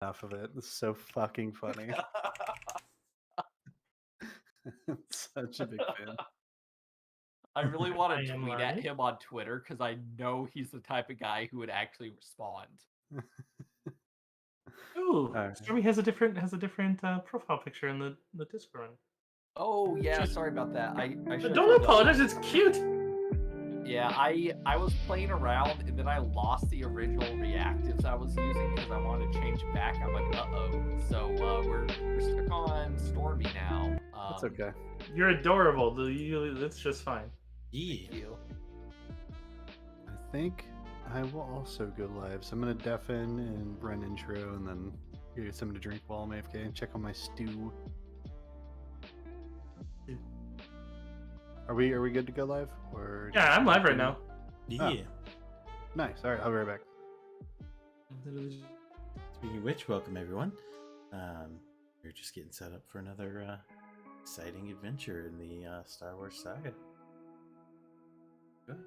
enough of it. It's so fucking funny. I'm such a big fan. I really want I to am tweet at learning. him on Twitter because I know he's the type of guy who would actually respond. Ooh, Alright. Stormy has a different profile picture in the Discord. Oh yeah, sorry about that. I should Don't apologize. It's cute. Yeah, I was playing around and then I lost the original reactives I was using because I wanted to change it back. I'm like, uh-oh. So we're stuck on Stormy now. That's okay. You're adorable. That's just fine. Yeah. Thank you. I think I will also go live. So I'm gonna deafen and run intro and then get something to drink while I'm AFK and check on my stew. Are we good to go live? Or Yeah, I'm live right now. Yeah. Nice. Alright, I'll be right back. Speaking of which, welcome everyone. We're just getting set up for another exciting adventure in the Star Wars Saga. Good.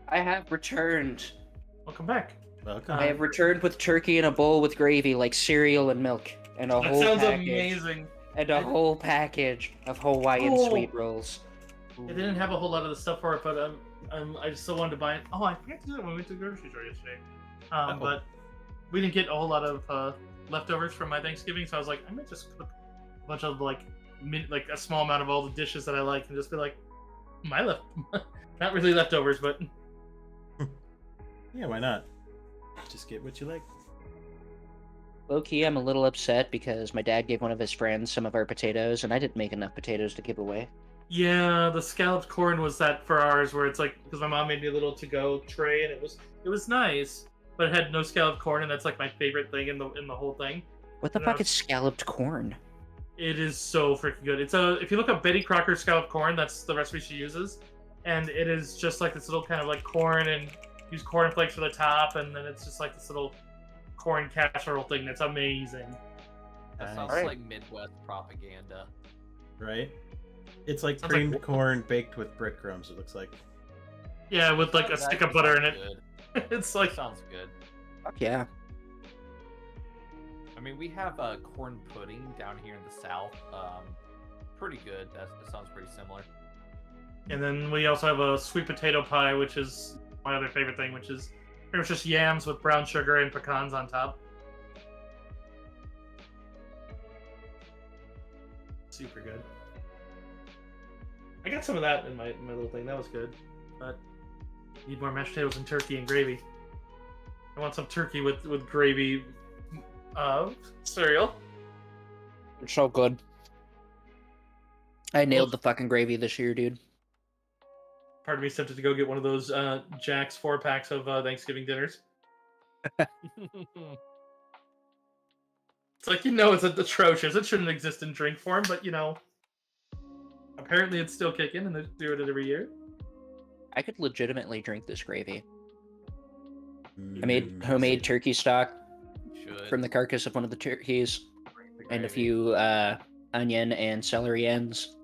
I have returned. Welcome back. Welcome. I have returned with turkey in a bowl with gravy, like cereal and milk, and a That whole sounds package, amazing. and a whole package of Hawaiian Oh. sweet rolls. It didn't have a whole lot of the stuff for it, but I still wanted to buy it. Oh, I forgot to do that when we went to the grocery store yesterday. But we didn't get a whole lot of leftovers from my Thanksgiving, so I was like, I might just cook a bunch of like a small amount of all the dishes that I like, and just be like, not really leftovers, but Yeah, why not? Just get what you like. Low key, I'm a little upset because my dad gave one of his friends some of our potatoes, and I didn't make enough potatoes to give away. yeah, the scalloped corn was that for ours, where it's like because my mom made me a little to-go tray, and it was nice, but it had no scalloped corn, and that's like my favorite thing in the whole thing. What the And I fuck was- is scalloped corn? It is so freaking good. It's if you look up Betty Crocker scalloped corn, that's the recipe she uses, and it is just like this little kind of like corn and use corn flakes for the top, and then it's just like this little corn casserole thing that's amazing. That sounds Alright. like Midwest propaganda. Right? It's like Sounds like- creamed corn baked with breadcrumbs, it looks like. Yeah, with like a That stick of actually butter in sounds it. good. It's like Sounds good. Fuck yeah. I mean, we have corn pudding down here in the South. Pretty good. That sounds pretty similar. And then we also have a sweet potato pie, which is my other favorite thing, which is pretty much just yams with brown sugar and pecans on top. Super good. I got some of that in my little thing. That was good. But need more mashed potatoes and turkey and gravy. I want some turkey with gravy cereal. It's so good. I nailed the fucking gravy this year, dude. Part of me tempted to go get one of those Jack's 4-packs of Thanksgiving dinners. It's like, it's atrocious. It shouldn't exist in drink form, but apparently it's still kicking, and they do it every year. I could legitimately drink this gravy. I Mm, made homemade turkey stock Should. from the carcass of one of the turkeys, and a Gravy. few onion and celery ends.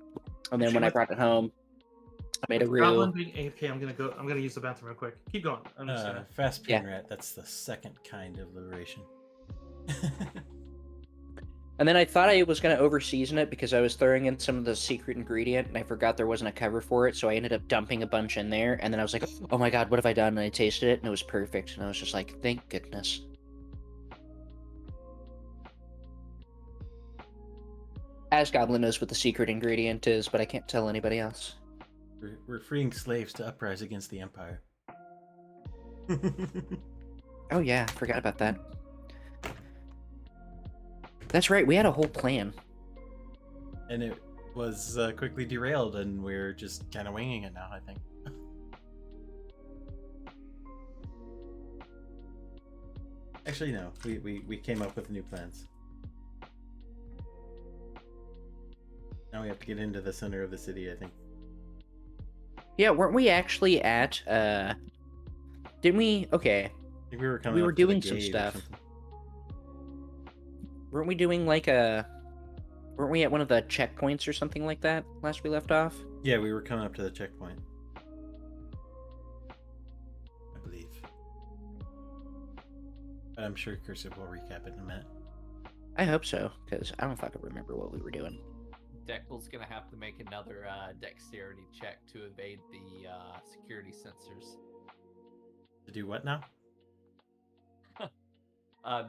And then She when I was- brought it home, I made a Goblin roux. being AFK, I'm gonna use the bathroom real quick. Keep going. I'm just gonna... Fast Yeah. pin rat, that's the second kind of liberation. And then I thought I was going to over-season it because I was throwing in some of the secret ingredient, and I forgot there wasn't a cover for it, so I ended up dumping a bunch in there, and then I was like, oh my god, what have I done? And I tasted it, and it was perfect, and I was just like, thank goodness. Asgoblin knows what the secret ingredient is, but I can't tell anybody else. We're freeing slaves to uprise against the Empire. Oh yeah, forgot about that. That's right, we had a whole plan. And it was quickly derailed, and we're just kind of winging it now, I think. Actually, no. We came up with new plans. Now we have to get into the center of the city, I think. Yeah, weren't we actually at? Didn't we? Okay, I think we were coming. we were up to the doing some gate or stuff. something. Weren't we doing like a? Weren't we at one of the checkpoints or something like that last we left off? Yeah, we were coming up to the checkpoint. I believe. But I'm sure Cursive will recap it in a minute. I hope so, because I don't fucking remember what we were doing. Deckle's gonna have to make another dexterity check to evade the security sensors. To do what now?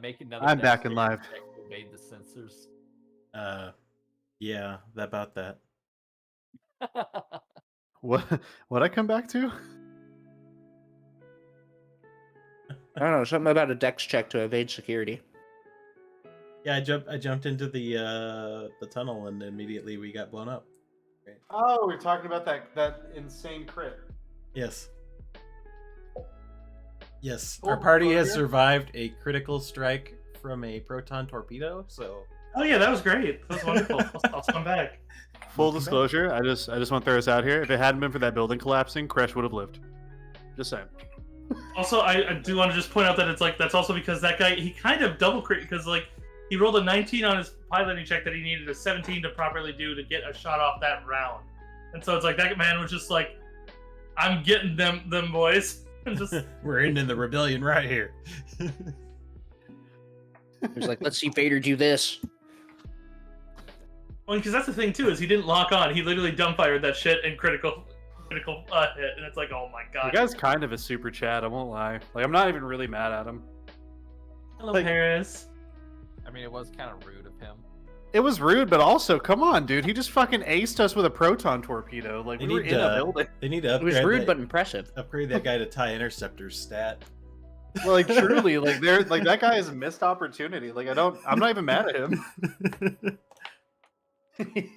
Make another. I'm back in dexterity live. check to evade the sensors. Yeah, about that. What I come back to? I don't know, something about a dex check to evade security. Yeah, I jumped into the tunnel and immediately we got blown up. Oh, we're talking about that insane crit. Yes. Yes, Oh, our party has yeah. survived a critical strike from a proton torpedo, so Oh yeah, that was great. That was wonderful. I'll come back. Full Welcome disclosure, I just want to throw this out here. If it hadn't been for that building collapsing, Crash would have lived. Just saying. Also, I do want to just point out that it's like that's also because that guy he kind of double crit because like he rolled a 19 on his piloting check that he needed a 17 to properly do to get a shot off that round, and so it's like that man was just like, I'm getting them boys, and just we're ending the rebellion right here. He was like, let's see Vader do this. well, because that's the thing too is he didn't lock on. He literally dumbfired that shit in critical hit, and it's like, oh my The god. guy's kind of a super chat, I won't lie. Like, I'm not even really mad at him. Hello, like- Paris. I mean, it was kind of rude of him. It was rude, but also, come on, dude. He just fucking aced us with a proton torpedo. Like, we were in a building. They need to It was upgrade rude that, but impressive. upgrade that guy to TIE Interceptor's stat. Well, like, truly, like, that guy has a missed opportunity. Like, I'm not even mad at him.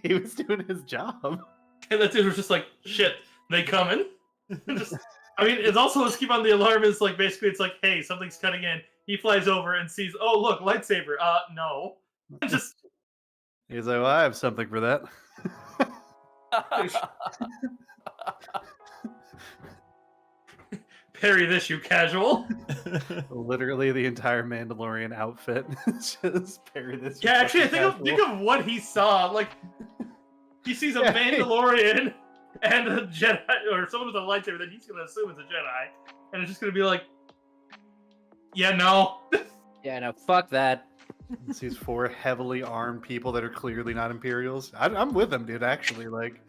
He was doing his job. And that dude was just like, shit, they coming? Just, I mean, it's also let's keep on the alarm. Is like basically, it's like, hey, something's cutting in. He flies over and sees, oh look, lightsaber. No, just He's like, well, I have something for that. parry this, you casual. Literally the entire Mandalorian outfit. Just parry this. Yeah, actually, I fucking think of what he saw. Like, he sees a Yeah. Mandalorian and a Jedi, or someone with a lightsaber that he's gonna assume is a Jedi, and it's just gonna be like, yeah, no. Yeah, no, fuck that. Sees 4 heavily armed people that are clearly not Imperials. I'm with them, dude. Actually, like,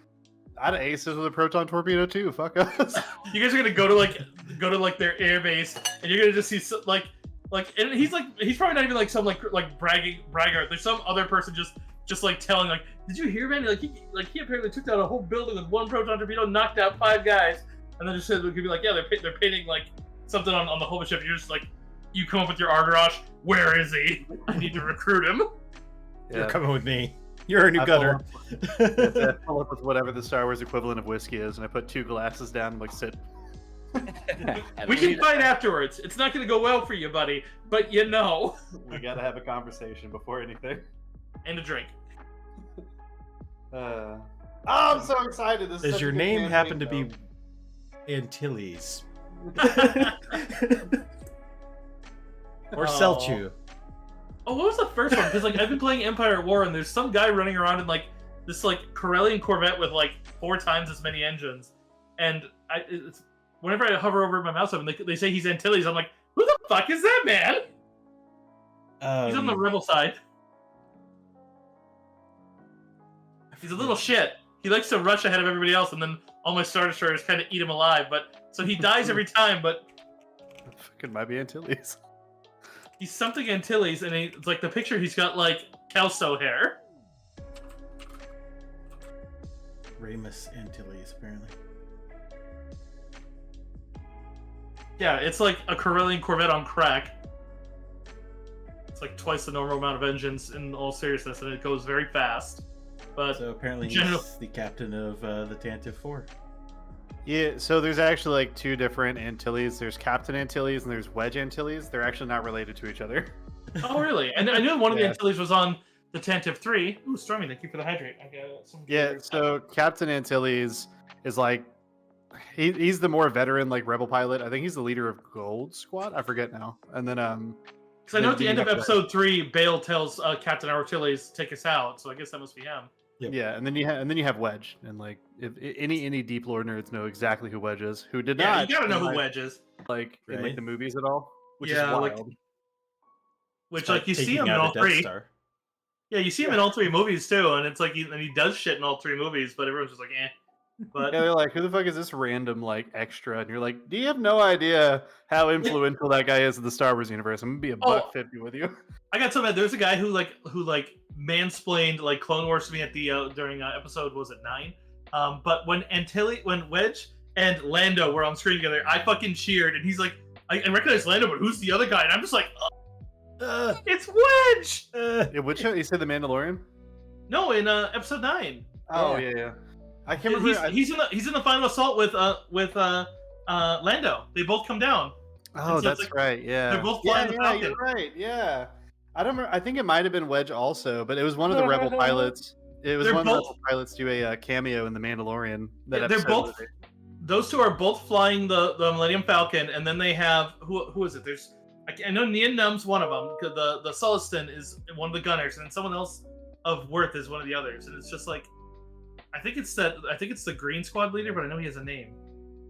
I'd aces with a proton torpedo too. Fuck us. You guys are gonna go to their air base, and you're gonna just see and he's probably not even like some like braggart. There's some other person just like telling like, did you hear, man? He apparently took down a whole building with 1 proton torpedo, knocked out 5 guys, and then just said it could be like, yeah, they're painting like something on the whole ship. You're just like, you come up with your Argarosh. Where is he? I need to recruit him. You're coming with me. You're a new gunner. I pull up with whatever the Star Wars equivalent of whiskey is, and I put 2 glasses down and like sit. We can fight afterwards. It's not going to go well for you, buddy. But you know. We gotta have a conversation before anything. And a drink. Oh, I'm so excited! This is Does such a your good name campaign, happen to be though. Antilles or Oh. Selchu? Oh, what was the first one? Because like I've been playing Empire at War, and there's some guy running around in like this like Corellian Corvette with like 4 times as many engines, and it's whenever I hover over my mouse, and they say he's Antilles, I'm like, who the fuck is that man? He's on the rebel side. He's a little shit. He likes to rush ahead of everybody else, and then all my Star Destroyers kind of eat him alive. But so he dies every time. But Fucking might be Antilles. he's something Antilles, and it's like the picture. He's got like Kelso hair. Ramus Antilles, apparently. Yeah, it's like a Corellian Corvette on crack. It's like twice the normal amount of engines in all seriousness, and it goes very fast. But So apparently General- he's the captain of the Tantive 4. Yeah, so there's actually like 2 different Antilles. There's Captain Antilles and there's Wedge Antilles. They're actually not related to each other. oh really? And I knew one of the Yeah. Antilles was on the Tantive 3. Ooh, Stormy, thank you for the hydrate. I got some. Yeah, so Captain Antilles is like He's the more veteran, like rebel pilot. I think he's the leader of Gold Squad. I forget now. And then Because I know then at the you end of have episode 3, Bale tells Captain Artilles to take us out. So I guess that must be him. Yep. Yeah, and then you have Wedge, and like if any Deep Lore nerds know exactly who Wedge is, who did Yeah, not. you gotta know in, who like, Wedge is. like in like Right. the movies at all, which Yeah, is like- wild. Which, It's like, you see taking him in out a all Death 3. Star. Yeah, you see him in all 3 movies, too. And it's like, he does shit in all 3 movies, but everyone's just like, eh. But Yeah, they're like, who the fuck is this random like extra? And you're like, do you have no idea how influential that guy is in the Star Wars universe? I'm gonna be a buck 50 with you. I got something. There's a guy who mansplained like Clone Wars to me at the during episode, was it 9? But when Wedge and Lando were on screen together, I fucking cheered, and he's like, I recognize Lando, but who's the other guy? And I'm just like, it's Wedge. Yeah, which show? You said the Mandalorian? No, in episode 9. Oh yeah. I can't remember. He's in the final assault with Lando. They both come down. Oh, so that's it's like- right. Yeah. they're both flying the Falcon. You're right. Yeah. I don't remember. I think it might have been Wedge also, but it was one of the Rebel pilots. It was They're one of the both- Rebel pilots do a cameo in the Mandalorian. Yeah, That they're episode both- where Those two are both flying the Millennium Falcon, and then they have who is it? There's I know Nien Num's one of them. The Sullustan is one of the gunners, and then someone else of worth is one of the others. And it's just like, I think it's the Green Squad leader, but I know he has a name.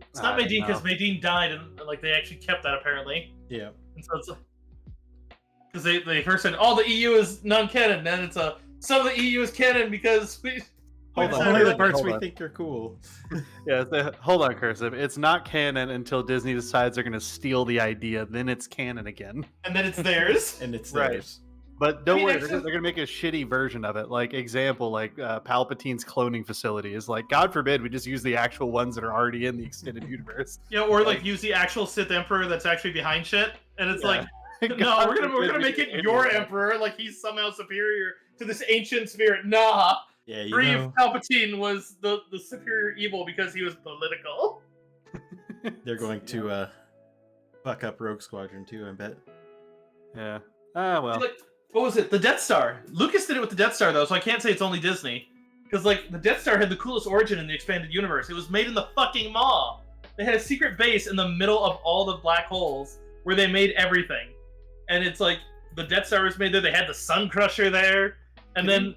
It's not I Maydeen, because know. Maydeen died, and like they actually kept that apparently. Yeah. And so it's because they first said all the EU is non-canon, then it's some of the EU is canon because we. Hold on, decided Only the that- parts hold we on. think are cool. Yeah, hold on, Cursive. It's not canon until Disney decides they're going to steal the idea. Then it's canon again. and then it's theirs. And it's Right. theirs. But don't mean, worry, actually- they're going to make a shitty version of it. Like, example, like Palpatine's cloning facility is like, God forbid we just use the actual ones that are already in the extended universe. Yeah, or like use the actual Sith Emperor that's actually behind shit, and it's Yeah. like, no, God we're gonna forbid we make do it any your of that. emperor, like he's somehow superior to this ancient spirit. Nah, Yeah, you Grieve know, Palpatine was the superior evil because he was political. they're going to fuck up Rogue Squadron too, I bet. Yeah. Ah, well. Like, what was it? The Death Star. Lucas did it with the Death Star though, so I can't say it's only Disney. Because like the Death Star had the coolest origin in the expanded universe. It was made in the fucking Maw. They had a secret base in the middle of all the black holes where they made everything. And it's like the Death Star was made there. They had the Sun Crusher there, and then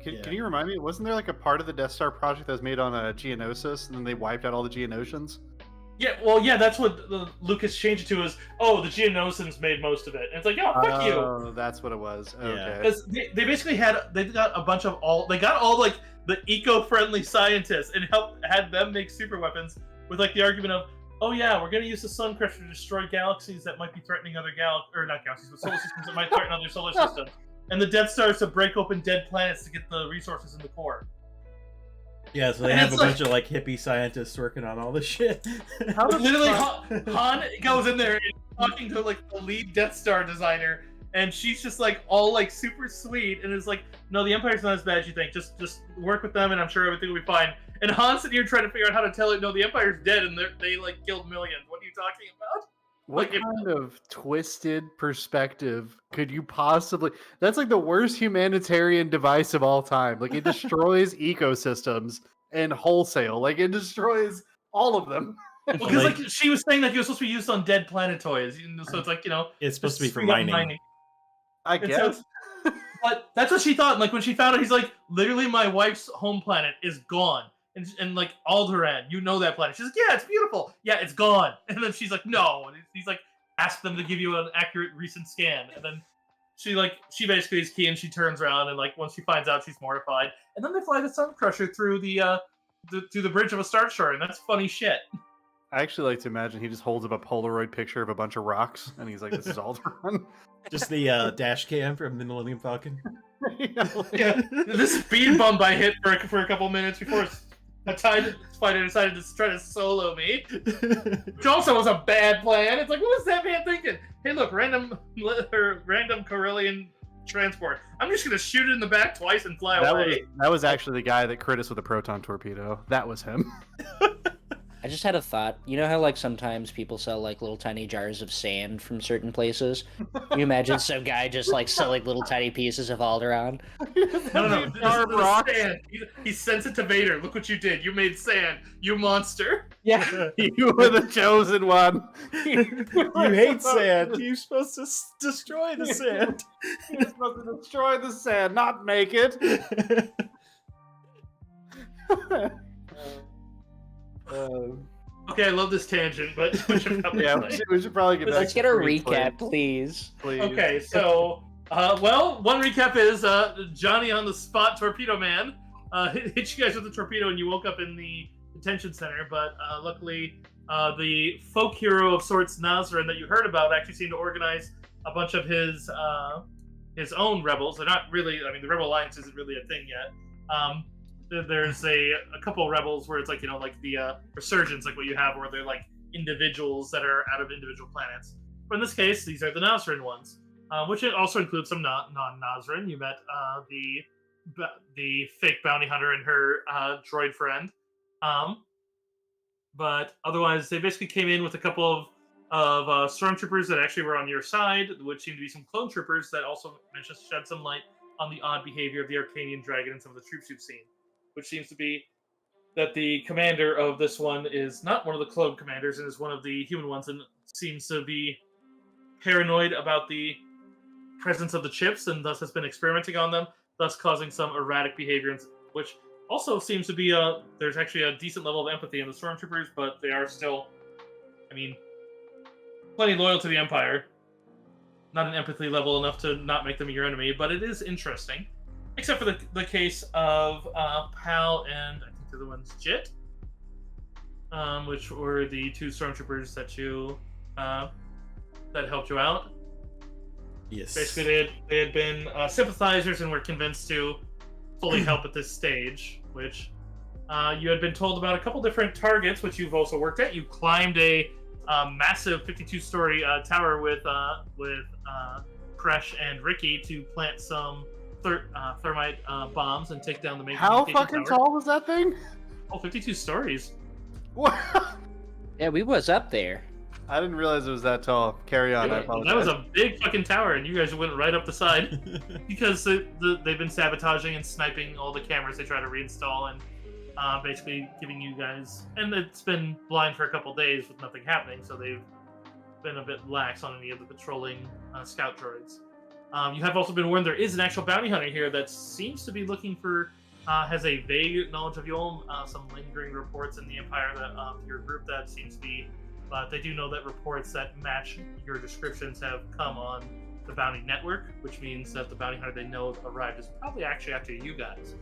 Can you remind me? Wasn't there like a part of the Death Star project that was made on Geonosis, and then they wiped out all the Geonosians? yeah, that's what Lucas changed it to is, oh, the Geonosans made most of it. And it's like, oh, fuck you. Oh, that's what it was. Yeah. Okay. Because they basically got a bunch of they got all like the eco-friendly scientists and had them make super weapons with like the argument of, oh yeah, we're gonna use the Sun Crusher to destroy galaxies that might be threatening other not galaxies, but solar systems that might threaten other solar systems. And the Death Star is to break open dead planets to get the resources in the core. Yeah, so they And have a it's like- bunch of like hippie scientists working on all this shit. How does Literally, Sun- Han goes in there and talking to like the lead Death Star designer, and she's just like all like super sweet, and is like, no, the Empire's not as bad as you think. Just work with them, and I'm sure everything will be fine. And Han's sitting here trying to figure out how to tell her, no, the Empire's dead, and they like killed millions. What are you talking about? What Like, kind of twisted perspective could you possibly? That's like the worst humanitarian device of all time. Like it destroys ecosystems and wholesale. Like it destroys all of them. Well, because like she was saying that he was supposed to be used on dead planetoids, so it's like, you know, It's supposed to be for free up mining. I And so guess. it's- but that's what she thought. And, like when she found out, he's like, literally, my wife's home planet is gone. And like Alderaan, you know that planet. She's like, yeah, it's beautiful. Yeah, it's gone. And then she's like, no. And he's like, ask them to give you an accurate recent scan. And then she basically is key, and she turns around, and like once she finds out, she's mortified. And then they fly the Sun Crusher through the bridge of a Star Destroyer, and that's funny shit. I actually like to imagine he just holds up a Polaroid picture of a bunch of rocks, and he's like, "This is Alderaan." Just the dash cam from the Millennium Falcon. Yeah, like- Yeah, this speed bump I hit for a couple minutes before a TIE fighter decided to try to solo me, which also was a bad plan. It's like, what was that man thinking? Hey, look, random Corellian transport. I'm just gonna shoot it in the back twice and fly away. that was actually the guy that crit us with a proton torpedo. That was him. I just had a thought. You know how like sometimes people sell like little tiny jars of sand from certain places? Can you imagine some guy just like selling little tiny pieces of Alderaan? No. Jar of This is rocks. sand. He sends it to Vader. Look what you did. You made sand. You monster. Yeah. You were the chosen one. You hate sand. You're supposed to destroy the sand. You're supposed to destroy the sand, not make it. Okay, I love this tangent, but we should probably Yeah, play. we should probably get back Let's to get a free recap, play, please. please. Okay, so, well, one recap is Johnny on the spot Torpedo Man hit you guys with a torpedo and you woke up in the detention center, but luckily the folk hero of sorts, Nizon, that you heard about actually seemed to organize a bunch of his own rebels. They're not really, I mean, the Rebel Alliance isn't really a thing yet. There's a couple rebels where it's like, you know, like the resurgence, like what you have, where they're like individuals that are out of individual planets. But in this case, these are the Nizon ones, which also includes some non-Nizon. You met the fake bounty hunter and her droid friend. But otherwise, they basically came in with a couple of stormtroopers that actually were on your side, which seemed to be some clone troopers that also managed to shed some light on the odd behavior of the Arcanian dragon and some of the troops you've seen, which seems to be that the commander of this one is not one of the clone commanders and is one of the human ones, and seems to be paranoid about the presence of the chips and thus has been experimenting on them, thus causing some erratic behavior, which also seems to be there's actually a decent level of empathy in the stormtroopers, but they are still, I mean, plenty loyal to the Empire. Not an empathy level enough to not make them your enemy, but it is interesting. Except for the case of Pal and I think the other one's Jit, which were the two stormtroopers that you that helped you out. Yes. Basically, they had been sympathizers and were convinced to fully help at this stage, which you had been told about a couple different targets, which you've also worked at. You climbed a massive 52-story tower with Kresh and Ricky to plant some thermite bombs and take down the main How communication fucking tower. tall was that thing? Oh, 52 stories. What? Yeah, we was up there. I didn't realize it was that tall. Carry on. I Yeah, apologize. that was a big fucking tower, and you guys went right up the side because they've been sabotaging and sniping all the cameras they try to reinstall, and basically giving you guys. And it's been blind for a couple days with nothing happening, so they've been a bit lax on any of the patrolling scout droids. You have also been warned there is an actual bounty hunter here that seems to be looking for, has a vague knowledge of you all, some lingering reports in the Empire that your group that seems to be. But they do know that reports that match your descriptions have come on the bounty network, which means that the bounty hunter they know arrived is probably actually after you guys.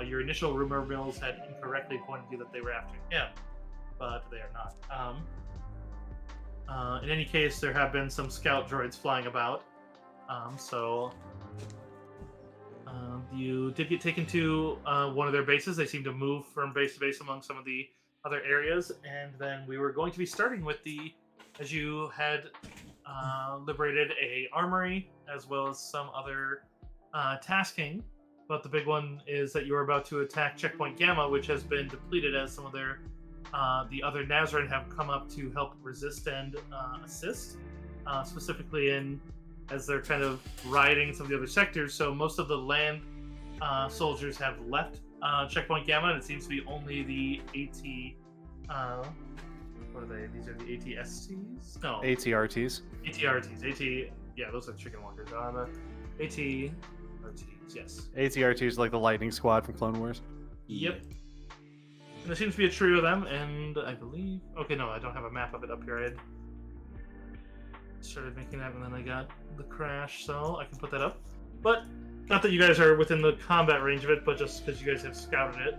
Your initial rumor mills had incorrectly pointed you that they were after him, but they are not. In any case, there have been some scout droids flying about. You did get taken to one of their bases. They seem to move from base to base among some of the other areas, and then we were going to be starting with as you had liberated a armory as well as some other tasking, but the big one is that you are about to attack Checkpoint Gamma, which has been depleted as some of their the other Nizon have come up to help resist and assist, specifically as they're kind of rioting some of the other sectors. So most of the land soldiers have left Checkpoint Gamma, and it seems to be only the AT. What are they? These are the ATSTs? No. ATRTs. ATRTs. Yeah, those are chicken walkers. ATRTs, yes. ATRTs like the Lightning Squad from Clone Wars. Yep. And there seems to be a trio of them, and I believe. Okay, no, I don't have a map of it up here. I had started making that, and then I got the crash, so I can put that up. But not that you guys are within the combat range of it, but just because you guys have scouted it.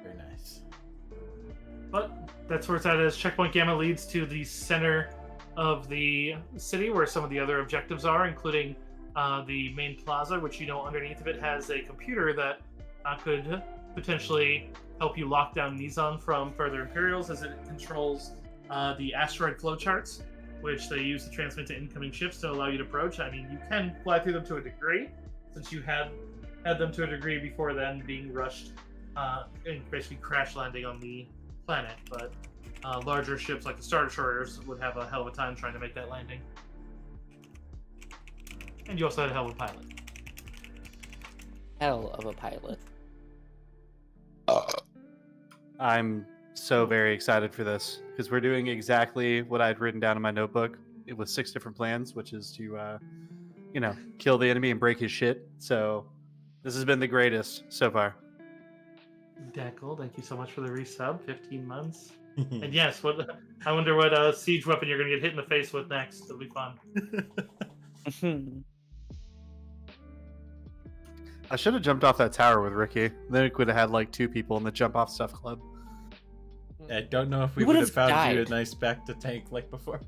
Very nice. But that's where it's at. As Checkpoint Gamma leads to the center of the city, where some of the other objectives are, including the main plaza, which you know underneath of it has a computer that could potentially help you lock down Nizon from further Imperials, as it controls the asteroid flowcharts, which they use to transmit to incoming ships to allow you to approach. I mean, you can fly through them to a degree, since you had them to a degree before then being rushed and basically crash landing on the planet. But larger ships like the Star Destroyers would have a hell of a time trying to make that landing. And you also had a hell of a pilot. hell of a pilot. I'm so very excited for this because we're doing exactly what I'd written down in my notebook. It was 6 different plans, which is to, kill the enemy and break his shit. So this has been the greatest so far. Deckle, thank you so much for the resub. 15 months. And yes, I wonder what siege weapon you're gonna get hit in the face with next. It'll be fun. I should have jumped off that tower with Ricky. Then it could have had like 2 people in the jump off stuff club. I don't know if we You would have would've found you a died. nice back to tank like before.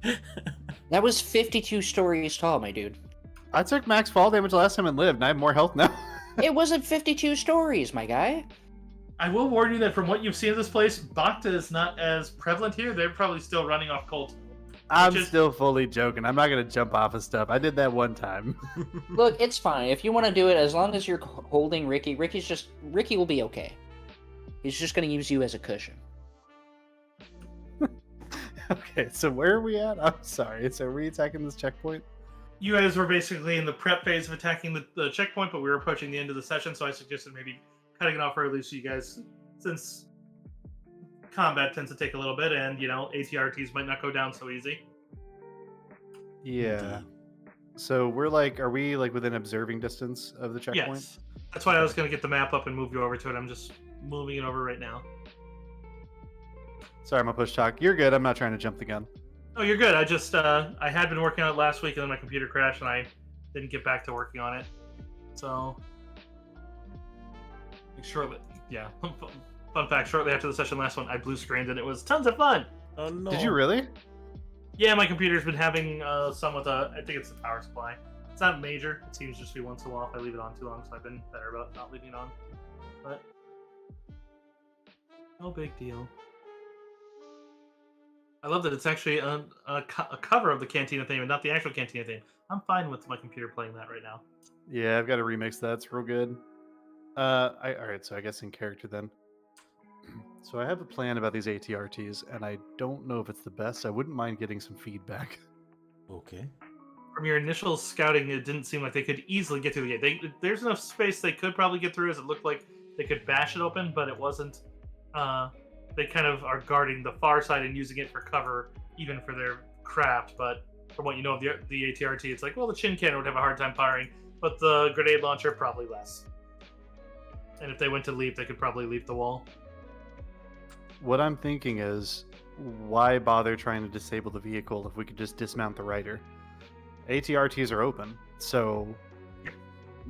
That was 52 stories tall, my dude. I took max fall damage last time and lived, and I have more health now. It wasn't 52 stories, my guy. I will warn you that from what you've seen of this place, Bacta is not as prevalent here. They're probably still running off Colt. I'm Just- still fully joking. I'm not gonna jump off of stuff. I did that one time. Look, it's fine. If you want to do it, as long as you're holding Ricky, Ricky will be okay. He's just going to use you as a cushion. Okay, so where are we at? I'm sorry. So are we attacking this checkpoint? You guys were basically in the prep phase of attacking the checkpoint, but we were approaching the end of the session, so I suggested maybe cutting it off early so you guys, since combat tends to take a little bit, and ATRTs might not go down so easy. Yeah. So are we like within observing distance of the checkpoint? Yes, that's why I was going to get the map up and move you over to it. I'm just moving it over right now. Sorry, I'm gonna push talk. You're good. I'm not trying to jump the gun. Oh, you're good. I just I had been working on it last week, and then my computer crashed, and I didn't get back to working on it. So, shortly, yeah. Fun fact: shortly after the session last one, I blue screened, and it was tons of fun. Oh no! Did you really? Yeah, my computer's been having some with I think it's the power supply. It's not major. It seems just to be once in a while if I leave it on too long, so I've been better about not leaving it on. But no big deal. I love that it's actually a cover of the Cantina theme and not the actual Cantina theme. I'm fine with my computer playing that right now. Yeah, I've got to remix that. It's real good. All right. So I guess in character then. So I have a plan about these ATRTs, and I don't know if it's the best. I wouldn't mind getting some feedback. Okay. From your initial scouting, it didn't seem like they could easily get through the gate. There's enough space they could probably get through, as it looked like they could bash it open, but it wasn't. They kind of are guarding the far side and using it for cover, even for their craft. But from what you know of the ATRT, it's like, well, the chin cannon would have a hard time firing, but the grenade launcher probably less. And if they went to leap, they could probably leap the wall. What I'm thinking is, why bother trying to disable the vehicle if we could just dismount the rider? ATRTs are open, so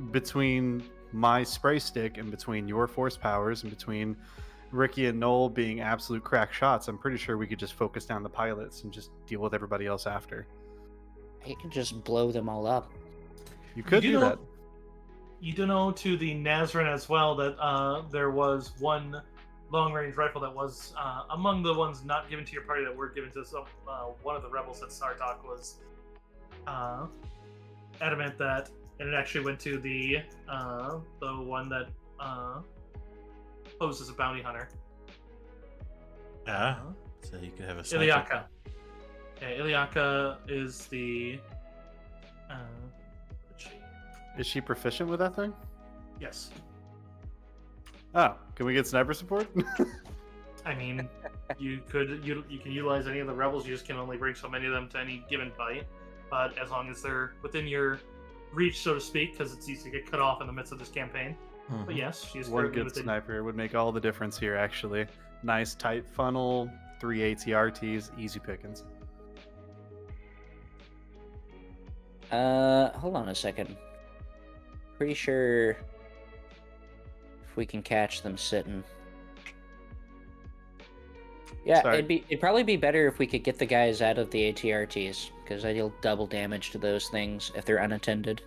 between my spray stick and between your force powers and between Ricky and Noel being absolute crack shots, I'm pretty sure we could just focus down the pilots and just deal with everybody else after. He could just blow them all up. You could do that. You do know to the Nizon as well that there was one long-range rifle that was among the ones not given to your party that were given to one of the rebels at Sarlaac was adamant that, and it actually went to the one that posed as a bounty hunter. So you could have a sniper. Iliaka. Yeah, Iliaka is the. Is she proficient with that thing? Yes. Oh, can we get sniper support? I mean, you can utilize any of the rebels. You just can only bring so many of them to any given fight. But as long as they're within your reach, so to speak, because it's easy to get cut off in the midst of this campaign. Mhm. But yes, she's One currently good within. sniper would make all the difference here, actually. Nice tight funnel, 3 ATRTs, easy pickings. Hold on a second. Pretty sure if we can catch them sitting. Yeah, Sorry. it'd probably be better if we could get the guys out of the ATRTs, because I deal double damage to those things if they're unattended.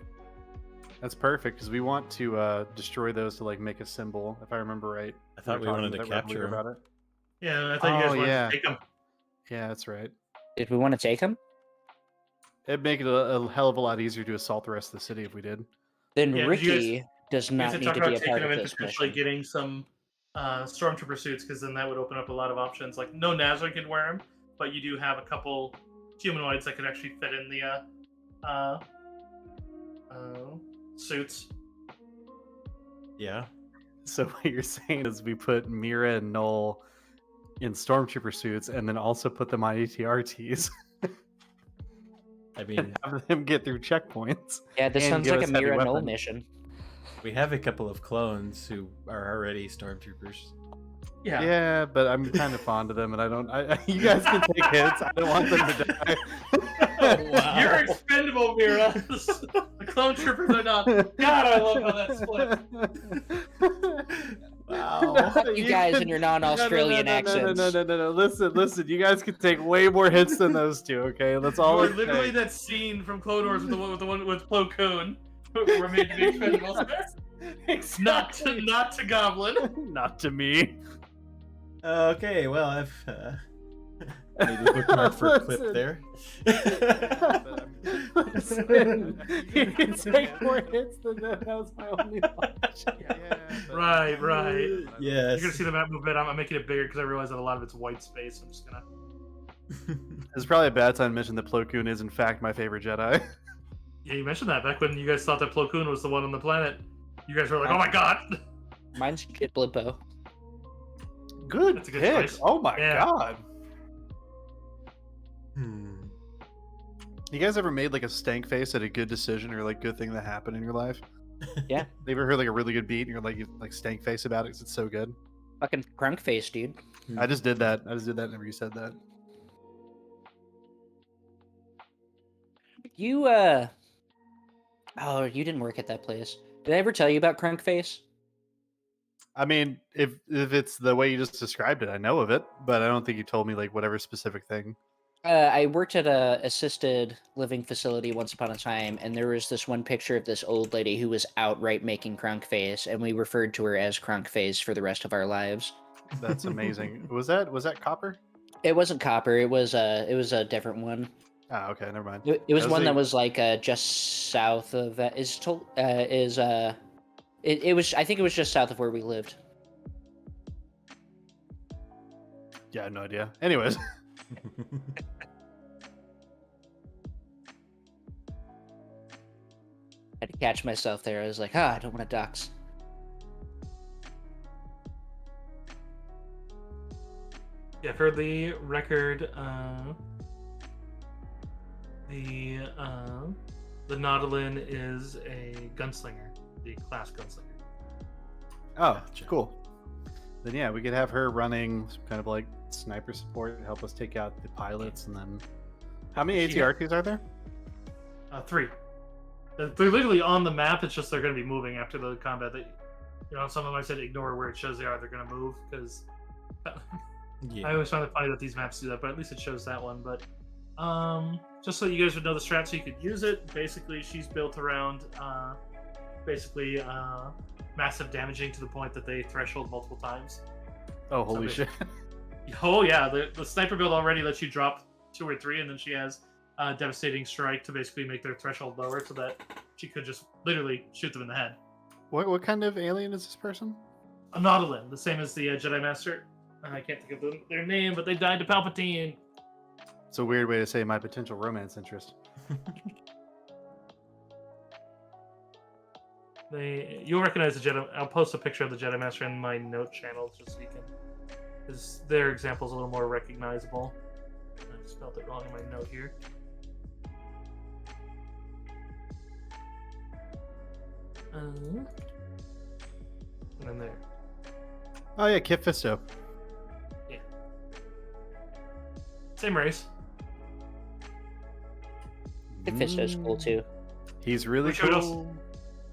That's perfect, because we want to destroy those to like make a symbol, if I remember right. I thought we were wanted talking to with that capture Rebel leader 'em. about it. Yeah, I thought you guys wanted yeah. to take them. Yeah, that's right. Did we want to take them? It'd make it a hell of a lot easier to assault the rest of the city if we did. Then Yeah, 'cause you guys- Ricky does You not guys had need talked to about be a taking part them of and this potentially mission. getting some stormtrooper suits, because then that would open up a lot of options. Like, no Nizon could wear them, but you do have a couple humanoids that could actually fit in the suits. Yeah. So what you're saying is we put Mira and Noel in stormtrooper suits, and then also put them on ATRTs I and mean, have them get through checkpoints. Yeah, this And sounds give like a us heavy Mira Null weapons. mission. we have a couple of clones who are already stormtroopers. Yeah. Yeah, but I'm kind of fond of them, and I don't. You guys can take hits. I don't want them to die. Oh, wow. You're expendable, Mira. The clone troopers are not. God, I love how that split. Wow. Fuck you guys and your non-Australian accents. No. Listen. You guys can take way more hits than those two. Okay, that's all. You're it literally takes. that scene from Clone Wars with the one with Plo Koon. We're made to be expendables. Exactly. Not to Goblin. Not to me. Okay, well, I've made a bookmark for a clip Listen. there. Listen, you can take more hits than that. That was my only logic. Right. Yes. You're gonna see the map move bit. I'm making it bigger because I realize that a lot of it's white space. I'm just gonna. It's probably a bad time to mention that Plo Koon is in fact my favorite Jedi. Yeah, you mentioned that back when you guys thought that Plo Koon was the one on the planet. You guys were like, "Oh my god!" Mine's Kit Blippo. Good That's a good pick. choice. Oh my Yeah. god. Hmm. You guys ever made like a stank face at a good decision or like good thing that happened in your life? Yeah. You ever heard like a really good beat and you're like you like stank face about it because it's so good? Fucking crunk face, dude. I just did that. Whenever you said that. You oh, you didn't work at that place. Did I ever tell you about crunk face? I mean, if it's the way you just described it, I know of it, but I don't think you told me like whatever specific thing. I worked at a assisted living facility once upon a time, and there was this one picture of this old lady who was outright making crunk face, and we referred to her as crunk face for the rest of our lives. That's amazing. was that Copper? It wasn't copper. It was a different one. Ah, okay, never mind. It was That was one a- that was like just south of it was, I think it was just south of where we lived. Yeah, I have no idea. Anyways, I had to catch myself there. I was like, I don't want to dox. Yeah, for the record, the Nautilin is a gunslinger, the class gunslinger. oh, cool. Then yeah, we could have her running some kind of like sniper support to help us take out the pilots, and then how many She- ATRTs are there? 3. They're literally on the map. It's just they're going to be moving after the combat. Some of them I said ignore where it shows they are. They're going to move because I Yeah. always find it funny that these maps do that. But at least it shows that one. But just so you guys would know the strat, so you could use it. Basically, she's built around massive damaging to the point that they threshold multiple times. Oh, holy So shit! Oh yeah, the sniper build already lets you drop 2 or 3, and then she has devastating strike to basically make their threshold lower, so that she could just literally shoot them in the head. What kind of alien is this person? A Nautilin, the same as the Jedi Master. I can't think of their name, but they died to Palpatine. It's a weird way to say my potential romance interest. You'll recognize the Jedi. I'll post a picture of the Jedi Master in my note channel just so you can, because their example's a little more recognizable. I spelled it wrong in my note here. And then there. Oh yeah, Kit Fisto. Same race. Kit Fisto's cool too. He's really Which would cool. also-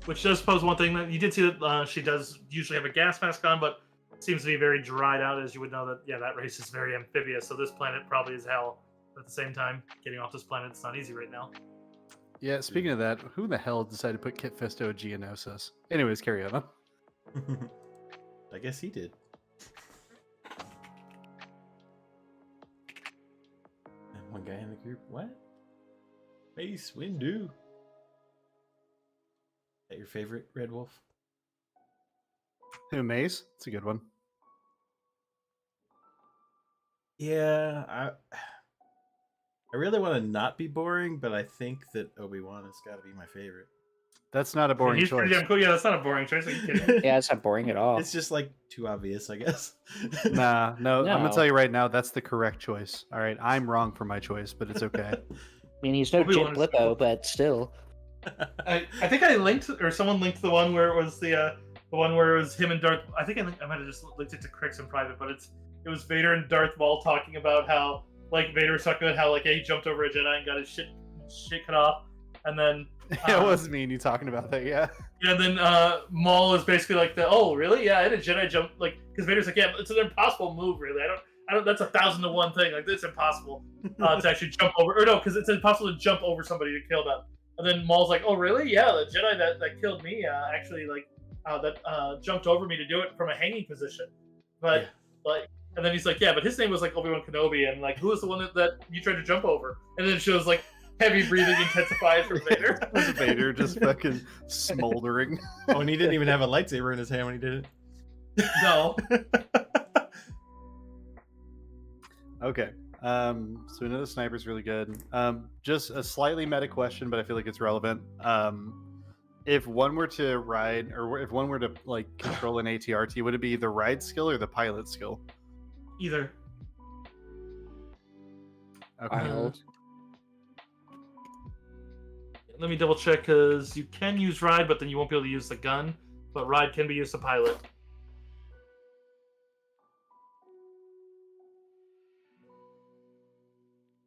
Which does pose one thing that you did see that she does usually have a gas mask on, but seems to be very dried out, as you would know that, yeah, that race is very amphibious, so this planet probably is hell. But at the same time, getting off this planet, it's not easy right now. Yeah, speaking of that, who the hell decided to put Kit Fisto at Geonosis? Anyways, carry on. I guess he did. And one guy in the group, what? Mace Windu. Is that your favorite, Red Wolf? Who, Mace? It's a good one. Yeah, I really want to not be boring, but I think that Obi-Wan has got to be my favorite. That's not a boring He's choice. pretty damn cool. Yeah, that's not a boring choice. Are you kidding? Yeah, it's not boring at all. It's just like too obvious, I guess. Nah, no, I'm gonna No. tell you right now, that's the correct choice. All right, I'm wrong for my choice, but it's okay. I mean, he's no Obi-Wan Jim is cool. Blippo, but still. I think I linked, or someone linked the one where it was the one where it was him and Darth. I think I might have just linked it to Crix in private, but it was Vader and Darth Maul talking about how like Vader was talking about how like he jumped over a Jedi and got his shit cut off, and then It was me and you talking about that, yeah. yeah, and then Maul is basically like oh really, yeah, I had a Jedi jump, like, because Vader's like, yeah, it's an impossible move, really. I don't that's 1,000 to 1 thing, like it's impossible to actually jump over, or no, because it's impossible to jump over somebody to kill them. And then Maul's like, oh really, yeah, the Jedi that killed me actually like jumped over me to do it from a hanging position, but Yeah. like, and then he's like, yeah, but his name was like Obi-Wan Kenobi, and like, who was the one that you tried to jump over? And then it shows like heavy breathing intensifies from Vader. Vader just fucking smoldering. Oh, and he didn't even have a lightsaber in his hand when he did No. it. Okay. So we know the sniper's really good. Just a slightly meta question, but I feel like it's relevant. If one were to ride, or if one were to like control an ATRT, would it be the ride skill or the pilot skill? Either. Okay. Wild. Let me double check, because you can use ride, but then you won't be able to use the gun. But ride can be used to pilot.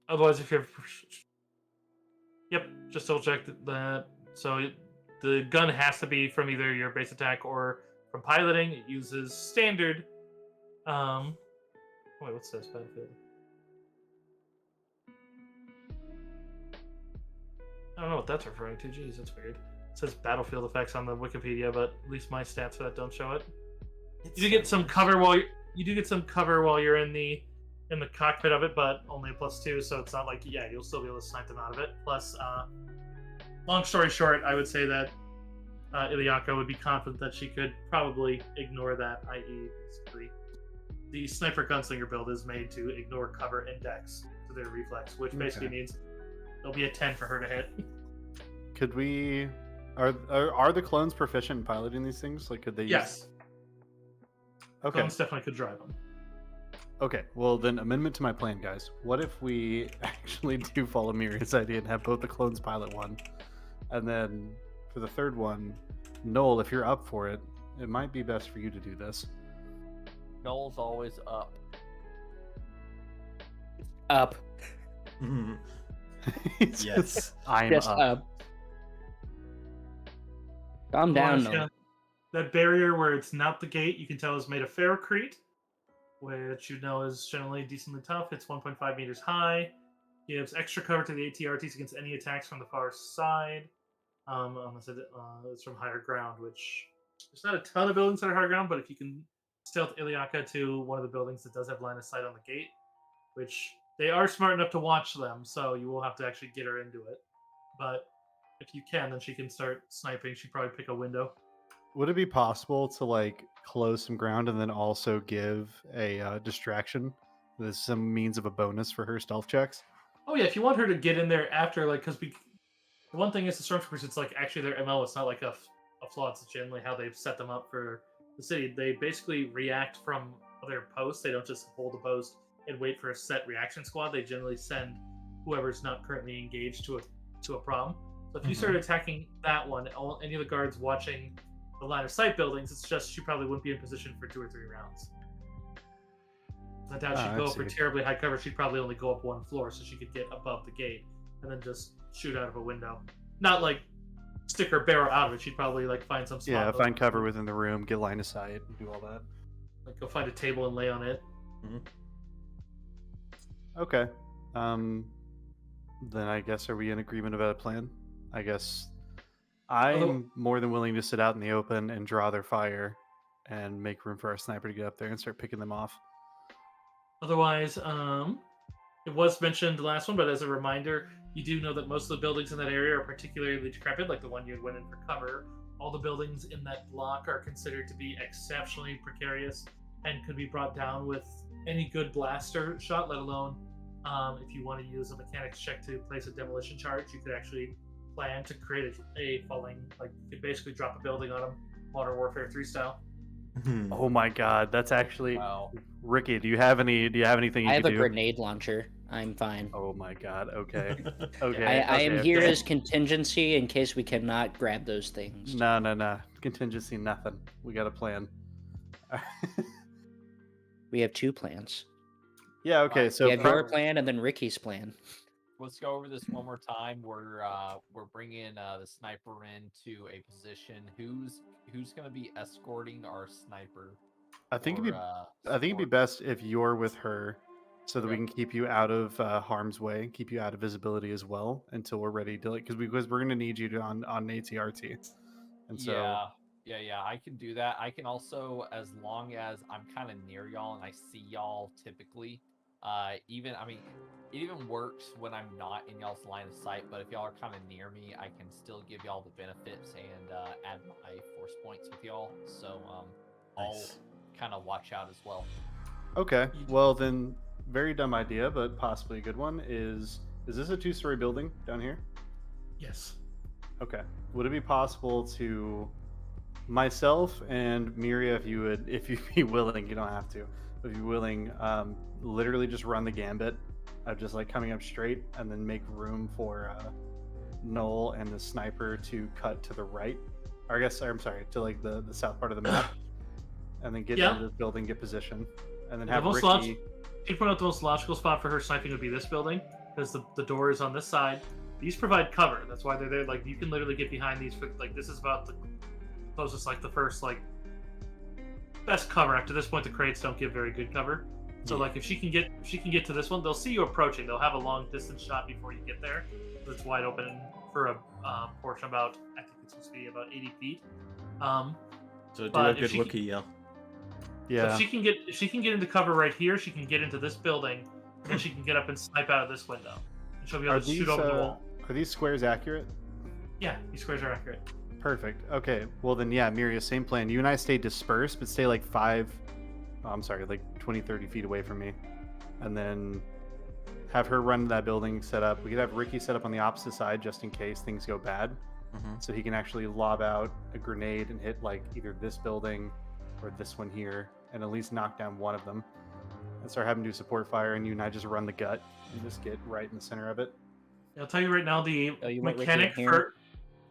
Otherwise, if you're... Yep, just double check that. So the gun has to be from either your base attack or from piloting. It uses standard... Wait, what's this? Battlefield? I don't know what that's referring to. Jeez, that's weird. It says battlefield effects on the Wikipedia, but at least my stats for that don't show it. You do get some cover while you're in the cockpit of it, but only a +2, so it's not like, yeah, you'll still be able to snipe them out of it. Plus, long story short, I would say that Iliaka would be confident that she could probably ignore that, i.e., basically, the sniper gunslinger build is made to ignore cover index to their reflex, which basically means there'll be a 10 for her to hit. Could we? Are the clones proficient in piloting these things? Like, could they? Yes. Okay. Clones definitely could drive them. Okay. Well, then amendment to my plan, guys. What if we actually do follow Miriam's idea and have both the clones pilot one, and then for the third one, Noel, if you're up for it, it might be best for you to do this. Noel's always up. Up. Yes. I'm Just up. up. Calm down, Otherwise, Noel. yeah, that barrier where it's not the gate, you can tell is made of ferrocrete, which you know is generally decently tough. It's 1.5 meters high. Gives extra cover to the ATRTs against any attacks from the far side. Unless it's from higher ground, which there's not a ton of buildings that are higher ground, but if you can stealth Iliaka to one of the buildings that does have line of sight on the gate, which they are smart enough to watch them, so you will have to actually get her into it. But if you can, then she can start sniping. She'd probably pick a window. Would it be possible to like close some ground and then also give a distraction? There's some means of a bonus for her stealth checks. Oh yeah, if you want her to get in there after, like, because the one thing is the stormtroopers, it's like actually their MO. It's not like a flaw. It's generally how they've set them up for the city. They basically react from their posts. They don't just hold a post and wait for a set reaction squad. They generally send whoever's not currently engaged to a problem. So if you start attacking that one, any of the guards watching the line of sight buildings, it's just she probably wouldn't be in position for 2 or 3 rounds. I doubt she'd go for terribly high cover. She'd probably only go up 1 floor, so she could get above the gate and then just shoot out of a window. Not like stick her barrel out of it. She'd probably like find some spot. Yeah, find cover within the room, get line of sight, and do all that. Like go find a table and lay on it. Okay. Then I guess are we in agreement about a plan? I guess I'm more than willing to sit out in the open and draw their fire and make room for our sniper to get up there and start picking them off. Otherwise, it was mentioned the last one, but as a reminder, you do know that most of the buildings in that area are particularly decrepit, like the one you went in for cover. All the buildings in that block are considered to be exceptionally precarious and could be brought down with any good blaster shot, let alone if you want to use a mechanics check to place a demolition charge, you could actually plan to create a falling, like you basically drop a building on them, Modern Warfare 3 style. Oh my god, that's actually Wow. Ricky. Do you have anything you I have could a do? grenade launcher. I'm fine. Oh my god. Okay. Okay. I am here okay. as contingency in case we cannot grab those things. No. Contingency, nothing. We got a plan. We have 2 plans. Yeah. Okay. Alright, So We have pro- your plan and then Ricky's plan. Let's go over this one more time. We're bringing the sniper into a position. Who's gonna be escorting our sniper? I think it'd be support? best if you're with her, so that we Okay. can keep you out of harm's way, keep you out of visibility as well until we're ready to, because we're gonna need you to on ATRT, and so Yeah, I can do that. I can also, as long as I'm kind of near y'all and I see y'all typically, even, I mean, it even works when I'm not in y'all's line of sight, but if y'all are kind of near me, I can still give y'all the benefits and add my force points with y'all. So I'll Nice. kind of watch out as well. okay. Well then, very dumb idea, but possibly a good one. Is this a 2-story building down here? Yes. Okay. Would it be possible to myself and Miria, if you'd be willing, you don't have to, if you're willing, literally just run the gambit of just like coming up straight and then make room for Noel and the sniper to cut to the right, or I guess, I'm sorry, to like the south part of the map, and then get Yeah. into this building, get position, and then The have most Ricky. You point out the most logical spot for her sniping would be this building, because the door is on this side. These provide cover. That's why they're there. Like you can literally get behind these. For, like this is about the closest, like the first like best cover. After this point, the crates don't give very good cover. So Yeah. like if she can get to this one, they'll see you approaching. They'll have a long distance shot before you get there. It's wide open for a portion about, I think it's supposed to be about 80 feet. So do But a if good she- Wookiee yell. So Yeah. if she can get into cover right here, she can get into this building, and then she can get up and snipe out of this window. And she'll be able Are to these shoot over the wall. are these squares accurate? Yeah, these squares are accurate. Perfect. Okay. Well then, yeah, Miria, same plan. You and I stay dispersed, but stay like 20, 30 feet away from me, and then have her run to that building, set up. We could have Ricky set up on the opposite side just in case things go bad, so he can actually lob out a grenade and hit like either this building or this one here, and at least knock down one of them, and start having to do support fire. And you and I just run the gut and just get right in the center of it. I'll tell you right now, the Oh, you want Ricky mechanic in here?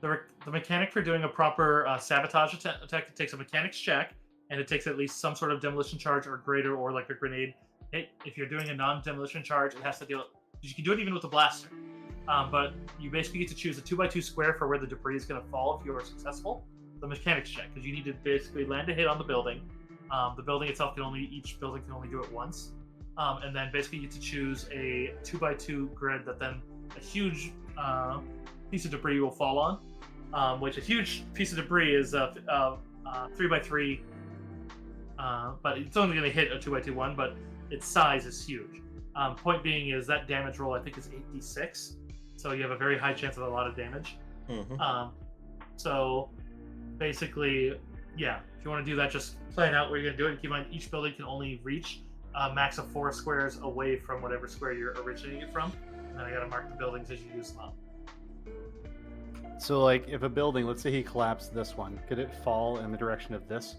for the mechanic for doing a proper sabotage attack, it takes a mechanics check, and it takes at least some sort of demolition charge or greater, or like a grenade. If you're doing a non-demolition charge, it has to deal. You can do it even with a blaster, but you basically get to choose a 2x2 square for where the debris is going to fall if you are successful. The mechanics check, because you need to basically land a hit on the building. The building itself each building can only do it once, and then basically you get to choose a 2x2 grid that then a huge piece of debris will fall on. Which a huge piece of debris is 3x3, but it's only going to hit a 2x2 one, but its size is huge. Point being is that damage roll I think is 8d6, so you have a very high chance of a lot of damage. So basically, yeah, if you want to do that, just plan out where you're going to do it. And keep in mind, each building can only reach a max of 4 squares away from whatever square you're originating it from. And then I got to mark the buildings as you use them up. So like if a building, let's say he collapsed this one, could it fall in the direction of this?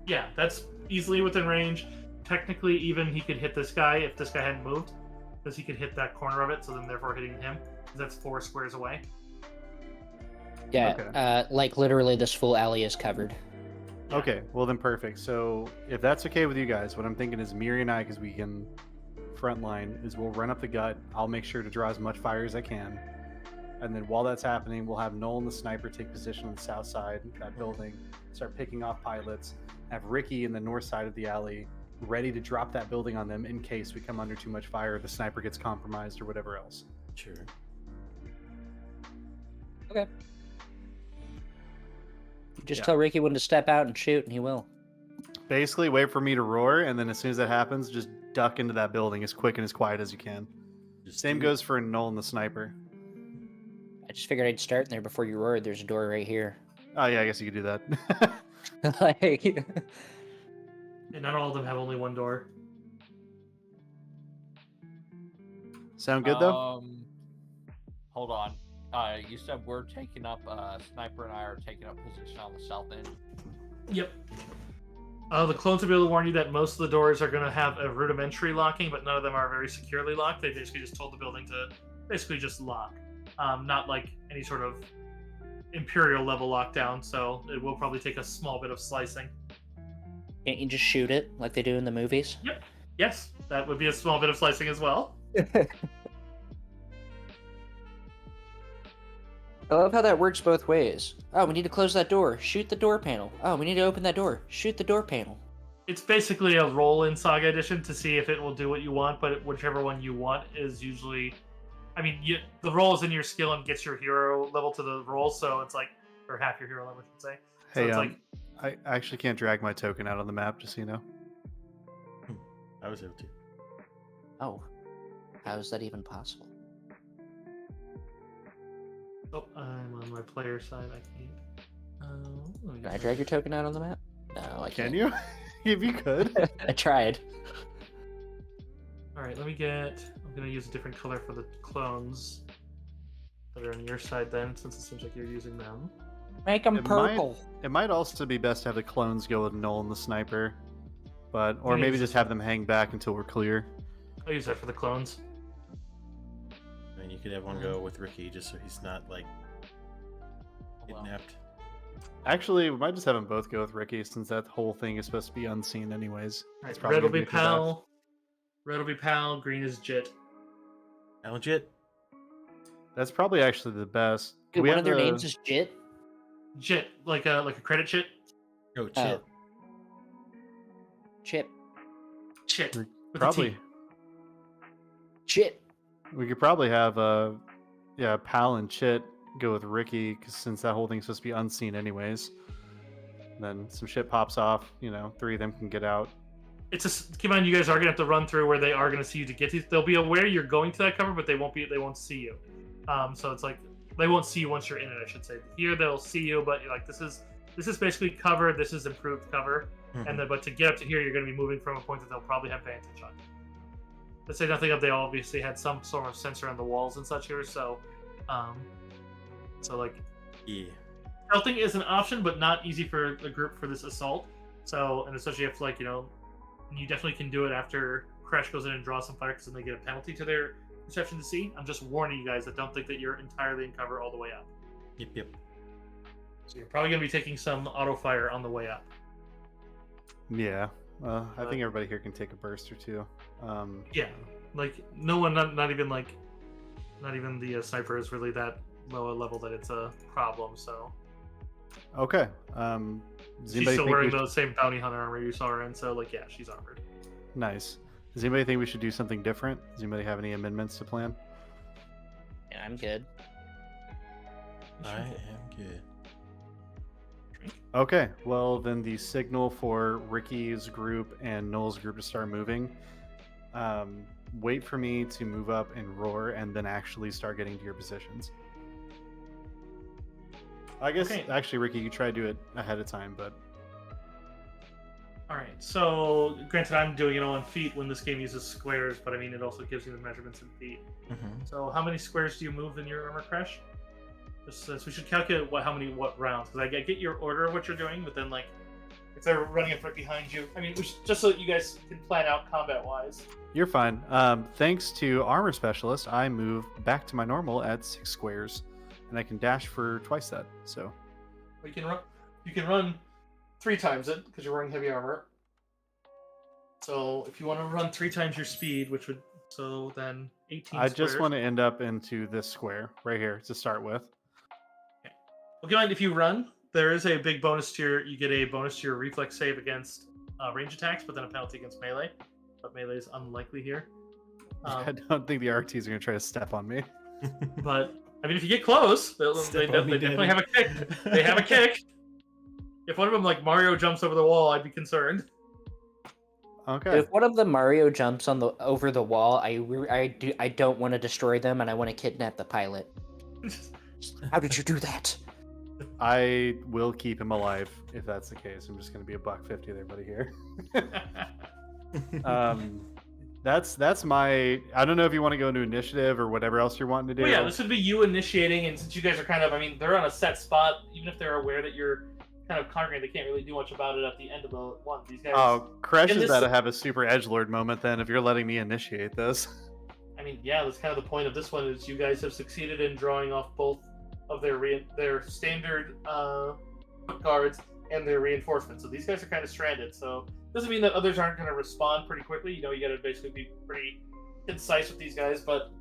Yeah, that's easily within range. Technically, even he could hit this guy if this guy hadn't moved, because he could hit that corner of it, so then therefore hitting him, because that's 4 squares away. Yeah, Okay. like literally this full alley is covered. Yeah. Okay, well then perfect. So if that's okay with you guys, what I'm thinking is Miri and I, because we can frontline, is we'll run up the gut. I'll make sure to draw as much fire as I can. And then while that's happening, we'll have Noel and the sniper take position on the south side of that building, start picking off pilots, have Ricky in the north side of the alley ready to drop that building on them in case we come under too much fire, the sniper gets compromised or whatever else. Sure. Okay. Just Yeah. tell Ricky when to step out and shoot, and he will. Basically, wait for me to roar, and then as soon as that happens, just duck into that building as quick and as quiet as you can. Just Same do it. goes for Noel and the sniper. I just figured I'd start in there before you roared. There's a door right here. Oh yeah, I guess you could do that. Like, And not all of them have only one door. Sound good though? Hold on. you said we're taking up. Sniper and I are taking up position on the south end. Yep. The clones will be able to warn you that most of the doors are going to have a rudimentary locking, but none of them are very securely locked. They basically just told the building to basically just lock. Not like any sort of Imperial level lockdown, so it will probably take a small bit of slicing. Can't you just shoot it like they do in the movies? Yep. Yes, that would be a small bit of slicing as well. I love how that works both ways. Oh, we need to close that door. Shoot the door panel. Oh, we need to open that door. Shoot the door panel. It's basically a roll in Saga Edition to see if it will do what you want, but whichever one you want is usually... I mean, the roll is in your skill and gets your hero level to the roll, so it's like... Or half your hero level, I should say. So Hey, it's like... I actually can't drag my token out on the map, just so you know. I was able to. Oh, how is that even possible? Oh, I'm on my player side. I can't. Can I drag your token out on the map? No, I can't. Can you? If you could. I tried. All right, let me get. I'm gonna use a different color for the clones that are on your side then, since it seems like you're using them. Make them It purple. It might also be best to have the clones go with Null and the sniper, or can maybe use just have them hang back until we're clear. I'll use that for the clones. I mean, you could have one go with Ricky just so he's not like Well, kidnapped. Actually, we might just have them both go with Ricky, since that whole thing is supposed to be unseen anyways. All It's right, probably red will gonna be for the best. Pal. Red will be Pal. Green is Jit. Legit. That's probably actually the best. Dude, We one have of their the- names is Jit. Jit, like a credit chit. Oh, shit. Chip. Chit. With a Probably. T. Chit. We could probably have Pal and Chit go with Ricky, cause since that whole thing's supposed to be unseen anyways. Then some shit pops off, three of them can get out. It's just keep in mind, you guys are gonna have to run through where they are gonna see you to get to. They'll be aware you're going to that cover, but they won't see you. So it's like they won't see you once you're in it, I should say. Here they'll see you, but you're like, this is basically cover. This is improved cover, and then but to get up to here, you're gonna be moving from a point that they'll probably have vantage on. Let's say nothing of they obviously had some sort of sensor on the walls and such here, so like Yeah. stealthing is an option, but not easy for a group for this assault. So, and especially if you definitely can do it after Crash goes in and draws some fire, because then they get a penalty to their perception to see. I'm just warning you guys that don't think that you're entirely in cover all the way up. Yep. So you're probably going to be taking some auto fire on the way up. Yeah. I think everybody here can take a burst or two. Yeah, like no one, not even the sniper is really that low a level that it's a problem. So Okay. Does she's anybody still think wearing we the same bounty hunter armor you saw her in. So yeah, she's armored. Nice. Does anybody think we should do something different? Does anybody have any amendments to plan? Yeah, I'm good. I am good. Okay, well then the signal for Ricky's group and Noel's group to start moving. Wait for me to move up and roar, and then actually start getting to your positions. I guess Okay. actually, Ricky, you try to do it ahead of time, but All right. So granted, I'm doing it on feet when this game uses squares, but I mean it also gives you the measurements in feet. So how many squares do you move in your armor crash? Just so we should calculate what rounds, because I get your order of what you're doing, but then if they're running it right behind you, I mean, just so that you guys can plan out combat wise. you're fine. Thanks to Armor Specialist, I move back to my normal at 6 squares, and I can dash for twice that. So You can run 3 times it because you're wearing heavy armor. So if you want to run 3 times your speed, then 18. I just squares. want to end up into this square right here to start with. Well, keep in mind, if you run, there is a big bonus to your reflex save against range attacks, but then a penalty against melee. But melee is unlikely here. I don't think the RTs are going to try to step on me. But I mean, if you get close, they Step on me, definitely Daddy. have a kick. They have a kick. If one of them, like Mario, jumps over the wall, I'd be concerned. Okay. If one of the Mario jumps over the wall, I don't want to destroy them, and I want to kidnap the pilot. How did you do that? I will keep him alive if that's the case. I'm just going to be $150 there, buddy. Here. That's my. I don't know if you want to go into initiative or whatever else you're wanting to do. Well, yeah, this would be you initiating, and since you guys are kind of, I mean, they're on a set spot. Even if they're aware that you're kind of conquering, they can't really do much about it at the end of the one. These guys. Oh, Crash and is this- about to have a super edgelord moment then. If you're letting me initiate this. I mean, yeah, that's kind of the point of this one is you guys have succeeded in drawing off both of their standard foot guards and their reinforcements. So these guys are kind of stranded. So doesn't mean that others aren't going to respond pretty quickly. You know, you got to basically be pretty concise with these guys, but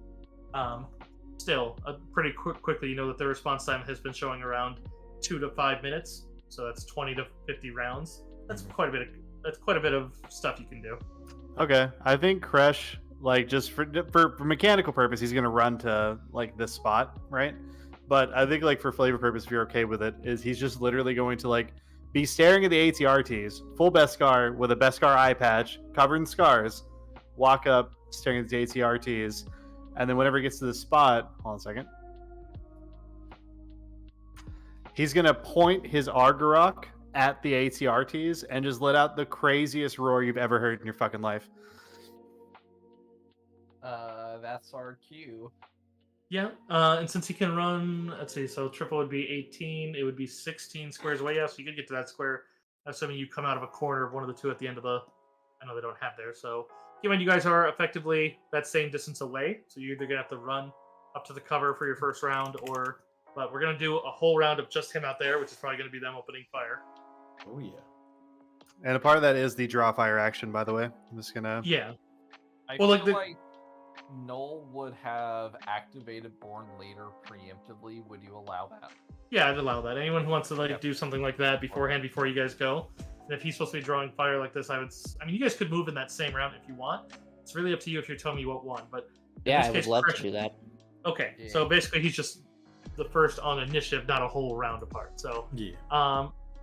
still, pretty quickly, you know that the response time has been showing around 2 to 5 minutes. So that's 20 to 50 rounds. That's quite a bit of stuff you can do. Okay, I think Crash, like, just for mechanical purpose, he's gonna run to like this spot, right? But I think, like, for flavor purpose, if you're okay with it, is he's just literally going to like be staring at the ATRTs, full Beskar with a Beskar eye patch, covered in scars, walk up, staring at the ATRTs, and then whenever he gets to the spot, hold on a second, he's gonna point his Argarok at the ATRTs and just let out the craziest roar you've ever heard in your fucking life. That's our cue. Yeah, and since he can run, let's see, so triple would be 18, it would be 16 squares away. Yeah, so you could get to that square, assuming you come out of a corner of one of the two at the end of the. I know they don't have there, so given you guys are effectively that same distance away, so you're either gonna have to run up to the cover for your first round, or but we're gonna do a whole round of just him out there, which is probably gonna be them opening fire. Oh yeah. And a part of that is the draw fire action, by the way. I'm just gonna. Yeah, I Well, feel like like Null would have activated Born later preemptively. Would you allow that? yeah, I'd allow that. Anyone who wants to like Yep. do something like that beforehand, before you guys go, and if he's supposed to be drawing fire like this, I mean, you guys could move in that same round if you want. It's really up to you if you're telling me you want one, but Yeah, this I would case, love to Crash- do that. okay. Yeah. So basically, he's just the first on initiative, not a whole round apart. So Yeah.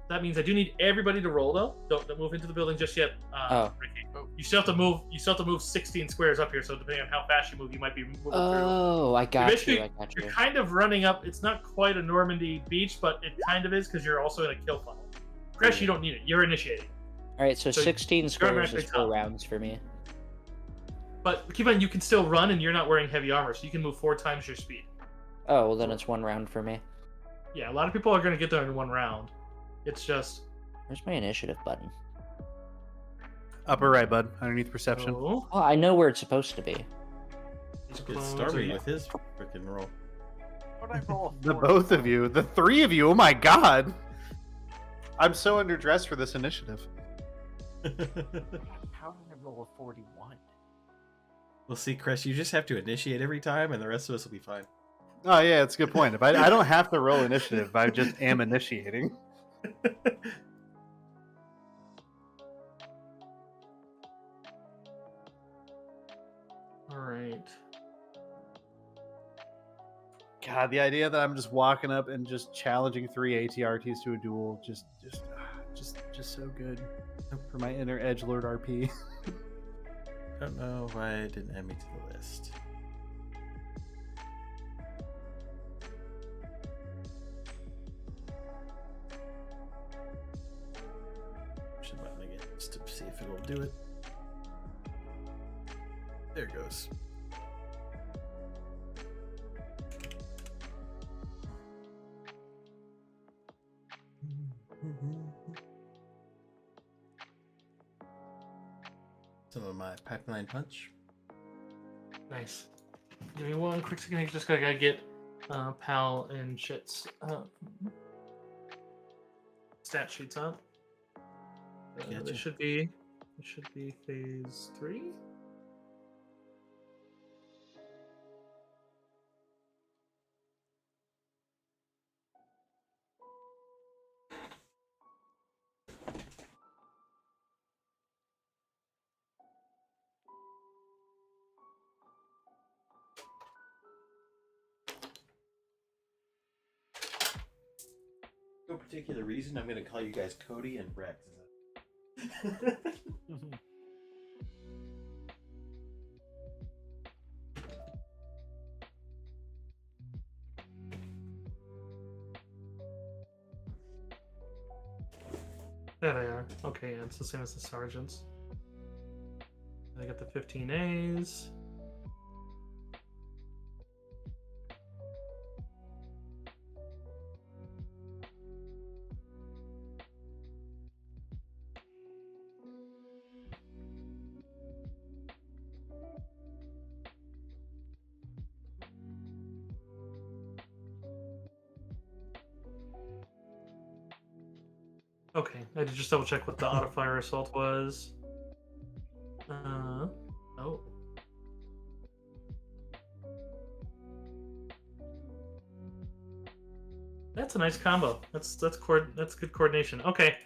that means I do need everybody to roll though. Don't move into the building just yet, Oh. Ricky. You still have to move. You still have to move 16 squares up here. So depending on how fast you move, you might be moving through. Oh, I got Basically, you. I got you. You're kind of running up. It's not quite a Normandy beach, but it kind of is because you're also in a kill funnel. Crash, you don't need it. You're initiating. All right, so So 16 squares automatically is 4 top. rounds for me. But keep in mind, you can still run, and you're not wearing heavy armor, so you can move 4 times your speed. Oh, well then it's 1 round for me. Yeah, a lot of people are going to get there in 1 round. It's just. Where's my initiative button? Upper right, bud, underneath perception. Oh, Oh, I know where it's supposed to be. these Good clones Stormy are- with his freaking roll. How'd I roll a The 4? both of you, the 3 of you. Oh my god, I'm so underdressed for this initiative. How did I roll a 41? Well, see, Chris, you just have to initiate every time, and the rest of us will be fine. Oh yeah, it's a good point. If I don't have to roll initiative, I just am initiating. All right. God, the idea that I'm just walking up and just challenging 3 ATRTs to a duel, just so good for my inner edgelord RP. Don't know why it didn't add me to the list. Push the button again just to see if it'll do it. There it goes. Some of my pipeline punch. Nice. Give me 1 quick second. I just gotta get Pal and shit's stat sheets up. Gotcha. This should be phase 3. No particular reason. I'm going to call you guys Cody and Rex. There they are. Okay, yeah, it's the same as the sergeants. I got the 15As. Okay, I had to just double check what the auto fire assault was. Oh. That's a nice combo. That's good coordination. Okay.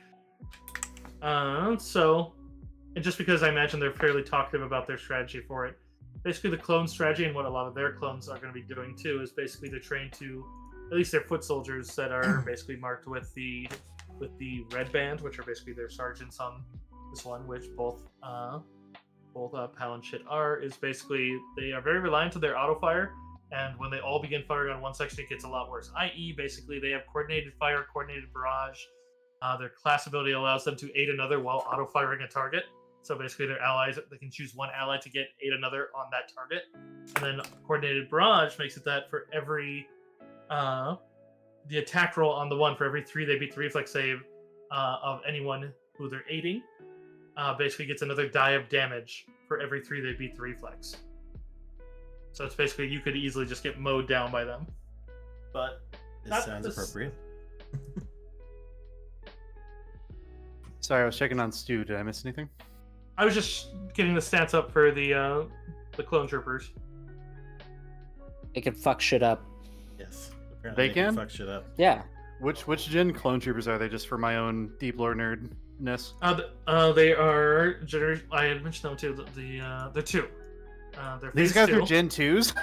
So, and just because I imagine they're fairly talkative about their strategy for it, basically the clone strategy and what a lot of their clones are going to be doing too is basically they're trained to, at least their foot soldiers that are basically marked with the red band, which are basically their sergeants on this one, which both Pal and Shit are, is basically they are very reliant on their auto fire, and when they all begin firing on one section, it gets a lot worse. I.e., basically they have coordinated fire, coordinated barrage. Their class ability allows them to aid another while auto firing a target. So basically, their allies, they can choose one ally to aid another on that target, and then coordinated barrage makes it that for every the attack roll on the one, for every 3 they beat the reflex save of anyone who they're aiding, basically gets another die of damage for every 3 they beat the reflex. So it's basically you could easily just get mowed down by them. But This sounds appropriate. Sorry, I was checking on Stu. Did I miss anything? I was just getting the stats up for the clone troopers. They can fuck shit up. Yes. Apparently They can? fuck shit up. Yeah. Which gen clone troopers are they? Just for my own deep lore nerdness. They are I had mentioned them too. They're 2. They're These phase guys 2. are Gen 2s?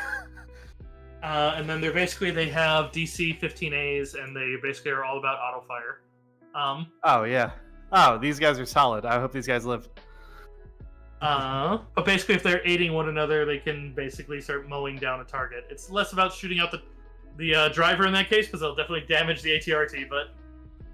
And then they're basically, they have DC 15As, and they basically are all about auto fire. Oh, yeah. Oh, these guys are solid. I hope these guys live. But basically, if they're aiding one another, they can basically start mowing down a target. It's less about shooting out the driver in that case, because they'll definitely damage the ATRT. But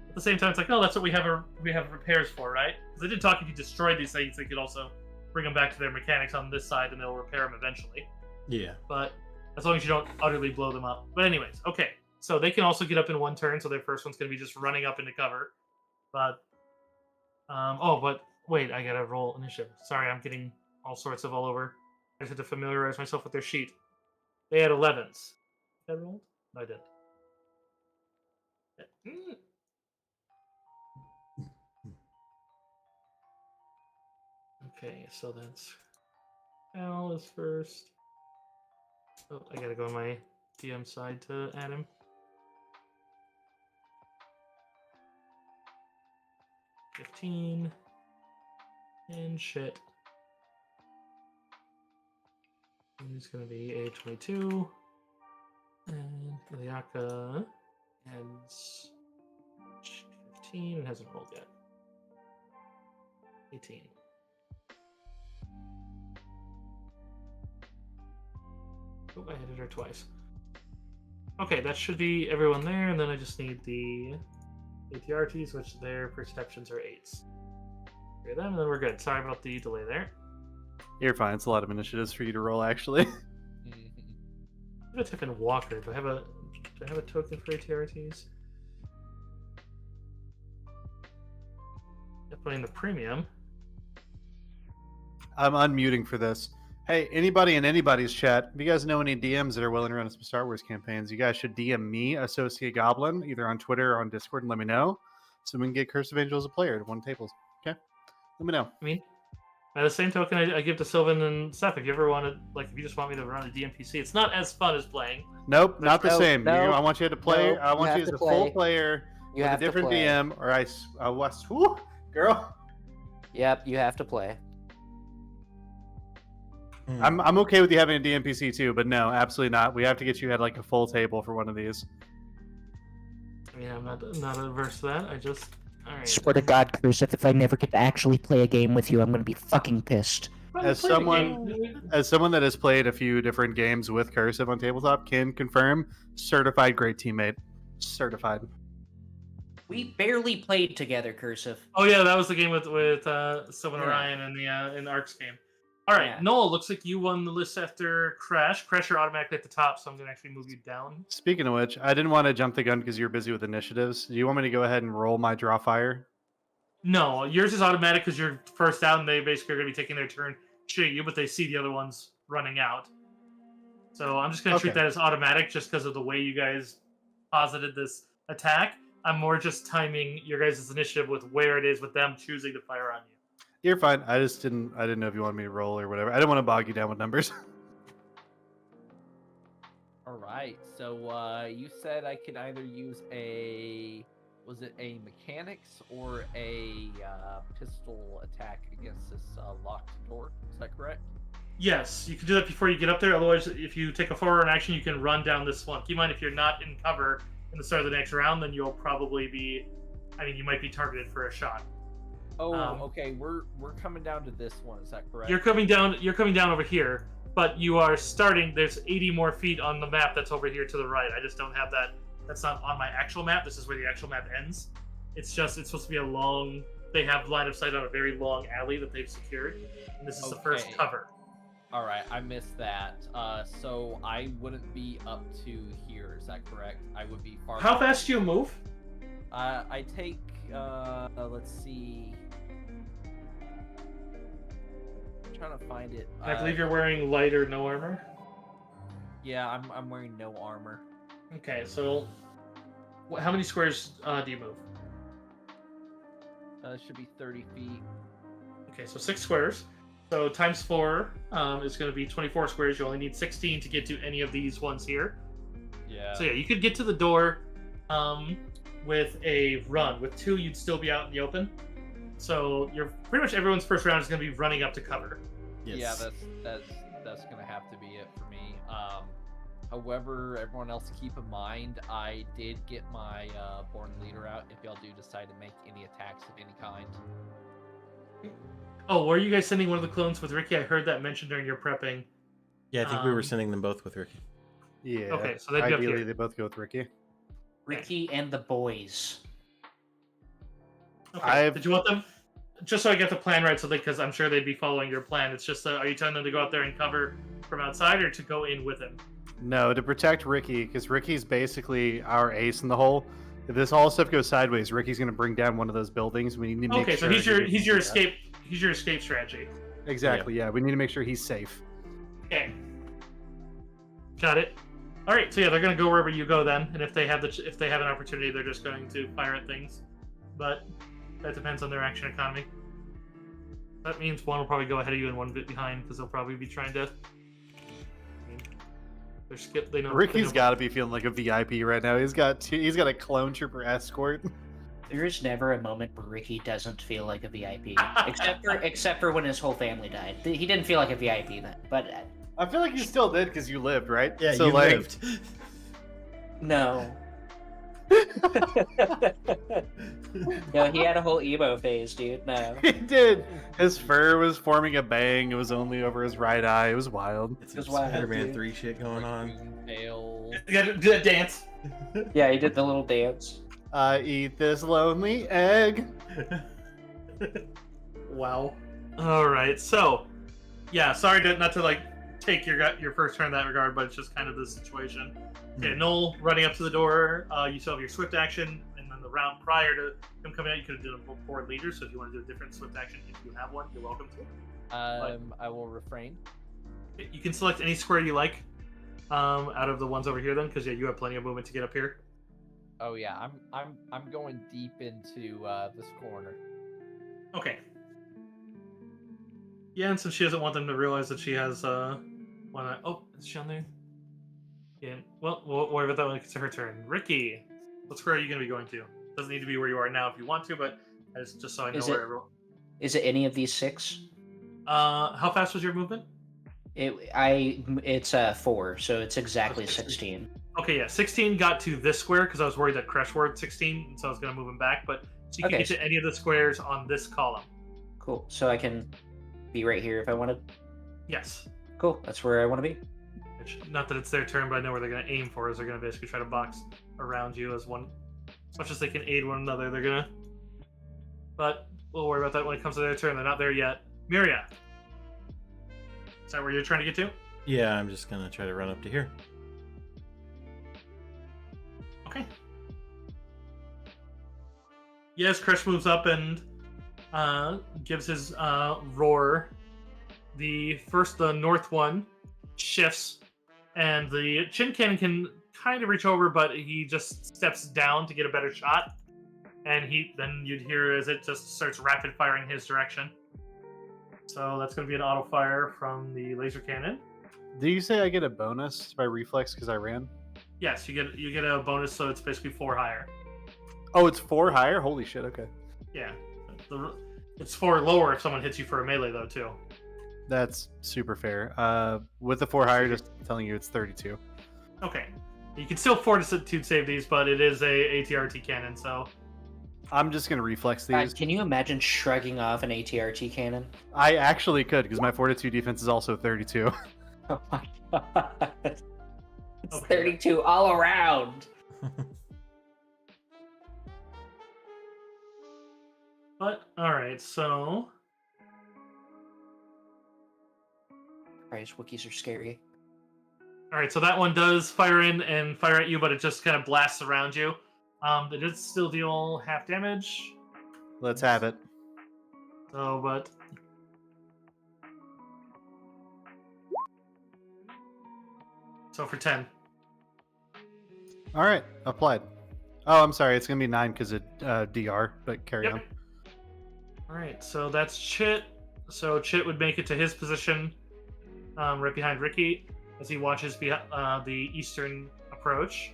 at the same time, it's like, oh, that's what we have repairs for, right? Because they did talk, if you destroy these things, they could also bring them back to their mechanics on this side, and they'll repair them eventually. Yeah. But as long as you don't utterly blow them up. But anyways, okay. So they can also get up in one turn, so their first one's going to be just running up into cover. But but wait, I gotta roll initiative. Sorry, I'm getting all sorts of all over. I just had to familiarize myself with their sheet. They had 11s. I rolled? No, I didn't. Okay, so that's Al is first. Oh, I gotta go on my DM side to add him. 15. And Shit. He's gonna be a 22. And Liaka has 15 and hasn't rolled yet. 18. Oh, I added her twice. Okay, that should be everyone there, and then I just need the ATRTs, which their perceptions are 8s. Three of them, and then we're good. Sorry about the delay there. You're fine. It's a lot of initiatives for you to roll, actually. I'm gonna type in Walker. Do I have a token for ATRTs? Definitely in the premium. I'm unmuting for this. Hey, anybody in anybody's chat, if you guys know any DMs that are willing to run some Star Wars campaigns, you guys should DM me, Associate Goblin, either on Twitter or on Discord, and let me know, so we can get Curse of Angels a player at one tables. Okay? Let me know. I mean, by the same token, I give to Sylvan and Seth. If you ever wanted, if you just want me to run a DMPC, it's not as fun as playing. Nope, not the same. no, I want you to play. no, I want you as have a to play. full player You with a have to different play. DM, or whoo, girl. Yep, you have to play. I'm okay with you having a DMPC too, but no, absolutely not. We have to get you at a full table for one of these. I mean, I'm not averse to that. I just alright. Swear to God, Cursive, if I never get to actually play a game with you, I'm gonna be fucking pissed. As someone that has played a few different games with Cursive on tabletop, can confirm, certified great teammate. Certified. We barely played together, Cursive. Oh yeah, that was the game with Sylvan Yeah. Orion in the in Ark's game. All right, Yeah. Noel, looks like you won the list after Crash. Crash, you're automatically at the top, so I'm going to actually move you down. Speaking of which, I didn't want to jump the gun because you're busy with initiatives. Do you want me to go ahead and roll my draw fire? No, yours is automatic because you're first out, and they basically are going to be taking their turn shooting you, but they see the other ones running out. So I'm just going to treat Okay. that as automatic just because of the way you guys posited this attack. I'm more just timing your guys' initiative with where it is with them choosing to fire on you. You're fine. I didn't know if you wanted me to roll or whatever. I didn't want to bog you down with numbers. All right. So you said I could either use was it a mechanics or a pistol attack against this locked door? Is that correct? Yes, you can do that before you get up there. Otherwise, if you take a forward action, you can run down this one. Keep in mind, if you're not in cover in the start of the next round, then you'll probably be. I mean, you might be targeted for a shot. Oh, okay. We're coming down to this one. Is that correct? You're coming down. You're coming down over here, but you are starting. There's 80 more feet on the map that's over here to the right. I just don't have that. That's not on my actual map. This is where the actual map ends. It's supposed to be a long. They have line of sight on a very long alley that they've secured, and this is the first Okay. cover. All right, I missed that. So I wouldn't be up to here. Is that correct? I would be far. How fast do you move? I take. Let's see. I'm trying to find it. I believe you're wearing light or no armor. Yeah, I'm wearing no armor. Okay, so how many squares do you move? It should be 30 feet. Okay, so 6 squares. So times 4 is going to be 24 squares. You only need 16 to get to any of these ones here. Yeah. So yeah, you could get to the door with a run. With 2, you'd still be out in the open. So you're pretty much everyone's first round is going to be running up to cover. Yes. Yeah, that's gonna have to be it for me. However, everyone else keep in mind, I did get my born leader out. If y'all do decide to make any attacks of any kind. Oh, were you guys sending one of the clones with Ricky? I heard that mentioned during your prepping. Yeah, I think we were sending them both with Ricky. Yeah. Okay, so they'd be up ideally here. they both go with Ricky. Ricky and the boys. Okay. Did you want them? Just so I get the plan right, so because I'm sure they'd be following your plan. It's just, are you telling them to go out there and cover from outside, or to go in with him? No, to protect Ricky, because Ricky's basically our ace in the hole. If this all stuff goes sideways, Ricky's going to bring down one of those buildings. We need to make Okay, sure. so he's your he doesn't do that. escape. He's your escape strategy. Exactly. Yeah, we need to make sure he's safe. Okay. Got it. All right, so yeah, they're gonna go wherever you go then, and if they have an opportunity, they're just going to fire at things. But that depends on their action economy. That means one will probably go ahead of you and one bit behind because they'll probably be trying to. They're skip. They know. Ricky's got to be feeling like a VIP right now. He's got a clone trooper escort. There is never a moment where Ricky doesn't feel like a VIP, except for when his whole family died. He didn't feel like a VIP then, but I feel like you still did because you lived, right? Yeah, so you like, lived. no. No, he had a whole emo phase, dude. No. He did. His fur was forming a bang. It was only over his right eye. It was wild. It's That's some why I had Spider-Man to- 3 shit going on. Raccoon tail. You gotta do that dance. Yeah, he did the little dance. I eat this lonely egg. Wow. All right, so yeah, sorry not to like take your first turn in that regard, but it's just kind of the situation. Okay, Noel running up to the door. You still have your swift action, and then the round prior to him coming out, you could have done a forward leader. So if you want to do a different swift action, if you have one, you're welcome to. I will refrain. You can select any square you like out of the ones over here, then, because yeah, you have plenty of movement to get up here. Oh yeah, I'm going deep into this corner. Okay. Yeah, and since she doesn't want them to realize that she has one. Oh, is she on there? Yeah. Well, we'll worry about that when it gets to her turn. Ricky, what square are you going to be going to? Doesn't need to be where you are now if you want to, but just so I know where everyone. Is it any of these 6? How fast was your movement? It's 4, so it's exactly Okay. 16. Okay, yeah, 16 got to this square because I was worried that Crash were at 16, so I was going to move him back. But so you can Okay. get to any of the squares on this column. Cool. So I can be right here if I wanted. Yes. Cool. That's where I want to be. Not that it's their turn, but I know where they're going to aim for. Is they're going to basically try to box around you as one, as much as they can aid one another. They're going to. But we'll worry about that when it comes to their turn. They're not there yet. Miria. Is that where you're trying to get to? Yeah, I'm just gonna try to run up to here. Okay. Yes, Crush moves up and gives his roar. The north one shifts, and the chin cannon can kind of reach over, but he just steps down to get a better shot. And then you'd hear as it just starts rapid firing his direction. So that's going to be an auto fire from the laser cannon. Do you say I get a bonus by reflex because I ran? Yes, you get a bonus, so it's basically 4 higher. Oh, it's 4 higher? Holy shit, okay. Yeah. It's 4 lower if someone hits you for a melee, though, too. That's super fair. With the 4 higher, just telling you it's 32. Okay. You can still fortitude save these, but it is a ATRT cannon, so... I'm just going to reflex these. Can you imagine shrugging off an ATRT cannon? I actually could, because my fortitude defense is also 32. Oh my god. It's Okay. 32 all around. But, alright, so... Christ, Wookiees are scary. Alright, so that one does fire in and fire at you, but it just kind of blasts around you. It does still deal half damage. Let's have it. So, but... So for 10. All right, applied. Oh, I'm sorry. It's going to be 9 because of DR, but carry Yep. on. Alright, so that's Chit. So Chit would make it to his position right behind Ricky as he watches the eastern approach.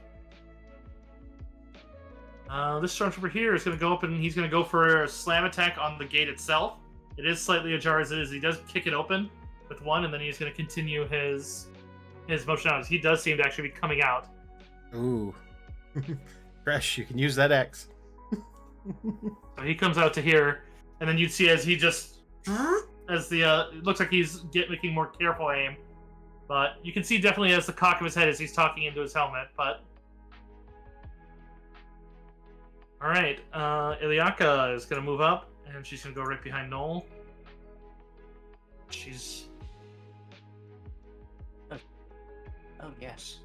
This stormtrooper here is going to go up and he's going to go for a slam attack on the gate itself. It is slightly ajar as it is. He does kick it open with 1, and then he's going to continue his motion out as he does seem to actually be coming out. Ooh. Fresh, you can use that X. So he comes out to here, and then you'd see as he just as the it looks like he's making more careful aim, but you can see definitely as the cock of his head as he's talking into his helmet. But all right, Iliaka is going to move up, and she's going to go right behind Noel. She's Oh, yes.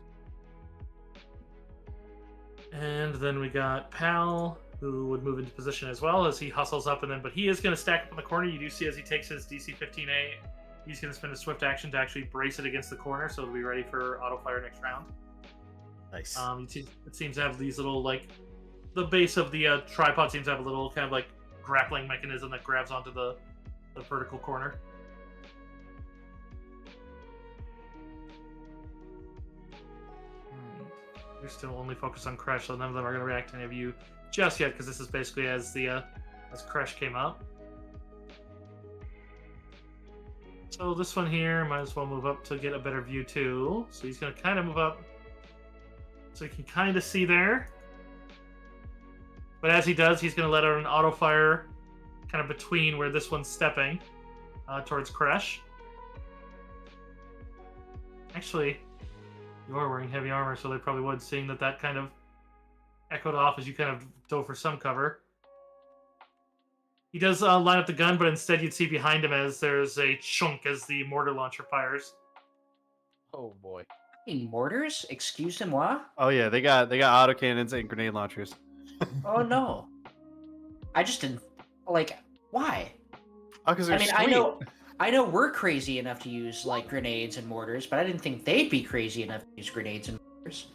and then we got Pal, who would move into position as well as he hustles up, and then but he is going to stack up in the corner. You do see as he takes his DC 15A, he's going to spend a swift action to actually brace it against the corner, so it'll be ready for auto fire next round. Nice. It seems to have these little, like, the base of the tripod seems to have a little kind of like grappling mechanism that grabs onto the vertical corner. You're still only focused on Crash, so none of them are going to react to any of you just yet, because this is basically as Crash came up. So this one here might as well move up to get a better view too. So he's going to kind of move up so you can kind of see there. But as he does, he's going to let out an auto fire kind of between where this one's stepping towards Crash. Actually, you are wearing heavy armor, so they probably would, seeing that kind of echoed off as you kind of dove for some cover. He does line up the gun, but instead you'd see behind him as there's a chunk as the mortar launcher fires. Oh boy. Mortars? Excusez-moi? Oh yeah, they got autocannons and grenade launchers. Oh no. I just didn't like why? Oh, because they're I mean, sweet. I know we're crazy enough to use like grenades and mortars, but I didn't think they'd be crazy enough to use grenades and mortars.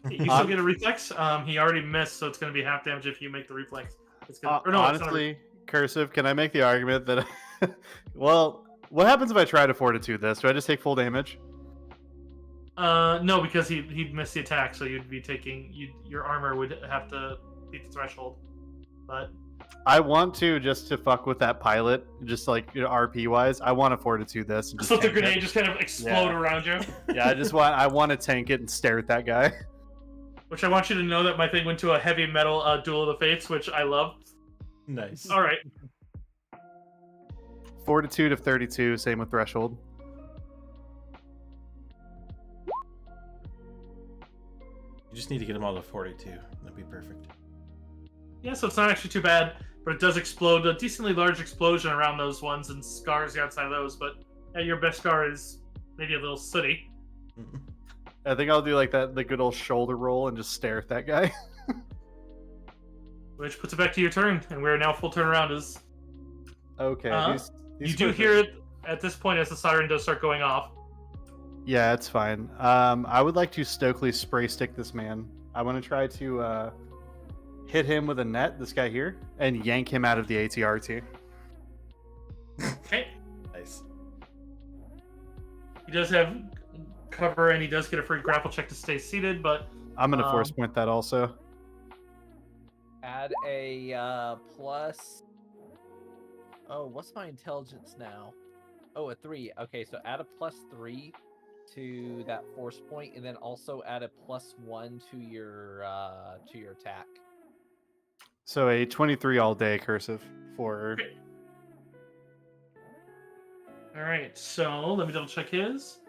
You still get a reflex. He already missed, so it's going to be half damage if you make the reflex. It's gonna, or no, honestly, Cursive, can I make the argument that well, what happens if I try to fortitude this? Do I just take full damage? No, because he'd miss the attack, so you'd be taking your armor would have to beat the threshold. But I want to just to fuck with that pilot, just like RP wise. I want to fortitude this. And just let the tank it. grenade just kind of explode around you. Yeah, I want to tank it and stare at that guy. Which I want you to know that my thing went to a heavy metal Duel of the Fates, which I love. Nice. All right. Fortitude of 32, same with threshold. You just need to get them all to 42. That'd be perfect. Yeah, so it's not actually too bad, but it does explode. A decently large explosion around those ones and scars the outside of those. But your Beskar is maybe a little sooty. I think I'll do like that, the good old shoulder roll, and just stare at that guy. Which puts it back to your turn, and we're now full turnaround. Is Okay. you do hear it at this point as the siren does start going off. Yeah, it's fine. I would like to Stokely spray stick this man. I want to try to hit him with a net, this guy here, and yank him out of the ATRT. Okay. Nice. He does have cover, and he does get a free grapple check to stay seated, but I'm going to force point that also. Add a plus. Oh, what's my intelligence now? Oh, a 3. Okay, so add a +3 to that force point, and then also add a +1 to your attack. So a 23 all day cursive for. Okay. All right, so let me double check his.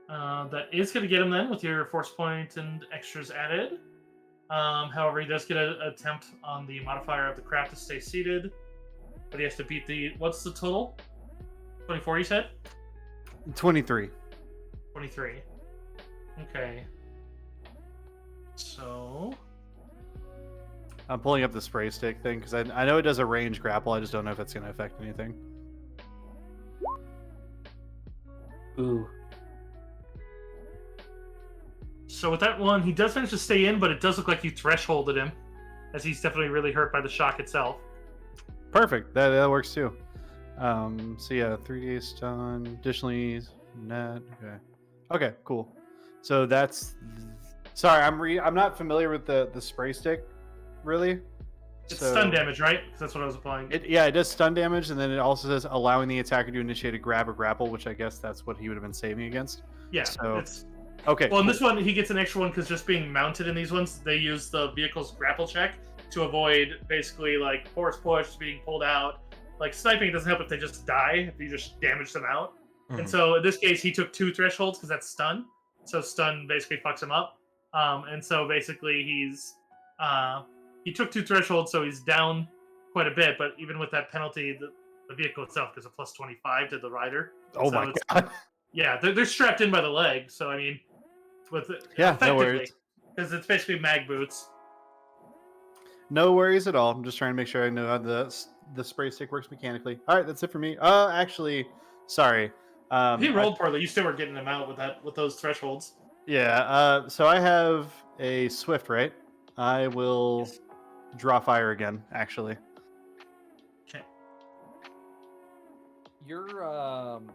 That is going to get him then with your force point and extras added. However, he does get an attempt on the modifier of the craft to stay seated, but he has to beat the. What's the total? 24, you said? 23. 23. Okay. So. I'm pulling up the spray stick thing because I know it does a range grapple. I just don't know if it's going to affect anything. Ooh. So with that one, he does manage to stay in, but it does look like you thresholded him, as he's definitely really hurt by the shock itself. Perfect. That works too. So yeah, 3D stun. Additionally, net. Okay, cool. So that's. Sorry, I'm not familiar with the spray stick, really. It's stun damage, right? Because that's what I was applying. It does stun damage, and then it also says allowing the attacker to initiate a grab or grapple, which I guess that's what he would have been saving against. Yeah. So It's, okay. well, in this one, he gets an extra one because just being mounted in these ones, they use the vehicle's grapple check to avoid basically like force push, being pulled out. Like sniping, it doesn't help if they just die, if you just damage them out. And so in this case, he took 2 thresholds because that's stun. So stun basically fucks him up. And so basically he took 2 thresholds, so he's down quite a bit. But even with that penalty, the vehicle itself gives a +25 to the rider. Oh so my god. Yeah, they're strapped in by the leg. So I mean, with Yeah, no effectively, worries. because it's basically mag boots. No worries at all. I'm just trying to make sure I know how the spray stick works mechanically. All right, that's it for me. Actually, sorry. He rolled poorly. You still were getting him out with those thresholds. Yeah. So I have a swift, right? I will draw fire again. Actually. Okay. Your I'm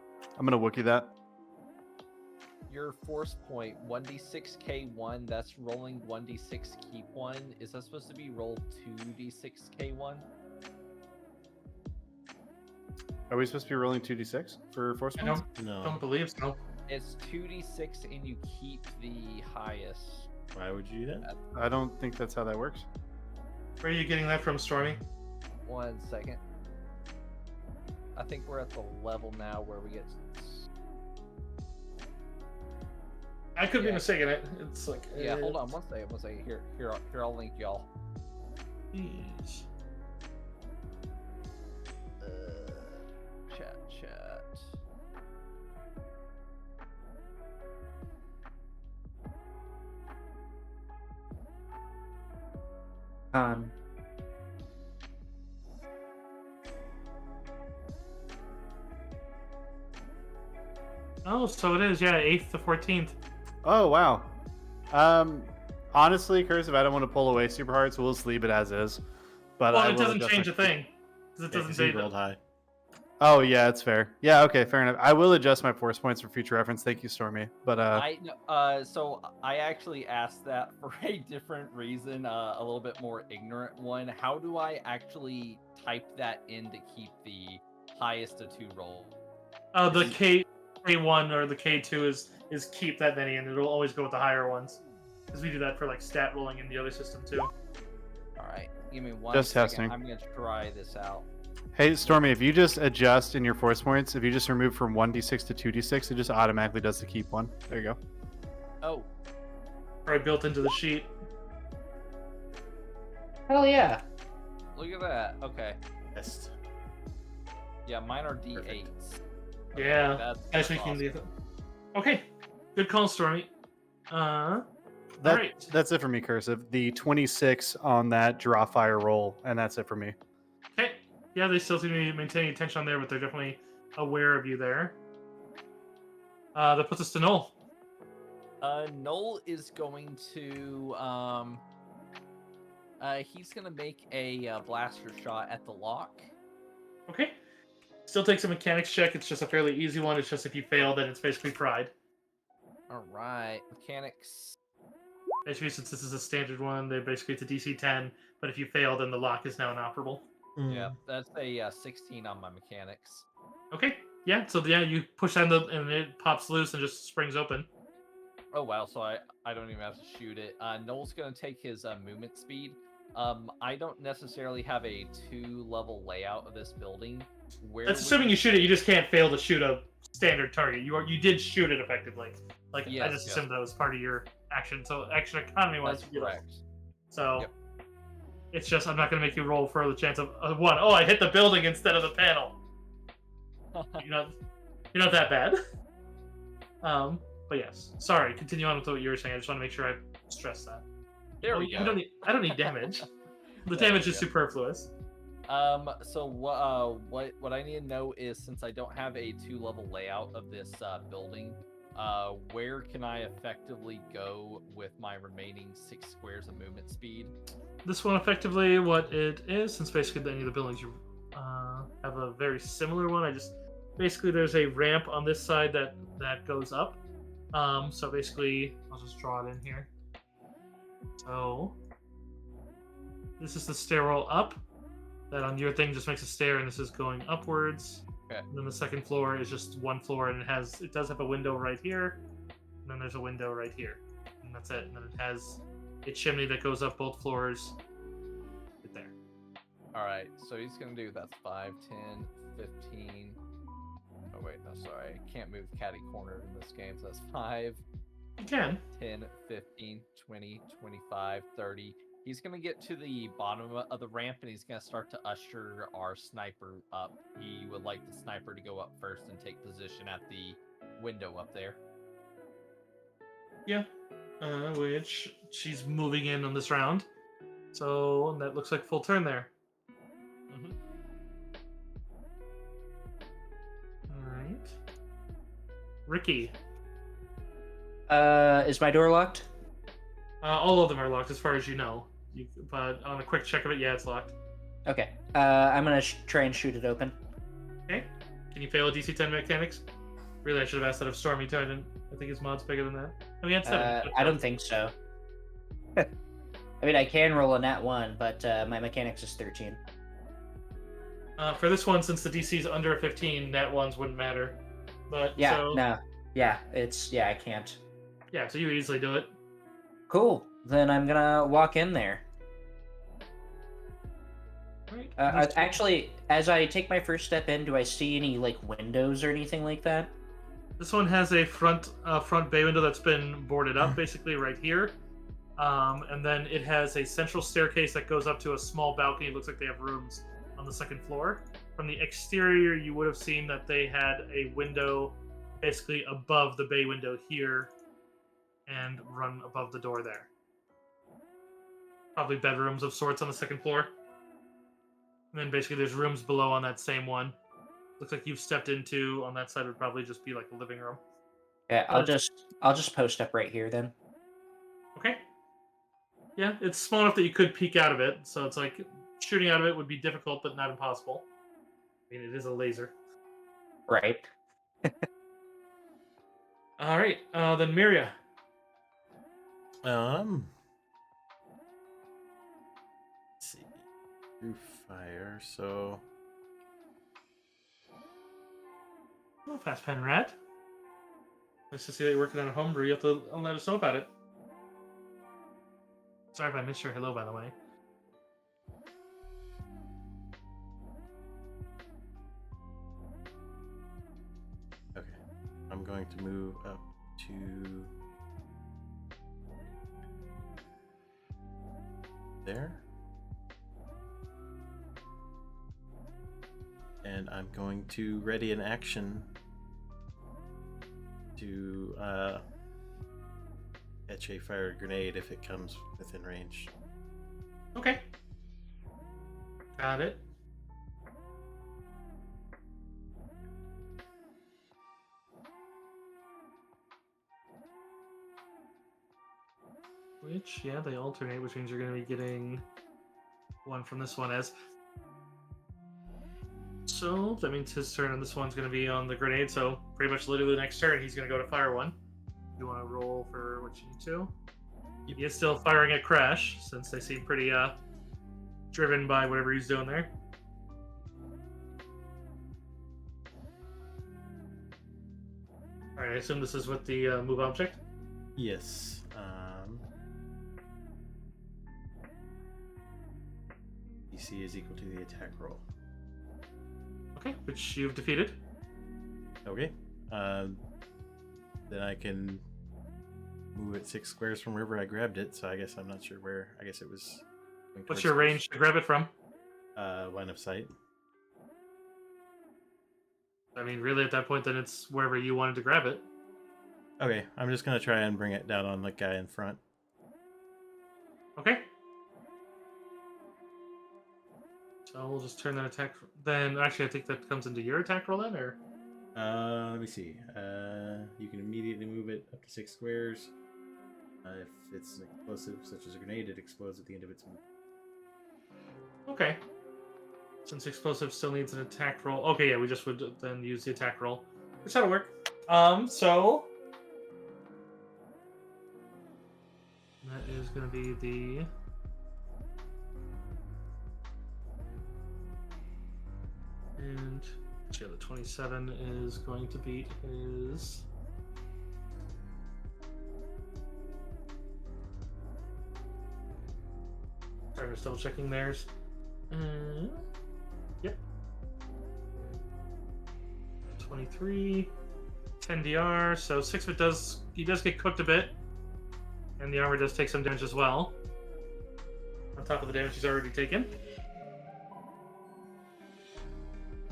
gonna Wookiee that. your force point 1d6 K1. That's rolling 1d6 keep 1. Is that supposed to be rolled 2d6 K1? Are we supposed to be rolling 2d6 for force I points? don't believe so. It's 2d6 and you keep the highest. Why would you do that? I don't think that's how that works. Where are you getting that from, Stormy? 1 second. I think we're at the level now where we get. I could be Yeah. mistaken. It's like Yeah, hold on 1 second. 1 second. Here, I'll link y'all. Jeez. Chat. Oh, so it is. Yeah, 8th to 14th. Oh wow. Honestly, cursive, I don't want to pull away super hard, so we'll just leave it as is. But Well, I it will doesn't adjust change my- a thing. Because it doesn't say he rolled high. Oh yeah, that's fair. Yeah, okay, fair enough. I will adjust my force points for future reference. Thank you, Stormy. But So I actually asked that for a different reason, a little bit more ignorant one. How do I actually type that in to keep the highest of 2 roll? the K1 or the K2 is keep that many, and it'll always go with the higher ones. Because we do that for like stat rolling in the other system too. All right, give me 1 Just second. testing. I'm gonna try this out. hey, Stormy, if you just adjust in your force points, if you just remove from 1d6 to 2d6, it just automatically does the keep one. There you go. Oh, Right, built into the sheet. Hell yeah. look at that. Okay, Best. yeah, mine are D8s. Yeah. That's Guys making awesome. the. Okay. Good call, Stormy. Alright. That's it for me, Cursive. The 26 on that draw fire roll, and that's it for me. Okay. Yeah, they still seem to be maintaining attention on there, but they're definitely aware of you there. That puts us to Noel. Noel is going to he's gonna make a blaster shot at the lock. Okay. Still takes a mechanics check. It's just a fairly easy one. It's just if you fail, then it's basically pride. All right, mechanics. Basically, since this is a standard one, basically it's a DC 10. But if you fail, then the lock is now inoperable. Yeah, that's a 16 on my mechanics. Okay. Yeah. So yeah, you push on and it pops loose and just springs open. Oh wow, so I don't even have to shoot it. Noel's gonna take his movement speed. I don't necessarily have a 2-level layout of this building. That's assuming you shoot it. You just can't fail to shoot a standard target. You did shoot it effectively. Like I just assumed that was part of your action. So action economy wise, That's correct. So it's just I'm not going to make you roll for the chance of one. Oh, I hit the building instead of the panel. you're not that bad. But yes, sorry. Continue on with what you were saying. I just want to make sure I stress that. There we go. I don't need damage. The damage is superfluous. So what I need to know is, since I don't have a 2-level layout of this building, where can I effectively go with my remaining 6 squares of movement speed? This one effectively what it is, since basically any of the buildings you have a very similar one. Basically there's a ramp on this side that goes up. So basically I'll just draw it in here. So this is the stairwell up. That on your thing just makes a stair, and this is going upwards. Okay. And then the second floor is just one floor, and it does have a window right here, and then there's a window right here, and that's it. And then it has a chimney that goes up both floors. Right there. All right, so he's gonna do that's 5, 10, 15. Oh wait, no, sorry, I can't move catty cornered in this game. So that's 5. You can. 10, 15, 20, 25, 30. He's going to get to the bottom of the ramp, and he's going to start to usher our sniper up. He would like the sniper to go up first and take position at the window up there. Yeah. Which she's moving in on this round. So that looks like full turn there. Mm-hmm. All right. Ricky. Is my door locked? All of them are locked as far as you know. But on a quick check of it, yeah, it's locked. Okay. I'm gonna try and shoot it open. Okay. Can you fail a DC 10 mechanics? Really, I should have asked that of Stormy too. I think his mod's bigger than that. I mean, had 7. I don't think so. I mean, I can roll a nat 1, but my mechanics is 13. For this one, since the DC is under a 15, nat 1s wouldn't matter. But Yeah, so, no. Yeah, I can't. Yeah, so you easily do it. Cool. Then I'm gonna walk in there. Right. Actually, as I take my first step in, do I see any like windows or anything like that? This one has a front bay window that's been boarded up, basically right here. And then it has a central staircase that goes up to a small balcony. It looks like they have rooms on the second floor. From the exterior, you would have seen that they had a window basically above the bay window here and run above the door there. Probably bedrooms of sorts on the second floor. And then basically there's rooms below on that same one. Looks like you've stepped into, on that side would probably just be like a living room. Yeah, I'll just post up right here then. Okay. Yeah, it's small enough that you could peek out of it, so it's like shooting out of it would be difficult but not impossible. I mean, it is a laser. Right. All right, then Miria. Let's see. Roof fire, so Oh, Fast Pen Rat. Nice to see that you're working on a homebrew. You have to let us know about it. Sorry if I missed your hello, by the way. okay. I'm going to move up to there. And I'm going to ready an action to catch a fire grenade if it comes within range. Okay. Got it. Which, yeah, they alternate, which means you're going to be getting one from this one as. So, that means his turn on this one's going to be on the grenade, so pretty much literally the next turn he's going to go to fire one. You want to roll for what you need to? He is still firing at Crash, since they seem pretty driven by whatever he's doing there. Alright, I assume this is with the move object? Yes. DC is equal to the attack roll. Okay, which you've defeated. Okay. Then I can move it 6 squares from wherever I grabbed it, so I guess I'm not sure where. I guess it was... What's your range to grab it from? Line of sight. I mean, really, at that point, then it's wherever you wanted to grab it. Okay, I'm just going to try and bring it down on the guy in front. Okay. So we'll just turn that attack. Then, actually, I think that comes into your attack roll then, or? Let me see. You can immediately move it up to 6 squares. If it's an explosive, such as a grenade, it explodes at the end of its move. Okay. Since explosive still needs an attack roll. Okay, yeah, we just would then use the attack roll. Which that'll work. So that is going to be the... And yeah, the 27 is going to beat his... Sorry, I'm just double checking theirs. Yep. 23, 10 DR, so 6 of it does, he does get cooked a bit, and the armor does take some damage as well, on top of the damage he's already taken.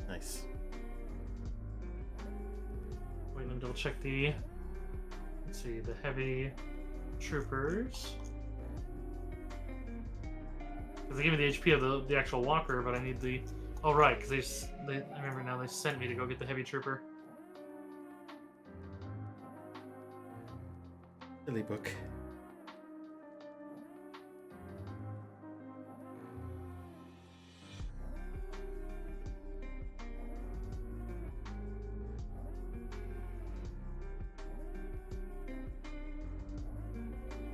Nice. Wait, let me double check the, let's see, the heavy troopers. Because they gave me the HP of the actual walker, but I need the... Oh, right, because I remember now they sent me to go get the heavy trooper. Silly book.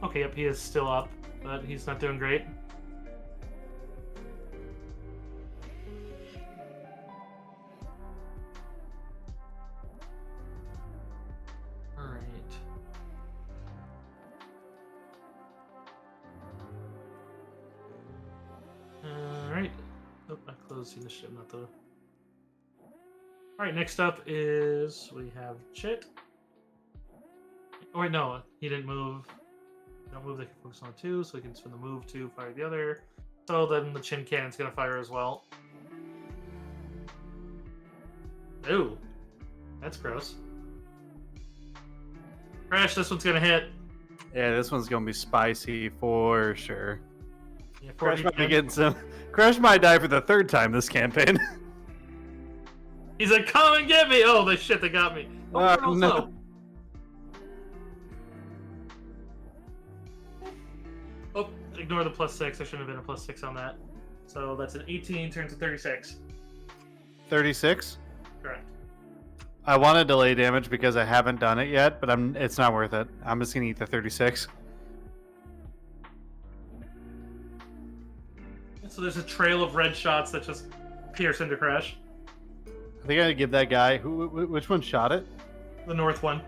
Okay, yep, he is still up, but he's not doing great. Initiative, not the... Alright, next up is we have Chit. Oh wait, no, he didn't move. Don't move, they can focus on 2, so he can spend the move to fire the other. So then the Chin Cannon's gonna fire as well. Ooh, that's gross. Crash, this one's gonna hit. Yeah, this one's gonna be spicy for sure. Yeah, Crash might be getting some. Crash might die for the 3rd time this campaign. He's like, come and get me! Oh, they got me. Oh, no. Oh, ignore the +6. I shouldn't have been a +6 on that. So that's an 18 turns to 36. 36? Correct. I want to delay damage because I haven't done it yet, but it's not worth it. I'm just gonna eat the 36. So there's a trail of red shots that just pierce into Crash. I think I gotta give that guy which one shot it? The north one.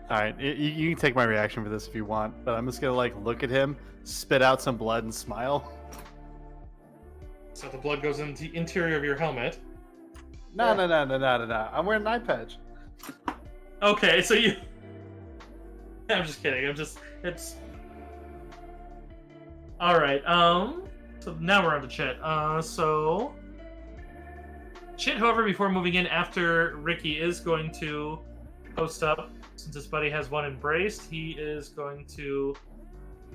All right, you can take my reaction for this if you want, but I'm just gonna like look at him, spit out some blood, and smile. So the blood goes into the interior of your helmet. No. I'm wearing an eye patch. Okay, so you... I'm just kidding. It's... Alright, so now we're on to Chit. So... Chit, however, before moving in after Ricky, is going to post up. Since his buddy has one embraced, he is going to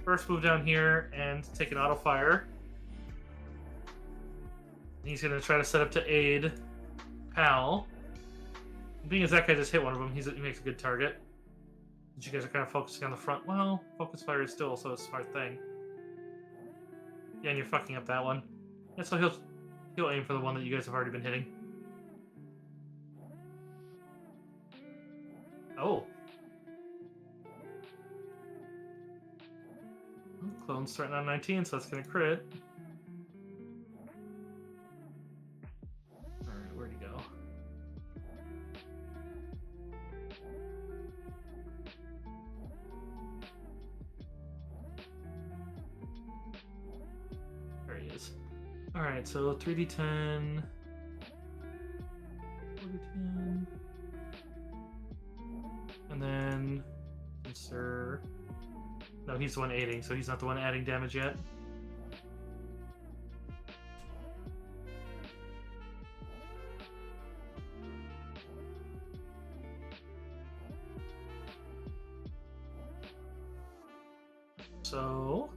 first move down here and take an auto fire. He's going to try to set up to aid Pal. Being as that guy just hit one of them, he makes a good target. You guys are kind of focusing on the front. Well, focus fire is still also a smart thing. Yeah, and you're fucking up that one. Yeah, so he'll aim for the one that you guys have already been hitting. Oh. Clone's starting on 19, so that's going to crit. Alright, where'd he go? There he is. Alright, so 3d10. 4d10. And then, sir. No, he's the one aiding, so he's not the one adding damage yet. So,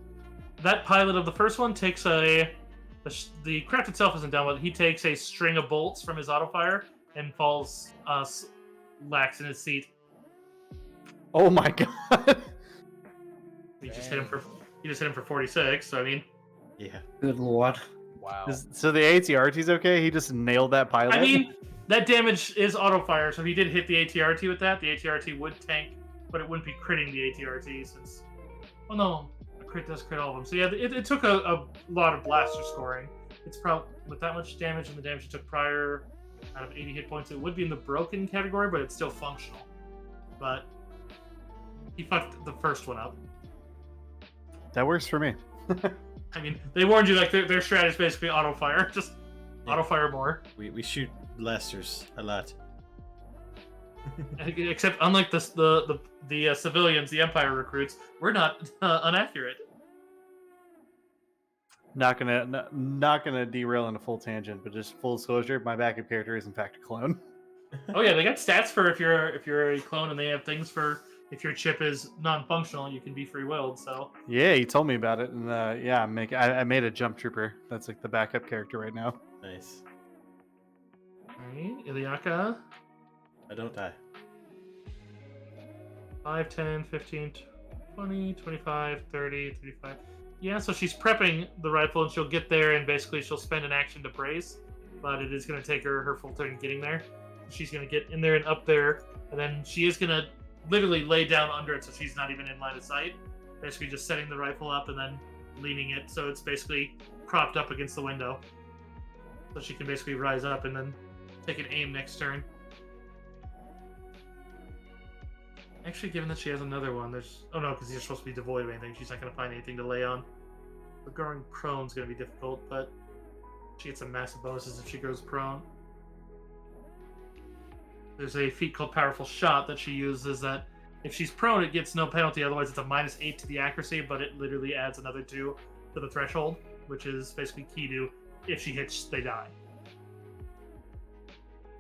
that pilot of the first one takes the craft itself isn't down, but he takes a string of bolts from his auto fire and falls lax in his seat. Oh my god. He just hit him for 46. So I mean, Yeah. Good lord. Wow. So the ATRT's okay? He just nailed that pilot? I mean that damage is auto fire. So if he did hit the ATRT with that, the ATRT would tank, but it wouldn't be critting the ATRT since. Well, no, a crit does crit all of them. So yeah, it took a lot of blaster scoring. It's probably with that much damage and the damage it took prior, out of 80 hit points, it would be in the broken category, but it's still functional. But he fucked the first one up. That works for me. I mean, they warned you like their strat is basically auto fire, just auto fire more. We shoot blasters a lot. Except unlike the civilians, the Empire recruits, we're not inaccurate. Not gonna derail in a full tangent, but just full disclosure, my backup character is in fact a clone. Oh yeah, they got stats for if you're a clone, and they have things for if your chip is non-functional, you can be free-willed. So Yeah, he told me about it, and yeah, I made a jump trooper. That's like the backup character right now. Nice. alright, Iliaka, I don't die. 5, 10, 15, 20, 25, 30, 35. Yeah, so she's prepping the rifle, and she'll get there, and basically she'll spend an action to brace, but it is going to take her full turn getting there. She's going to get in there and up there, and then she is going to literally lay down under it, so she's not even in line of sight. Basically just setting the rifle up and then leaning it, so it's basically propped up against the window. So she can basically rise up and then take an aim next turn. Actually, given that she has another one, there's... Oh no, because you're supposed to be devoid of anything. She's not going to find anything to lay on. But going prone is going to be difficult, but she gets some massive bonuses if she goes prone. There's a feat called Powerful Shot that she uses that if she's prone, it gets no penalty. Otherwise, it's a -8 to the accuracy, but it literally adds another 2 to the threshold, which is basically key to if she hits, they die.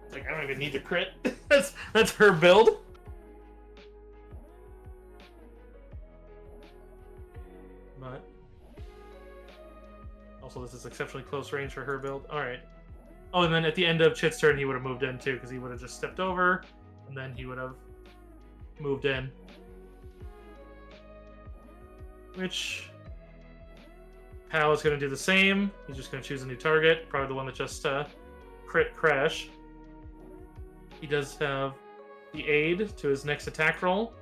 It's like, I don't even need to crit. that's her build. But also, this is exceptionally close range for her build. All right. Oh, and then at the end of Chit's turn, he would have moved in too, because he would have just stepped over, and then he would have moved in. Which Pal is going to do the same. He's just going to choose a new target, probably the one that just crit crash. He does have the aid to his next attack roll.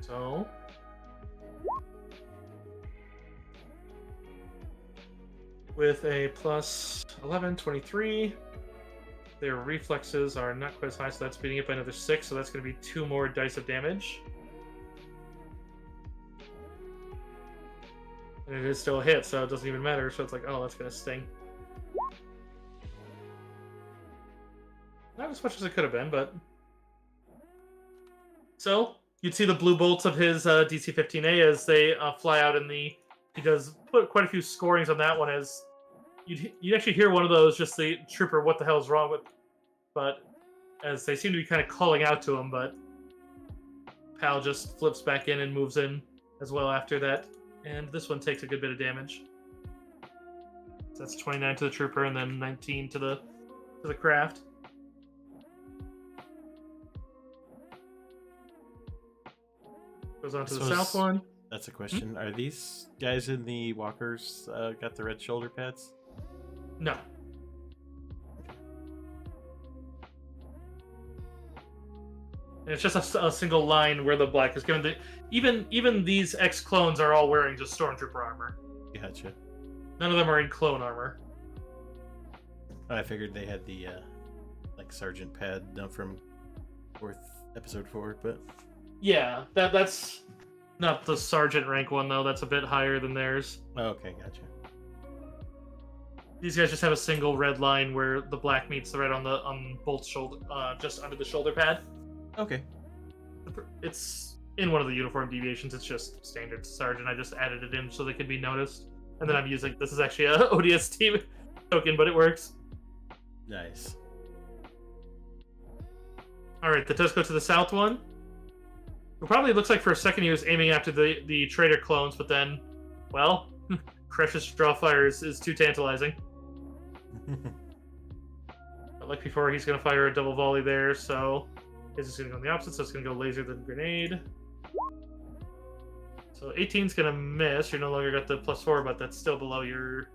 So with a plus 11, 23. Their reflexes are not quite as high, so that's beating it by another 6, so that's going to be 2 more dice of damage. And it is still a hit, so it doesn't even matter, so it's like, oh, that's going to sting. Not as much as it could have been, but... So, you'd see the blue bolts of his DC-15A as they fly out in the... He does put quite a few scorings on that one as... You'd actually hear one of those, just the trooper, what the hell's wrong with... But as they seem to be kind of calling out to him, but Pal just flips back in and moves in as well after that. And this one takes a good bit of damage. So that's 29 to the trooper and then 19 to the craft. Goes on to the south one. That's a question. Are these guys in the walkers got the red shoulder pads? No. And it's just a single line where the black is given. Even these ex-clones are all wearing just Stormtrooper armor. Gotcha. None of them are in clone armor. I figured they had the like sergeant pad from episode 4, but Yeah, that's not the sergeant rank one though. That's a bit higher than theirs. oh, okay, gotcha. These guys just have a single red line where the black meets the red on both shoulder, just under the shoulder pad. Okay. It's in one of the uniform deviations. It's just standard sergeant. I just added it in so they could be noticed. And then I'm using this is actually a ODST token, but it works. Nice. All right, let's go to the south one. It probably looks like for a second he was aiming after the traitor clones, but then, well, Precious draw fire is too tantalizing. But like before, he's going to fire a double volley there, so he's just going to go on the opposite, so it's going to go laser then grenade. So 18's going to miss. You're no longer got the +4, but that's still below your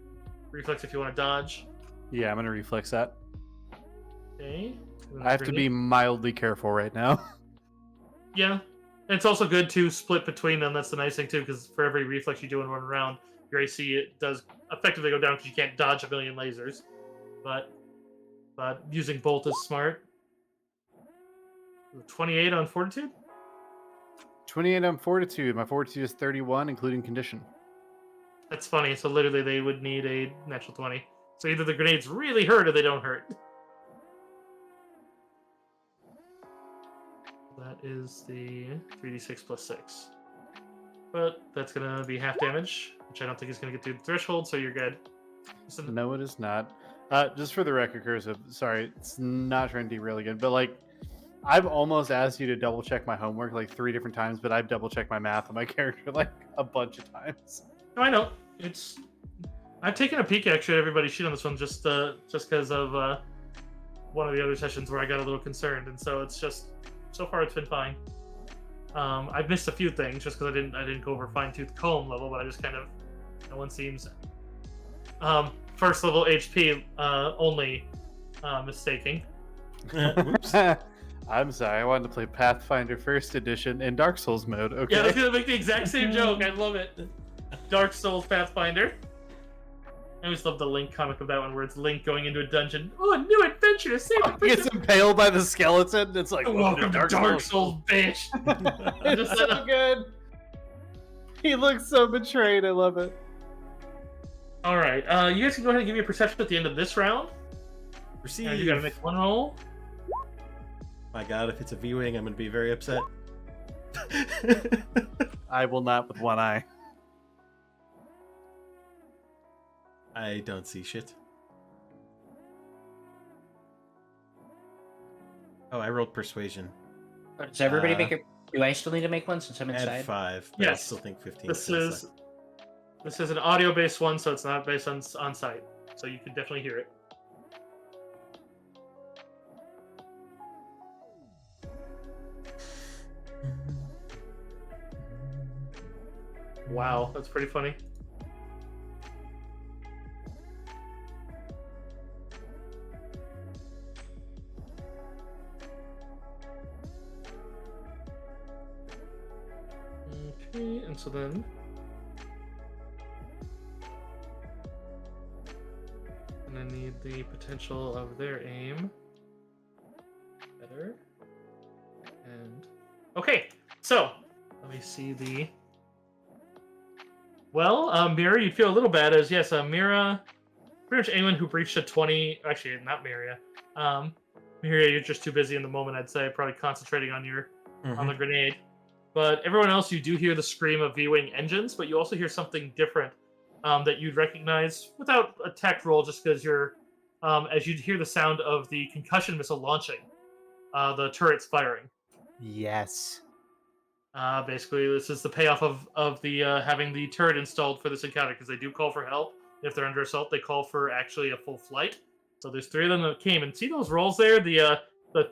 reflex if you want to dodge. Yeah, I'm gonna reflex that. Okay. I have to be mildly careful right now. Yeah. And it's also good to split between them. That's the nice thing, too, because for every reflex you do in one round, your AC it does effectively go down because you can't dodge a million lasers. But using Bolt is smart. 28 on Fortitude? 28 on Fortitude. My Fortitude is 31, including condition. That's funny. So literally they would need a natural 20. So either the grenades really hurt or they don't hurt. That is the 3d6 plus 6. But that's going to be half damage, which I don't think is going to get through the threshold, so you're good. No, it is not. Just for the record, Cursive, sorry, it's not trying to derail again, but like, I've almost asked you to double check my homework like 3 different times, but I've double checked my math on my character like a bunch of times. No, I know. I've taken a peek actually at everybody's sheet on this one just because of one of the other sessions where I got a little concerned, and so it's just so far it's been fine. I've missed a few things just because I didn't go over fine-tooth comb level, but I just kind of no one seems first level HP only mistaking. Whoops. I'm sorry, I wanted to play Pathfinder First Edition in Dark Souls mode. Okay. Yeah, I was gonna make the exact same joke. I love it. Dark Souls Pathfinder. I always love the Link comic of that one where it's Link going into a dungeon. Oh, a new adventure to save He gets impaled by the skeleton. It's like, welcome to Dark Souls, bitch. It's so good. He looks so betrayed. I love it. All right, you guys can go ahead and give me a perception at the end of this round. Receive. You gotta make one roll. My God, if it's a V-wing, I'm gonna be very upset. I will not with one eye. I don't see shit. Oh, I rolled persuasion. Does everybody make a... Do I still need to make one since I'm inside? Add 5, but I Yes. still think 15. This is an audio-based one, so it's not based on site. So you can definitely hear it. Wow, that's pretty funny. Okay, and so then... And I need the potential of their aim. Better. And... Okay, so, let me see the... Well, Mira, you'd feel a little bad as, yes, Mira... Pretty much anyone who breached a 20... Actually, not Mira. Mira, you're just too busy in the moment, I'd say. Probably concentrating on your on the grenade. But everyone else, you do hear the scream of V-Wing engines, but you also hear something different that you'd recognize without a tech roll, just because you're... as you'd hear the sound of the concussion missile launching. the turret's firing. Yes. Basically, this is the payoff of the having the turret installed for this encounter, because they do call for help. If they're under assault, they call for actually a full flight. So there's 3 of them that came, and see those rolls there, the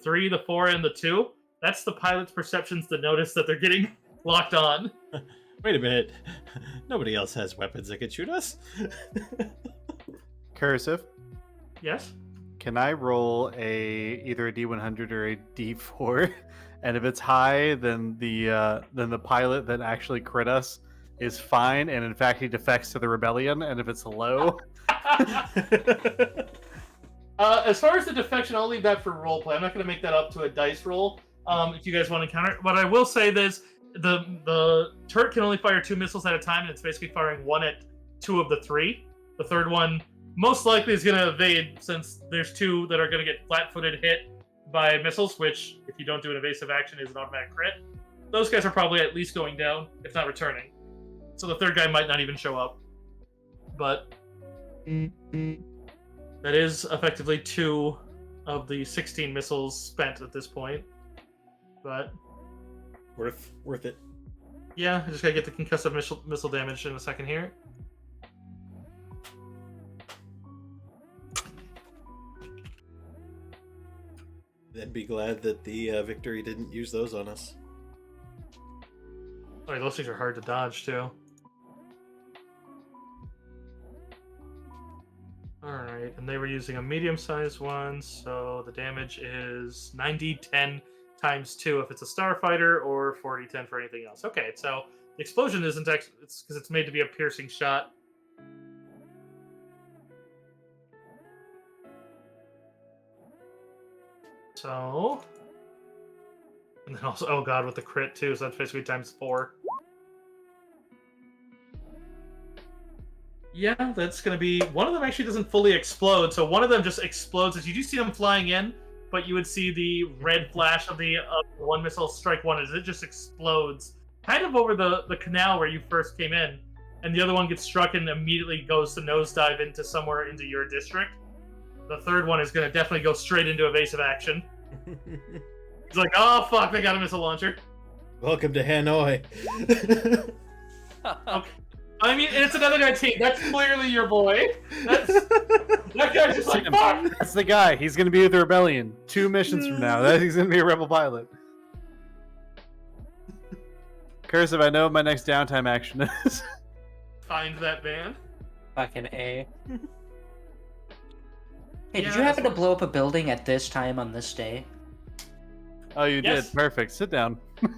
3, the 4, and the 2. That's the pilot's perceptions to notice that they're getting locked on. Wait a minute. Nobody else has weapons that can shoot us. Cursive, Yes. can I roll either a D100 or a D4? And if it's high, then the pilot that actually crit us is fine, and in fact he defects to the rebellion. And if it's low, As far as the defection, I'll leave that for roleplay. I'm not going to make that up to a dice roll. If you guys want to counter, but I will say this: the turret can only fire 2 missiles at a time, and it's basically firing 1 at 2 of the 3. The third one most likely is going to evade, since there's 2 that are going to get flat-footed hit by missiles, which, if you don't do an evasive action, is an automatic crit. Those guys are probably at least going down, if not returning. So the third guy might not even show up. But that is effectively 2 of the 16 missiles spent at this point. But Worth it. yeah, I just gotta get the concussive missile damage in a second here. Then be glad that the victory didn't use those on us. Oh, those things are hard to dodge too. Alright, and they were using a medium-sized one, so the damage is 90-10 times 2 if it's a starfighter, or 40-10 for anything else. Okay, so the explosion isn't actually, it's because it's made to be a piercing shot. So, and then also, oh god, with the crit too, so that's basically times 4. Yeah, that's gonna be, one of them actually doesn't fully explode, so one of them just explodes as you do see them flying in, but you would see the red flash of the one missile strike one as it just explodes, kind of over the canal where you first came in, and the other one gets struck and immediately goes to nosedive into somewhere into your district. The third one is gonna definitely go straight into evasive action. He's like, oh fuck, they got a missile launcher. Welcome to Hanoi. Okay. I mean, it's another 19. That's clearly your boy. That guy's just like, fuck! That's the guy. He's going to be with the rebellion 2 missions from now. He's going to be a rebel pilot. Cursive, I know what my next downtime action is. Find that van. Fucking A. Hey, did Yeah, you happen to that's blow up a building at this time on this day? Oh, you Yes. did. Perfect. Sit down. I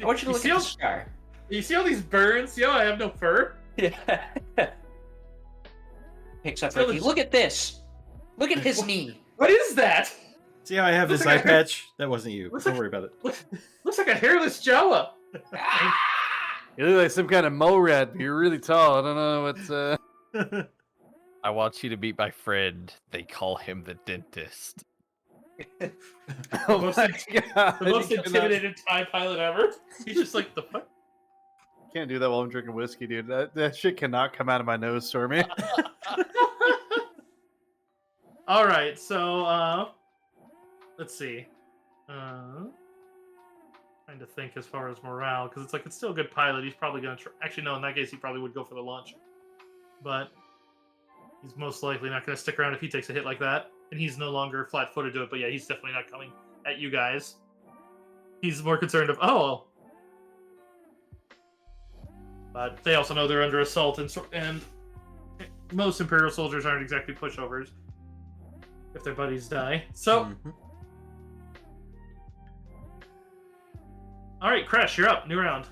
want you to look see at all- the scar. You see all these burns? See how I have no fur? Yeah. Picks up So Ricky. the- Look at this. Look at his knee. What is that? See how I have Looks this like eye a hair- patch? That wasn't you. Looks Don't like- worry about it. Looks like a hairless Jawa. Ah! You look like some kind of mole rat, but you're really tall. I don't know what's... I want you to meet my friend. They call him the dentist. Oh most my int- God. The most You cannot- intimidated TIE pilot ever. He's just like, the fuck? Can't do that while I'm drinking whiskey, dude. That shit cannot come out of my nose, Stormy. All right, so let's see. Trying to think as far as morale, because it's like it's still a good pilot. He's probably gonna actually no. In that case, he probably would go for the launch, but he's most likely not gonna stick around if he takes a hit like that. And he's no longer flat-footed to it. But yeah, he's definitely not coming at you guys. He's more concerned of But they also know they're under assault, and most Imperial soldiers aren't exactly pushovers if their buddies die. So, all right, Crash, you're up. New round.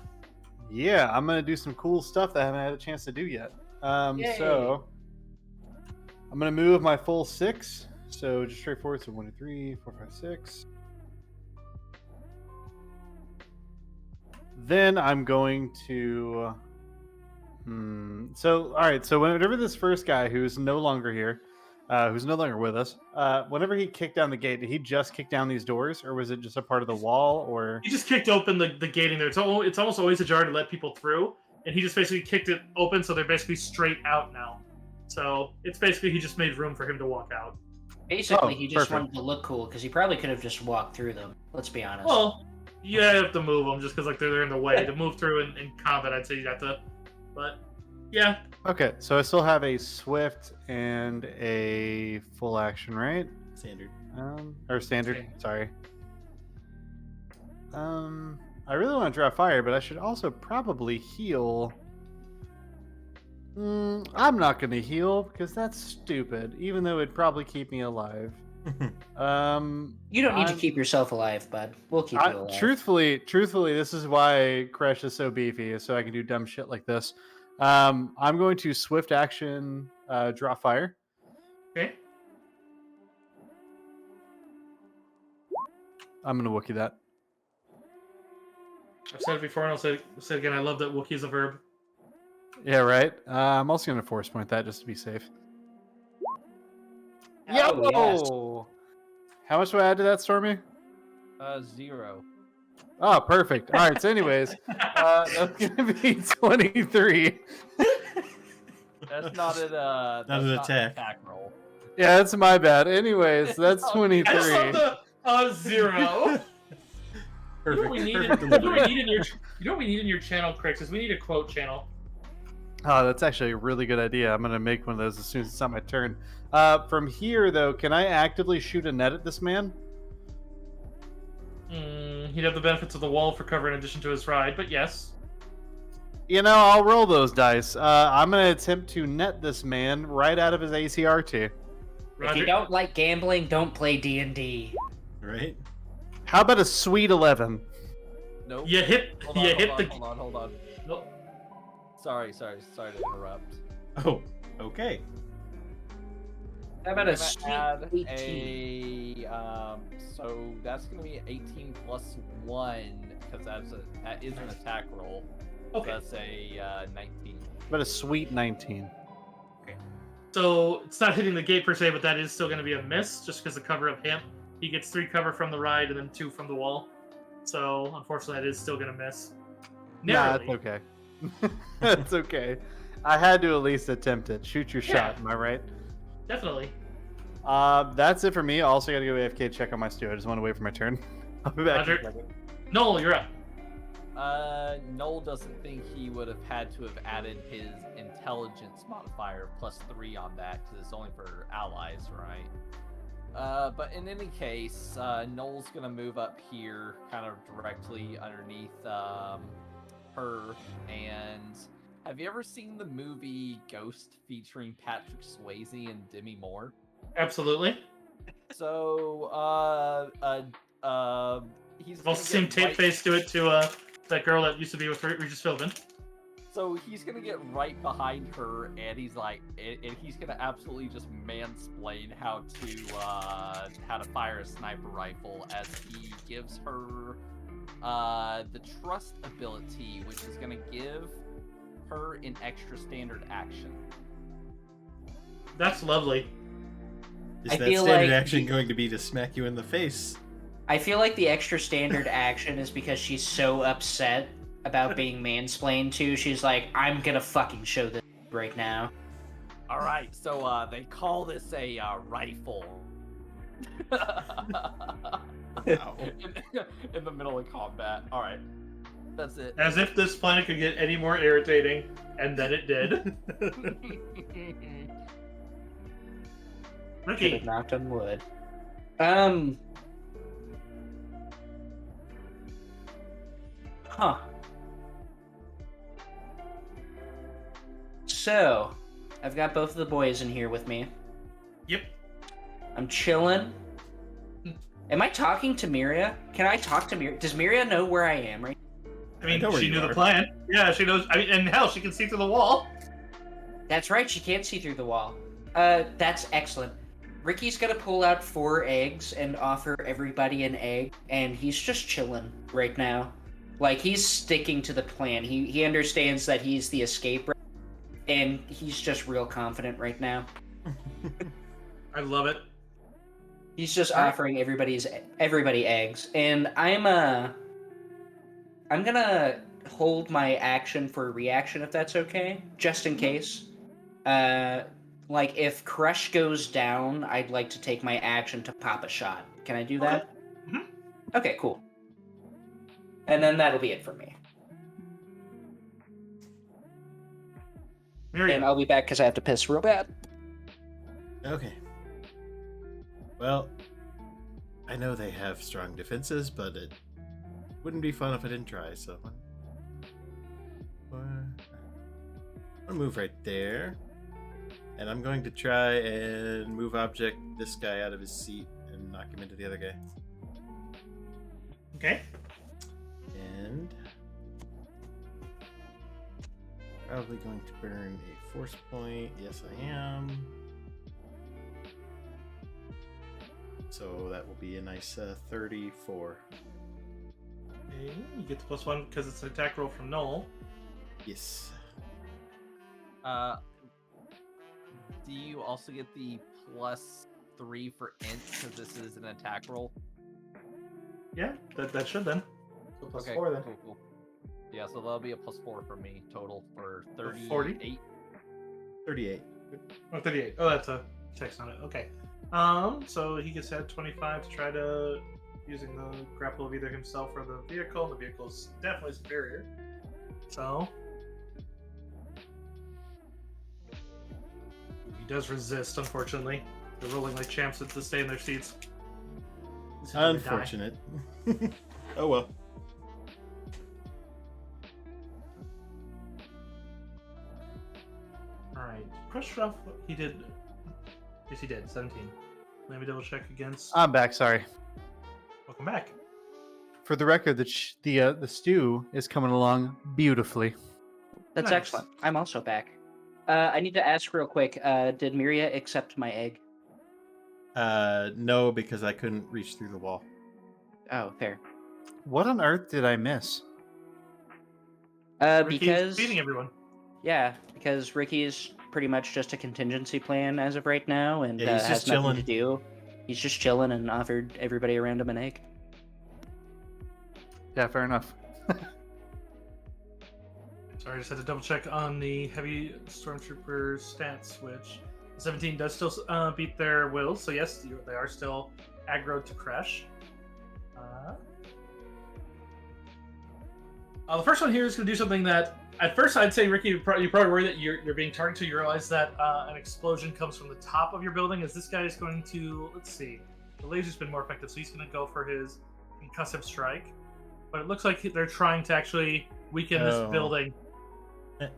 Yeah, I'm gonna do some cool stuff that I haven't had a chance to do yet. Yay. So I'm gonna move my full 6. So just straightforward. So 1, 2, 3, 4, 5, 6. Then I'm going to. So all right. So whenever this first guy who's no longer here, who's no longer with us, whenever he kicked down the gate, did he just kick down these doors, or was it just a part of the wall, or? He just kicked open the gating there. It's almost always ajar to let people through, and he just basically kicked it open, so they're basically straight out now. So it's basically he just made room for him to walk out. Basically, Oh, he just perfect. wanted to look cool because he probably could have just walked through them. Let's be honest. Well, you have to move them just because like they're in the way. To move through in combat, I'd say you'd have to. But yeah, Okay, so I still have a swift and a full action, right? Standard. Or standard. Standard. Sorry. I really want to draw fire, but I should also probably heal. I'm not going to heal because that's stupid, even though it'd probably keep me alive. You don't need to keep yourself alive, bud. We'll keep you alive. Truthfully, this is why Kresh is so beefy, is so I can do dumb shit like this. I'm going to swift action draw fire. okay. I'm going to Wookiee that. I've said it before, and I'll say it again. I love that Wookiee is a verb. Yeah, right. I'm also going to force point that just to be safe. Oh, Yo! How much do I add to that, Stormy? 0. Oh, perfect. All right. So, anyways, that's gonna be 23. That's not an Not an attack. roll. Yeah, that's my bad. Anyways, that's I 23. just love the 0. You know what we need? Perfect You know what we delivery. need in your you know what we need in your channel, Crix, is we need a quote channel. Oh, that's actually a really good idea. I'm gonna make one of those as soon as it's on my turn. From here, though, can I actively shoot a net at this man? He'd have the benefits of the wall for cover in addition to his ride, but yes. You know, I'll roll those dice. I'm gonna attempt to net this man right out of his ACRT. If Roger. you don't like gambling, don't play D&D. Right? How about a sweet 11? Nope. You hit Hold on, you hold hit on, the hold on. Nope. Sorry to interrupt. Oh, okay. How about I'm a gonna sweet add 18? so that's gonna be 18 plus 1 because that is an attack roll. So Okay. that's a 19. How about a sweet 19? So it's not hitting the gate per se, but that is still going to be a miss, just because the cover of him. He gets 3 cover from the ride and then 2 from the wall. So unfortunately, that is still going to miss. Nah, Narrowly. it's okay. That's okay. I had to at least attempt it. Shoot your shot, Yeah. am I right? Definitely. That's it for me. Also gotta go AFK check on my stew. I just want to wait for my turn. I'll be back. in a Roger. second. Noel, you're up. Noel doesn't think he would have had to have added his intelligence modifier plus 3 on that because it's only for allies, right? But in any case, Noel's gonna move up here, kind of directly underneath her. And have you ever seen the movie Ghost featuring Patrick Swayze and Demi Moore? Absolutely. So, he's I've gonna also seen get Tape right- Face do it to that girl that used to be with Regis Philbin. So he's gonna get right behind her, and he's like, and he's gonna absolutely just mansplain how to fire a sniper rifle as he gives her the trust ability, which is gonna give her an extra standard action. That's lovely. Is I that feel standard like action going to be to smack you in the face? I feel like the extra standard action is because she's so upset about being mansplained to. She's like, I'm gonna fucking show this right now. All right, so they call this a rifle. Wow. in the middle of combat. All right, that's it. As if this planet could get any more irritating, and then it did. Could have Ricky, knocked on wood. Huh. So, I've got both of the boys in here with me. yep. I'm chilling. Am I talking to Miria? Can I talk to Miria? Does Miria know where I am right? I mean, know where she you knew are. the plan. Yeah, she knows. I mean, and hell, she can see through the wall. That's right, she can't see through the wall. That's excellent. Ricky's gonna pull out 4 eggs and offer everybody an egg, and he's just chilling right now. Like, he's sticking to the plan. He understands that he's the escape route, and he's just real confident right now. I love it. He's just offering everybody eggs, and I'm gonna hold my action for a reaction if that's okay, just in case. like if Crush goes down, I'd like to take my action to pop a shot. Can I do that? Mhm. Okay, cool. And then that'll be it for me. Miriam. And I'll be back because I have to piss real bad. Okay. Well, I know they have strong defenses, but it wouldn't be fun if I didn't try, so... I'll move right there. And I'm going to try and move object this guy out of his seat and knock him into the other guy. Okay. And... probably going to burn a force point. Yes, I am. So that will be a nice 34. Okay, you get the +1 because it's an attack roll from Null. Yes. Do you also get the +3 for int because this is an attack roll? Yeah, that should then. So +4 Okay, then. cool. Yeah, so that'll be a +4 for me total for 38. 40? 38. Oh, 38. Oh, that's a text on it. Okay. So he gets at 25 to try to using the grapple of either himself or the vehicle. The vehicle is definitely superior. So he does resist, unfortunately. They're rolling like champs to stay in their seats. This is gonna die. Unfortunate. Oh well. Alright. Crush off. He did. Yes, he did. 17. Let me double check against. I'm back. Sorry. Welcome back. For the record, the stew is coming along beautifully. That's Nice. excellent. I'm also back. I need to ask real quick. Did Miria accept my egg? No, because I couldn't reach through the wall. Oh, fair. What on earth did I miss? Ricky's Because beating everyone. yeah, because Ricky's pretty much just a contingency plan as of right now, and Yeah, he's has just nothing chilling. to do. He's just chilling and offered everybody around him an egg. Yeah, fair enough. Sorry, I just had to double check on the heavy stormtrooper stats, which 17 does still beat their wills. So yes, they are still aggroed to Crash. The first one here is going to do something that, at first, I'd say, Ricky, you probably worry that you're being targeted. So you realize that an explosion comes from the top of your building. As this guy is going to, let's see, the laser's been more effective, so he's going to go for his concussive strike. But it looks like they're trying to actually weaken this Oh. building.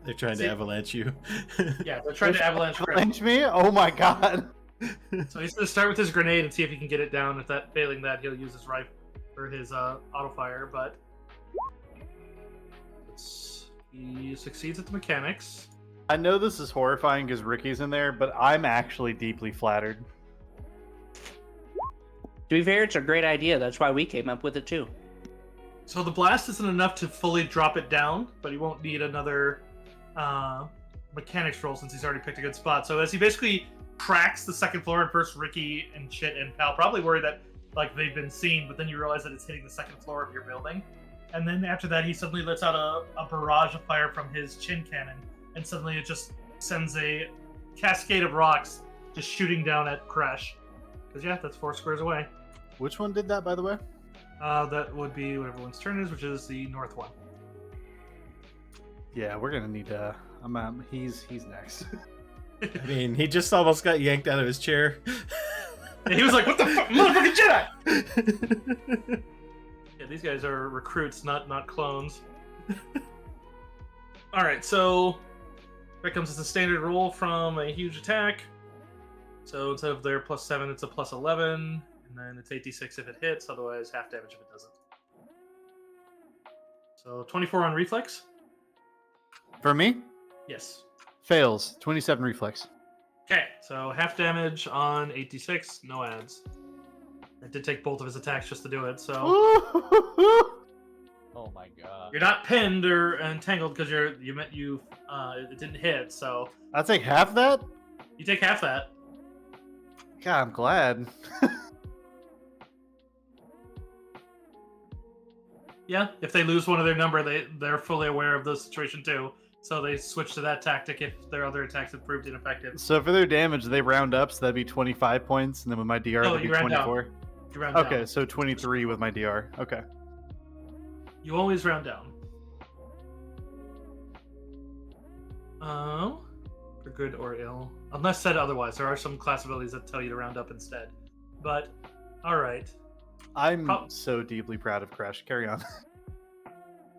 They're trying to avalanche you. Yeah, they're trying to avalanche Crash. Avalanche me? Oh my god. So he's going to start with his grenade and see if he can get it down. If that failing that, he'll use his rifle or his auto fire. But he succeeds at the mechanics. I know this is horrifying because Ricky's in there, but I'm actually deeply flattered. To be fair, it's a great idea. That's why we came up with it too. So the blast isn't enough to fully drop it down, but he won't need another mechanics roll since he's already picked a good spot. So as he basically cracks the second floor, and first Ricky and Chit and Pal probably worry that like they've been seen, but then you realize that it's hitting the second floor of your building. And then after that, he suddenly lets out a barrage of fire from his chin cannon, and suddenly it just sends a cascade of rocks just shooting down at Crash. Because yeah, that's 4 squares away. Which one did that, by the way? That would be what everyone's turn is, which is the north one. Yeah, we're gonna need to. He's next. I mean, he just almost got yanked out of his chair. And he was like, "What the fuck, motherfucking Jedi!" Yeah, these guys are recruits, not clones. All right, so here comes the standard roll from a huge attack. So instead of their +7, it's a +11, and then it's 8d6 if it hits. Otherwise, half damage if it doesn't. So 24 on reflex. For me, Yes. fails. 27 reflex. Okay, so half damage on 8d6, no adds. I did take both of his attacks just to do it, so Oh my god. you're not pinned or entangled because it didn't hit, so I'll take half that. you take half that. God, I'm glad. Yeah, if they lose one of their number, they're fully aware of the situation too. So they switch to that tactic if their other attacks have proved ineffective. So for their damage, they round up, so that'd be 25 points, and then with my DR, No, that'd be you round down. 24. You round Okay, down. so 23 with my DR. Okay. You always round down. For good or ill. Unless said otherwise. There are some class abilities that tell you to round up instead. But, alright. I'm so deeply proud of Crash. Carry on.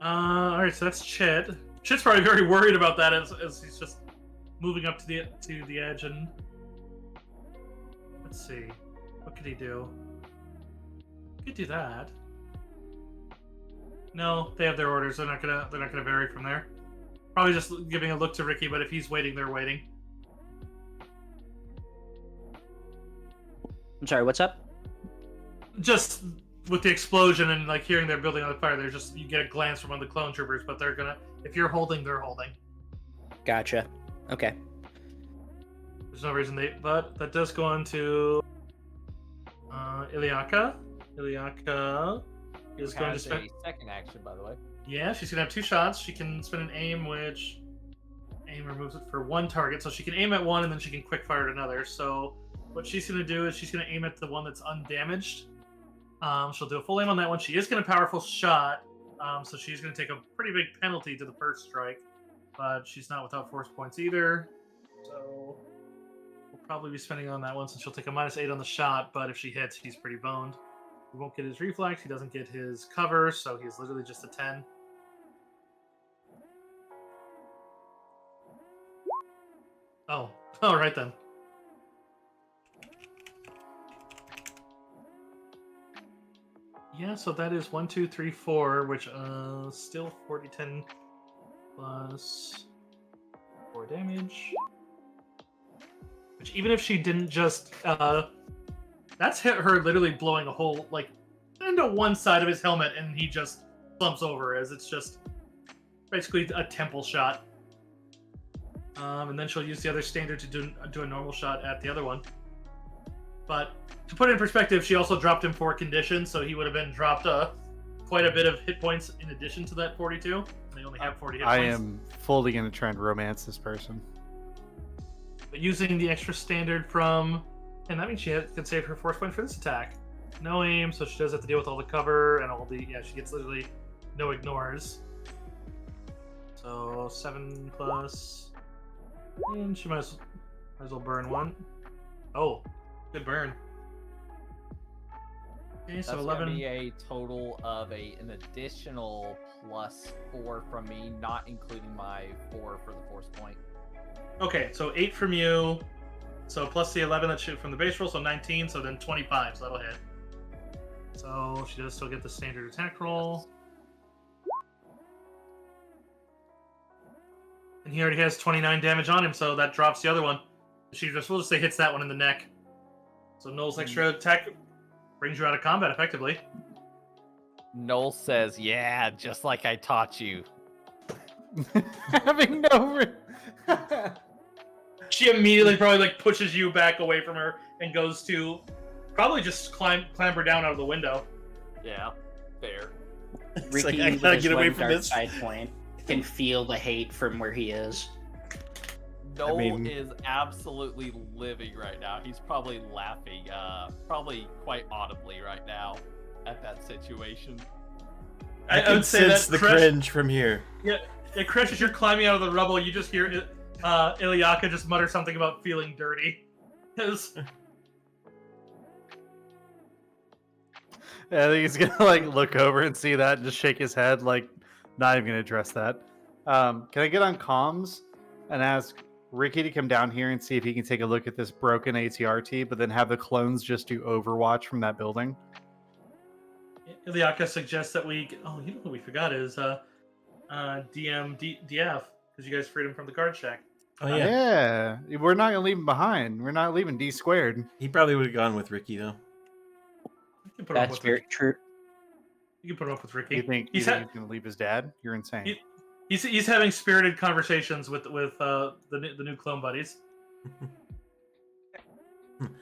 Alright, so that's Chit. Chit's probably very worried about that as he's just moving up to the edge and... Let's see. What could he do? He could do that. No, they have their orders. They're not gonna vary from there. Probably just giving a look to Ricky, but if he's waiting, they're waiting. I'm sorry, what's up? Just with the explosion and like hearing they're building on the fire, you get a glance from one of the clone troopers, but they're gonna, if you're holding, they're holding. Gotcha. Okay. There's no reason but that does go on to Iliaka. Iliaka is going to spend a second action, by the way. Yeah, she's gonna have 2 shots. She can spend an aim, which aim removes it for 1 target, so she can aim at one and then she can quick fire at another. So what she's gonna do is she's gonna aim at the one that's undamaged. She'll do a full aim on that one. She is gonna powerful shot, so she's gonna take a pretty big penalty to the first strike, but she's not without force points either. So we'll probably be spending on that one since she'll take a -8 on the shot. But if she hits, he's pretty boned. He won't get his reflex. He doesn't get his cover, so he's literally just a 10. Oh, all right then. Yeah, so that is 1, 2, 3, 4, which still 40, 10 plus 4 damage. Which even if she didn't just that's hit her literally blowing a hole like into one side of his helmet, and he just slumps over as it's just basically a temple shot. And then she'll use the other standard to do a normal shot at the other one. But to put it in perspective, she also dropped him 4 conditions, so he would have been dropped quite a bit of hit points in addition to that 42. They only have 40 hit points. I am fully going to try and romance this person. But using the extra standard from... And that means she can save her force point for this attack. No aim, so she does have to deal with all the cover and all the... Yeah, she gets literally no ignores. So 7 plus... And she might as well burn 1. Oh, good burn. Okay, so That's 11. gonna be a total of an additional +4 from me, not including my 4 for the force point. Okay, so 8 from you. So plus the 11 that shoot from the base roll, so 19, so then 25, so that'll hit. So she does still get the standard attack roll. And he already has 29 damage on him, so that drops the other one. We'll just say hits that one in the neck. So Noel's extra attack brings you out of combat effectively. Noel says, "Yeah, just like I taught you." Having no... She immediately probably like pushes you back away from her and goes to probably just clamber down out of the window. Yeah, fair. It's Ricky, like, I with gotta his get away one from dark this. side point, can feel the hate from where he is. Noel mean- is absolutely living right now. He's probably laughing, probably quite audibly right now at that situation. I I can would say sense that the Crash- cringe from here. Yeah, Crash, as you're climbing out of the rubble, you just hear Iliaka just mutter something about feeling dirty. 'Cause- I think he's gonna like look over and see that and just shake his head, like not even gonna address that. Can I get on comms and ask Ricky to come down here and see if he can take a look at this broken ATRT, but then have the clones just do Overwatch from that building? Iliaka suggests that we... Oh, you know what we forgot is DF, because you guys freed him from the guard shack. Oh yeah. Yeah, we're not gonna leave him behind. We're not leaving D squared. He probably would have gone with Ricky though. You can put him up That's with very true. You can put him up with Ricky. You think he's he's gonna leave his dad? You're insane. he's having spirited conversations with the new clone buddies.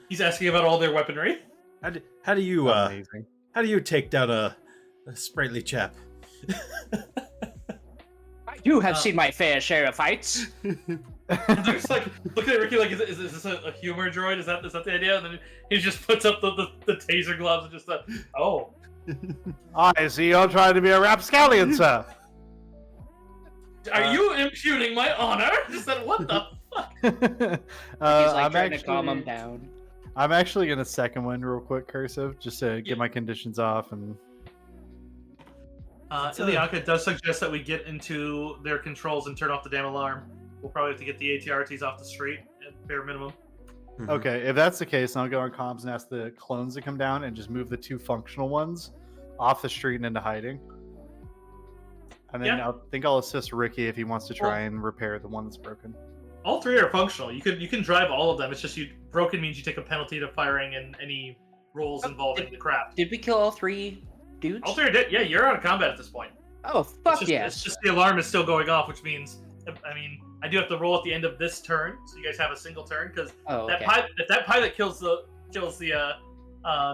He's asking about all their weaponry. How do you Amazing. how do you take down a sprightly chap? You have seen my fair share of fights. And they're just like looking at Ricky like, is this a humor droid? Is that the idea? And then he just puts up the taser gloves and just oh. I see you're trying to be a rapscallion, sir. Are you impugning my honor? Just said, what the fuck? He's like trying to calm him down. I'm actually gonna second one real quick, cursive, just to get my conditions off and. Iliaka does suggest that we get into their controls and turn off the damn alarm. We'll probably have to get the ATRTs off the street at bare minimum. Okay, if that's the case, I'll go on comms and ask the clones to come down and just move the 2 functional ones off the street and into hiding. And then I think I'll assist Ricky if he wants to try and repair the one that's broken. All 3 are functional. You can drive all of them. It's just broken means you take a penalty to firing and any rolls involving the craft. Did we kill all 3 dudes? All 3 are dead. Yeah, you're out of combat at this point. Oh, fuck yes. It's just the alarm is still going off, which means, I mean, I do have to roll at the end of this turn, so you guys have a single turn, because if that pilot kills the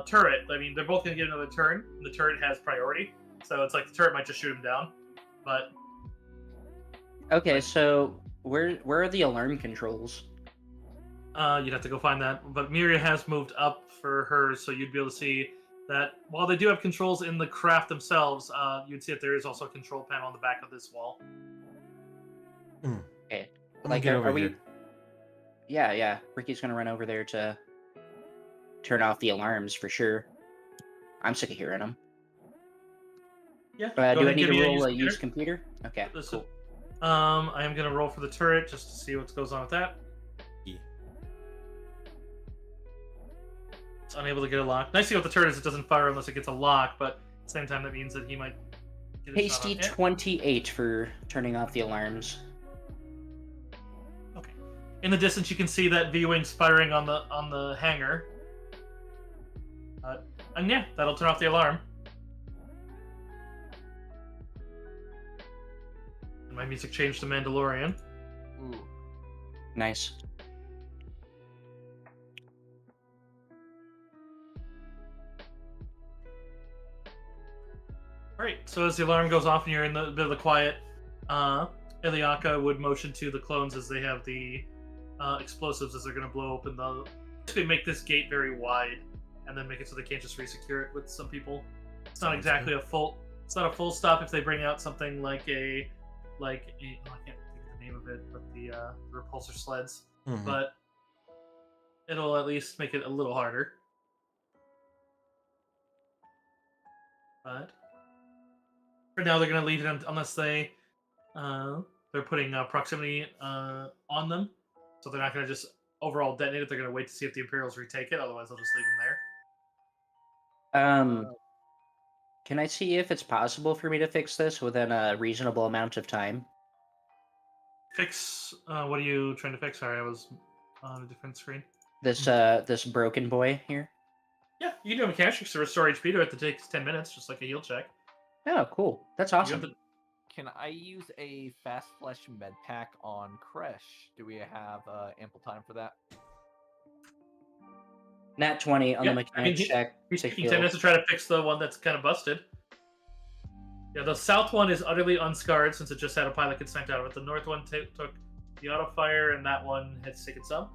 turret, I mean, they're both going to get another turn, and the turret has priority, so it's like the turret might just shoot him down, but... Okay, so where are the alarm controls? You'd have to go find that, but Miria has moved up for hers, so you'd be able to see that while they do have controls in the craft themselves, you'd see that there is also a control panel on the back of this wall. Okay. Like, are we? Yeah. Ricky's gonna run over there to turn off the alarms for sure. I'm sick of hearing them. Yeah. Do I need to roll a use computer? Okay. Cool. I am gonna roll for the turret just to see what goes on with that. Yeah. It's unable to get a lock. Nice thing with the turret is it doesn't fire unless it gets a lock, but at the same time that means that he might get a shot on it. 28 for turning off the alarms. Okay. In the distance, you can see that V-wing's firing on the hangar. And yeah, that'll turn off the alarm. And my music changed to Mandalorian. Ooh. Nice. Alright, so as the alarm goes off and you're in the bit of the quiet, Iliaka would motion to the clones as they have the explosives as they're going to blow open the... Basically make this gate very wide, and then make it so they can't just resecure it with some people. It's not exactly a full... It's not a full stop if they bring out something like a... oh, I can't think of the name of it, but the repulsor sleds. Mhm. But it'll at least make it a little harder. But for now, they're going to leave it unless they're putting proximity on them. So they're not going to just overall detonate it. They're going to wait to see if the Imperials retake it. Otherwise, they'll just leave them there. Can I see if it's possible for me to fix this within a reasonable amount of time? Fix? What are you trying to fix? Sorry, I was on a different screen. This broken boy here? Yeah, you can do a mechanics to restore HP to it. That takes 10 minutes, just like a heal check. Oh, cool. That's awesome. Can I use a fast flesh med pack on Kresh? Do we have ample time for that? Nat 20 on the mechanics check. He's taking 10 minutes to try to fix the one that's kind of busted. Yeah, the south one is utterly unscarred since it just had a pilot get sniped out of it. The north one took the auto fire, and that one has taken some.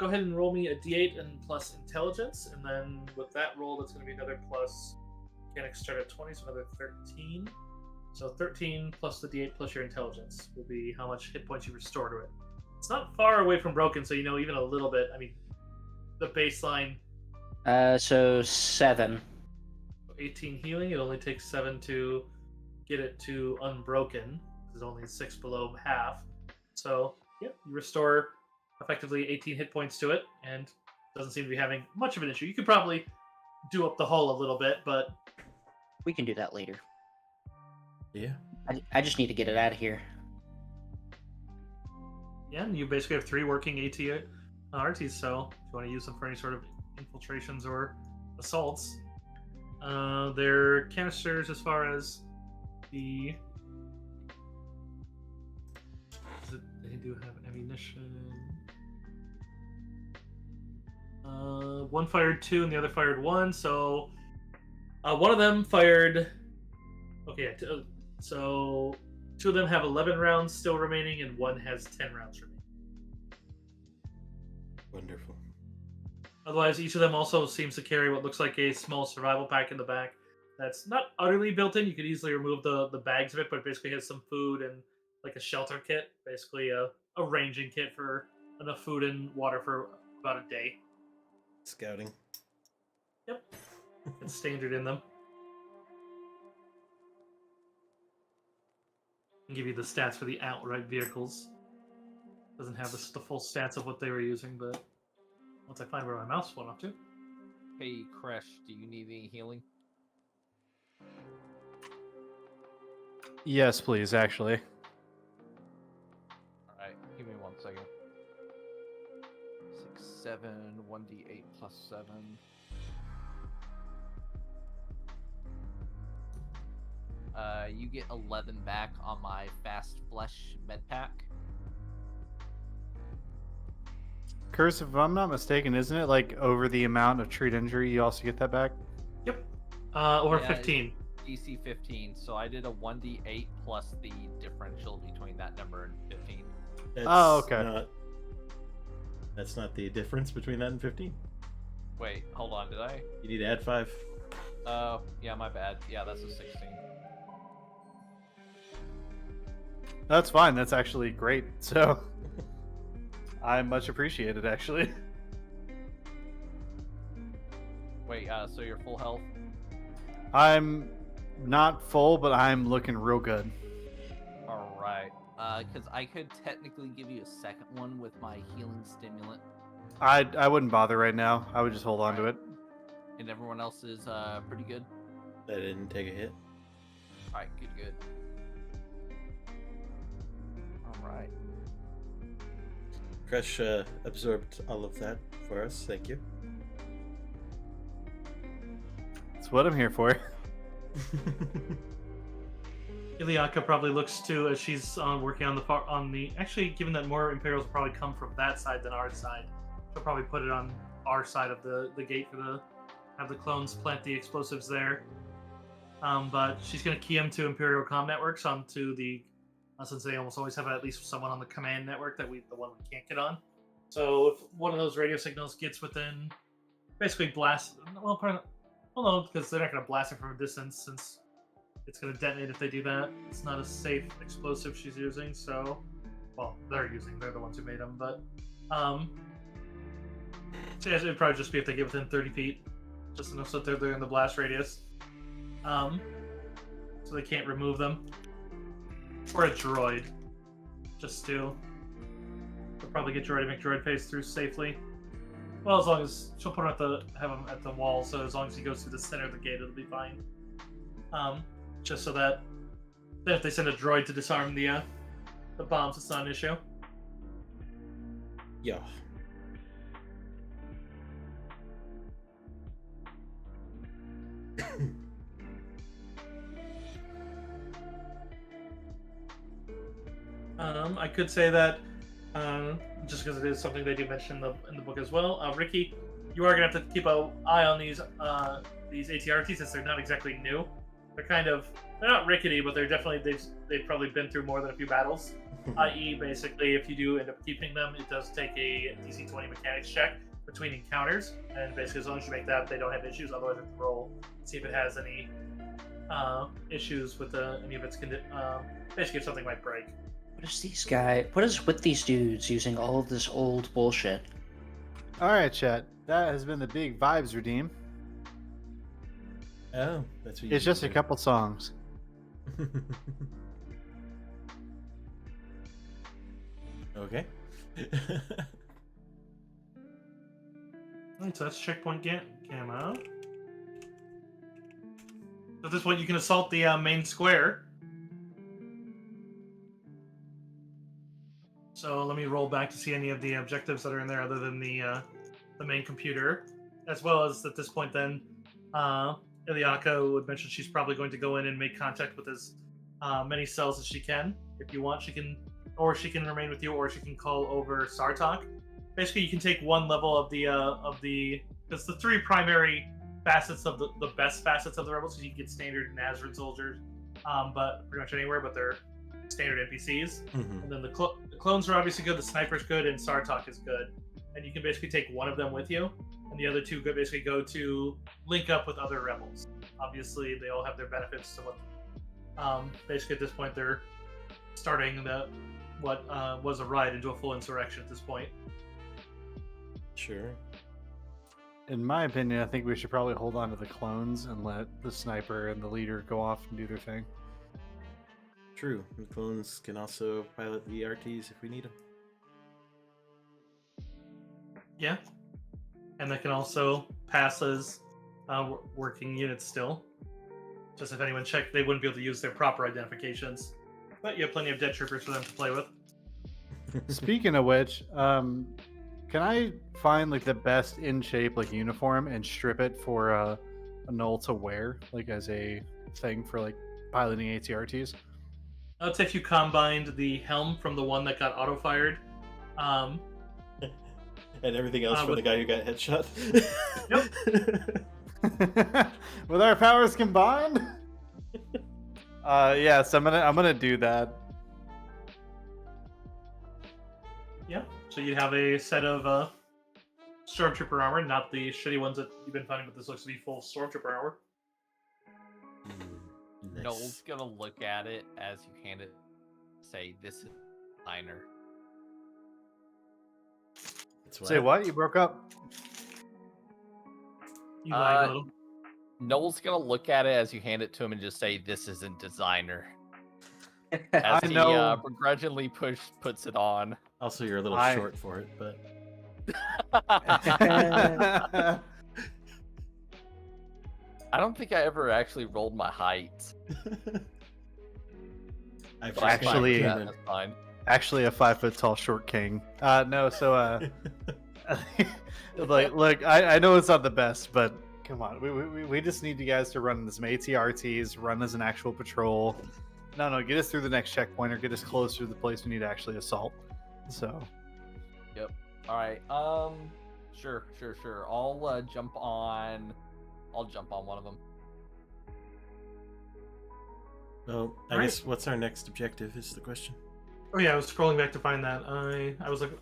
Go ahead and roll me a d8 and plus intelligence, and then with that roll, that's going to be another plus. Mechanics start at 20, so another 13. So 13 plus the d8 plus your intelligence will be how much hit points you restore to it. It's not far away from broken, so you know even a little bit. I mean, the baseline. So 7. 18 healing. It only takes 7 to get it to unbroken. There's only 6 below half. So yeah, you restore effectively 18 hit points to it, and doesn't seem to be having much of an issue. You could probably do up the hull a little bit, but we can do that later. Yeah. I just need to get it out of here. Yeah, and you basically have 3 working AT-RTs, so if you want to use them for any sort of infiltrations or assaults. Their canisters, as far as the... They do have ammunition. One fired 2 and the other fired 1, so one of them fired... Okay, so 2 of them have 11 rounds still remaining, and 1 has 10 rounds remaining. Wonderful. Otherwise, each of them also seems to carry what looks like a small survival pack in the back. That's not utterly built in. You could easily remove the bags of it, but it basically has some food and like a shelter kit, basically a ranging kit for enough food and water for about a day. Scouting. Yep, it's standard in them. I'll give you the stats for the outright vehicles. Doesn't have the full stats of what they were using, but once I find where my mouse went off to. Hey, Crash, do you need any healing? Yes, please, actually. Alright, give me 1 second. 6, 7, 1d8 plus 7. You get 11 back on my Fast Flesh med pack. Curse, if I'm not mistaken, isn't it like over the amount of treat injury, you also get that back? Yep. Or Yeah, 15. DC 15, so I did a 1d8 plus the differential between that number and 15. That's Oh, okay. That's not the difference between that and 15. Wait, hold on, did I? You need to add 5. Oh, yeah, my bad. Yeah, that's a 16. That's fine. That's actually great. So I much appreciate it, actually. Wait, so you're full health? I'm not full, but I'm looking real good. Alright. Because I could technically give you a second one with my healing stimulant. I wouldn't bother right now. I would just hold on to it. And everyone else is pretty good? I didn't take a hit. Alright, good. Alright. Crush absorbed all of that for us. Thank you. That's what I'm here for. Iliaka probably looks to, as she's working on the actually, given that more Imperials will probably come from that side than our side, she'll probably put it on our side of the gate for have the clones plant the explosives there. But she's going to key them to Imperial comm networks onto the, since they almost always have at least someone on the command network the one we can't get on. So if one of those radio signals gets within, basically blast, well, no, because they're not going to blast it from a distance since it's going to detonate if they do that. It's not a safe explosive she's using, so, well, they're the ones who made them, but, so yeah, it'd probably just be if they get within 30 feet, just enough so they're in the blast radius, so they can't remove them, or a droid, just to, they'll probably get droid to make droid phase through safely. Well, as long as she'll put him have him at the wall, so as long as he goes through the center of the gate, it'll be fine. Just so that if they send a droid to disarm the bombs, it's not an issue. Yeah. I could say that just because it is something they do mention in the book as well. Ricky, you are gonna have to keep an eye on these ATRTs since they're not exactly new. They're not rickety, but they're definitely they've probably been through more than a few battles. I.e., basically, if you do end up keeping them, it does take a DC 20 mechanics check between encounters, and basically as long as you make that, they don't have issues. Otherwise, it's roll, see if it has any issues with any of its basically if something might break. What is with these dudes using all of this old bullshit? All right, chat. That has been the big vibes redeem. Oh, that's what you It's just a do. couple songs. Okay. Alright, so that's checkpoint camo. So at this point, you can assault the main square. So let me roll back to see any of the objectives that are in there other than the main computer. As well as at this point then, Iliaka would mention she's probably going to go in and make contact with as many cells as she can. If you want, she can remain with you, or she can call over Sarlaac. Basically, you can take one level of because the 3 primary facets of the best facets of the rebels, because you can get standard Nazarene soldiers, but pretty much anywhere, but they're standard NPCs. Mhm. And then the clones are obviously good, the sniper's good, and Sarlaac is good. And you can basically take one of them with you, and the other two basically go to link up with other rebels. Obviously, they all have their benefits to what. Basically, at this point, they're starting what was a ride into a full insurrection at this point. Sure. In my opinion, I think we should probably hold on to the clones and let the sniper and the leader go off and do their thing. True. The clones can also pilot the RTs if we need them. Yeah. And they can also pass as working units still. Just if anyone checked, they wouldn't be able to use their proper identifications. But you have plenty of dead troopers for them to play with. Speaking of which, can I find like the best in shape like uniform and strip it for a null to wear, like as a thing for like piloting ATRTs? I would say if you combined the helm from the one that got auto fired, And everything else for with- the guy who got headshot. With our powers combined? Yeah, so I'm gonna do that. yeah. So you'd have a set of stormtrooper armor, not the shitty ones that you've been finding, but this looks to be full stormtrooper armor. Nice. Noel's gonna look at it as you hand it, say, "This is designer." That's Say what? You broke up? You lied a Uh, little. Noel's gonna look at it as you hand it to him and just say, "This isn't designer." As I he know. begrudgingly puts it on. Also, you're a little I- short for it, but I don't think I ever actually rolled my height. I've But I'm fine with Actually- that, that's fine. Actually, a 5 foot tall short king. No, so like, look, I know it's not the best, but come on, we just need you guys to run some ATRTs, run as an actual patrol. No, get us through the next checkpoint or get us closer to the place we need to actually assault. So, All right. Sure. I'll jump on one of them. Well, I Alright. guess what's our next objective is the question. Oh yeah, I was scrolling back to find that. I was like,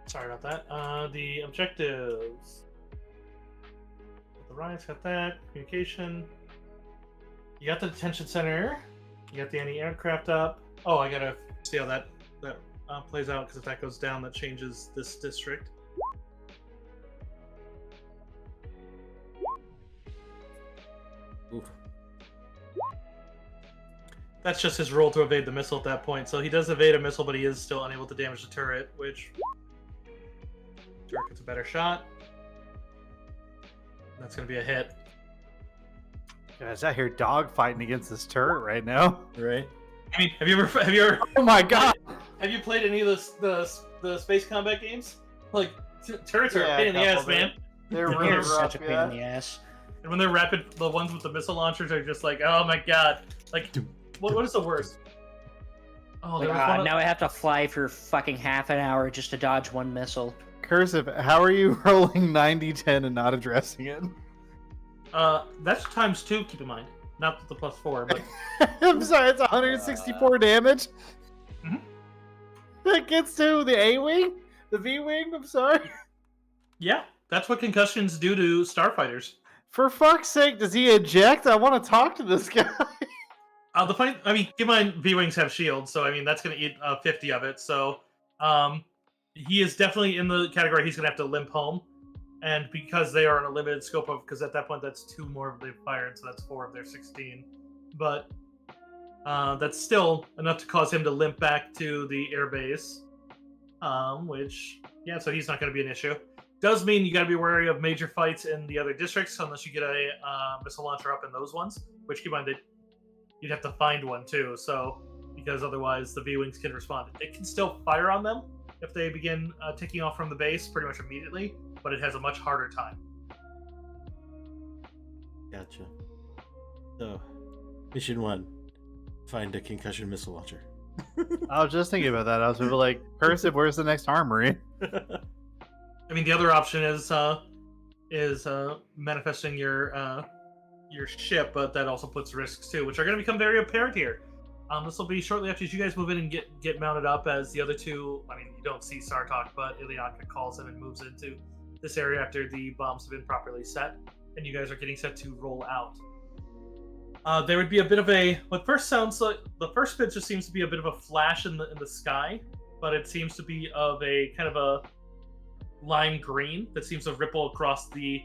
sorry about that. The objectives. The riots got that. Communication. You got the detention center. You got the anti-aircraft up. Oh, I gotta see how that plays out, because if that goes down, that changes this district. Oof. That's just his roll to evade the missile at that point. So he does evade a missile, but he is still unable to damage the turret, which turret gets a better shot. That's gonna be a hit. guys, out here dogfighting against this turret right now. Right? I mean, have you ever Oh my god! have you played any of the space combat games? Like turrets are Yeah, a pain in the a ass, couple man. They're They're really You're rough, such a pain yeah. in the ass. And when they're rapid, the ones with the missile launchers are just like, oh my god. Like, what is the worst? Oh, there was one. Now I have to fly for fucking half an hour just to dodge one missile. Cursive, how are you rolling 90-10 and not addressing it? That's times 2. Keep in mind, not the +4, but I'm sorry, it's 164 damage. Mhm. That gets to the A wing, the V wing. I'm sorry. yeah, that's what concussions do to starfighters. For fuck's sake, does he eject? I want to talk to this guy. The funny, I mean, keep in mind, V-wings have shields, so I mean that's going to eat 50 of it. So, he is definitely in the category he's going to have to limp home, and because they are in a limited scope of, because at that point that's 2 more they've fired, so that's 4 of their 16. But that's still enough to cause him to limp back to the airbase, which yeah, so he's not going to be an issue. Does mean you got to be wary of major fights in the other districts unless you get a missile launcher up in those ones. Which keep in mind that you'd have to find one too. So because otherwise the V-wings can respond. It can still fire on them if they begin taking off from the base pretty much immediately, but it has a much harder time. Gotcha. So, mission 1: find a concussion missile launcher. I was just thinking about that. I was like, Cursive, where's the next armory? I mean, the other option is manifesting your ship, but that also puts risks too, which are going to become very apparent here. This will be shortly after you guys move in and get mounted up. As the other two, I mean, you don't see Sarlaac, but Iliaka calls him and moves into this area after the bombs have been properly set, and you guys are getting set to roll out. There would be a bit of a what first sounds like the first bit just seems to be a bit of a flash in the sky, but it seems to be of a kind of a lime green that seems to ripple across the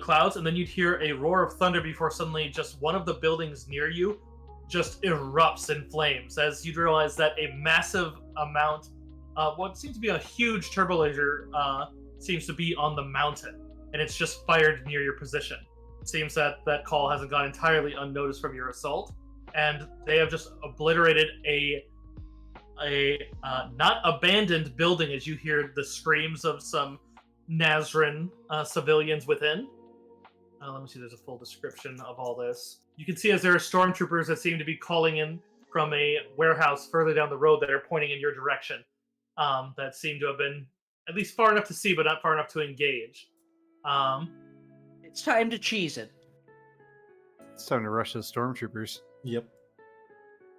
clouds, and then you'd hear a roar of thunder before suddenly just one of the buildings near you just erupts in flames as you'd realize that a massive amount of what seems to be a huge turbolaser seems to be on the mountain, and it's just fired near your position. It seems that that call hasn't gone entirely unnoticed from your assault, and they have just obliterated a not abandoned building as you hear the screams of some Nazran civilians within. Let me see, there's a full description of all this. You can see as there are stormtroopers that seem to be calling in from a warehouse further down the road that are pointing in your direction, that seem to have been at least far enough to see, but not far enough to engage. It's time to cheese it. It's time to rush those stormtroopers. Yep.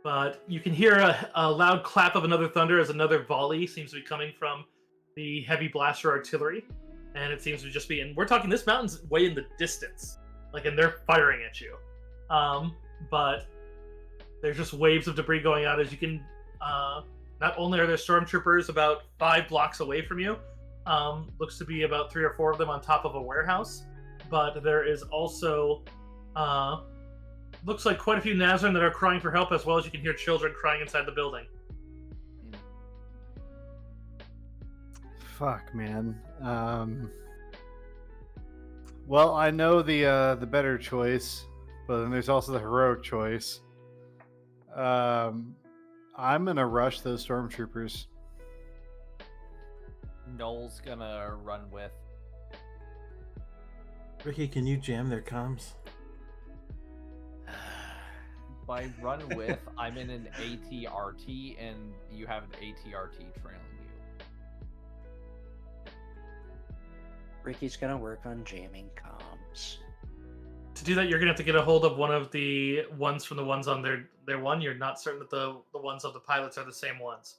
But you can hear a loud clap of another thunder as another volley seems to be coming from the heavy blaster artillery. And it seems to just be, and we're talking this mountain's way in the distance. Like, and they're firing at you. But there's just waves of debris going out as you can, not only are there stormtroopers about 5 blocks away from you, looks to be about 3 or 4 of them on top of a warehouse, but there is also, looks like quite a few Nazran that are crying for help, as well as you can hear children crying inside the building. Fuck, man. Well, I know the better choice, but then there's also the heroic choice. I'm gonna rush those stormtroopers. Noel's gonna run with. Ricky, can you jam their comms? By run with, I'm in an ATRT, and you have an ATRT trailing you. Ricky's gonna work on jamming comms. To do that, you're gonna have to get a hold of one of the ones from the ones on their one. You're not certain that the ones of the pilots are the same ones.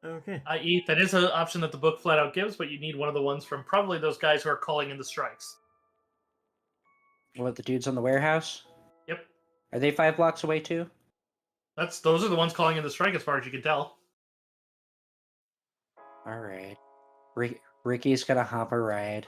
Okay. I.e., that is an option that the book flat out gives, but you need one of the ones from probably those guys who are calling in the strikes. What, the dudes on the warehouse? Yep. Are they 5 blocks away too? Those are the ones calling in the strike, as far as you can tell. All right. Ricky's gonna hop a ride.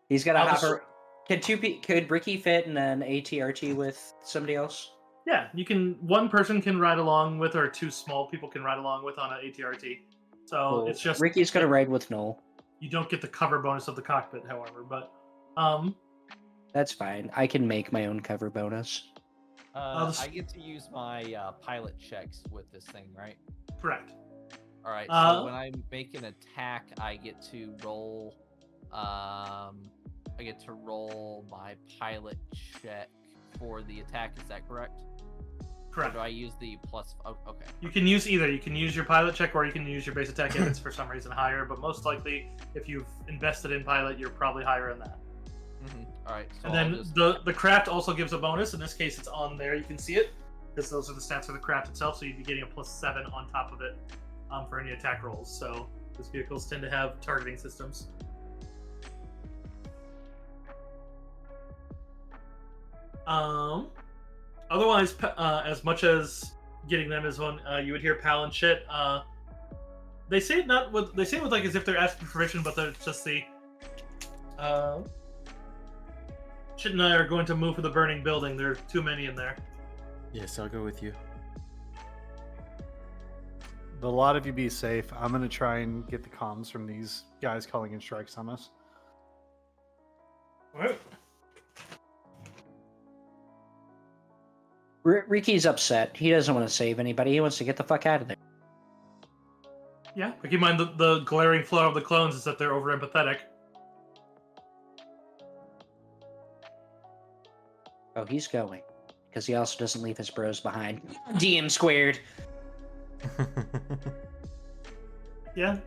He's gonna hop a. Could Ricky fit in an ATRT with somebody else? Yeah, you can. One person can ride along with, or 2 small people can ride along with on an ATRT. So Cool. it's just Ricky's gonna ride with Noel. you don't get the cover bonus of the cockpit, however. But That's fine. I can make my own cover bonus. just- I get to use my pilot checks with this thing, right? correct. All right. So when I make an attack, I get to roll. I get to roll my pilot check for the attack. Is that correct? Or Correct. do I use the plus? Oh, okay. You can use either. You can use your pilot check, or you can use your base attack if it's for some reason higher. But most likely, if you've invested in pilot, you're probably higher in that. All right. So And I'll then just... the craft also gives a bonus. In this case, it's on there. You can see it because those are the stats for the craft itself. So you'd be getting a +7 on top of it for any attack rolls. So these vehicles tend to have targeting systems. Otherwise, as much as getting them is one, you would hear Pal and shit. They say it not with like as if they're asking for permission, but they're just the. Shit and I are going to move for the burning building. There are too many in there. Yes, I'll go with you. A lot of you be safe. I'm gonna try and get the comms from these guys calling in strikes on us. All right. Ricky's upset. He doesn't want to save anybody. He wants to get the fuck out of there. Yeah, but keep in mind the glaring flaw of the clones is that they're over empathetic. Oh, he's going. Because he also doesn't leave his bros behind. DM squared. Yeah.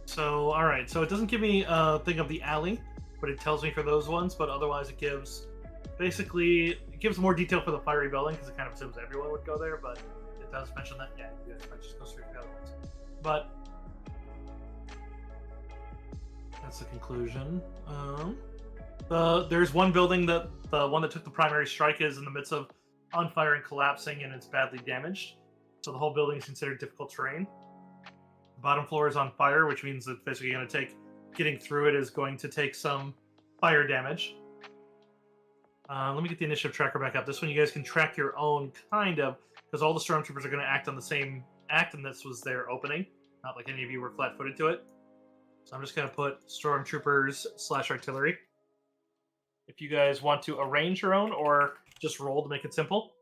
So, all right. So it doesn't give me a thing of the alley, but it tells me for those ones. But otherwise, it gives basically, it gives more detail for the fiery building because it kind of assumes everyone would go there, but it does mention that, yeah, you guys might just go straight to the other ones. But that's the conclusion. There's one building that the one that took the primary strike is in the midst of on fire and collapsing, and it's badly damaged. So the whole building is considered difficult terrain. The bottom floor is on fire, which means that basically getting through it is going to take some fire damage. Let me get the initiative tracker back up. This one you guys can track your own, kind of, because all the stormtroopers are going to act on the same act, and this was their opening. Not like any of you were flat-footed to it. So I'm just going to put stormtroopers / artillery. If you guys want to arrange your own or just roll to make it simple.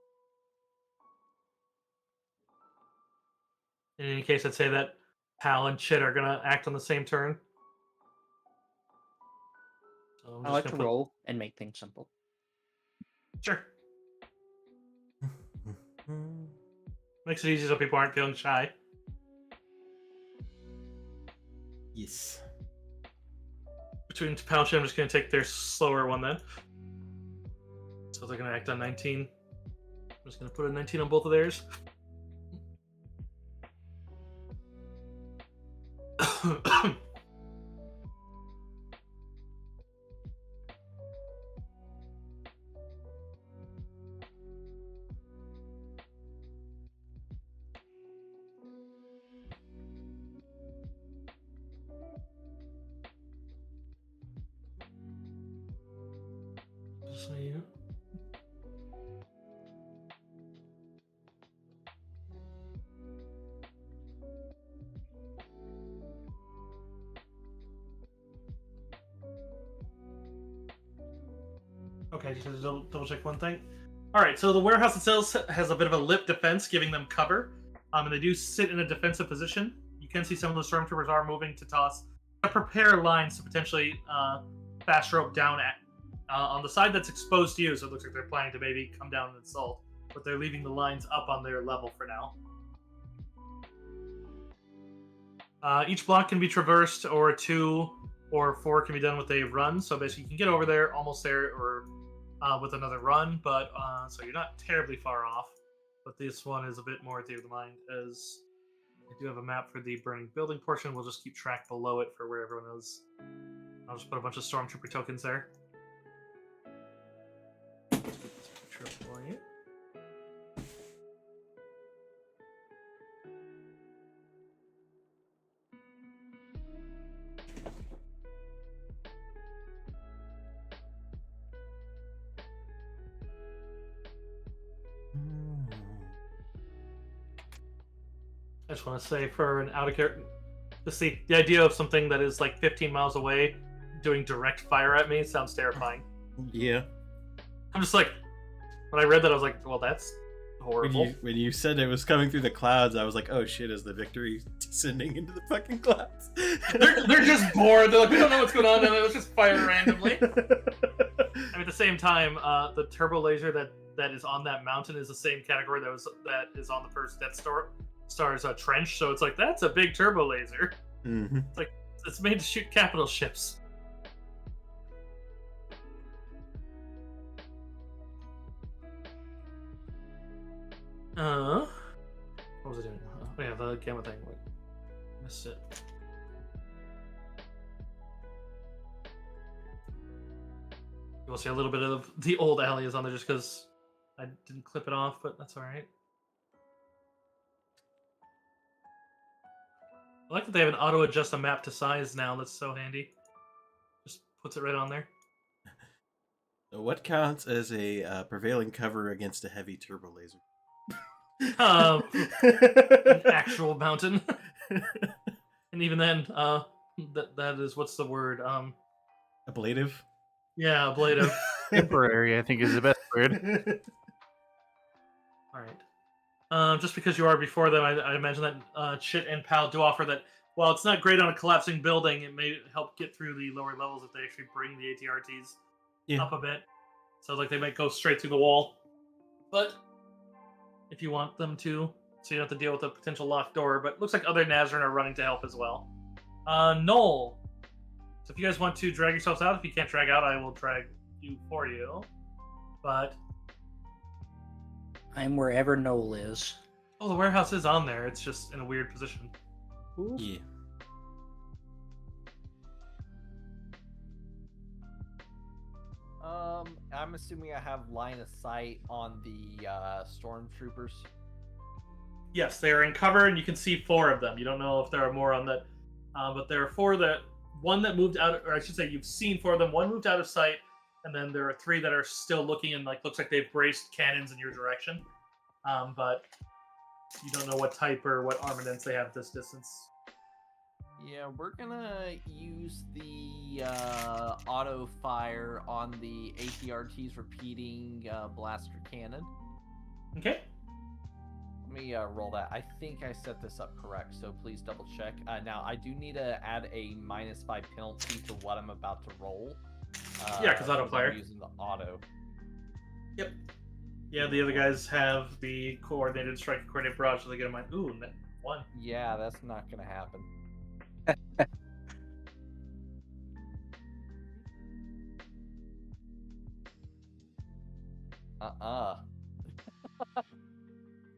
In any case, I'd say that Pal and Chit are going to act on the same turn. So I like to roll and make things simple. Sure. Makes it easy so people aren't feeling shy. Yes. Between Pal and Chit, I'm just going to take their slower one then. So they're going to act on 19. I'm just going to put a 19 on both of theirs. Okay, just to double check one thing. Alright, so the warehouse itself has a bit of a lip defense, giving them cover. And they do sit in a defensive position. You can see some of the stormtroopers are moving to prepare lines to potentially fast rope down on the side that's exposed to you, so it looks like they're planning to maybe come down and assault. But they're leaving the lines up on their level for now. Each block can be traversed, or 2 or 4 can be done with a run. So basically you can get over there, almost there, or with another run, but so you're not terribly far off. But this one is a bit more at the end of the mind, as I do have a map for the burning building portion. We'll just keep track below it for where everyone is. I'll just put a bunch of stormtrooper tokens there. Let's get this picture up for you. I just want to say, for an out of character, to see the idea of something that is like 15 miles away doing direct fire at me sounds terrifying. Yeah. I'm just like, when I read that, I was like, well, that's horrible. When you said it was coming through the clouds, I was like, oh shit, is the victory descending into the fucking clouds? they're just bored. They're like, we don't know what's going on, and let's just fire randomly. And at the same time, the turbo laser that is on that mountain is the same category that is on the first Death Star's trench, so it's like, that's a big turbo laser. Mm-hmm. It's like, it's made to shoot capital ships. What was I doing? Oh yeah, the gamma thing. Wait, missed it. You'll see a little bit of the old alley is on there just because I didn't clip it off, but that's alright. I like that they have an auto-adjust a map to size now. That's so handy. Just puts it right on there. So what counts as a prevailing cover against a heavy turbo laser? An actual mountain. And even then, that is, what's the word? Ablative? Yeah, ablative. Temporary, I think, is the best word. Alright. Just because you are before them, I imagine that Chit and Pal do offer that while it's not great on a collapsing building, it may help get through the lower levels if they actually bring the ATRTs up a bit. So like they might go straight through the wall. But if you want them to, so you don't have to deal with a potential locked door. But it looks like other Nazarin are running to help as well. Noel. So if you guys want to drag yourselves out, if you can't drag out, I will drag you for you. But I'm wherever Noel is. oh, the warehouse is on there. It's just in a weird position. Yeah. I'm assuming I have line of sight on the stormtroopers. Yes, they are in cover, and you can see 4 of them. You don't know if there are more on that, but there are 4 that one that moved out, or I should say, you've seen 4 of them. One moved out of sight, and then there are 3 that are still looking and looks like they've braced cannons in your direction. But you don't know what type or what armaments they have at this distance. Yeah, we're gonna use the auto fire on the ATRT's repeating blaster cannon. Okay. Let me roll that. I think I set this up correct, so please double check. Now, I do need to add a -5 penalty to what I'm about to roll. Yeah, 'cause auto fire. I'm using the auto. Yep. Yeah, the other guys have the coordinated strike and coordinated barrage, so they get a -. Ooh, -1. Yeah, that's not gonna happen.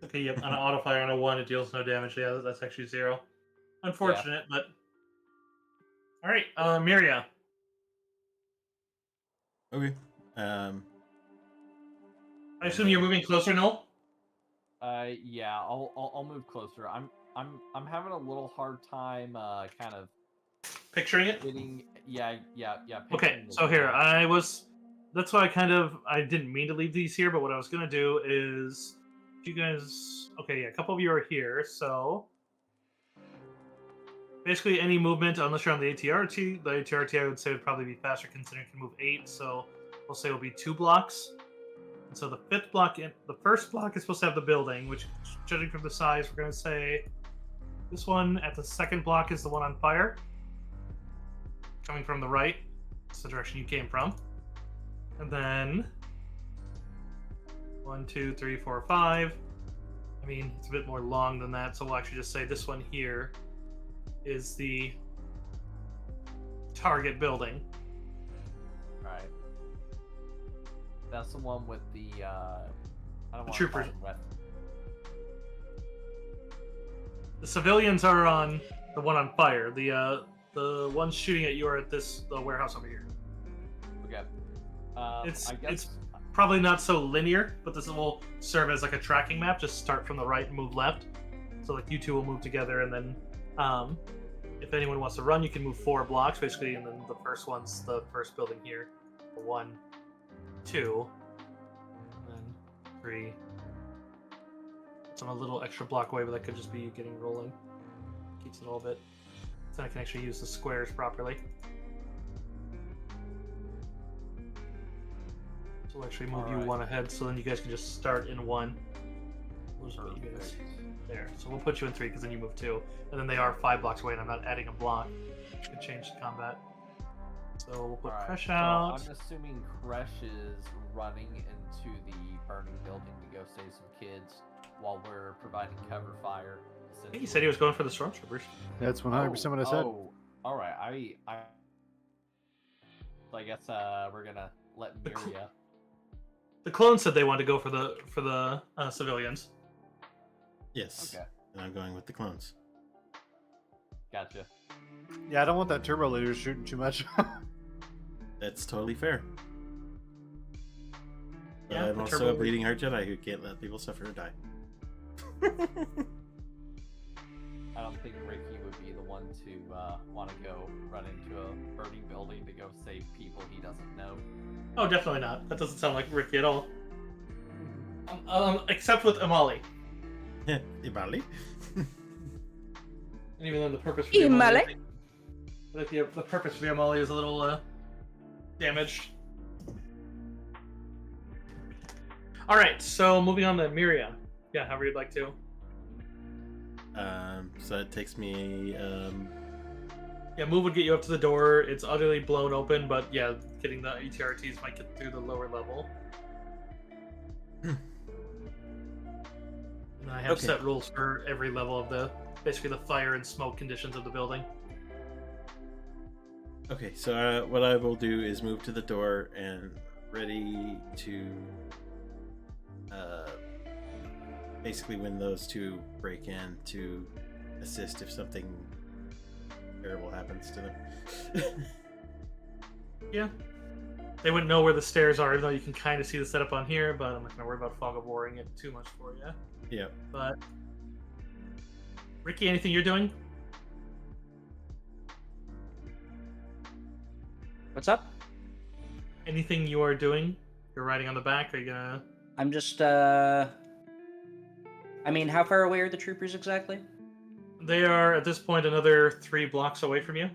Okay, yep. On an auto fire on a 1, it deals no damage. Yeah, that's actually 0. Unfortunate, but all right, Miria. Okay. I assume you're moving closer, Noel? Yeah, I'll move closer. I'm having a little hard time, kind of Picturing it. getting. Yeah. Okay, picturing so it. here that's why I didn't mean to leave these here, but what I was gonna do is, you guys, okay, yeah, a couple of you are here, so basically any movement, unless you're on the ATRT I would say would probably be faster considering it can move 8, so we'll say it'll be 2 blocks. And so the 5th block, the first block is supposed to have the building, which, judging from the size, we're gonna say this one at the 2nd block is the one on fire, coming from the right. It's the direction you came from. And then 1, 2, 3, 4, 5. I mean, it's a bit more long than that, so we'll actually just say this one here is the target building. Right. That's the one with the I don't The want troopers. to call them The civilians are on the one on fire. The ones shooting at you are at the warehouse over here. Okay. It's I guess probably not so linear, but this will serve as like a tracking map. Just start from the right and move left. So like you two will move together, and then if anyone wants to run, you can move 4 blocks basically, and then the first one's the first building here. 1, 2, and then 3. It's on a little extra block away, but that could just be you getting rolling. Keeps it a little bit. So I can actually use the squares properly. So we'll actually move you Alright. 1 ahead, so then you guys can just start in 1. We'll just put you guys there. So we'll put you in 3 because then you move 2. And then they are 5 blocks away, and I'm not adding a block, which could change the combat. So we'll put Alright, Crush so out. I'm assuming Crush is running into the burning building to go save some kids while we're providing cover fire. I think he said he was going for the Stormtroopers. That's 100% what I said. Oh, all right. So I guess we're gonna let Miria. The clones said they wanted to go for the civilians. Yes. Okay, And I'm going with the clones. gotcha. Yeah, I don't want that turbo leader shooting too much. That's totally fair. But Yeah, I'm the also turbo a bleeding heart Jedi who can't let people suffer or die. I don't think Ricky would be the one to want to go run into a burning building to go save people he doesn't know. Oh, definitely not. That doesn't sound like Ricky at all. Except with Amali. Ibali? And even though the purpose for Imali? the purpose for the Amali is a little damaged. All right, so moving on to Miria. Yeah, however you'd like to. So it takes me, Yeah, move would get you up to the door. It's utterly blown open, but yeah, getting the ETRTs might get through the lower level. And I have Okay. set rules for every level of basically the fire and smoke conditions of the building. okay, so what I will do is move to the door and ready to basically when those two break in to assist if something terrible happens to them. Yeah. They wouldn't know where the stairs are, even though you can kind of see the setup on here, but I'm not going to worry about Fog of Warring it too much for you. Yep. But, Ricky, anything you're doing? What's up? Anything you are doing? You're riding on the back? Are you gonna... I'm just, I mean, how far away are the troopers exactly? They are, at this point, another 3 blocks away from you.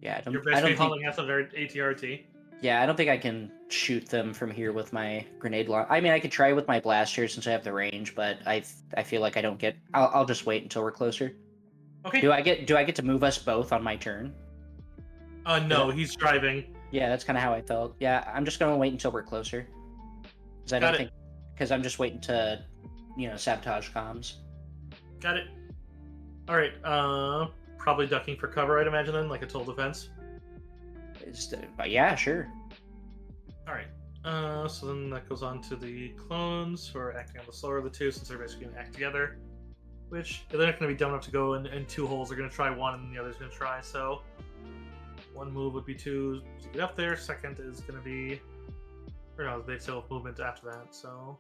Yeah, I You're don't basically think... hauling ass on their ATRT. Yeah, I don't think I can shoot them from here with my grenade launcher. I mean, I could try with my blaster since I have the range, but I feel like I don't get... I'll just wait until we're closer. Okay. Do I get to move us both on my turn? No, he's driving. Yeah, that's kind of how I felt. Yeah, I'm just gonna wait until we're closer. Because I don't think... Because I'm just waiting to, sabotage comms. Got it. Alright, probably ducking for cover, I'd imagine then, like a total defense. Yeah, sure. Alright, so then that goes on to the clones, who are acting on the slower of the two, since they're basically going to act together. Which, they're not going to be dumb enough to go in 2 holes, they're going to try one, and the other's going to try, so... One move would be to get up there, second is going to be... Or no, they still have movement after that, so...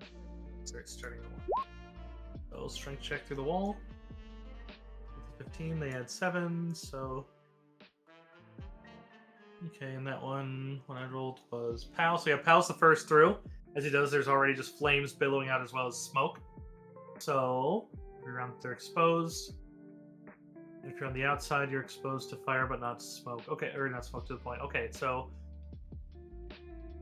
Start starting the wall. So, strength check through the wall. 15, they had 7, so... Okay, and that one, when I rolled, was Pal. So yeah, Pal's the first through. As he does, there's already just flames billowing out as well as smoke. So, around they're exposed. If you're on the outside, you're exposed to fire, but not smoke. Okay, or not smoke to the point. Okay, so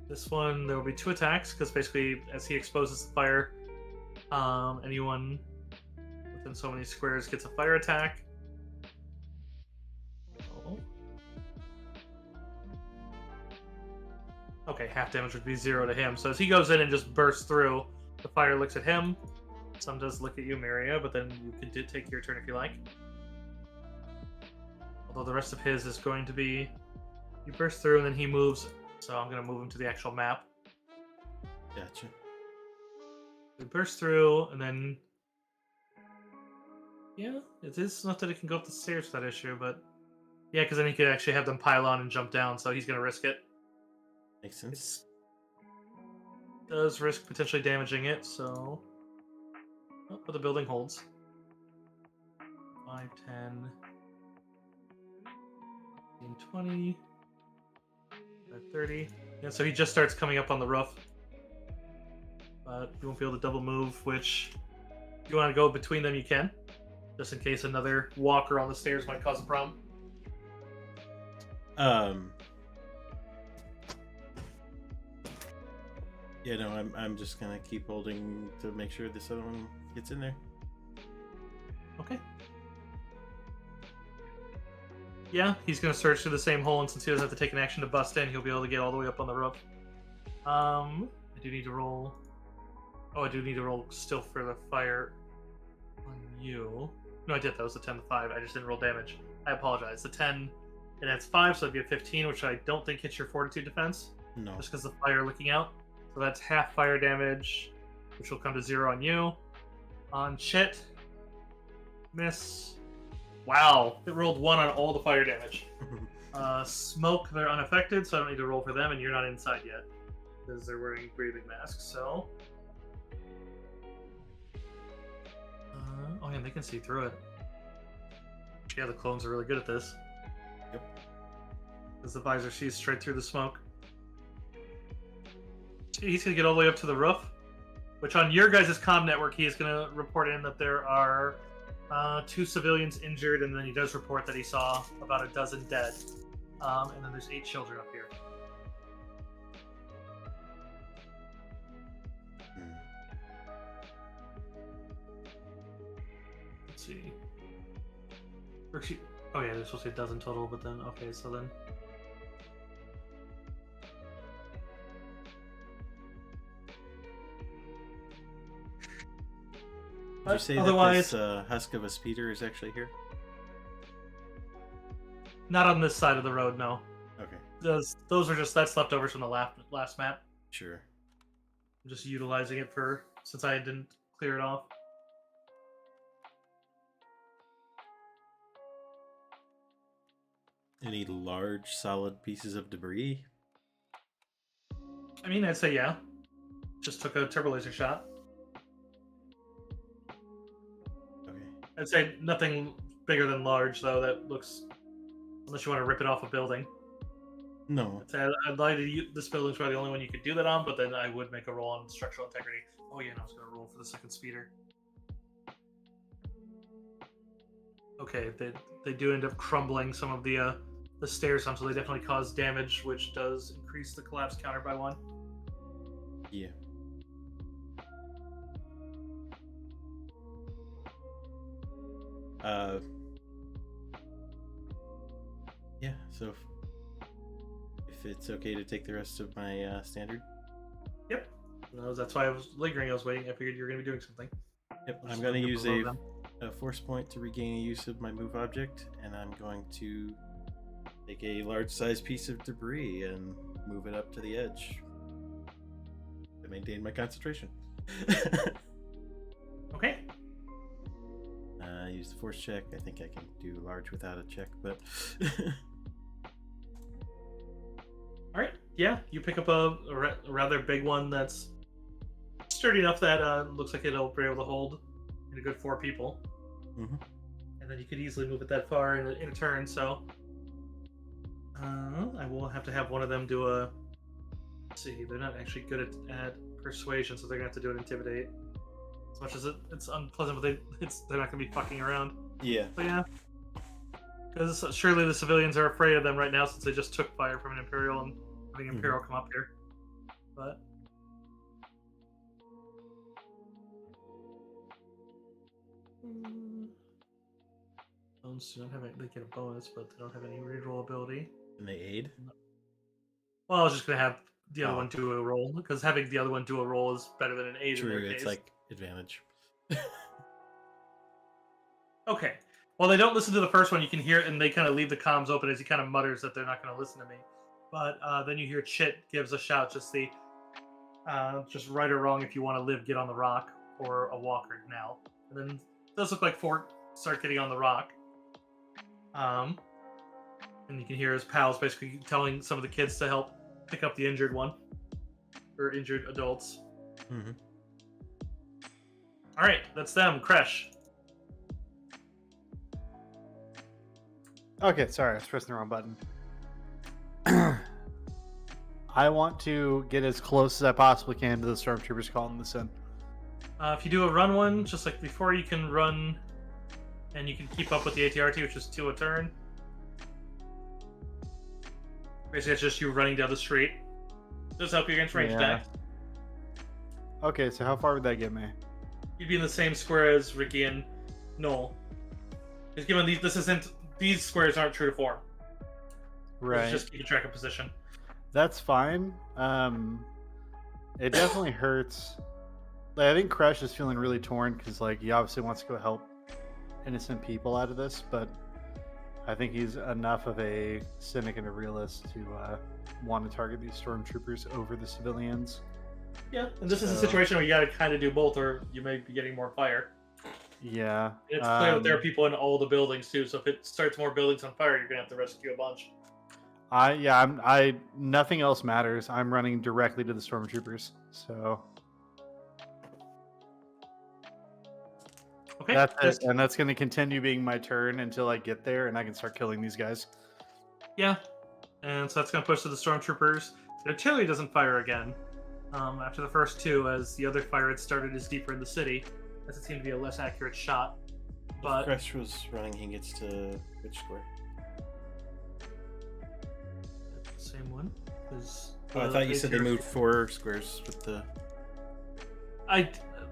this one, there will be 2 attacks, because basically, as he exposes the fire, anyone within so many squares gets a fire attack. Okay, half damage would be 0 to him. So as he goes in and just bursts through, the fire looks at him. Some does look at you, Maria, but then you can take your turn if you like. Although the rest of his is going to be... You burst through and then he moves, so I'm going to move him to the actual map. Gotcha. He bursts through, and then... Yeah, it is not that it can go up the stairs for that issue, but... Yeah, because then he could actually have them pile on and jump down, so he's going to risk it. Makes sense. It does risk potentially damaging it, so... Oh, but the building holds. 5, 10... 20, 30. Yeah, so he just starts coming up on the roof. But you won't be able to double move, which if you want to go between them, you can. Just in case another walker on the stairs might cause a problem. Yeah, no, I'm just gonna keep holding to make sure this other one gets in there. Okay. Yeah, he's going to search through the same hole, and since he doesn't have to take an action to bust in, he'll be able to get all the way up on the roof. I do need to roll... Oh, I do need to roll still for the fire on you. No, I did. That was a 10 to 5. I just didn't roll damage. I apologize. The 10, it adds 5, so that'd be a 15, which I don't think hits your fortitude defense. No. Just because the fire looking out. So that's half fire damage, which will come to 0 on you. On Chit, miss... Wow, it rolled 1 on all the fire damage. Smoke, they're unaffected, so I don't need to roll for them, and you're not inside yet. Because they're wearing breathing masks, so... oh yeah, they can see through it. Yeah, the clones are really good at this. Yep. Because the visor sees straight through the smoke. He's going to get all the way up to the roof, which on your guys' comm network, he is going to report in that there are... 2 civilians injured, and then he does report that he saw about a dozen dead. And then there's 8 children up here. Let's see. Oh yeah, there's supposed to be a dozen total, but then, okay, so then... Did you say otherwise, that this husk of a speeder is actually here? Not on this side of the road, no. Okay. Those are just that's leftovers from the last map. Sure. I'm just utilizing it for since I didn't clear it off. Any large, solid pieces of debris? I mean, I'd say yeah. Just took a turbo laser shot. Okay. I'd say nothing bigger than large, though. That looks, unless you want to rip it off a building. No. I'd like to use this building's probably the only one you could do that on, but then I would make a roll on structural integrity. Oh yeah, and I was gonna roll for the second speeder. Okay, they do end up crumbling some of the stairs, so they definitely cause damage, which does increase the collapse counter by 1. Yeah. Yeah, so if it's okay to take the rest of my standard. Yep. No, that's why I was lingering. I was waiting. I figured you were going to be doing something. Yep, I'm going to use a force point to regain a use of my move object, and I'm going to take a large-sized piece of debris and move it up to the edge to maintain my concentration. Okay. Use the force check. I think I can do large without a check, but All right. Yeah, you pick up a rather big one that's sturdy enough that looks like it'll be able to hold a good 4 people. Mm-hmm. And then you could easily move it that far in a turn. So I will have to have one of them do a. Let's see, they're not actually good at persuasion, so they're gonna have to do an intimidate. As much as it's unpleasant, but they're not gonna be fucking around. yeah. But yeah, because surely the civilians are afraid of them right now since they just took fire from an Imperial and having Imperial come up here. But bones do not have they get a bonus, but they don't have any reroll ability. And they aid. Well, I was just gonna have the other Oh. one do a roll because having the other one do a roll is better than an aid in True, their it's case. like advantage. Okay. Well, they don't listen to the first one. You can hear it, and they kind of leave the comms open as he kind of mutters that they're not going to listen to me. But then you hear Chit gives a shout, just right or wrong. If you want to live, get on the rock, or a walker now. And then it does look like 4 start getting on the rock. And you can hear his pals basically telling some of the kids to help pick up the injured one, or injured adults. Mm-hmm. All right, that's them. Crash. Okay, sorry, I was pressing the wrong button. I want to get as close as I possibly can to the stormtroopers calling this in. If you do a run one, just like before, you can run, and you can keep up with the ATRT, which is 2 a turn. Basically, it's just you running down the street. Does help you against range attacks. Okay, so how far would that get me? You'd be in the same square as Ricky and Noel. Because given these squares aren't true to form. Right. It's just keep track of position. That's fine. It definitely hurts. Like, I think Crash is feeling really torn because, like, he obviously wants to go help innocent people out of this, but I think he's enough of a cynic and a realist to want to target these stormtroopers over the civilians. Yeah, and this is a situation where you got to kind of do both, or you may be getting more fire. Yeah. And it's clear that there are people in all the buildings too. So if it starts more buildings on fire, you're gonna have to rescue a bunch. Nothing else matters. I'm running directly to the stormtroopers. So Okay. that's it, and that's going to continue being my turn until I get there and I can start killing these guys. Yeah, and so that's gonna push to the stormtroopers. The artillery doesn't fire again after the first 2, as the other fire had started is deeper in the city. As it seemed to be a less accurate shot. But Crash was running, he gets to which square? same one. Oh, I thought you said they moved 4 squares with the.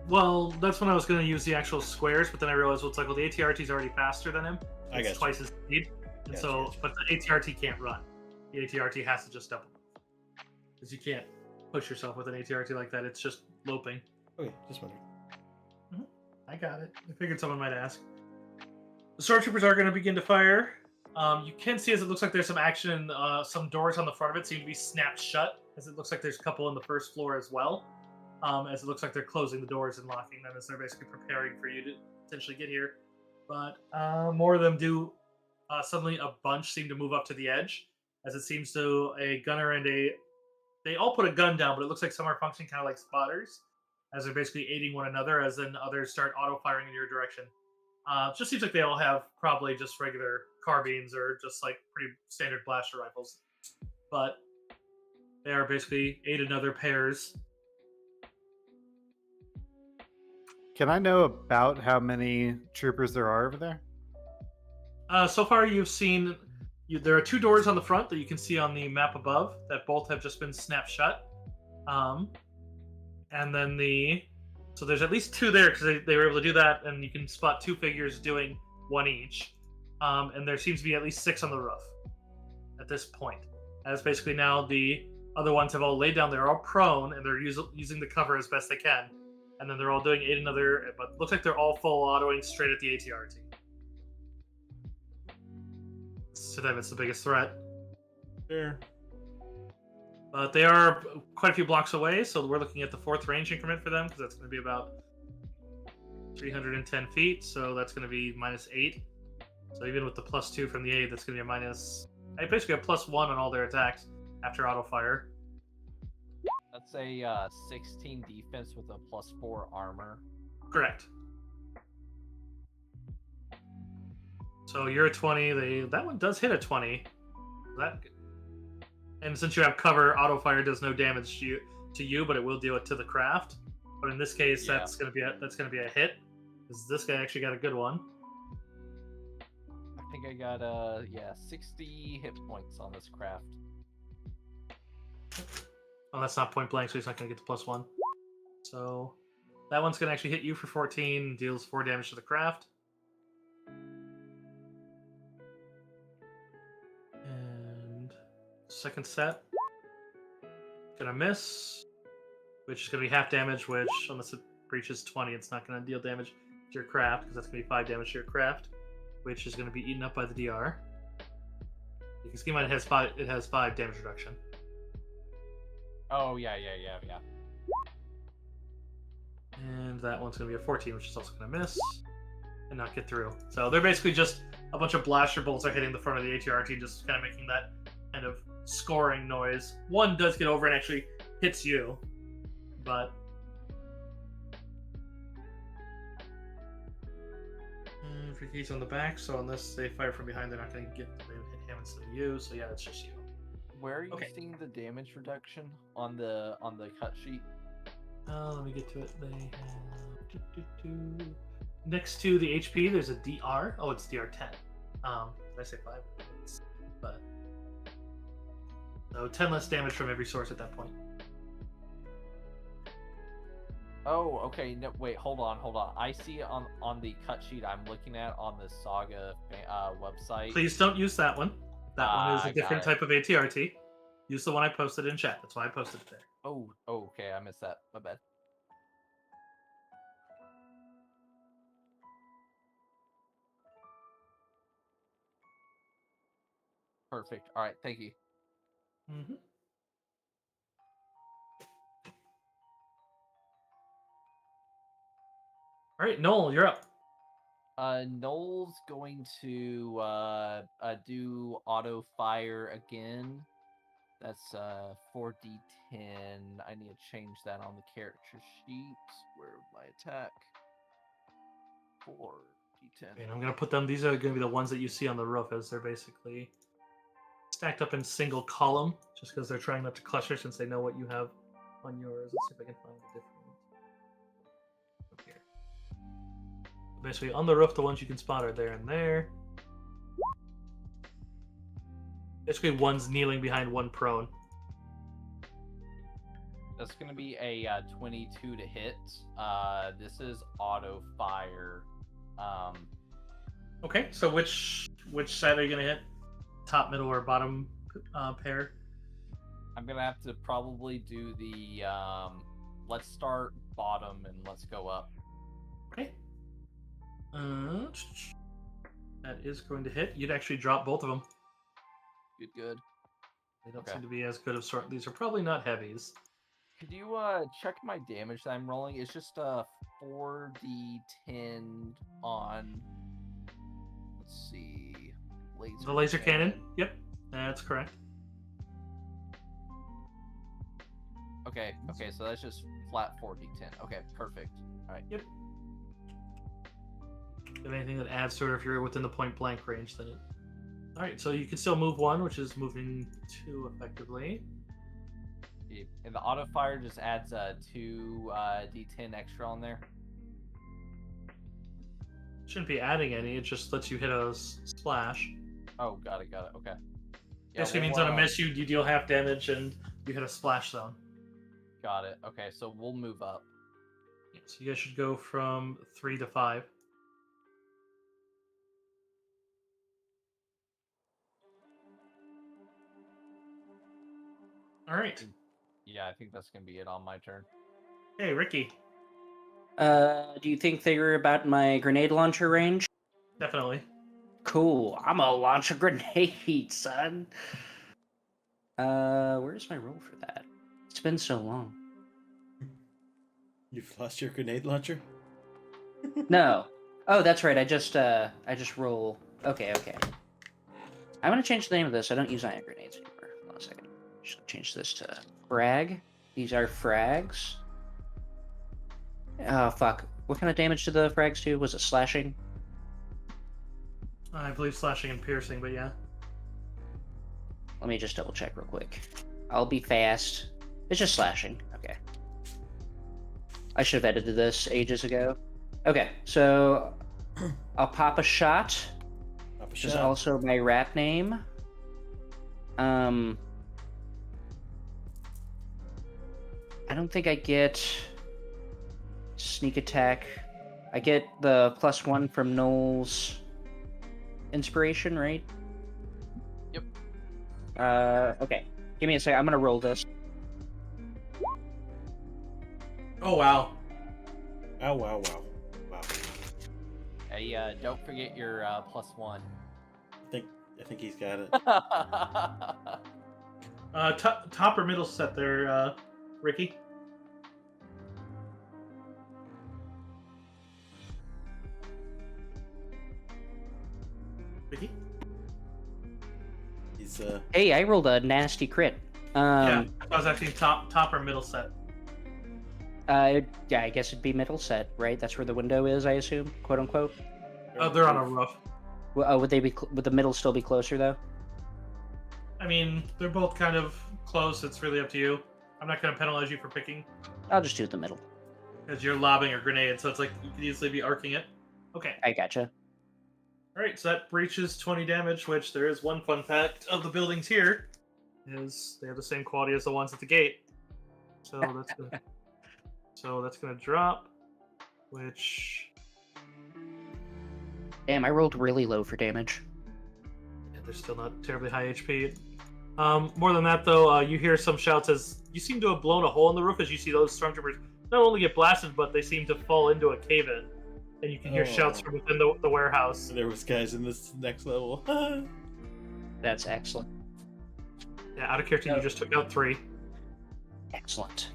Well, that's when I was going to use the actual squares, but then I realized the ATRT is already faster than him. I It's got twice his speed, and Gotcha. but the ATRT can't run. The ATRT has to just double move because you can't push yourself with an ATRT like that. It's just loping. Okay, just wondering. I got it. I figured someone might ask. The stormtroopers are going to begin to fire. You can see as it looks like there's some action. Some doors on the front of it seem to be snapped shut, as it looks like there's a couple on the first floor as well. As it looks like they're closing the doors and locking them as they're basically preparing for you to potentially get here. But more of them do. Suddenly, a bunch seem to move up to the edge, as it seems to a gunner and a. They all put a gun down, but it looks like some are functioning kind of like spotters, as they're basically aiding one another, as then others start auto firing in your direction. It just seems like they all have probably just regular carbines or just like pretty standard blaster rifles, but they are basically 8 another pairs. Can I know about how many troopers there are over there? So far, you've seen there are 2 doors on the front that you can see on the map above that both have just been snapped shut. And then so there's at least 2 there because they were able to do that, and you can spot 2 figures doing 1 each. And there seems to be at least 6 on the roof at this point. As basically now the other ones have all laid down, they're all prone, and they're using the cover as best they can. And then they're all doing 8 another, but looks like they're all full autoing straight at the ATRT. To them, it's the biggest threat. Sure. But they are quite a few blocks away, so we're looking at the 4th range increment for them, because that's going to be about 310 feet, so that's going to be -8. So even with the +2 from the 8, that's going to be basically a +1 on all their attacks after auto fire. That's a 16 defense with a +4 armor. Correct. So you're a 20. That one does hit a 20. And since you have cover, auto fire does no damage to you, but it will deal it to the craft. But in this case, Yeah. that's gonna be a hit. Because this guy actually got a good one. I think I got 60 hit points on this craft. Oh, that's not point blank, so he's not gonna get the +1. So that one's gonna actually hit you for 14, deals 4 damage to the craft. And second set, gonna miss, which is gonna be half damage. Which, unless it breaches 20, it's not gonna deal damage to your craft, because that's gonna be 5 damage to your craft, which is gonna be eaten up by the DR. You can see it has 5. It has 5 damage reduction. Oh, yeah. And that one's going to be a 14, which is also going to miss and not get through. So they're basically just a bunch of blaster bolts are hitting the front of the ATRT, just kind of making that kind of scoring noise. One does get over and actually hits you, but... he's on the back, so unless they fire from behind, they're not going to hit him instead of you. So yeah, it's just you. Where are you Okay. seeing the damage reduction on the cut sheet? Let me get to it. They have next to the HP. There's a DR. Oh, it's DR10. Did I say 5? But so 10 less damage from every source at that point. Oh, okay. No, wait, hold on. I see on the cut sheet I'm looking at on the Saga website. Please don't use that one. That one is a got different it. type of ATRT. Use the one I posted in chat. That's why I posted it there. Oh, okay. I missed that. My bad. Perfect. All right. Thank you. Mm-hmm. All right, Noel, you're up. Noel's going to do auto fire again. That's 4d10. I need to change that on the character sheet. Where my attack? 4d10. And I'm gonna put them. These are gonna be the ones that you see on the roof, as they're basically stacked up in single column, just because they're trying not to cluster since they know what you have on yours. Let's see if I can find a different up here. Basically, on the roof, the ones you can spot are there and there. Basically, one's kneeling behind one prone. That's going to be a 22 to hit. This is auto fire. Okay, so which side are you gonna hit? Top, middle, or bottom pair? I'm going to have to probably do the... let's start bottom and let's go up. Okay. That is going to hit. You'd actually drop both of them. Good, good. They don't Okay. seem to be as good of sort. These are probably not heavies. Could you check my damage that I'm rolling? It's just 4d10 on. Let's see. The laser cannon. Yep, that's correct. Okay, okay, so that's just flat 4d10. Okay, perfect. All right. Yep. If anything that adds to it, if you're within the point blank range, then it. All right, so you can still move 1, which is moving 2 effectively. And the auto fire just adds 2 d10 extra on there. Shouldn't be adding any. It just lets you hit a splash. Oh, got it, okay. Basically means on a miss you deal half damage and you hit a splash zone. Got it. Okay, so we'll move up. Yeah, so you guys should go from 3 to 5. All right. Yeah, I think that's gonna be it on my turn. Hey, Ricky. Do you think they were about my grenade launcher range? Definitely. Cool. I'm gonna launch a grenade, son. Where's my roll for that? It's been so long. You've lost your grenade launcher? No. Oh, that's right. I just roll. Okay. I'm gonna change the name of this. I don't use ion grenades anymore. Hold on a second. Just gonna change this to frag. These are frags. Oh fuck. What kind of damage did the frags do? Was it slashing? I believe slashing and piercing, but yeah. Let me just double check real quick. I'll be fast. It's just slashing. Okay. I should have edited this ages ago. Okay, so I'll pop a shot. Which is also my rap name. I don't think I get sneak attack. I get the +1 from Noel's inspiration, right? Yep. Okay. Give me a second. I'm gonna roll this. Oh, wow. Wow. Hey, don't forget your +1. I think he's got it. Top or middle set there, Ricky? Ricky? He's Hey, I rolled a nasty crit. Yeah, I was actually top or middle set. Yeah, I guess it'd be middle set, right? That's where the window is, I assume, quote unquote. Oh, they're on a roof. Would they be? Would the middle still be closer though? I mean, they're both kind of close. It's really up to you. I'm not going to penalize you for picking, I'll just do the middle. because you're lobbing a grenade, so it's like you could easily be arcing it. Okay. I gotcha. All right, so that breaches 20 damage, which there is one fun fact of the buildings here, is they have the same quality as the ones at the gate. So that's gonna drop, which Damn, I rolled really low for damage. yeah, they're still not terribly high HP. More than that, though, you hear some shouts as you seem to have blown a hole in the roof as you see those stormtroopers not only get blasted, but they seem to fall into a cave-in. And you can hear shouts from within the warehouse. there was guys in this next level. That's excellent. Yeah, out of character, you just took out 3. Excellent.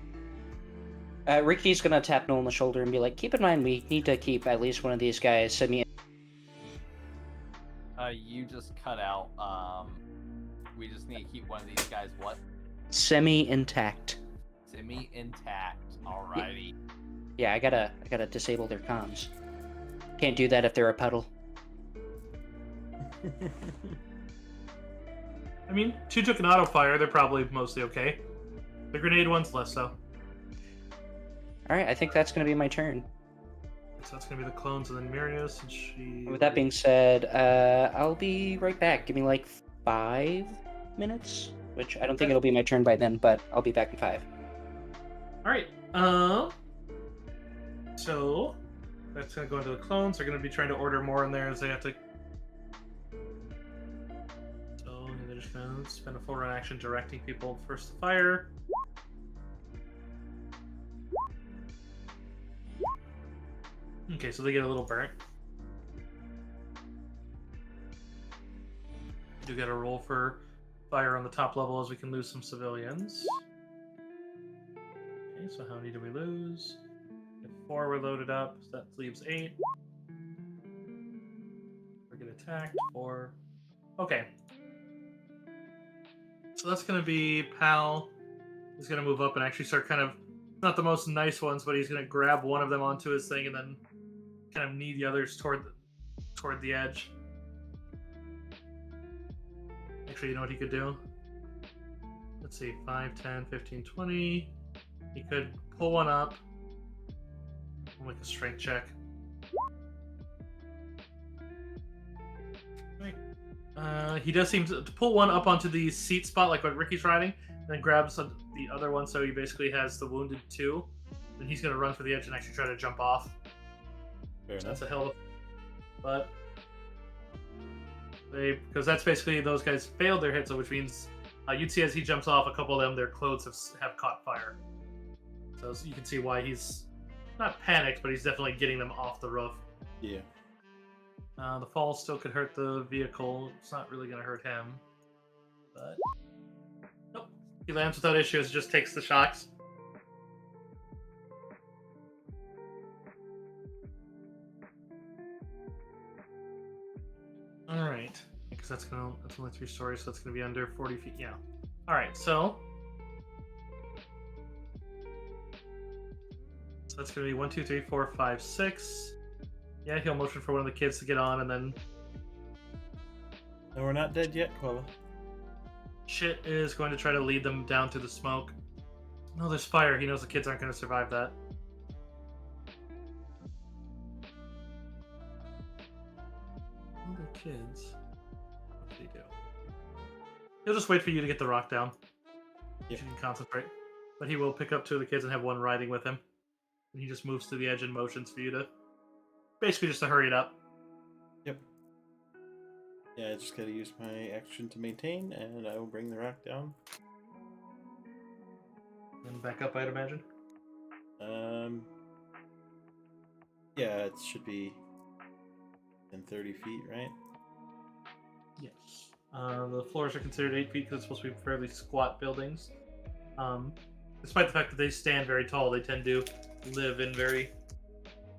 Ricky's gonna tap Noel on the shoulder and be like, "Keep in mind, we need to keep at least one of these guys semi." You just cut out. We just need to keep one of these guys what? Semi-intact. Semi-intact. Alrighty. Yeah, I gotta disable their comms. Can't do that if they're a puddle. I mean, 2 took an auto fire. They're probably mostly okay. The grenade one's less so. All right, I think that's gonna be my turn. So that's gonna be the clones and then Mirius, and she. With that being said, I'll be right back. Give me like 5 minutes, which I don't think it'll be my turn by then, but I'll be back in 5. All right. So that's gonna go into the clones. They're gonna be trying to order more in there as they have to. So they're just gonna spend a full run action directing people first to fire. Okay, so they get a little burnt. We do get a roll for fire on the top level as we can lose some civilians. Okay, so how many do we lose? If 4 were loaded up, so that leaves 8. We're get attacked. 4. Okay. So that's going to be Pal. He's going to move up and actually start kind of, not the most nice ones, but he's going to grab one of them onto his thing and then kind of knee the others toward the edge. Actually, you know what he could do? Let's see, 5, 10, 15, 20. He could pull one up. I'll make a strength check. He does seem to pull one up onto the seat spot, like what Ricky's riding, and then grabs the other one, so he basically has the wounded 2. And he's going to run for the edge and actually try to jump off. Fair enough. That's a hell of a... But... because that's basically those guys failed their hit, so which means you'd see as he jumps off, a couple of them, their clothes have caught fire. So you can see why he's not panicked, but he's definitely getting them off the roof. Yeah. The fall still could hurt the vehicle. It's not really going to hurt him. But nope, he lands without issues. Just takes the shocks. All right, because that's only 3 stories, so it's gonna be under 40 feet. Yeah. All right, so that's gonna be 1, 2, 3, 4, 5, 6. Yeah, he'll motion for one of the kids to get on, and then No, we're not dead yet, Koala. Shit is going to try to lead them down to the smoke. No, there's fire. He knows the kids aren't going to survive that. Oh, the kids. What did he do? He'll just wait for you to get the rock down. Yep. You can concentrate. But he will pick up 2 of the kids and have one riding with him. And he just moves to the edge and motions for you to... basically just to hurry it up. Yep. Yeah, I just gotta use my action to maintain, and I will bring the rock down. And back up, I'd imagine. Yeah, it should be in 30 feet, right? Yes. The floors are considered 8 feet because it's supposed to be fairly squat buildings. Despite the fact that they stand very tall, they tend to live in very...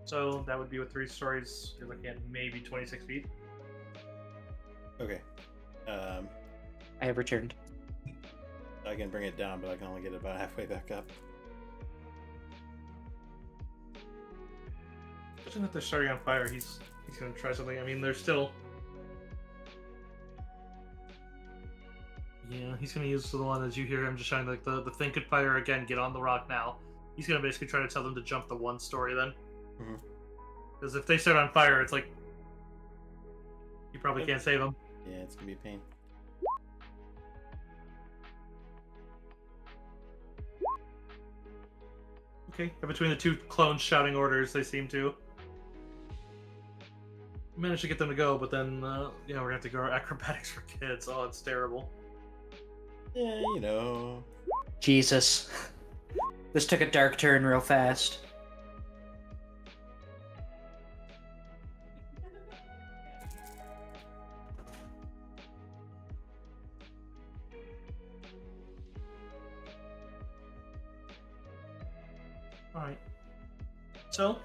So that would be with 3 stories. You're looking at maybe 26 feet. Okay. I have returned. I can bring it down, but I can only get it about halfway back up. Especially if they're starting on fire, he's going to try something. I mean, they're still... Yeah, he's going to use the one as you hear him just shouting, like, the thing could fire again, get on the rock now. He's going to basically try to tell them to jump the 1 story then. Because if they start on fire, it's like... You probably can't save them. Yeah, it's gonna be a pain. Okay, and between the 2 clones shouting orders, they seem to manage to get them to go, but then, we're gonna have to go acrobatics for kids. Oh, it's terrible. Yeah, you know. Jesus. This took a dark turn real fast. Alright. So,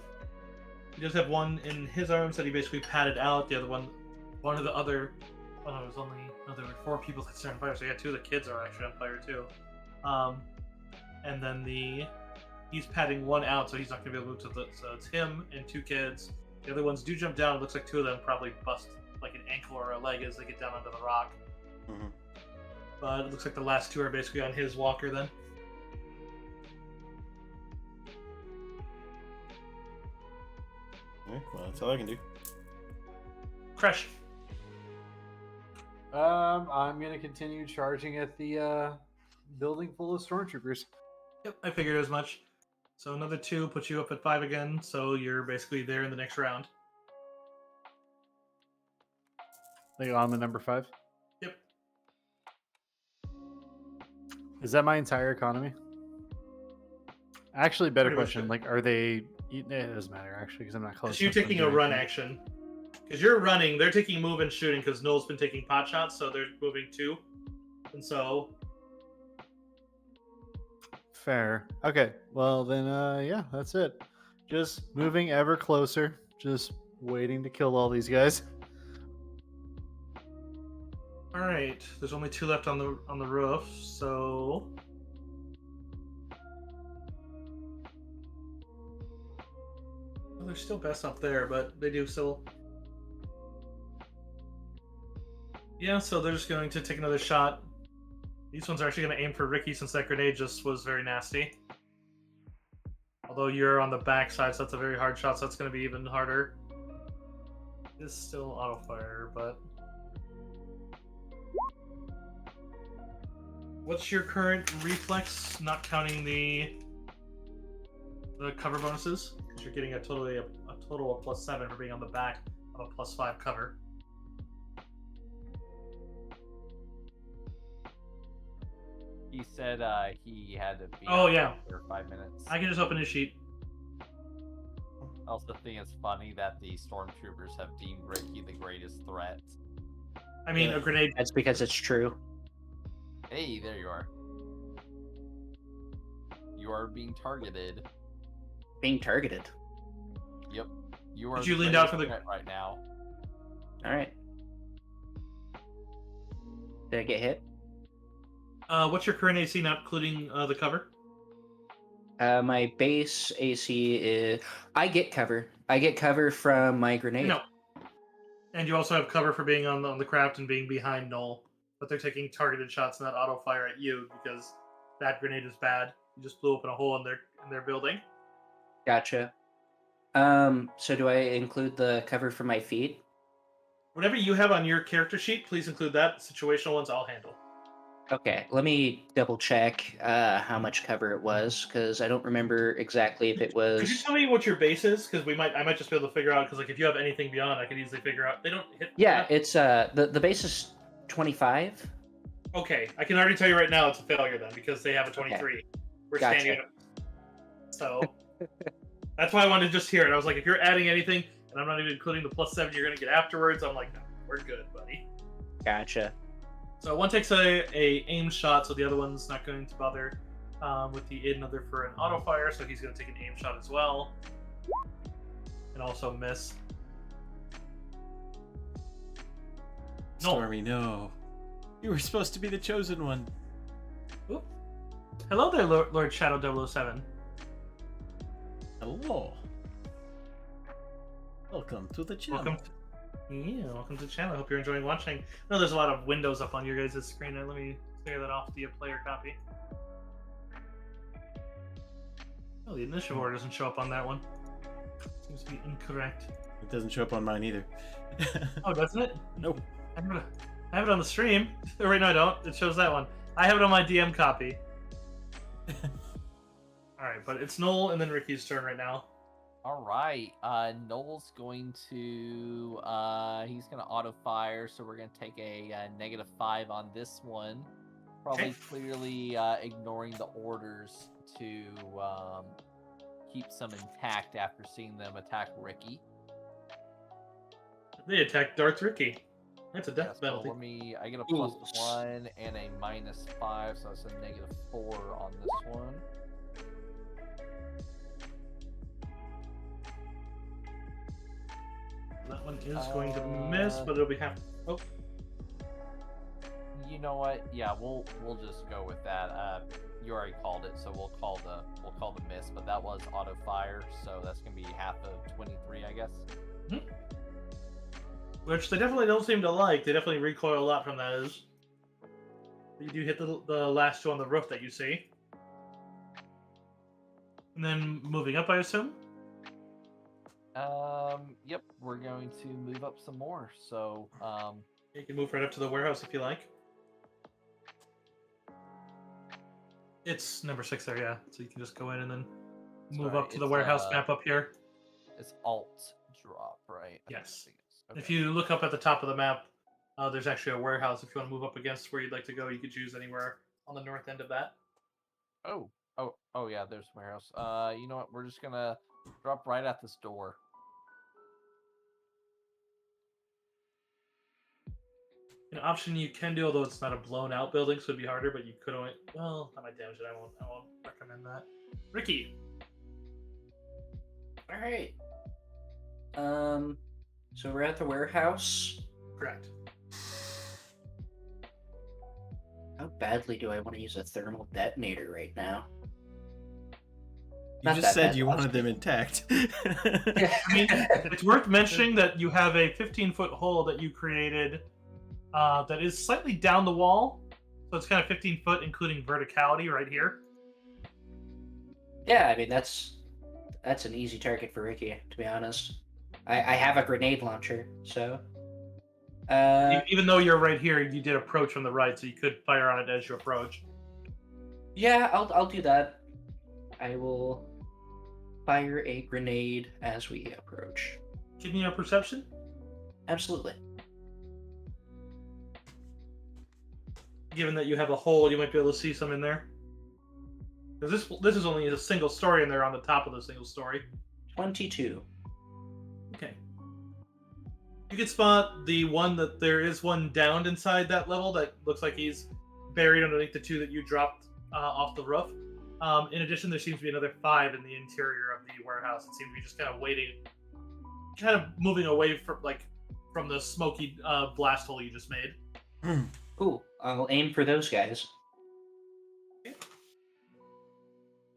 he does have one in his arms that he basically patted out. The other one of the other... Oh, no, it was only... No, there were 4 people that started on fire, so yeah, 2 of the kids are actually on fire, too. And then he's patting one out, so he's not going to be able to move to the... So it's him and 2 kids. The other ones do jump down. It looks like 2 of them probably bust, like, an ankle or a leg as they get down onto the rock. But it looks like the last 2 are basically on his walker, then. Okay, well, that's all I can do. Crash. I'm gonna continue charging at the building full of stormtroopers. Yep, I figured as much. So another 2 puts you up at 5 again, so you're basically there in the next round. Like on the number 5. Yep. Is that my entire economy? Actually, better Pretty much question. it. Like, are they? It doesn't matter actually because I'm not close. It's you enough to taking do a run anything. action. Because you're running, they're taking move and shooting because Noel's been taking pot shots, so they're moving too. And so. Fair. Okay. Well then, yeah, that's it. Just moving ever closer. Just waiting to kill all these guys. All right. There's only 2 left on the roof, so. Well, they're still best up there, but they do still. Yeah, so they're just going to take another shot. These ones are actually going to aim for Ricky since that grenade just was very nasty. Although you're on the back side, so that's a very hard shot, so that's going to be even harder. It's still auto fire, but... What's your current reflex, not counting the cover bonuses? Because you're getting a total of +7 for being on the back of a +5 cover. He said he had to be yeah. for 5 minutes. I can just open his sheet. I also think it's funny that the stormtroopers have deemed Ricky the greatest threat. I mean, a grenade. That's because it's true. Hey, there you are. You are being targeted. Being targeted. Yep. You are. Did you the lean out for greatest the- threat right now? All right. Did I get hit? What's your current AC, not including the cover? My base AC is. I get cover. I get cover from my grenade. No. And you also have cover for being on the craft and being behind Noel. But they're taking targeted shots, not auto fire at you because that grenade is bad. You just blew open a hole in their building. Gotcha. So do I include the cover for my feet? Whatever you have on your character sheet, please include that. Situational ones I'll handle. Okay, let me double check how much cover it was because I don't remember exactly if it was. Could you tell me what your base is? Because I might just be able to figure out. Because like if you have anything beyond, I could easily figure out. They don't hit. Yeah, it's the base is 25. Okay, I can already tell you right now it's a failure then because they have a 23. Okay. We're Gotcha. standing. So that's why I wanted to just hear it. I was like, if you're adding anything, and I'm not even including the +7 you're gonna get afterwards, I'm like, no, we're good, buddy. Gotcha. So one takes a aim shot, so the other one's not going to bother with the another for an auto fire, so he's going to take an aim shot as well, and also miss. No. Stormy, no. You were supposed to be the chosen one. Oop. Hello there, Lord Shadow 007. Hello. Welcome to the channel. Welcome to the channel. I hope you're enjoying watching. I know there's a lot of windows up on your guys' screen. Let me clear that off the player copy. Oh, the initiative order doesn't show up on that one. Seems to be incorrect. It doesn't show up on mine either. Oh, doesn't it? Nope. I have it on the stream. Oh, wait, no, I don't. It shows that one. I have it on my DM copy. Alright, but it's Noel and then Ricky's turn right now. All right. Noel's going to he's going to auto fire, so we're going to take a -5 on this one. Probably Okay. clearly ignoring the orders to keep some intact after seeing them attack Ricky. They attacked Darth Ricky. That's a death So penalty. I get a +1 and a -5, so it's a -4 on this one. That one is going to miss, but it'll be half. Oh, You know what? Yeah, we'll just go with that. You already called it, so we'll call the miss. But that was auto fire, so that's gonna be half of 23, I guess. which they definitely don't seem to like. They definitely recoil a lot from that. Is you do hit the last two on the roof that you see, and then moving up, I assume. Yep, we're going to move up some more. So, You can move right up to the warehouse if you like. It's number 6 there, yeah. So you can just go in and then move Sorry, up to the it's, warehouse map up here. it's alt drop, right? I Yes. think it's- okay. If you look up at the top of the map, there's actually a warehouse. If you want to move up against where you'd like to go, you could choose anywhere on the north end of that. Oh, yeah. There's warehouse. You know what? We're just gonna drop right at this door. An option you can do, although it's not a blown out building, so it'd be harder, but you could only, well, that might damage it. I won't recommend that. Ricky. All right. So we're at the warehouse. Correct. How badly do I want to use a thermal detonator right now? You Not just that said bad, you Austin. wanted them intact. I mean, it's worth mentioning that you have a 15-foot hole that you created that is slightly down the wall. So it's kind of 15 foot, including verticality right here. Yeah, I mean that's an easy target for Ricky, to be honest. I have a grenade launcher, so. Even though you're right here, you did approach from the right, so you could fire on it as you approach. Yeah, I'll do that. I will fire a grenade as we approach. Give me a perception. Absolutely. Given that you have a hole, you might be able to see some in there. Because this is only a single story, and they're on the top of the single story. 22. Okay. You can spot the one that there is one downed inside that level that looks like he's buried underneath the two that you dropped off the roof. In addition, there seems to be another 5 in the interior of the warehouse. It seems to be just kind of waiting, kind of moving away from the smoky blast hole you just made. Cool. I'll aim for those guys.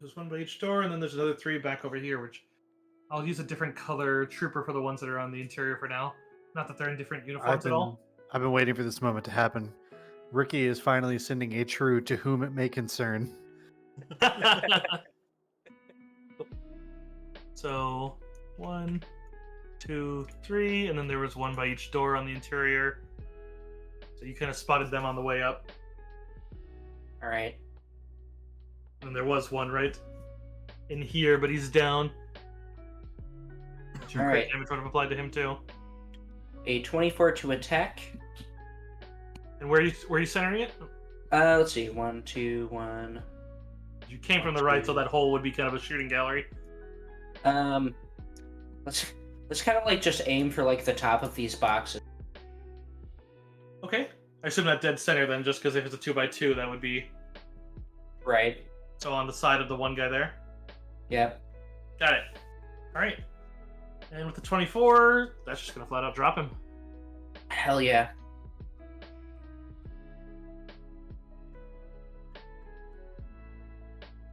There's one by each door, and then there's another 3 back over here, which I'll use a different color trooper for the ones that are on the interior for now. Not that they're in different uniforms at all. I've been waiting for this moment to happen. Ricky is finally sending a true to whom it may concern. So 1, 2, 3, and then there was one by each door on the interior. So you kind of spotted them on the way up. All right. And there was one right in here, but he's down. Your All right. damage would have applied to him too. A 24 to attack. And where are you centering it? Let's see. 1, 2, 1. You came from the right, so that hole would be kind of a shooting gallery. Let's kind of like just aim for like the top of these boxes. Okay. I assume that dead center then, just because if it's a 2x2, that would be Right. so on the side of the one guy there. Yep. Got it. All right. And with the 24, that's just gonna flat out drop him. Hell yeah.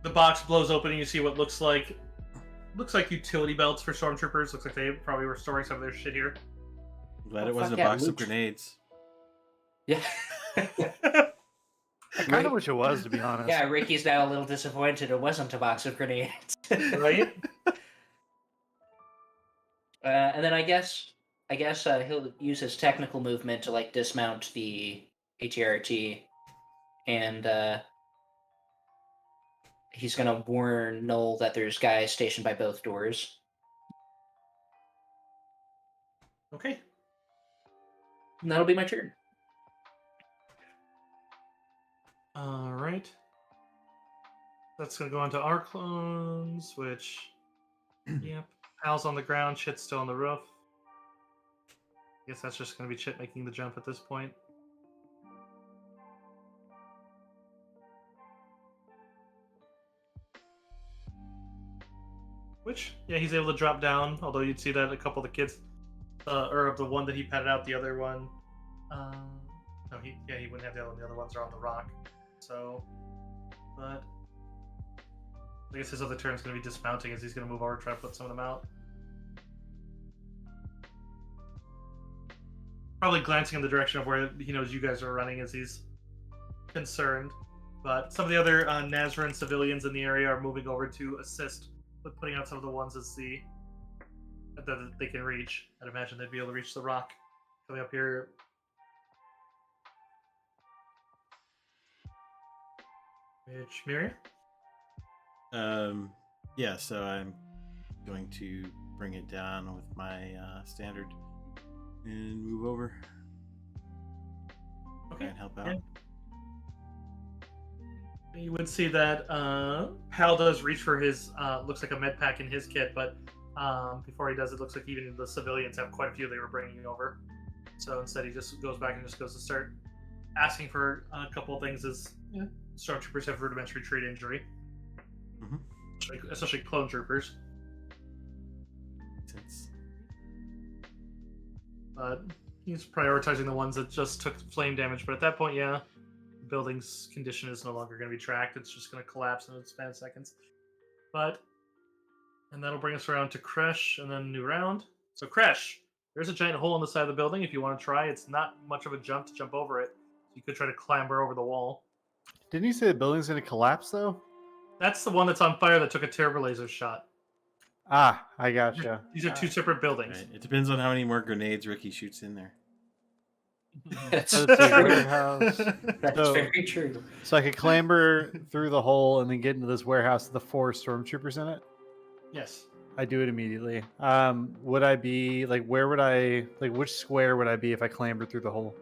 The box blows open, and you see what looks like utility belts for stormtroopers. Looks like they probably were storing some of their shit here. Glad Oh, it wasn't fuck a yeah, box of loot. grenades. Yeah. I kind of wish it was, to be honest. Yeah, Ricky's now a little disappointed it wasn't a box of grenades. Right? And then I guess he'll use his technical movement to like dismount the ATRT, and he's gonna warn Noel that there's guys stationed by both doors. Okay. And that'll be my turn. All right. That's gonna go into our clones, which, yep. Hal's on the ground, Chit's still on the roof. Guess that's just gonna be Chit making the jump at this point. Which, yeah, he's able to drop down, although you'd see that a couple of the kids, or of the one that he patted out, the other one, no, he wouldn't have the other one. The other ones are on the rock. So, but I guess his other turn is going to be dismounting as he's going to move over and try to put some of them out. Probably glancing in the direction of where he knows you guys are running as he's concerned. But some of the other Nazran civilians in the area are moving over to assist with putting out some of the ones that they can reach. I'd imagine they'd be able to reach the rock coming up here. Which, Miria? Yeah, so I'm going to bring it down with my standard and move over. Okay. And help out. Yeah. You would see that Hal does reach for his, looks like a med pack in his kit, but before he does, it looks like even the civilians have quite a few they were bringing over. So instead, he just goes back and just goes to start asking for a couple of things as stormtroopers have rudimentary trait injury. Especially clone troopers. But he's prioritizing the ones that just took flame damage. But at that point, the building's condition is no longer going to be tracked. It's just going to collapse in a span of seconds. And that'll bring us around to Kresh, and then new round. So Kresh, there's a giant hole in the side of the building. If you want to try, it's not much of a jump to jump over it. You could try to clamber over the wall. Didn't you say the building's going to collapse, though? That's the one that's on fire that took a turbo laser shot. Ah, I gotcha. These are two separate buildings. Right. It depends on how many more grenades Ricky shoots in there. That's So it's a warehouse. That's very true. So I could clamber through the hole and then get into this warehouse with the 4 stormtroopers in it? Yes. I do it immediately. Would I be, which square would I be if I clambered through the hole?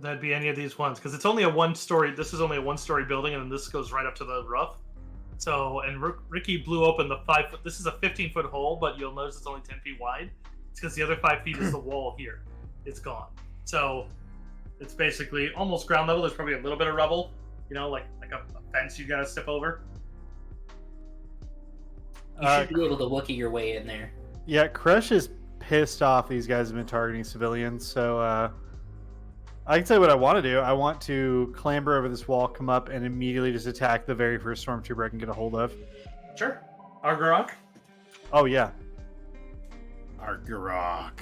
That'd be any of these ones, because it's only a one-story. This is only a one-story building, and then this goes right up to the roof. So, and Ricky blew open the 5-foot. This is a 15-foot hole, but you'll notice it's only 10 feet wide. It's because the other 5 feet is the wall here. It's gone. So, it's basically almost ground level. There's probably a little bit of rubble, like a fence you gotta step over. You should be able to Wookiee your way in there. Yeah, Kresh is pissed off these guys have been targeting civilians, so I can tell you what I want to do. I want to clamber over this wall, come up, and immediately just attack the very first stormtrooper I can get a hold of. Sure. Argarok? Oh, yeah. Argarok.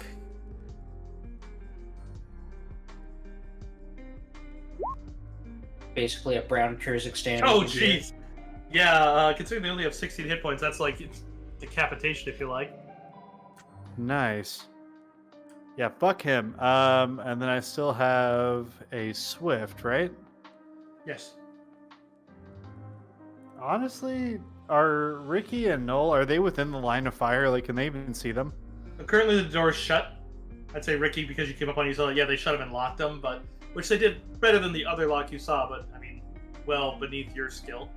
Basically a brown Kurzik stand. Oh, jeez. Yeah, considering they only have 16 hit points, that's like decapitation, if you like. Nice. Yeah, fuck him. And then I still have a Swift, right? Yes. Honestly, are Ricky and Null, are they within the line of fire? Like, can they even see them? Currently the door's shut. I'd say Ricky, because you came up on you, so they shut him and locked him, but which they did better than the other lock you saw, but I mean, well beneath your skill.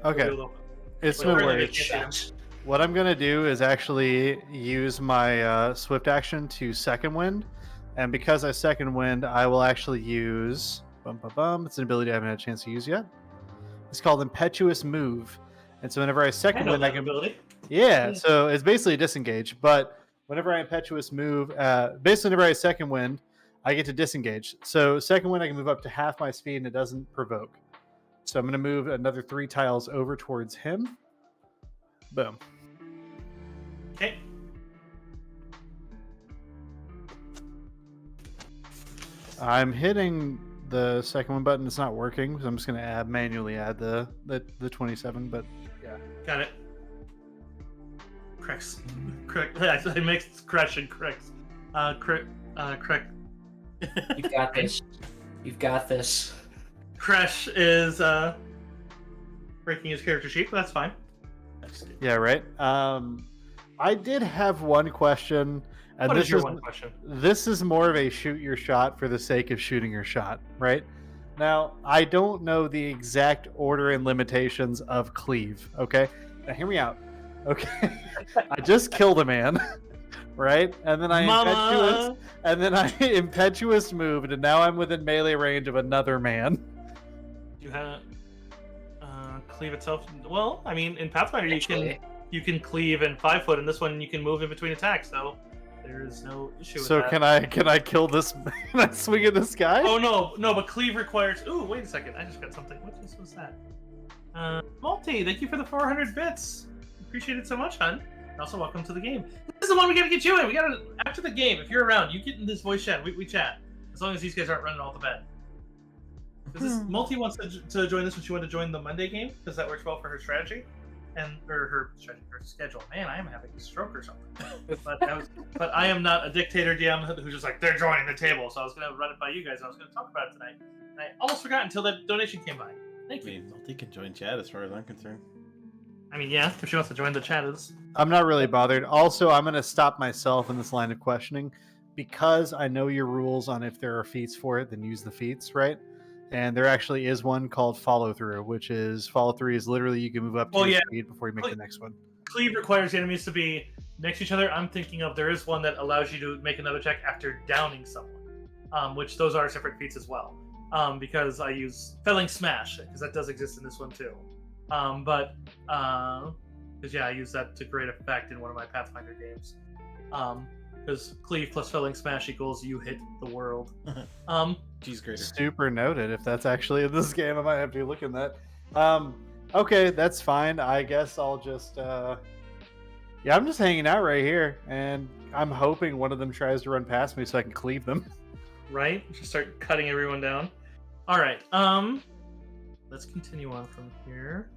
Okay. It's no worries. What I'm going to do is actually use my Swift action to Second Wind. And because I Second Wind, I will actually use... It's an ability I haven't had a chance to use yet. It's called Impetuous Move. And so whenever I Second Wind, I can... ability. Yeah, so it's basically a disengage. But whenever I Impetuous Move, basically whenever I Second Wind, I get to disengage. So Second Wind, I can move up to half my speed and it doesn't provoke. So I'm going to move another 3 tiles over towards him. Boom. Okay. I'm hitting the second one button. It's not working, so I'm just going to manually add the 27. But yeah, got it. Correct. It makes Kresh and correct. Correct. You've got this. You've got this. Kresh is breaking his character sheet, but that's fine. Yeah, right. I did have one question. And What is your one question? This is more of a shoot your shot for the sake of shooting your shot, right? Now, I don't know the exact order and limitations of cleave, okay? Now, hear me out, okay? I just killed a man, right? And then I impetuous moved, and now I'm within melee range of another man. You have cleave itself. Well, I mean, in Pathfinder you can cleave in 5 foot, and this one you can move in between attacks. So there is no issue. So with that. can I kill this? Can I swing at this guy? Oh no, but cleave requires. Ooh, wait a second. I just got something. What was that? Multi, thank you for the 400 bits. Appreciate it so much, hon. And also, welcome to the game. This is the one we gotta get you in. We gotta after the game. If you're around, you get in this voice chat. We chat as long as these guys aren't running off the bed. Because Multi wants to join this when she wanted to join the Monday game because that works well for her strategy her schedule. Man, I am having a stroke or something. but I am not a dictator DM who's just like they're joining the table. So I was gonna run it by you guys. And I was gonna talk about it tonight, and I almost forgot until that donation came by. Thank you. Multi can join chat as far as I'm concerned. I mean, yeah, if she wants to join the chat, I'm not really bothered. Also, I'm gonna stop myself in this line of questioning because I know your rules on if there are feats for it, then use the feats, right? And there actually is one called follow through, which is follow through is literally you can move up to your speed before you make the next one. Cleave requires the enemies to be next to each other. I'm thinking of there is one that allows you to make another check after downing someone. which those are separate feats as well. Because I use Felling Smash, because that does exist in this one too. Because I use that to great effect in one of my Pathfinder games. Because Cleave plus Felling Smash equals you hit the world. She's greater. Super noted. If that's actually in this game, I might have to look in that. Okay, that's fine. I guess I'll just I'm just hanging out right here, and I'm hoping one of them tries to run past me so I can cleave them. Right? Just start cutting everyone down. All right. Let's continue on from here.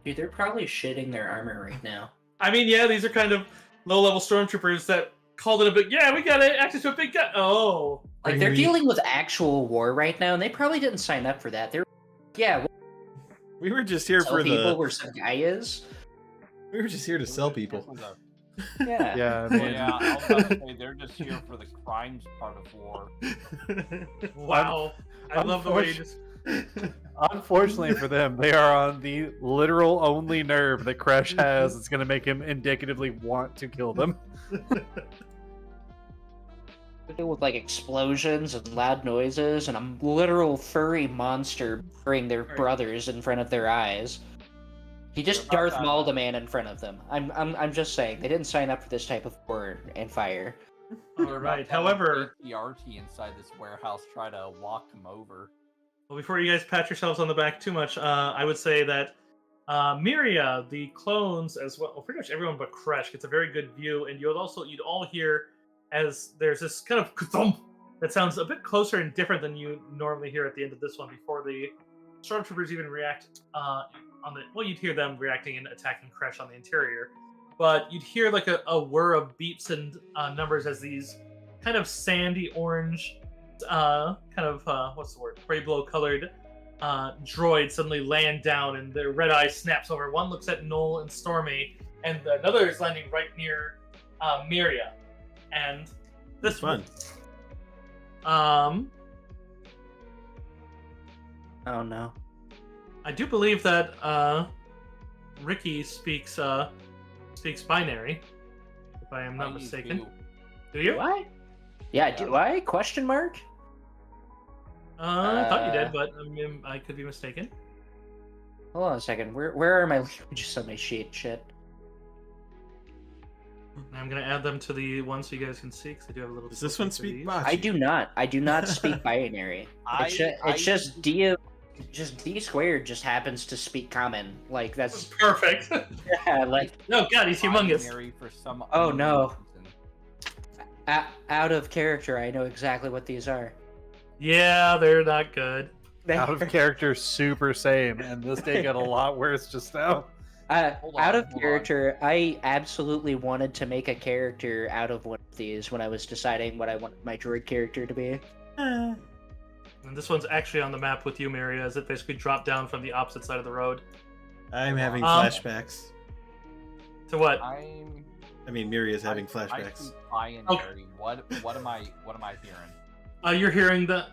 Dude, they're probably shitting their armor right now. I mean, yeah, these are kind of low-level stormtroopers that called it a bit. Yeah, we got access to a big gun. Oh, Like, they're dealing with actual war right now, and they probably didn't sign up for that. They're, We were just here tell for people the. where some guy is. We were just here to sell people. Yeah. Yeah, I Oh, mean, yeah, I was about to say they're just here for the crimes part of war. wow. I love the way you just... unfortunately for them, they are on the literal only nerve that Crash has. It's going to make him indicatively want to kill them. With like explosions and loud noises and a literal furry monster burying their brothers in front of their eyes. He just Darth Mauled a man in front of them. I'm just saying they didn't sign up for this type of war and fire. All right. However, the RT inside this warehouse try to walk him over. well, before you guys pat yourselves on the back too much, I would say that Miria, the clones, as well, pretty much everyone but Crash gets a very good view, and you'd all hear as there's this kind of thump that sounds a bit closer and different than you normally hear at the end of this one before the stormtroopers even react you'd hear them reacting and attacking Crash on the interior, but you'd hear like a whir of beeps and numbers as these kind of sandy orange what's the word, Pueblo colored droids suddenly land down and their red eye snaps over. One looks at Noel and Stormy, and another is landing right near Miria. And this Fun. Oh no. I do believe that Ricky speaks binary, if I am not mistaken. Do you? Do I? Yeah, do I? Question mark? I thought you did, but I could be mistaken. Hold on a second. Where are my languages on my sheet? Shit. I'm gonna add them to the one so you guys can see, because I do have a little. Does this one speak bocce? I do not. I do not speak binary. It's just D squared just happens to speak common. Like that's Perfect. yeah. Like No, God, he's humongous. For some Oh, no. reason. out of character. I know exactly what these are. Yeah, they're not good. Out of character, super same, and this day got a lot worse just now. Hold Out on, of hold character, I absolutely wanted to make a character out of one of these when I was deciding what I wanted my droid character to be. And this one's actually on the map with you, Maria, as it basically dropped down from the opposite side of the road. I'm having flashbacks. To what? I I mean, Miria's having I flashbacks. speak binary. What am I hearing? You're hearing the.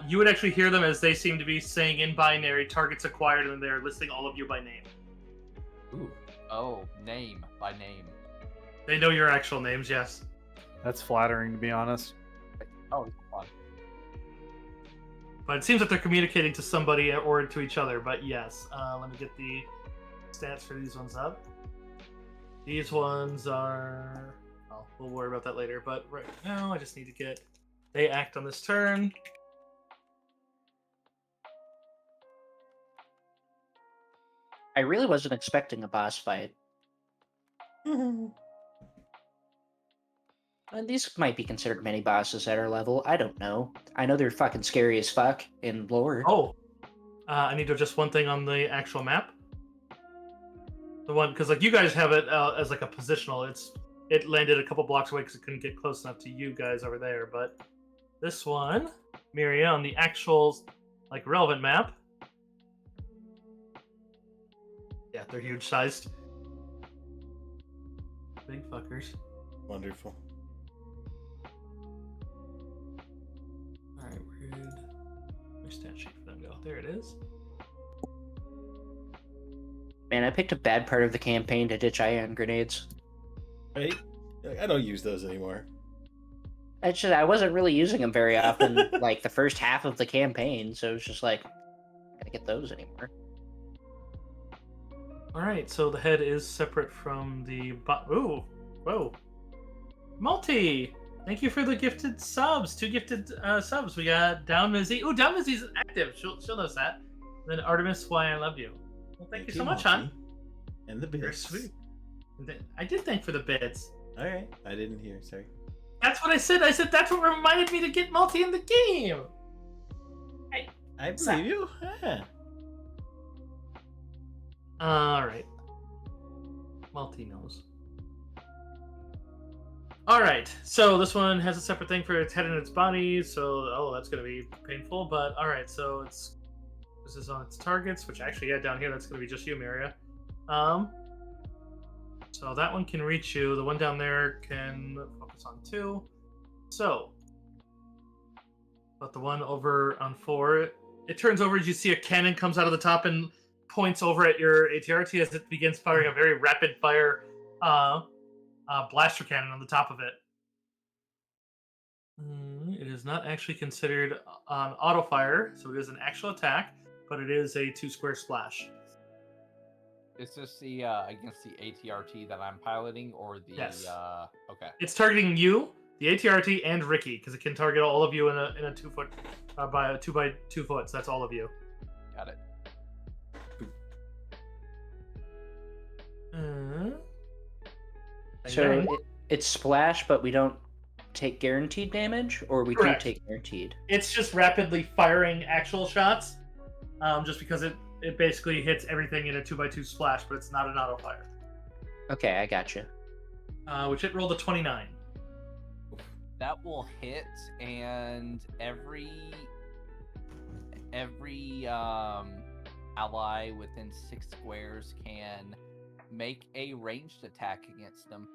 You would actually hear them as they seem to be saying in binary, targets acquired, and they're listing all of you by name. Ooh. Oh, name by name. They know your actual names, yes. That's flattering, to be honest. Oh, fun. But it seems that they're communicating to somebody or to each other, but yes. Let me get the stats for these ones up. These ones are... Well, we'll worry about that later, but right now I just need to get... They act on this turn. I really wasn't expecting a boss fight. These might be considered mini bosses at our level. I don't know. I know they're fucking scary as fuck in lore. Oh! I need to adjust one thing on the actual map. The one, because like you guys have it as like a positional. It landed a couple blocks away because it couldn't get close enough to you guys over there. But this one, Miria, on the actual like relevant map. Yeah, they're huge sized. Big fuckers. Wonderful. Alright, where's stat sheet for them go? There it is. Man, I picked a bad part of the campaign to ditch ion grenades. Right? I don't use those anymore. I wasn't really using them very often, like the first half of the campaign, so it's just like, gotta get those anymore. All right, so the head is separate from the. Ooh, whoa, Multi. Thank you for the gifted subs. 2 gifted subs. We got Down Mizzy. Ooh, Down Mizzy's active. She'll knows that. Then Artemis, why I love you. Well, thank you so much, hon. And the You're bits. sweet. I did thank for the bits. All right, I didn't hear. Sorry. That's what I said. I said that's what reminded me to get Multi in the game. I believe you. Yeah. All right. Multi knows. All right. So this one has a separate thing for its head and its body. So that's gonna be painful. But all right. So this is on its targets, which actually down here that's gonna be just you, Miria. So that one can reach you. The one down there can focus on 2. So, but the one over on 4, it turns over as you see a cannon comes out of the top and points over at your ATRT as it begins firing a very rapid fire blaster cannon on the top of it. It is not actually considered auto fire, so it is an actual attack, but it is a 2 square splash. Is this the against the ATRT that I'm piloting, or the? Yes. Okay. It's targeting you, the ATRT, and Ricky because it can target all of you in a 2 foot by a 2 by 2 foot. So that's all of you. Got it. So it's splash, but we don't take guaranteed damage, or we Correct. do take guaranteed. It's just rapidly firing actual shots, just because it basically hits everything in a 2 by 2 splash, but it's not an auto fire. Okay, I gotcha. Which it rolled a 29. That will hit, and every ally within 6 squares can make a ranged attack against them.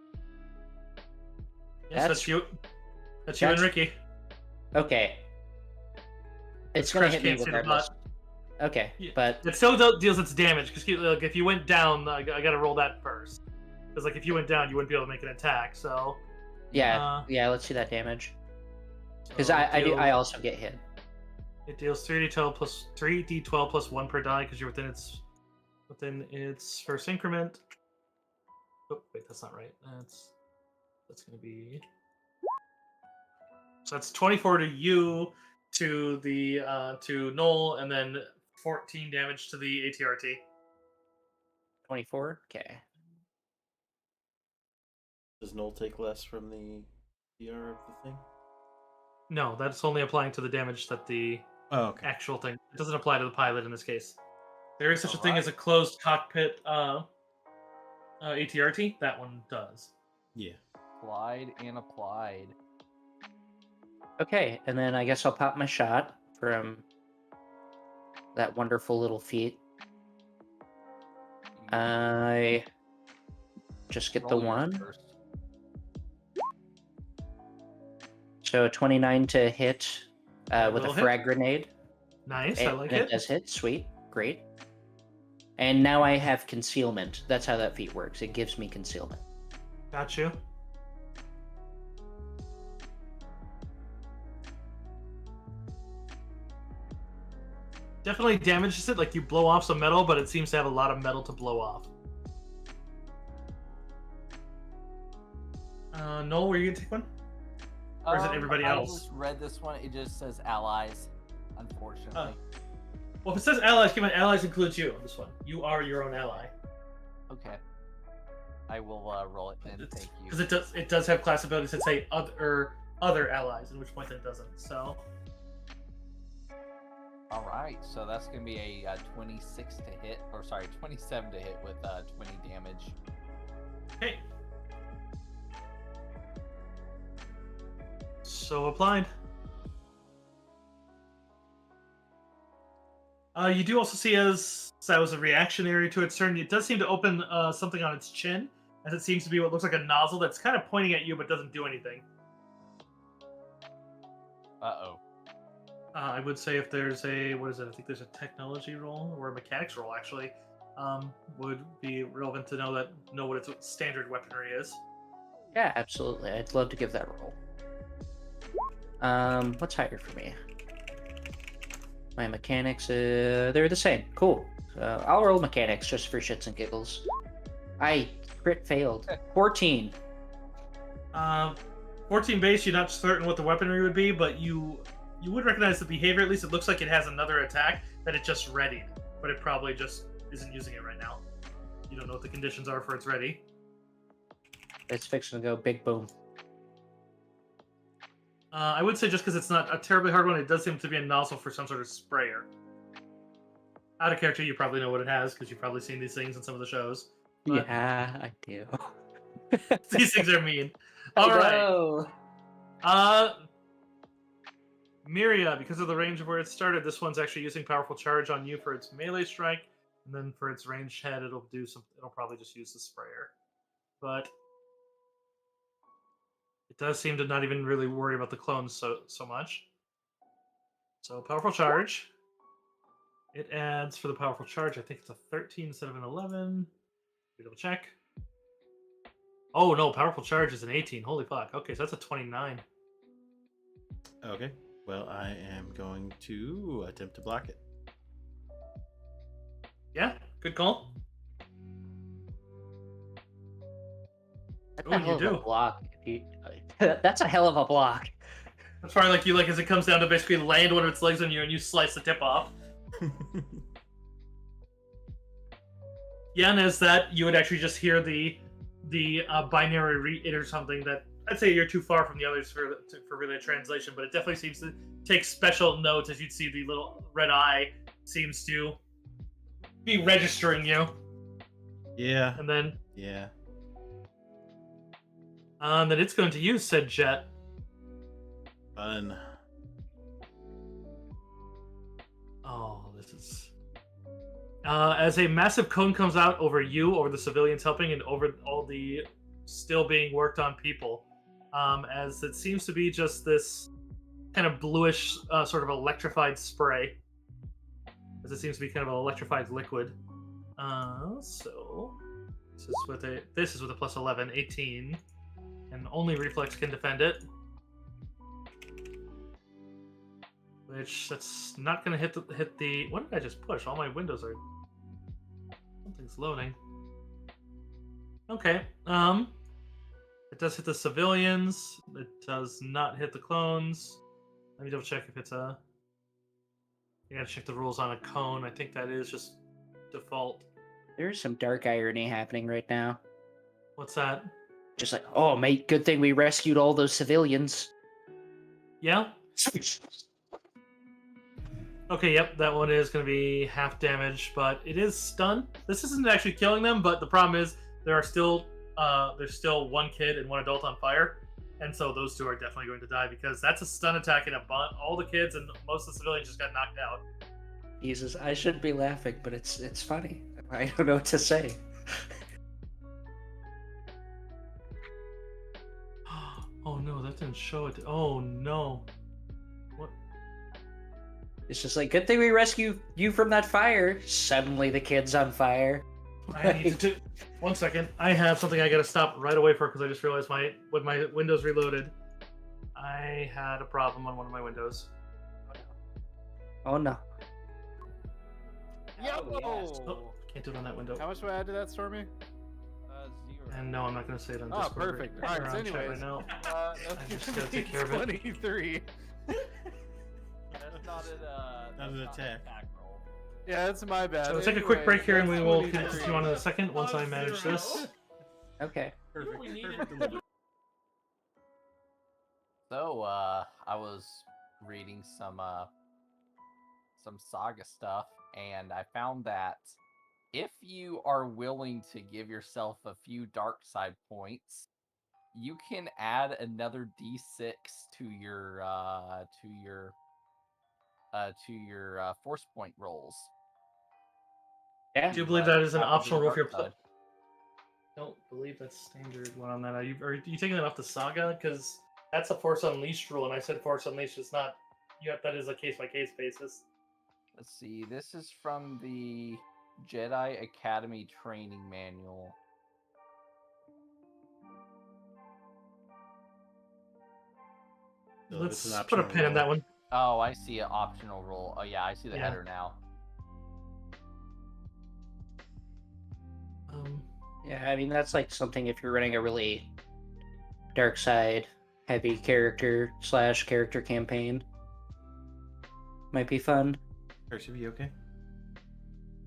Yes, that's you. That's you and Ricky. Okay. It's gonna hit me regardless. Okay, Yeah. but It still deals its damage because if you went down, I gotta roll that first. Because if you went down, you wouldn't be able to make an attack. So yeah, let's see that damage. Because so I also get hit. it deals 3d12 plus 1 per die because you're within its first increment. Oh wait, that's not right. That's gonna be. So that's 24 to you, to the to Noel, and then 14 damage to the ATRT. 24. Okay. Does Noel take less from the PR of the thing? No, that's only applying to the damage that the actual thing. It doesn't apply to the pilot in this case. There is such a thing as a closed cockpit ATRT. That one does. Yeah. Applied and applied. Okay, and then I guess I'll pop my shot from that wonderful little feat. I just get Roll the yours 1. first. So a 29 to hit with a will frag grenade. Nice, And I like it it. does hit. Sweet. Great. And now I have concealment. That's how that feat works. It gives me concealment. Got you. Definitely damages it, like you blow off some metal, but it seems to have a lot of metal to blow off. Noel, were you gonna take one? Or is it everybody I else? just read this one. It just says allies, unfortunately. Well, if it says allies, come on, allies includes you on this one. You are your own ally. Okay. I will roll it then. Thank you. Because it does have class abilities that say other allies, at which point it doesn't. So All right, so that's gonna be a 26 to hit, or sorry, 27 to hit with 20 damage. okay. So applied. You do also see, as that was a reactionary to its turn, it does seem to open something on its chin, as it seems to be what looks like a nozzle that's kind of pointing at you but doesn't do anything. Uh-oh. I would say if there's a, what is it? I think there's a technology roll or a mechanics roll actually. Would be relevant to know what its standard weaponry is. Yeah, absolutely. I'd love to give that a roll. What's higher for me? My mechanics, they're the same. Cool. I'll roll mechanics just for shits and giggles. I crit failed. 14. 14 base, you're not certain what the weaponry would be, but you would recognize the behavior. At least it looks like it has another attack that it just readied, but it probably just isn't using it right now. You don't know what the conditions are for its ready. It's fixing to go big boom. I would say just because it's not a terribly hard one, it does seem to be a nozzle for some sort of sprayer. Out of character, you probably know what it has because you've probably seen these things in some of the shows. But Yeah, I do. these things are mean. All right. Miria, because of the range of where it started, this one's actually using powerful charge on you for its melee strike, and then for its ranged head, it'll probably just use the sprayer. But it does seem to not even really worry about the clones so much. So powerful charge. It adds for the powerful charge, I think it's a 13 instead of an 11. Double check. Oh no, powerful charge is an 18. Holy fuck. Okay, so that's a 29. Okay. Well, I am going to attempt to block it. Yeah, good call. That's Ooh, a hell you of do. a block. That's a hell of a block. That's probably like you as it comes down to basically land one of its legs on you and you slice the tip off. Yeah, and as that, you would actually just hear the binary read or something that I'd say you're too far from the others for really translation, but it definitely seems to take special note as you'd see the little red eye seems to be registering you. Yeah. And then Yeah. that it's going to use said jet. Fun. Oh, this is... as a massive cone comes out over you, over the civilians helping, and over all the still being worked on people, as it seems to be just this kind of bluish sort of electrified spray, as it seems to be kind of an electrified liquid. So this is with a plus 11, 18, and only reflex can defend it. Which that's not going to hit the. What did I just push? All my windows are. Something's loading. Okay. It does hit the civilians. It does not hit the clones. Let me double check if it's a. You gotta check the rules on a cone. I think that is just default. There's some dark irony happening right now. What's that? Just like, oh, mate, good thing we rescued all those civilians. Yeah. Okay, yep, that one is going to be half damage, but it is stun. This isn't actually killing them, but the problem is there's still one kid and one adult on fire, and so those two are definitely going to die because that's a stun attack in a bunch. All the kids and most of the civilians just got knocked out. Jesus, I shouldn't be laughing, but it's funny. I don't know what to say. Oh no, that didn't show it. Oh no. What? It's just like, good thing we rescued you from that fire. Suddenly the kid's on fire. I need to. 1 second. I have something I gotta stop right away for because I just realized when my Windows reloaded, I had a problem on one of my windows. Oh no. Yo! Oh, can't do it on that window. How much do I add to that, Stormy? 0. And no, I'm not gonna say it on Oh, Discord. perfect. Or All right, so on chat anyways. right now. I just gotta take care of it. 23. That's not an that's attack. roll. Yeah, that's my bad. So we'll take a quick break here and we will 23. continue on in a second once I manage this. Okay. Perfect. we needed- Perfect delivery. So, I was reading some Saga stuff, and I found that if you are willing to give yourself a few dark side points, you can add another d6 to your force point rolls. Yeah. Do you believe that is an That would be optional rule for your dark side. Don't believe that's standard one on that. Are you taking that off the Saga? Because that's a Force Unleashed rule, and I said Force Unleashed is not. That is a case-by-case basis. Let's see. This is from the Jedi Academy Training Manual. So if it's an Let's put a optional pin in role- that one. Oh, I see an optional role. Oh yeah, I see the Yeah. header now. Yeah, I mean that's like something if you're running a really dark side heavy character / character campaign. Might be fun. Percy, you okay?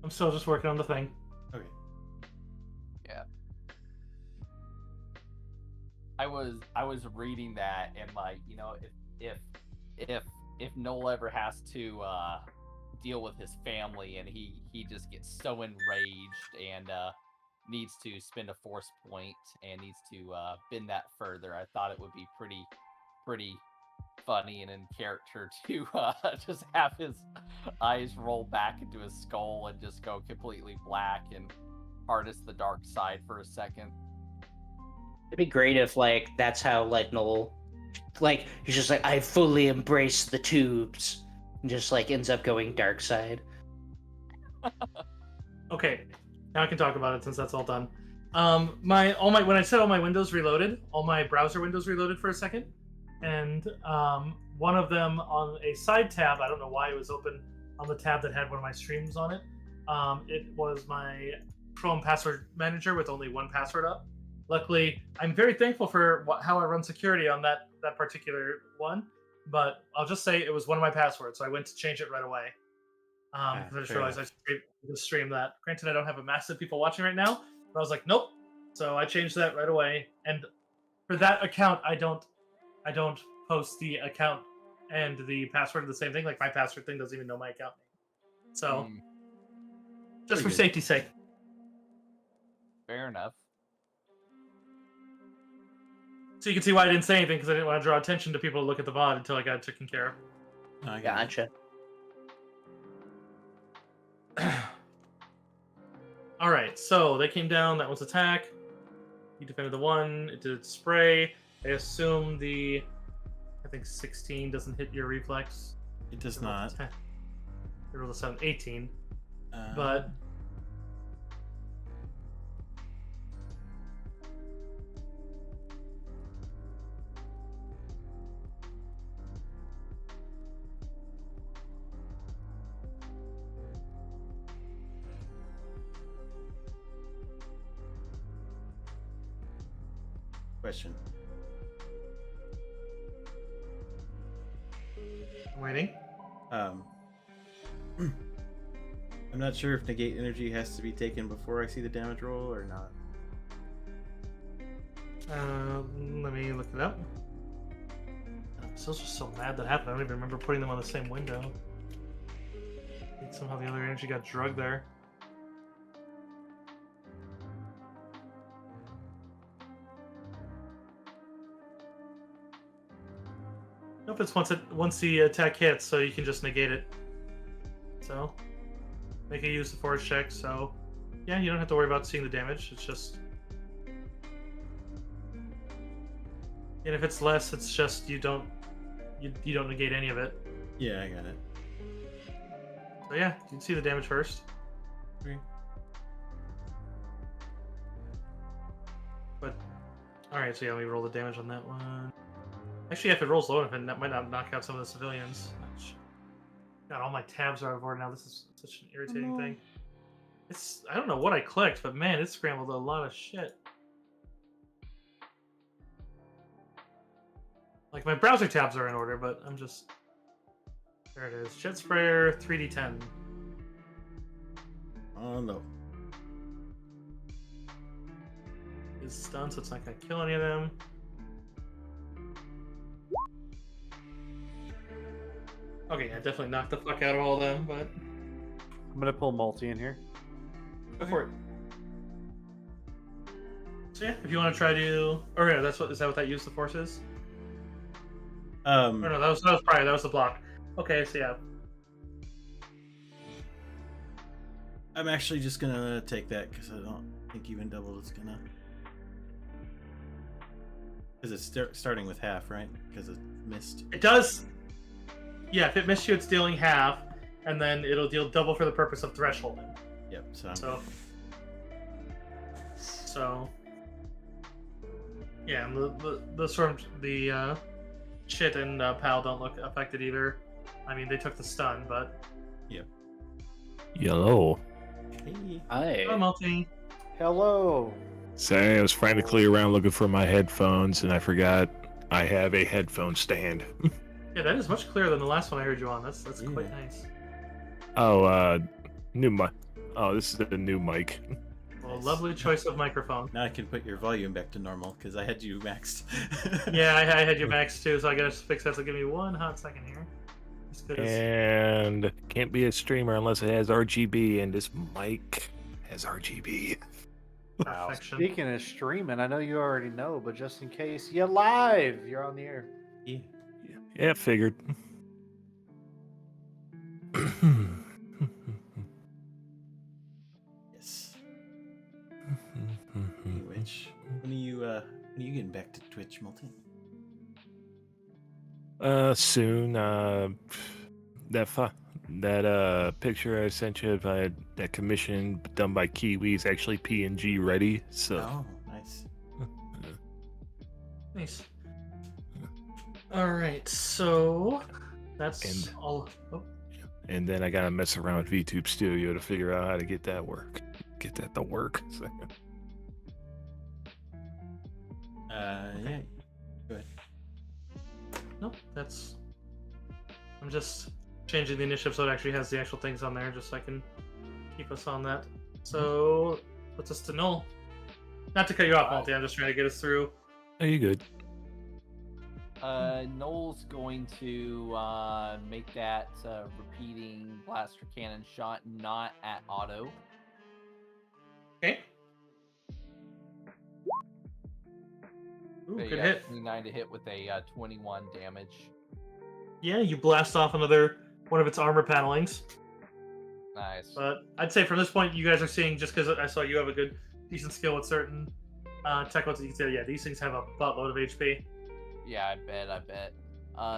I'm still just working on the thing. Okay. I was reading that and like, you know, if Noel ever has to deal with his family and he just gets so enraged and needs to spend a force point and needs to bend that further, I thought it would be pretty funny and in character to just have his eyes roll back into his skull and just go completely black and harness the dark side for a second. It'd be great if like that's how like Noel, like he's just like I fully embrace the tubes, and just like ends up going dark side. Okay, now I can talk about it since that's all done. When I said all my windows reloaded, all my browser windows reloaded for a second, and one of them on a side tab, I don't know why it was open on the tab that had one of my streams on it. It was my Chrome password manager with only one password up. Luckily, I'm very thankful for how I run security on that particular one, but I'll just say it was one of my passwords, so I went to change it right away. I just fair realized enough. I should stream that. Granted, I don't have a massive people watching right now, but I was like, nope. So I changed that right away. And for that account, I don't post the account and the password are the same thing. Like my password thing doesn't even know my account name. So just Pretty for good. safety's sake. Fair enough. So you can see why I didn't say anything because I didn't want to draw attention to people to look at the VOD until I got it taken care of. No, I got it. Gotcha. All right, so they came down. That was attack. He defended the one. It did spray. I assume I think 16 doesn't hit your reflex. It does not. It rolled a 7, 18. Uh, But question. I'm waiting. I'm not sure if negate energy has to be taken before I see the damage roll or not. Let me look it up. I'm still just so mad that happened. I don't even remember putting them on the same window. I think somehow the other energy got drugged there. Nope, it's once the attack hits, so you can just negate it. So make it use the force check. So yeah, you don't have to worry about seeing the damage. It's just, and if it's less, it's just you don't negate any of it. Yeah, I got it. So yeah, you can see the damage first. Okay. But all right, so yeah, we roll the damage on that one. Actually, if it rolls low enough, that might not knock out some of the civilians. God, all my tabs are out of order now. This is such an irritating thing. I don't know what I clicked, but man, it scrambled a lot of shit. Like my browser tabs are in order, but I'm just, there it is. Jet sprayer 3d10. Oh no. Is stunned, so it's not gonna kill any of them. Okay, yeah, definitely knocked the fuck out of all of them, but I'm gonna pull multi in here. go for it. So yeah, if you want to try to, or yeah, is that what that use the force is? Or no, that was prior. That was the block. Okay, so yeah. I'm actually just gonna take that because I don't think even double is gonna. Because it's starting with half, right? Because it missed. It does. Yeah, if it missed you, it's dealing half, and then it'll deal double for the purpose of thresholding. Yep. So. Yeah, and the Chit and Pal don't look affected either. I mean, they took the stun, but... Yellow. Hey. Hi. Oh, Multi. Hello. Sorry, I was frantically around looking for my headphones, and I forgot I have a headphone stand. Yeah, that is much clearer than the last one I heard you on. That's quite Yeah. nice. New mic. Oh, this is a new mic. Well, Nice. lovely choice of microphone. Now I can put your volume back to normal because I had you maxed. Yeah, I had you max too, so I gotta fix that. So give me one hot second here. Just 'cause- And can't be a streamer unless it has RGB, and this mic has RGB. Perfection. Speaking of streaming, I know you already know, but just in case, you're live. You're on the air. Yeah. Yeah, figured. Yes. Which when are you getting back to Twitch, Multi? Soon. That picture I sent you of that commission done by Kiwi is actually PNG ready. So Oh, nice. Nice. All right, so that's And- all. Oh, and then I gotta mess around with VTube Studio to figure out how to get that to work. So, Yeah. Go ahead. no, that's. I'm just changing the initiative so it actually has the actual things on there, just so I can keep us on that. So puts us to null. Not to cut you off, Multi. I'm just trying to get us through. are you good? Noel's going to make that repeating blaster cannon shot not at auto. Okay. Ooh, They, good hit. 29 to hit with a 21 damage. Yeah, you blast off another one of its armor panelings. Nice. But I'd say from this point, you guys are seeing, just because I saw you have a good, decent skill with certain tech ones, you can say, yeah, these things have a buttload of HP. Yeah, I bet.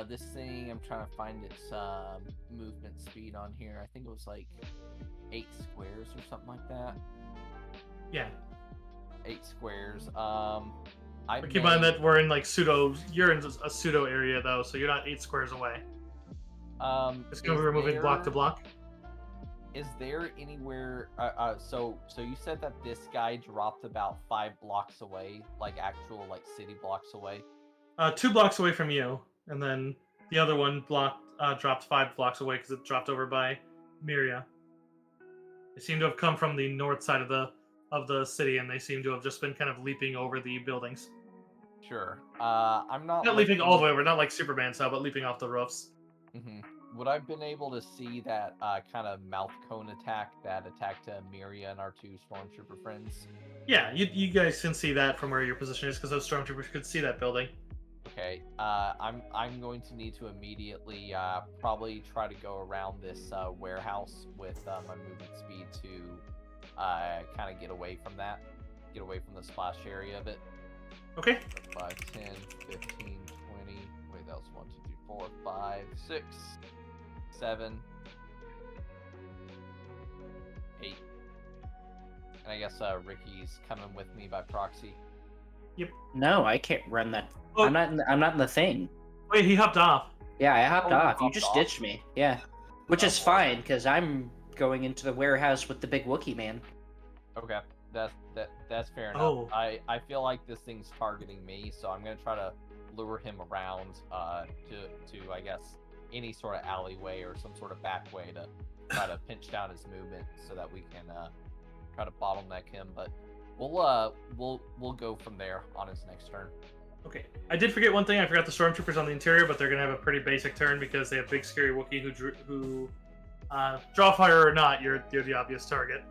This thing, I'm trying to find its movement speed on here. I think it was like 8 squares or something like that. Yeah. 8 squares. But keep in mind that we're in like you're in a pseudo area though, so you're not 8 squares away. It's going to be removing block to block. Is there anywhere? So you said that this guy dropped about 5 blocks away, like actual like city blocks away. 2 blocks away from you, and then the other one dropped 5 blocks away because it dropped over by Miria. They seem to have come from the north side of the city, and they seem to have just been kind of leaping over the buildings. Sure. I'm not Leaping all the way over, not like Superman style, but leaping off the roofs. Mm-hmm. Would I've been able to see that kind of mouth cone attack that attacked Miria and our 2 stormtrooper friends? Yeah, you guys can see that from where your position is because those stormtroopers could see that building. Okay. I'm going to need to immediately probably try to go around this warehouse with my movement speed to kind of get away from that, get away from the splash area of it. Okay. 5, 10, 15, 20. Wait, that was 1, 2, 3, 4, 5, 6, 7, 8. And I guess Ricky's coming with me by proxy. No, I can't run that. Oh. I'm not in the thing. Wait, he hopped off. Yeah, I hopped Oh, you off. You hopped just off? ditched me. Yeah, which is fine because I'm going into the warehouse with the big Wookiee man. Okay, that's fair enough. Oh. I feel like this thing's targeting me, so I'm gonna try to lure him around to I guess any sort of alleyway or some sort of back way to try to pinch down his movement so that we can try to bottleneck him. But we'll go from there on his next turn. Okay. I did forget one thing. I forgot the stormtroopers on the interior, but they're gonna have a pretty basic turn because they have big scary Wookiee who draw fire or not, you're the obvious target.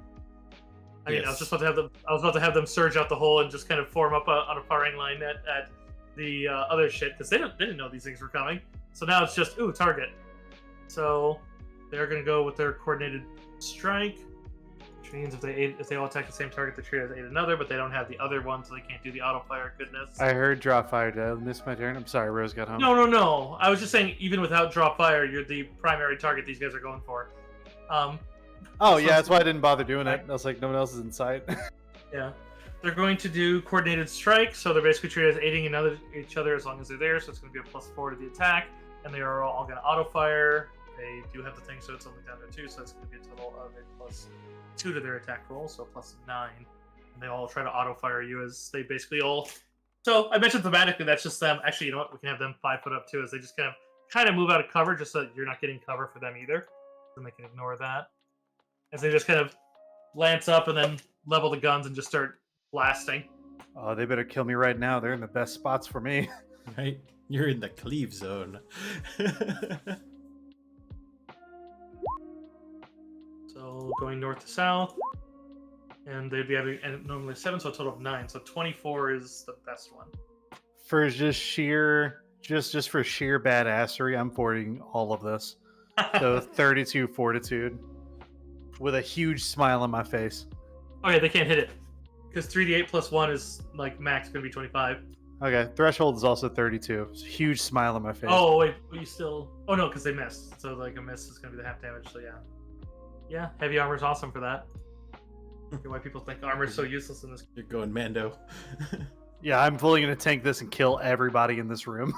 I mean, I was Yes. just about to have them surge out the hole and just kind of form up on a firing line at the other shit because they didn't know these things were coming. So now it's just target. So they're gonna go with their coordinated strike, which means if they all attack the same target, the trio has 8 another, but they don't have the other one, so they can't do the auto fire. Goodness. I heard draw fire. Did I miss my turn? I'm sorry, Rose got home. No. I was just saying, even without drop fire, you're the primary target these guys are going for. Oh yeah, that's why I didn't bother doing it. I was like, no one else is in sight. Yeah. They're going to do coordinated strike, so they're basically treated as aiding each other as long as they're there. So it's going to be a +4 to the attack, and they are all going to auto fire. They do have the thing, so it's only down to 2, so it's going to be a total of a +2 to their attack roll, so +9. And they all try to auto fire you as they basically all. So I mentioned thematically, that's just them. Actually, you know what? We can have them 5 foot up too, as they just kind of move out of cover, just so that you're not getting cover for them either. Then they can ignore that. As they just kind of lance up and then level the guns and just start blasting. Oh, they better kill me right now. They're in the best spots for me. Right? You're in the cleave zone. So going north to south. And they'd be having normally 7, so a total of 9. So 24 is the best one. For just for sheer badassery, I'm forwarding all of this. So 32 fortitude with a huge smile on my face. Okay, they can't hit it. Because 3d8 plus 1 is like max going to be 25. Okay, threshold is also 32. It's a huge smile on my face. Oh, wait, but you still. Oh, no, because they missed. So like a miss is going to be the half damage. So yeah. Yeah, heavy armor is awesome for that. Why people think armor is so useless in this. You're going Mando. Yeah, I'm fully going to tank this and kill everybody in this room.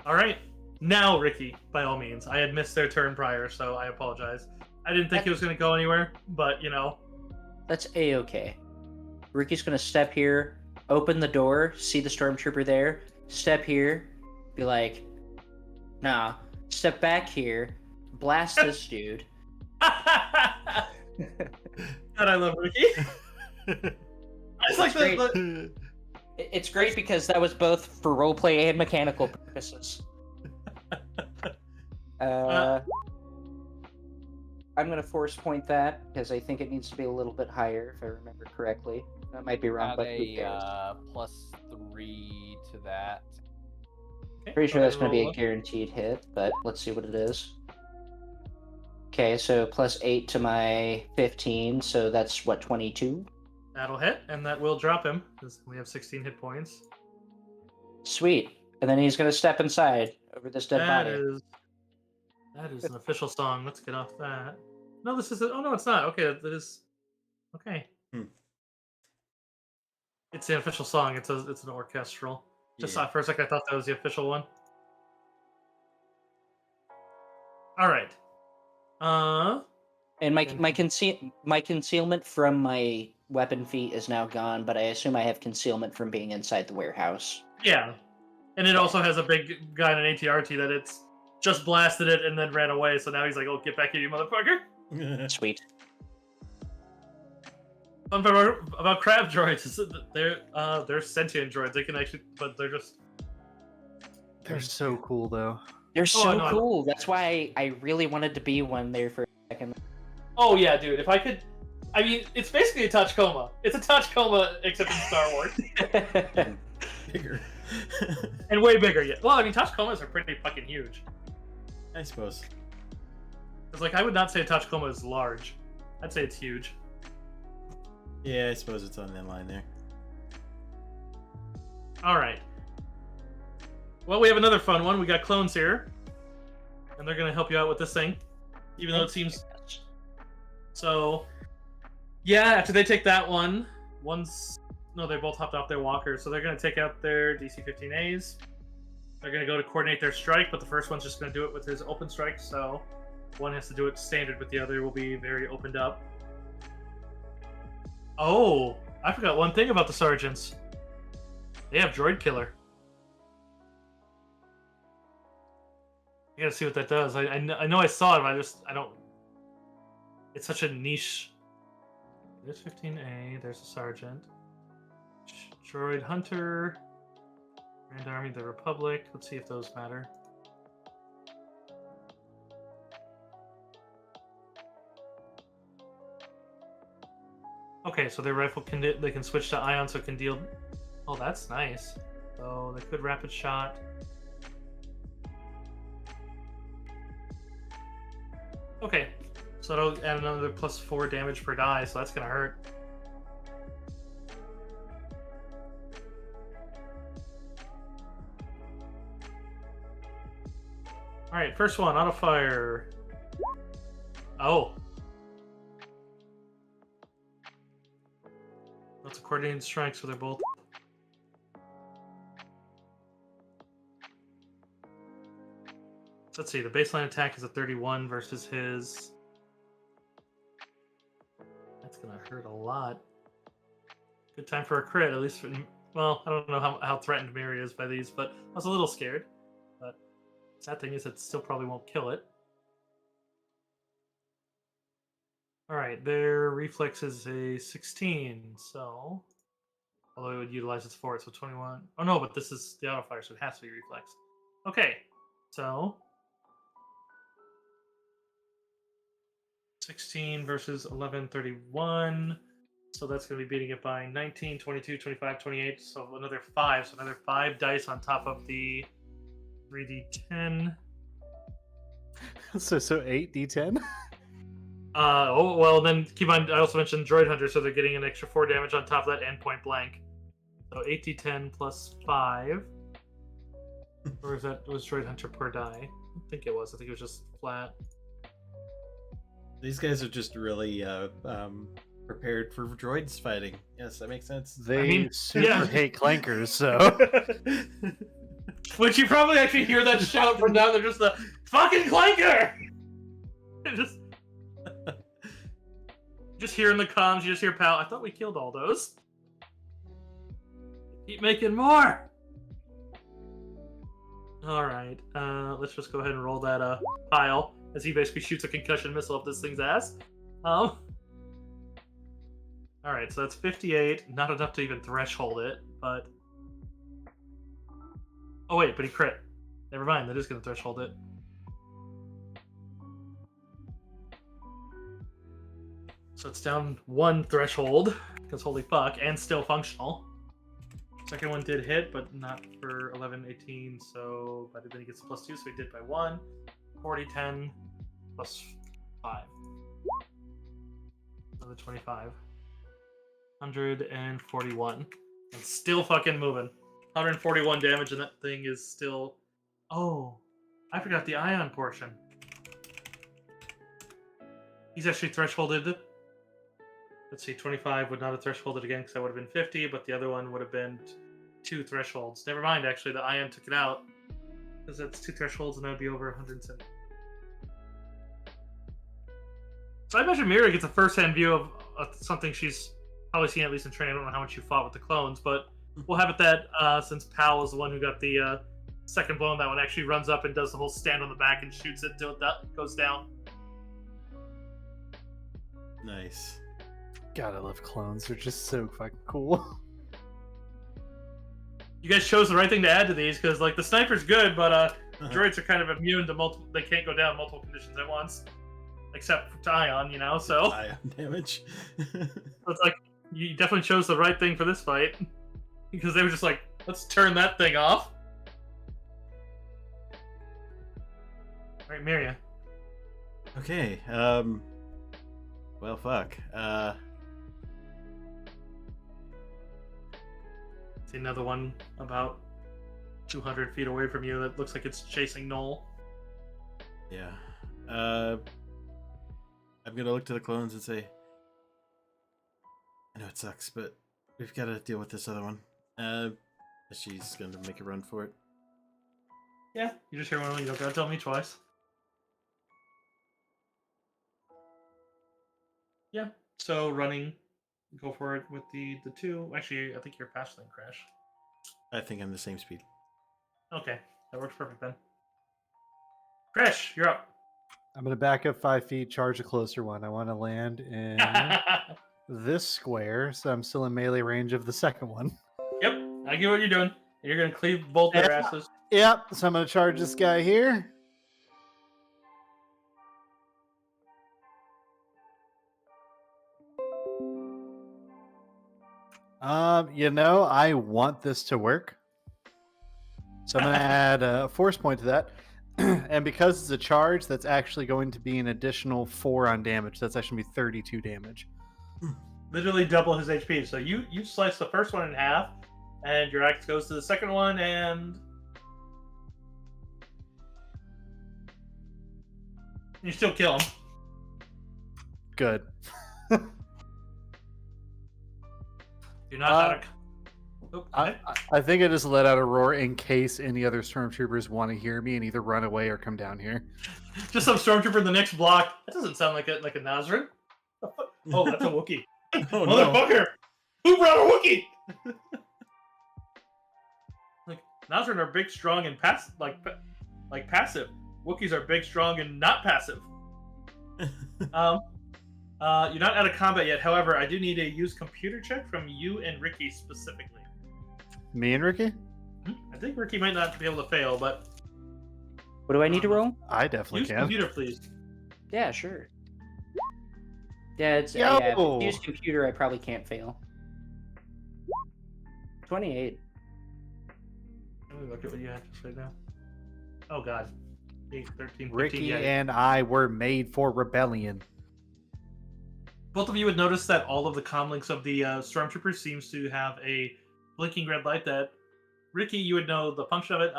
All right. Now, Ricky, by all means. I had missed their turn prior, so I apologize. I didn't think he was going to go anywhere, but, you know. That's A-okay. Ricky's gonna step here, open the door, see the stormtrooper there, step here, be like, nah, step back here, blast this dude. God, I love Ricky. It's like It's great because that was both for roleplay and mechanical purposes. I'm going to force point that because I think it needs to be a little bit higher, if I remember correctly. That might be wrong, Add but who cares? a +3 to that. Pretty sure that's going to be a guaranteed hit, but let's see what it is. Okay, so +8 to my 15, so that's what, 22? That'll hit, and that will drop him because we have 16 hit points. Sweet. And then he's going to step inside over this dead body. That is an official song. Let's get off that. No, this is. Oh no, it's not. Okay, that is. Okay. It's an official song. It's an orchestral. Just Yeah. for a second, I thought that was the official one. All right. And my concealment from my weapon feat is now gone, but I assume I have concealment from being inside the warehouse. Yeah, and it also has a big guy in an ATRT that it's just blasted it and then ran away. So now he's like, "Oh, get back here, you motherfucker!" Sweet. Fun part about crab droids is that they're sentient droids. They can actually, but They're so cool, though. They're so no, cool. That's why I really wanted to be one there for a second. Oh yeah, dude. If I could, I mean, it's basically a Tachkoma. It's a Tachkoma except in Star Wars, Bigger. and way bigger yet. Well, I mean, Tachkomas are pretty fucking huge. I suppose. It's like I would not say a Tachkoma is large. I'd say it's huge. Yeah, I suppose it's on that line there. All right. Well, we have another fun one. We got clones here, and they're gonna help you out with this thing, even though it seems. So, yeah, after they take that one, they both hopped off their walkers, so they're gonna take out their DC 15As. They're gonna go to coordinate their strike, but the first one's just gonna do it with his open strike, so one has to do it standard, but the other will be very opened up. Oh, I forgot one thing about the sergeants. They have droid killer. I gotta see what that does. I know I saw it, but I don't. It's such a niche. There's 15A. There's a sergeant. Droid hunter. Grand Army, the Republic. Let's see if those matter. Okay, so their rifle they can switch to ion, so it can deal. Oh, that's nice. So they could rapid shot. Okay, so it'll add another +4 damage per die, so that's gonna hurt. Alright, first one, auto fire. Oh. coordinated strike, so they're both. Let's see. The baseline attack is a 31 versus his. That's gonna hurt a lot. Good time for a crit, at least. Well, I don't know how threatened Miri is by these, but I was a little scared. But sad thing is, it still probably won't kill it. All right, their reflex is a 16, so although it would utilize its force, so 21. Oh no, but this is the auto fire, so it has to be reflex. Okay, so 16 versus 11, 31. So that's going to be beating it by 19, 22, 25, 28. So another 5. So another 5 dice on top of the 3d10. So 8d10. Oh, well, then keep on. I also mentioned Droid Hunter, so they're getting an extra 4 damage on top of that and point blank. So 8d10 plus 5. Or is that was Droid Hunter per die? I think it was. I think it was just flat. These guys are just really prepared for droids fighting. Yes, that makes sense. They super hate clankers, so. Which you probably actually hear that shout from down there, just the fucking clanker! Just hearing the comms, you just hear Pal, I thought we killed all those. Keep making more! Alright, let's just go ahead and roll that pile, as he basically shoots a concussion missile up this thing's ass. Alright, so that's 58, not enough to even threshold it, but... Oh wait, but he crit. Never mind, that is going to threshold it. So it's down 1 threshold, because holy fuck, and still functional. Second one did hit, but not for 11, 18, so but then he gets +2, so he did by 1. 40, 10, plus 5. Another 25. 141. And still fucking moving. 141 damage, and that thing is still... Oh, I forgot the ion portion. He's actually thresholded. Let's see, 25 would not have thresholded again because that would have been 50, but the other one would have been 2 thresholds. Never mind, actually, the ion took it out. Because that's 2 thresholds, and that would be over 170. So I imagine Mira gets a first-hand view of something she's probably seen at least in training. I don't know how much you fought with the clones, but we'll have it that since Pal is the one who got the second blow on that one, actually runs up and does the whole stand on the back and shoots it until it goes down. Nice. God, I love clones. They're just so fucking cool. You guys chose the right thing to add to these, because like the sniper's good, but droids are kind of immune to multiple. They can't go down multiple conditions at once, except for ion, you know. So ion damage. So it's like you definitely chose the right thing for this fight, because they were just like, let's turn that thing off. All right, Miria. Okay. Well, fuck. See another one about 200 feet away from you that looks like it's chasing Noel. Yeah. I'm gonna look to the clones and say, I know it sucks, but we've got to deal with this other one. She's gonna make a run for it. Yeah, you just hear one. You don't gotta tell me twice. Yeah. So running, go for it with the 2. Actually, I think you're past lane crash. I think I'm the same speed. Okay, that works perfect then. Crash, you're up. I'm going to back up 5 feet, charge a closer one. I want to land in this square, so I'm still in melee range of the second one. Yep, I get what you're doing. You're going to cleave both their asses. Yep, so I'm going to charge this guy here. You know, I want this to work. So I'm going to add a force point to that. And because it's a charge, that's actually going to be an additional 4 on damage. That's actually going to be 32 damage. Literally double his HP. So you slice the first one in half, and your axe goes to the second one, and you still kill him. Good. You're not out of. Oh, I think I just let out a roar in case any other stormtroopers want to hear me and either run away or come down here. Just some stormtrooper in the next block. That doesn't sound like a Nizon. Oh, that's a Wookiee. Oh, no. Motherfucker! Who brought a Wookiee? Like Nizon are big, strong, and passive. Like passive. Wookiees are big, strong, and not passive. You're not out of combat yet. However, I do need a use computer check from you and Ricky specifically. Me and Ricky? I think Ricky might not be able to fail, but What do I need to roll? I definitely use can. computer, please. Yeah, sure. Yeah, it's Yo! yeah, if you use computer. I probably can't fail. 28. Let me look at what you have to say now. Oh God, 8, 13, 15, Ricky yeah. and I were made for rebellion. Both of you would notice that all of the comlinks of the stormtroopers seems to have a blinking red light. That Ricky, you would know the function of it.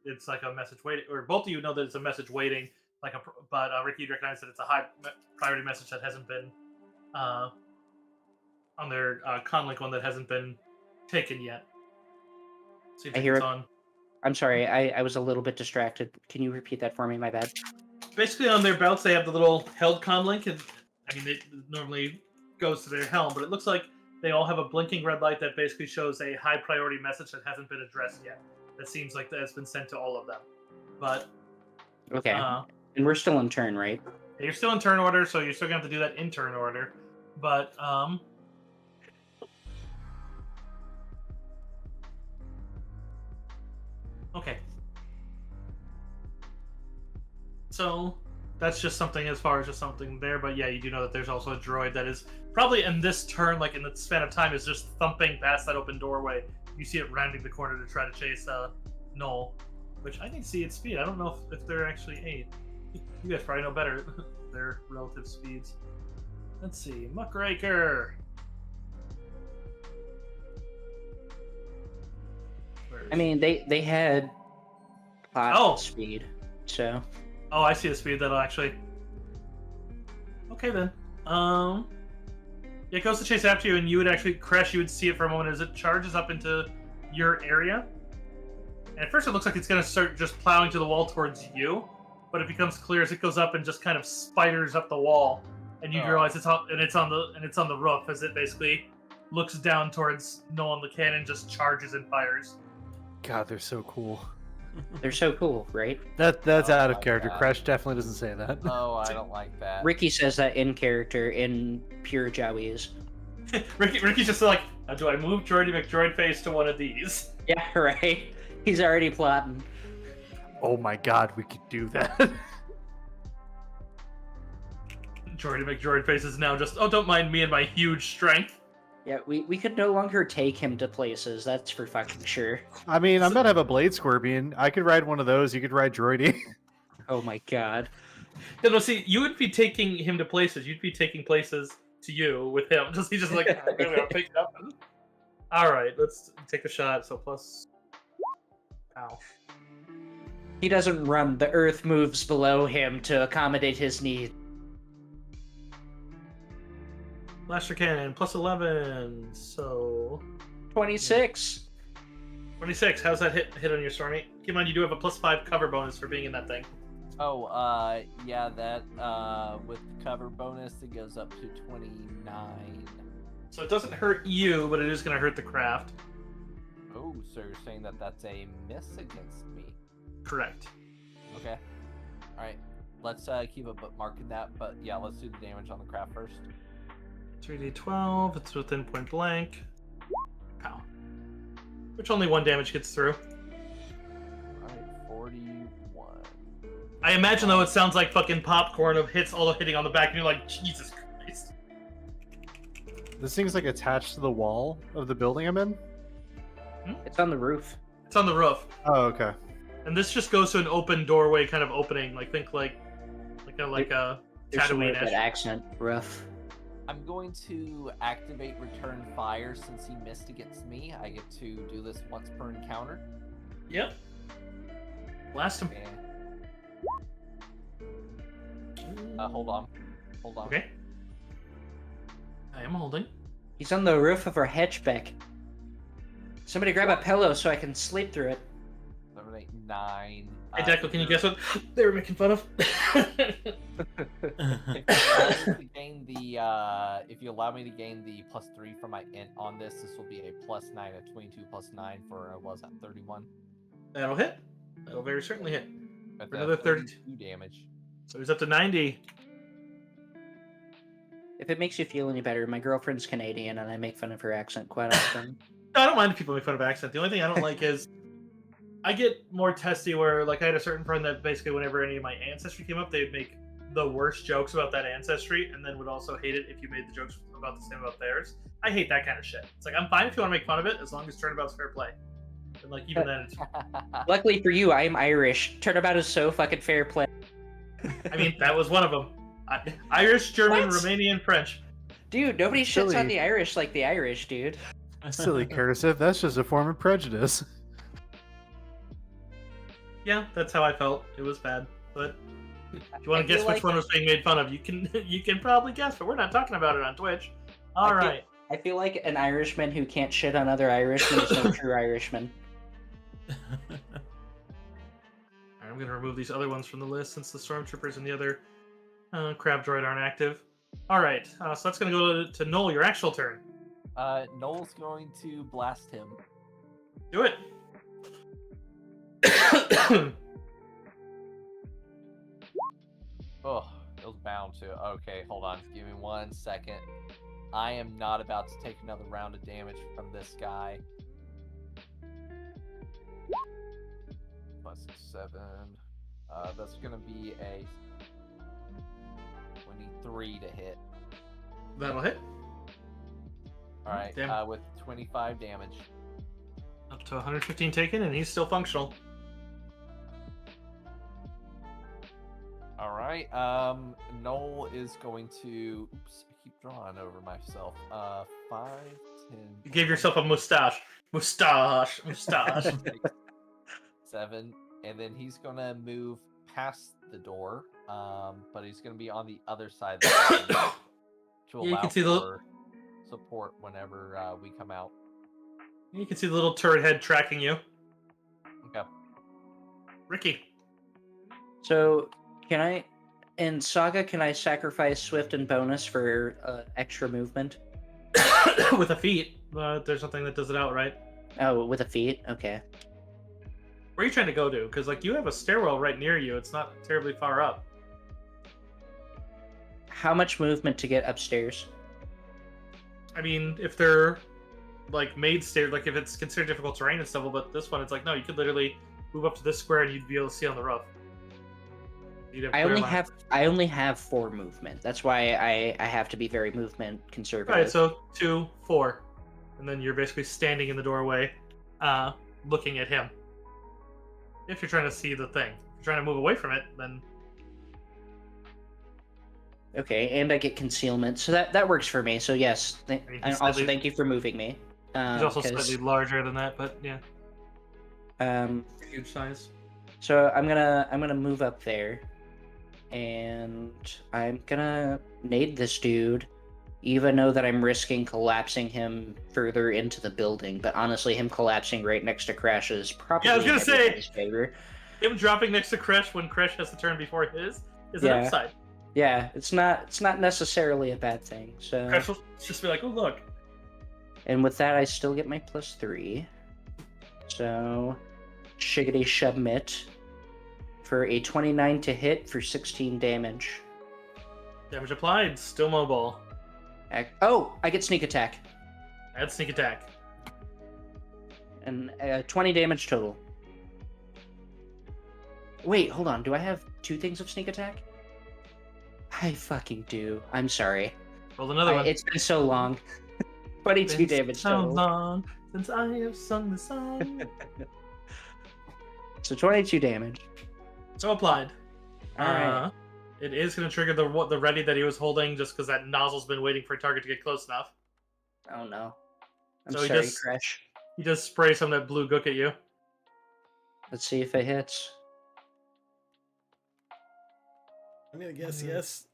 It's like a message waiting, or both of you know that it's a message waiting. But Ricky, you'd recognize that it's a high priority message that hasn't been on their comlink one that hasn't been taken yet. So you I think hear it's it. on. I'm sorry, I was a little bit distracted. Can you repeat that for me? My bad. Basically, on their belts, they have the little held comlink, and I mean, it normally goes to their helm, but it looks like they all have a blinking red light that basically shows a high priority message that hasn't been addressed yet. That seems like that's been sent to all of them. But Okay. and And we're still in turn, right? you're still in turn order, so you're still gonna have to do that in turn order. But okay. So that's just something as far as just something there, but yeah, you do know that there's also a droid that is probably in this turn, like in the span of time, is just thumping past that open doorway. You see it rounding the corner to try to chase Null, which I can see its speed. I don't know if they're actually 8. You guys probably know better their relative speeds. Let's see, Muckraker. I mean, they had plot speed, so. Oh, I see the speed that'll actually. Okay then. It goes to chase after you, and you would actually crash. You would see it for a moment as it charges up into your area. And at first, it looks like it's going to start just plowing to the wall towards you, but it becomes clear as it goes up and just kind of spiders up the wall, and you realize it's on the roof as it basically looks down towards Nolan. The cannon just charges and fires. God, they're so cool. They're so cool, right? That's Oh out of my character. God. Crash definitely doesn't say that. Oh, I don't like that. Ricky says that in character in pure Jawies. Ricky's just like, do I move Droidy McDroid face to one of these? Yeah, right. He's already plotting. Oh my God, we could do that. Droidy McDroid face is now just, oh, don't mind me and my huge strength. Yeah, we could no longer take him to places, that's for fucking sure. I mean, I'm gonna have a blade scorpion. I could ride one of those. You could ride droidy. Oh my God. No, see, you would be taking him to places. You'd be taking places to you with him. He's just like, I'm gonna pick it up. All right, let's take a shot. So plus, ow. He doesn't run, the earth moves below him to accommodate his need. Blaster cannon plus 11. So 26. 26. How's that hit on your Stormy? Keep in mind, you do have a +5 cover bonus for being in that thing. Oh, yeah, that, with the cover bonus, it goes up to 29. So it doesn't hurt you, but it is going to hurt the craft. Oh, so you're saying that that's a miss against me? Correct. Okay. Alright, let's, keep a bookmark in that, but yeah, let's do the damage on the craft first. 3d12. It's within point blank. Pow. Which only 1 damage gets through. Alright, 41. I imagine, though, it sounds like fucking popcorn of hits all hitting on the back, and you're like, Jesus Christ. This thing's like attached to the wall of the building I'm in. It's on the roof. It's on the roof. Oh, okay. And this just goes to an open doorway kind of opening. Like, think like a There's some of that Tatooine-ish. accent. Rough. I'm going to activate Return Fire since he missed against me. I get to do this once per encounter. Yep. Blast him. Okay. Hold on. Hold on. Okay. I am holding. He's on the roof of our hatchback. Somebody grab a pillow so I can sleep through it. 7, 8, 9. Hey, Deco, can you guess what they were making fun of? If you allow me to gain the +3 from my int on this will be a +9, a 22 + 9 for was that 31. That'll hit. That'll very certainly hit. But For another 32 damage. So he's up to 90. If it makes you feel any better, my girlfriend's Canadian and I make fun of her accent quite often. I don't mind if people make fun of accent. The only thing I don't like is I get more testy where, like, I had a certain friend that basically whenever any of my ancestry came up, they would make the worst jokes about that ancestry and then would also hate it if you made the jokes about the same about theirs. I hate that kind of shit. It's like, I'm fine if you want to make fun of it as long as turnabout's fair play. And, like, even then, it's... Luckily for you, I'm Irish. Turnabout is so fucking fair play. I mean, that was one of them. Irish, German, What? Romanian, French. Dude, nobody shits on Silly. the Irish like the Irish, dude. Silly cursive. That's just a form of prejudice. Yeah, that's how I felt. It was bad. But if you want I to guess feel which like- one was being made fun of, you can probably guess, but we're not talking about it on Twitch. All right. I feel like an Irishman who can't shit on other Irishmen is no true Irishman. I'm going to remove these other ones from the list since the Stormtroopers and the other Crab Droid aren't active. All right, so that's going to go to Noel, your actual turn. Noel's going to blast him. Do it. Oh, it was bound to. Okay, hold on. Give me 1 second. I am not about to take another round of damage from this guy. +7. That's gonna be a 23 to hit. That'll hit. All right, Damn. with 25 damage. Up to 115 taken, and he's still functional. All right. Noel is going to. Oops, I keep drawing over myself. 5, 10. You gave yourself a mustache. Mustache. 7, and then he's gonna move past the door. But he's gonna be on the other side of the door to Yeah, you allow can see the- for support whenever we come out. You can see the little turret head tracking you. Okay. Ricky. So, in Saga, can I sacrifice Swift and bonus for extra movement? With a feat. There's nothing that does it outright. Oh, with a feat? Okay. Where are you trying to go to? Because, like, you have a stairwell right near you. It's not terribly far up. How much movement to get upstairs? I mean, if they're, like, made stairs, like, if it's considered difficult terrain and stuff, but this one, it's like, no, you could literally move up to this square and you'd be able to see on the roof. You'd have I clear only line. have 4 movement. That's why I have to be very movement conservative. Alright, so 2, 4. And then you're basically standing in the doorway, looking at him. If you're trying to see the thing. If you're trying to move away from it, then... Okay, and I get concealment, so that works for me. So yes, mean, he's also slightly- thank you for moving me. He's also 'cause, slightly larger than that, but yeah, huge size. So I'm gonna move up there, and I'm gonna nade this dude, even though that I'm risking collapsing him further into the building. But honestly, him collapsing right next to Crash is probably Yeah, I was gonna in say- everybody's favor. Him dropping next to Crash when Crash has to turn before his is an Yeah. upside. Yeah, it's not necessarily a bad thing. So Crash will just be like, oh, look. and with that, I still get my +3. So shiggity shubmit for a 29 to hit for 16 damage. Damage applied, still mobile. Oh, I get sneak attack Add sneak attack. and 20 damage total. Wait, hold on. Do I have 2 things of sneak attack? I fucking do. I'm sorry. Roll another one. It's been so long. 22 damage so total. long since I have sung the song. So 22 damage. So applied. Alright. It is going to trigger the ready that he was holding just because that nozzle's been waiting for a target to get close enough. Oh no. I'm So he sorry, just- Crash. He just sprays some of that blue gook at you. Let's see if it hits. I'm gonna guess yes.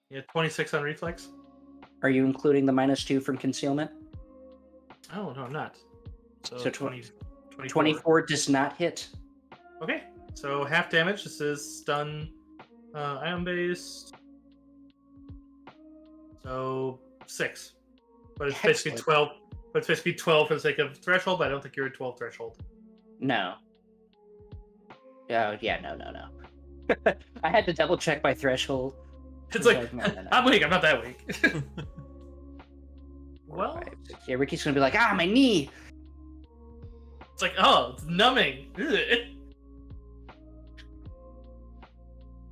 Yeah, 26 on reflex. Are you including the -2 from concealment? Oh, no, I'm not. So, So 24. 24 does not hit. Okay, so half damage. This is stun, ion based. So 6, but it's basically Excellent. 12. But it's basically 12 for the sake of threshold. But I don't think you're at 12 threshold. No. Oh, yeah, no. I had to double check my threshold. It's I like was like, no. I'm weak. I'm not that weak. Well, 5, 6. Yeah, Ricky's gonna be like, my knee. it's like, oh, it's numbing.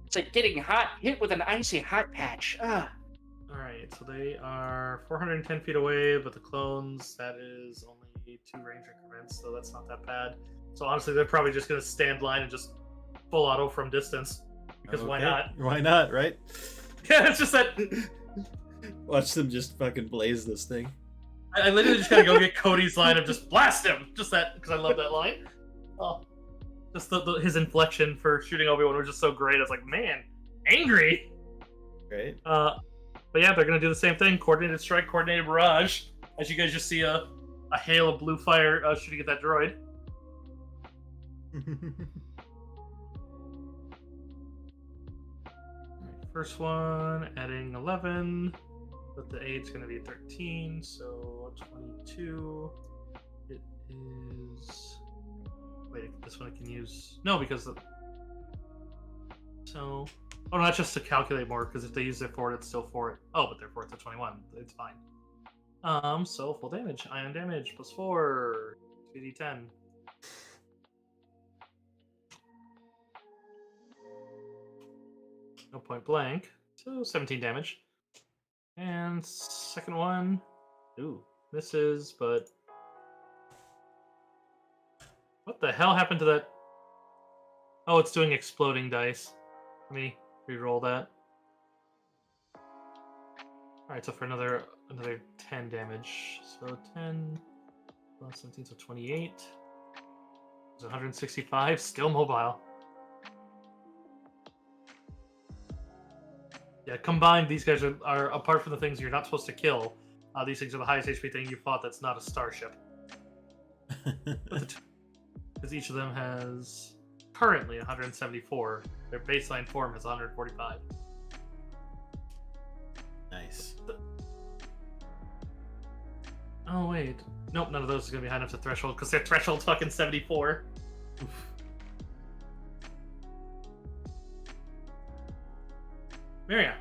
It's like getting hit with an icy hot patch. Ah. All right, so they are 410 feet away, but the clones, that is only 2 range increments, so that's not that bad. So honestly, they're probably just going to stand line and just full auto from distance, because why Okay. not? Why not, right? Yeah, it's just that Watch them just fucking blaze this thing. I literally just gotta go get Cody's line of just blast him, just that, because I love that line. Oh, just his inflection for shooting Obi-Wan was just so great. I was like, man, angry. Right? But yeah, they're gonna do the same thing. Coordinated strike, coordinated barrage. As you guys just see a hail of blue fire shooting at that droid. First one, adding 11. But the aid's gonna be 13, so 22. It is. Wait, this one I can use. No, because the. So. Oh, not just to calculate more, because if they use their fort, it's still fort. Oh, but their fort's at 21. It's fine. So full damage. Ion damage plus 4. 2d10. No point blank. So 17 damage. And second one. Ooh, misses, but. What the hell happened to that? Oh, it's doing exploding dice. Let me re-roll that. Alright, so for another 10 damage. So 10 plus 17, so 28. It's 165, still mobile. Yeah, combined, these guys are apart from the things you're not supposed to kill. These things are the highest HP thing you fought that's not a starship. Because each of them has currently 174. Their baseline form is 145. Nice. Oh, wait. Nope, none of those is going to be high enough to threshold, because their threshold's fucking 74. Miriam.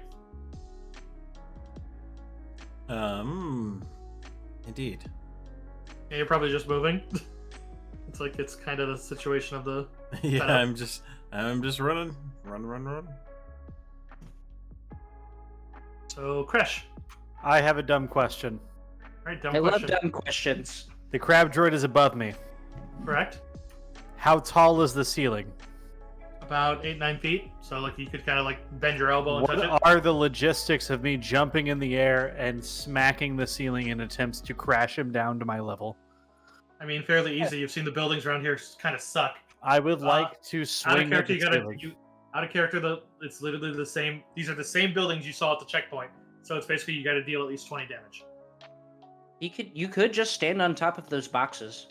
Indeed. Yeah, you're probably just moving. It's like it's kind of the situation of the. Yeah, setup. I'm just running. Run. So, Kresh. I have a dumb question. Right, dumb I love question. dumb questions. The crab droid is above me. Correct. How tall is the ceiling? About 8-9 feet. So, like, you could kind of like bend your elbow and touch it. What are the logistics of me jumping in the air and smacking the ceiling in attempts to crash him down to my level? I mean, fairly easy. You've seen the buildings around here kind of suck. I would like to Out of swing at character, the you gotta. ceiling. Out of character, it's literally the same. These are the same buildings you saw at the checkpoint. So it's basically you got to deal at least 20 damage. You could just stand on top of those boxes.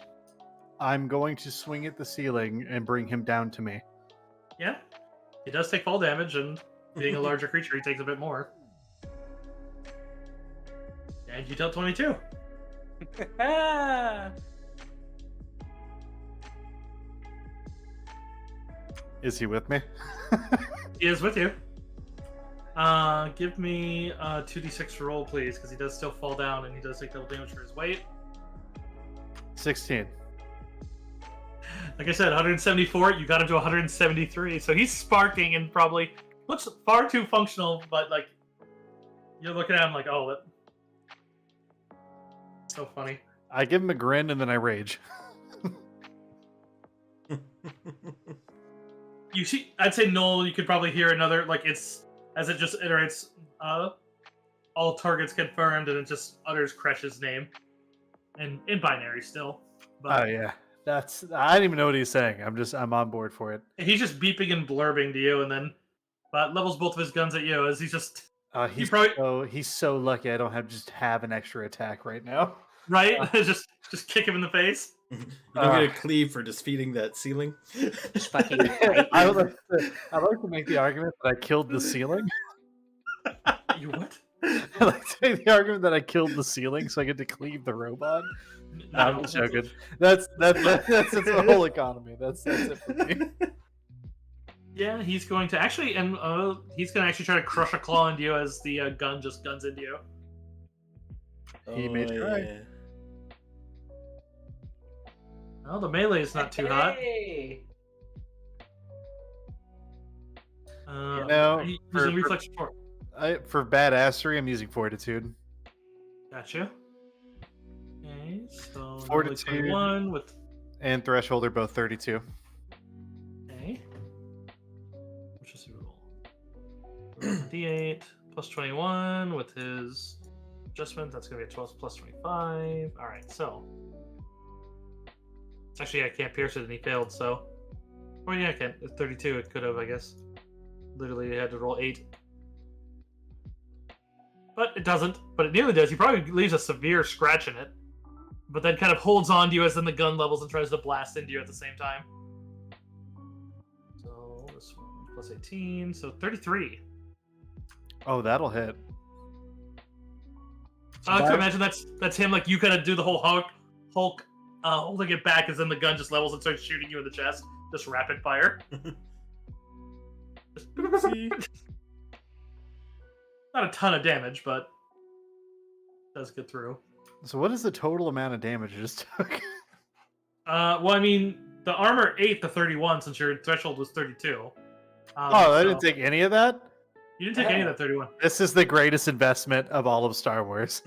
I'm going to swing at the ceiling and bring him down to me. Yeah, he does take fall damage, and being a larger creature, he takes a bit more. And you dealt 22. Is he with me? He is with you. Give me a 2d6 roll, please, because he does still fall down, and he does take double damage for his weight. 16. Like I said, 174. You got him to 173, so he's sparking and probably looks far too functional. But like, you're looking at him like, oh, that so funny. I give him a grin and then I rage. You see, I'd say Noel. You could probably hear another like it's as it just iterates. All targets confirmed, and it just utters Kresh's name, and in binary still. But Oh yeah, I don't even know what he's saying. I'm on board for it. he's just beeping and blurbing to you, and then levels both of his guns at you as he's just. He's so lucky I don't have an extra attack right now. Right? just kick him in the face. You don't get a cleave for defeating that ceiling. Just fucking bite I'd him. like to make the argument that I killed the ceiling. You what? I like to make the argument that I killed the ceiling so I get to cleave the robot. No, I'm just joking. That's the whole economy. That's it for me. Yeah, he's going to actually, and he's going to actually try to crush a claw into you as the gun just guns into you. He may try. Yeah. Well, the melee is not too hot. Hey! No, are you using reflex support? For badassery, I'm using fortitude. Gotcha. Okay, so Fortitude. 21 with. And threshold are both 32. Okay. Which is the roll? D8 plus 21 with his adjustment. That's going to be a 12 plus 25. All right, so. Actually, I can't pierce it, and he failed, so. Oh, yeah, I can. It's 32. It could have, I guess. Literally, had to roll 8. But it doesn't. But it nearly does. He probably leaves a severe scratch in it. But then kind of holds on to you as then the gun levels and tries to blast into you at the same time. So this one plus 18, so 33. Oh, that'll hit. I like to imagine that's him. Like you kind of do the whole Hulk holding it back as then the gun just levels and starts shooting you in the chest. Just rapid fire. Not a ton of damage, but does get through. So what is the total amount of damage you just took? Well, I mean, the armor ate the 31 since your threshold was 32. I didn't take any of that? You didn't take any of that 31. This is the greatest investment of all of Star Wars.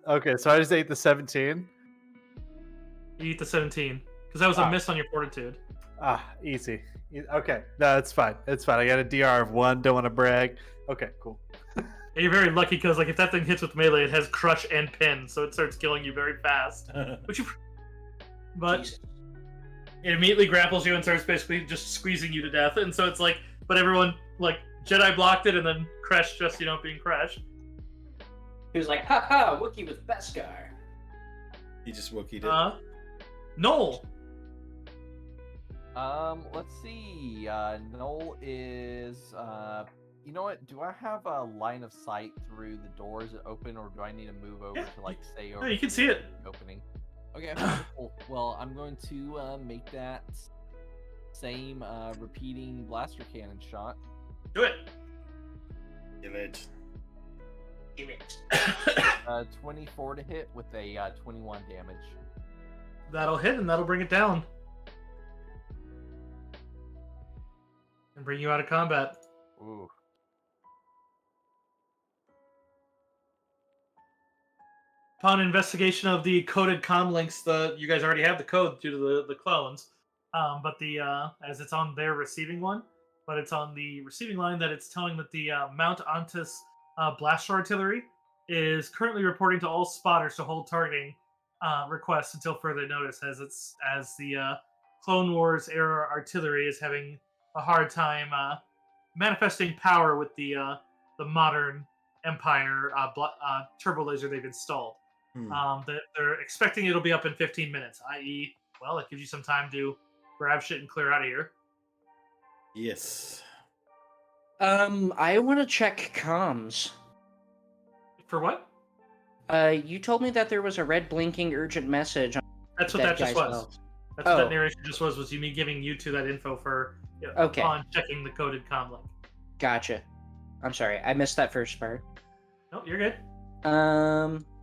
Okay, so I just ate the 17. You eat the 17. Because that was a miss on your fortitude. Easy. Okay, no, it's fine. It's fine. I got a DR of 1. Don't want to brag. Okay, cool. And you're very lucky because, like, if that thing hits with melee, it has crush and pin, so it starts killing you very fast. But Jesus. it immediately grapples you and starts basically just squeezing you to death. And so it's like, but everyone, like, Jedi blocked it and then crashed just, being crashed. He was like, ha ha, Wookiee was Beskar. He just Wookieed it. Noel. Let's see. Noel is. You know what? Do I have a line of sight through the doors that open, or do I need to move over to like stay over? No, you can see it. The opening. Okay. Cool. Well, I'm going to make that same repeating blaster cannon shot. Do it. Give it. Give it. 24 to hit with a 21 damage. That'll hit and that'll bring it down. And bring you out of combat. Ooh. Upon investigation of the coded comm links, you guys already have the code due to the clones, but as it's on their receiving one, but it's on the receiving line that it's telling that the Mount Ontis blaster artillery is currently reporting to all spotters to hold targeting requests until further notice, as the Clone Wars era artillery is having a hard time manifesting power with the modern Empire turbo laser they've installed. They're expecting it'll be up in 15 minutes, i.e., well, it gives you some time to grab shit and clear out of here. Yes. I want to check comms. For what? You told me that there was a red blinking urgent message on That's what that just guy's was. belt. That's what that narration just was me giving you two that info for Okay. upon checking the coded comm link. Gotcha. I'm sorry, I missed that first part. Nope, you're good.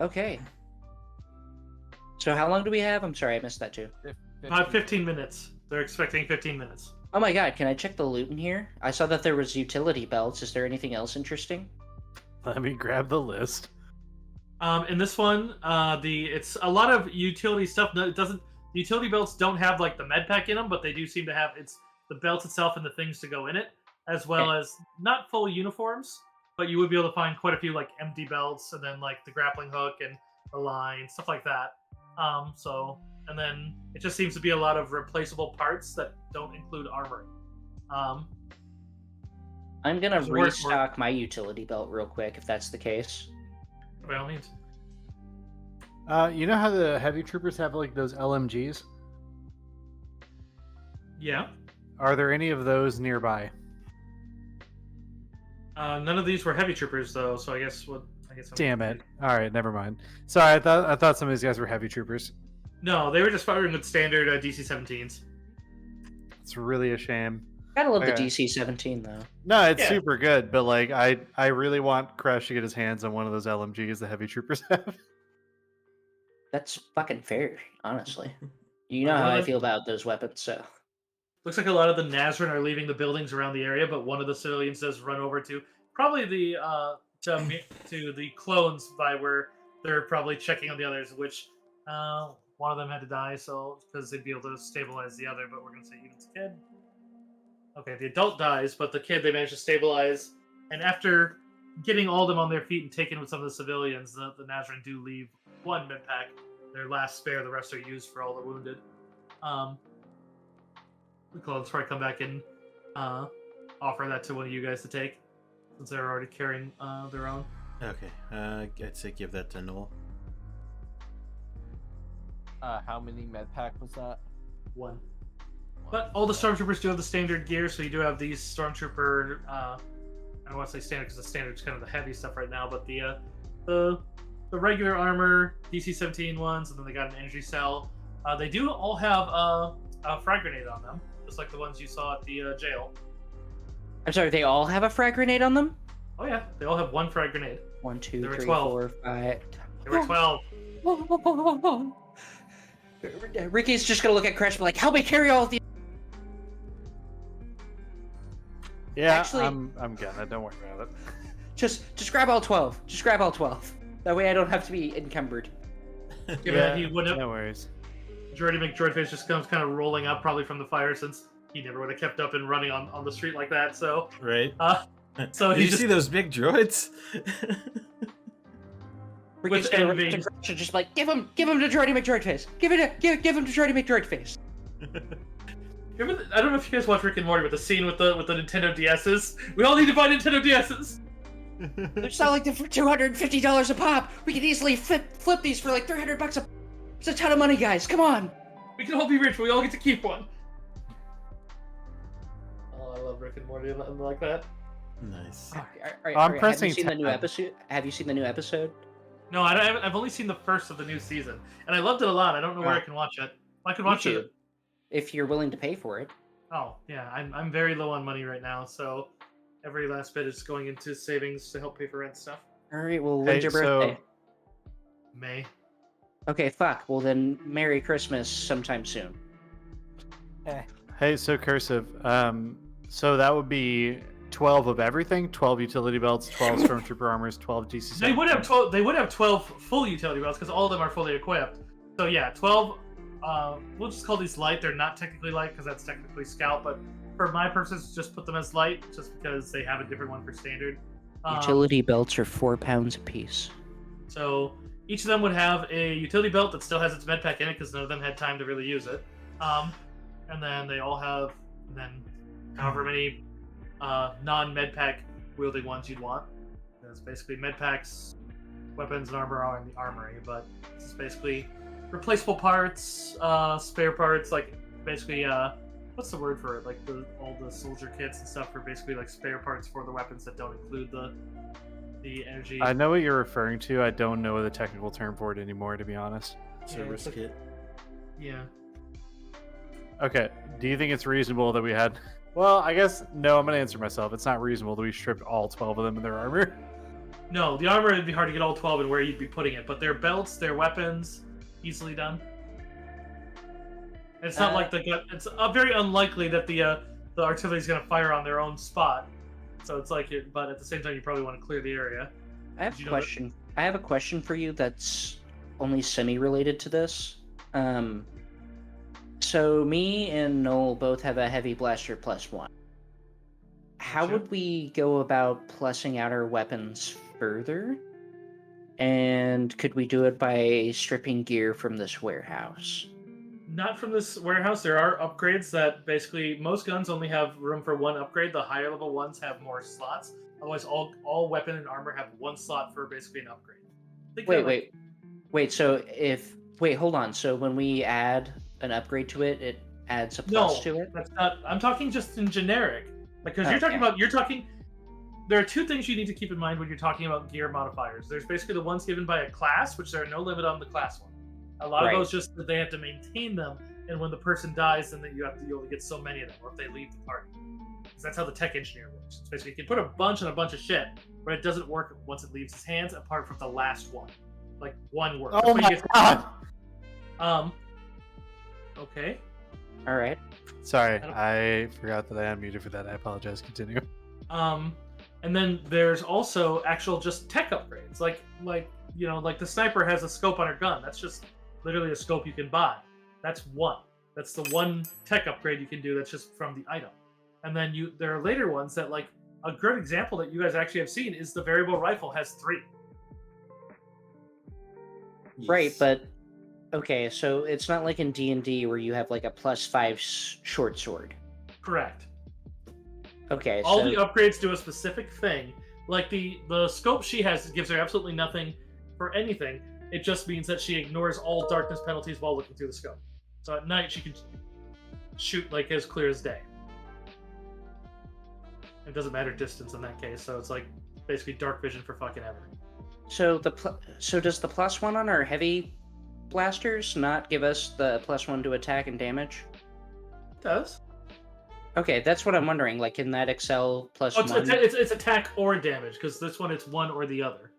Okay. So how long do we have? I'm sorry, I missed that too. 15 minutes. They're expecting 15 minutes. Oh my god, can I check the loot in here? I saw that there was utility belts. Is there anything else interesting? Let me grab the list. In this one, it's a lot of utility stuff. No, it doesn't. The utility belts don't have like the med pack in them, but they do seem to have the belt itself and the things to go in it, as well as not full uniforms, but you would be able to find quite a few like empty belts and then like the grappling hook and the line, stuff like that. And then it just seems to be a lot of replaceable parts that don't include armor. I'm gonna Does it work? restock my utility belt real quick if that's the case. By all means. You know how the heavy troopers have like those LMGs? Yeah. Are there any of those nearby? None of these were heavy troopers though, so I guess Damn it! All right, never mind. Sorry, I thought some of these guys were heavy troopers. No, they were just firing with standard DC-17s. It's really a shame. Gotta love Okay. the DC-17 though. No, it's Yeah. super good, but like I really want Crash to get his hands on one of those LMGs the heavy troopers have. That's fucking fair, honestly. You know how I feel about those weapons, so. Looks like a lot of the Nizon are leaving the buildings around the area, but one of the civilians does run over to probably the to the clones by where they're probably checking on the others, which one of them had to die, so because they'd be able to stabilize the other. But we're gonna say even the kid. Okay, the adult dies, but the kid they managed to stabilize, and after getting all of them on their feet and taken with some of the civilians, the Nizon do leave one med pack, their last spare. The rest are used for all the wounded. The clones probably come back and offer that to one of you guys to take, since they're already carrying their own. Okay, I'd say give that to Noel. How many med pack was that? One. But all the stormtroopers do have the standard gear, so you do have these stormtrooper. I don't want to say standard because the standard's kind of the heavy stuff right now, but the regular armor, DC-17 ones, and then they got an energy cell. They do all have a frag grenade on them, just like the ones you saw at the jail. I'm sorry, they all have a frag grenade on them? Oh yeah, they all have one frag grenade. 1, 2, There were 3, 12. 4, 5. There were 12. Ricky's just gonna look at Crash and be like, help me carry all of these. Yeah, Actually- I'm gonna. Don't worry about it. Just grab all 12. Just grab all 12. That way I don't have to be encumbered. Given that he wouldn't no worries. Jordy McDroidface just comes kind of rolling up probably from the fire since he never would have kept up and running on the street like that. So Right? so Did he you just see those big droids? Ricky's With gonna run envy. to Crash and just be like, give him to Jordy McDroidface. Give him to Jordy McDroidface. Remember I don't know if you guys watch Rick and Morty with the scene with the Nintendo DSs. We all need to buy Nintendo DSs. They're selling them for $250 a pop. We could easily flip these for like $300 a. It's a ton of money, guys. Come on. We can all be rich, but we all get to keep one. Oh, I love Rick and Morty and like that. Nice. I'm pressing Have you seen the new tab. episode? Have you seen the new episode? No, I've only seen the first of the new season, and I loved it a lot. I don't know where I can watch it. I could watch YouTube, it. if you're willing to pay for it. Oh yeah, I'm very low on money right now, so every last bit is going into savings to help pay for rent stuff. All right. Well, Hey, when's your so- birthday? May. Okay, fuck. Well, then, Merry Christmas sometime soon. Hey, so Cursive. So that would be 12 of everything. 12 utility belts, 12 stormtrooper armors, 12 DC. They would have 12. They would have 12 full utility belts because all of them are fully equipped. So yeah, 12. We'll just call these light. They're not technically light because that's technically scout, but for my purposes, just put them as light, just because they have a different one for standard. Utility belts are 4 pounds apiece. So each of them would have a utility belt that still has its med pack in it because none of them had time to really use it. And then they all have however many non-med pack wielding ones you'd want. It's basically med packs, weapons, and armor are in the armory, but it's basically replaceable parts, spare parts, like basically what's the word for it? Like all the soldier kits and stuff are basically like spare parts for the weapons that don't include the energy. I know what you're referring to. I don't know the technical term for it anymore, to be honest. Service it's kit. Yeah. Okay. Do you think it's reasonable that we had? Well, I guess no. I'm gonna answer myself. It's not reasonable that we stripped all 12 of them in their armor. No, the armor would be hard to get all 12 and where you'd be putting it, but their belts, their weapons, easily done. It's not like it's very unlikely that the artillery is going to fire on their own spot. So it's like it, but at the same time, you probably want to clear the area. I have Did a you know that- question. I have a question for you that's only semi-related to this. So me and Noel both have a heavy blaster +1. How Sure. would we go about plussing out our weapons further? And could we do it by stripping gear from this warehouse? not from this warehouse. There are upgrades that basically most guns only have room for one upgrade. The higher level ones have more slots. Otherwise, all weapon and armor have one slot for basically an upgrade. Wait. So hold on. So when we add an upgrade to it, it adds a plus to it. That's not. I'm talking just in generic, because you're talking. There are two things you need to keep in mind when you're talking about gear modifiers. There's basically the ones given by a class, which there are no limit on the class one. A lot of those just that they have to maintain them, and when the person dies, then you only get so many of them, or if they leave the party. Because that's how the tech engineer works. It's basically you can put a bunch on a bunch of shit, but it doesn't work once it leaves his hands, apart from the last one. Like one works. Oh my god! Okay. All right. Sorry, I forgot that I unmuted for that. I apologize. Continue. And then there's also actual just tech upgrades, like the sniper has a scope on her gun. That's just literally a scope you can buy. That's one. That's the one tech upgrade you can do. That's just from the item. And then there are later ones that, like, a good example that you guys actually have seen is the variable rifle has 3. Yes. Right, but okay, so it's not like in D&D where you have like a +5 short sword. Correct. Okay, all the upgrades do a specific thing. Like the scope she has gives her absolutely nothing for anything. It just means that she ignores all darkness penalties while looking through the scope. So at night she can shoot like as clear as day. It doesn't matter distance in that case, so it's like basically dark vision for fucking ever. So does the +1 on our heavy blasters not give us the +1 to attack and damage? It does. Okay, that's what I'm wondering. Like, can that excel +1? It's attack or damage, because this one it's one or the other.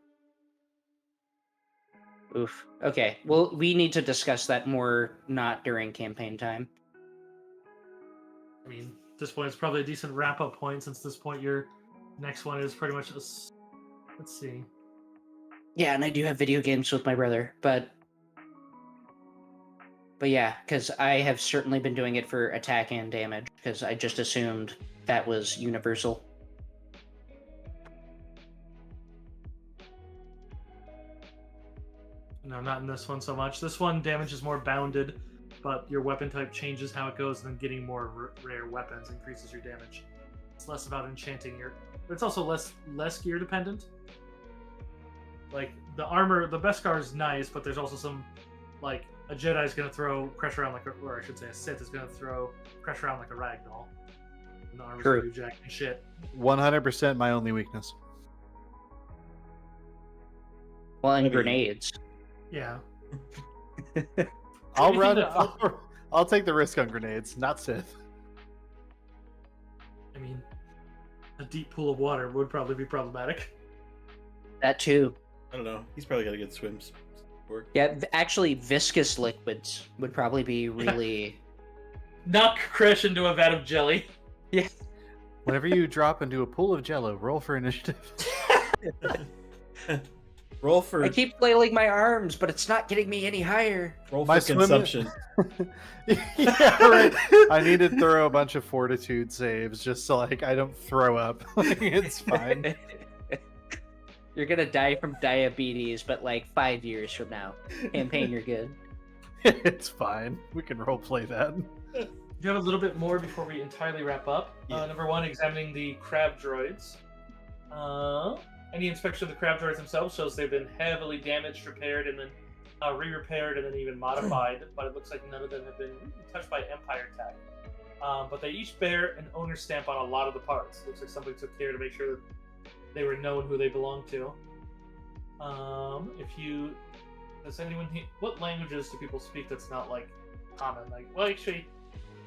Oof. Okay, well, we need to discuss that more, not during campaign time. I mean, at this point it's probably a decent wrap-up point, since this point your next one is pretty much let's see. Yeah, and I do have video games with my brother, but yeah, because I have certainly been doing it for attack and damage, because I just assumed that was universal. No, not in this one so much. This one, damage is more bounded, but your weapon type changes how it goes, and then getting more rare weapons increases your damage. It's less about enchanting but it's also less gear dependent. Like, the armor, the Beskar is nice, but there's also some, like, a Jedi is going to throw crush around or I should say a Sith is going to throw crush around like a ragdoll. And the armor's going to do jack and shit. 100% my only weakness. Well, and grenades. Yeah. I'll take the risk on grenades, not Sith. I mean, a deep pool of water would probably be problematic. That too. I don't know. He's probably got a good swim sport. Yeah, actually, viscous liquids would probably be really... Knock Crash into a vat of jelly. Yeah. Whenever you drop into a pool of Jello, roll for initiative. Roll for. I keep flailing my arms, but it's not getting me any higher. Roll for consumption. Yeah, right. I need to throw a bunch of fortitude saves just so like I don't throw up. Like, it's fine. You're gonna die from diabetes, but like 5 years from now. Campaign, you're good. It's fine. We can roleplay that. You have a little bit more before we entirely wrap up. Yeah. Number 1, examining the crab droids. Any inspection of the crab droids themselves shows they've been heavily damaged, repaired, and then re-repaired, and then even modified. But it looks like none of them have been touched by Empire tech. But they each bear an owner stamp on a lot of the parts. Looks like somebody took care to make sure that they were known who they belong to. Does anyone what languages do people speak that's not like common? Like, well, actually,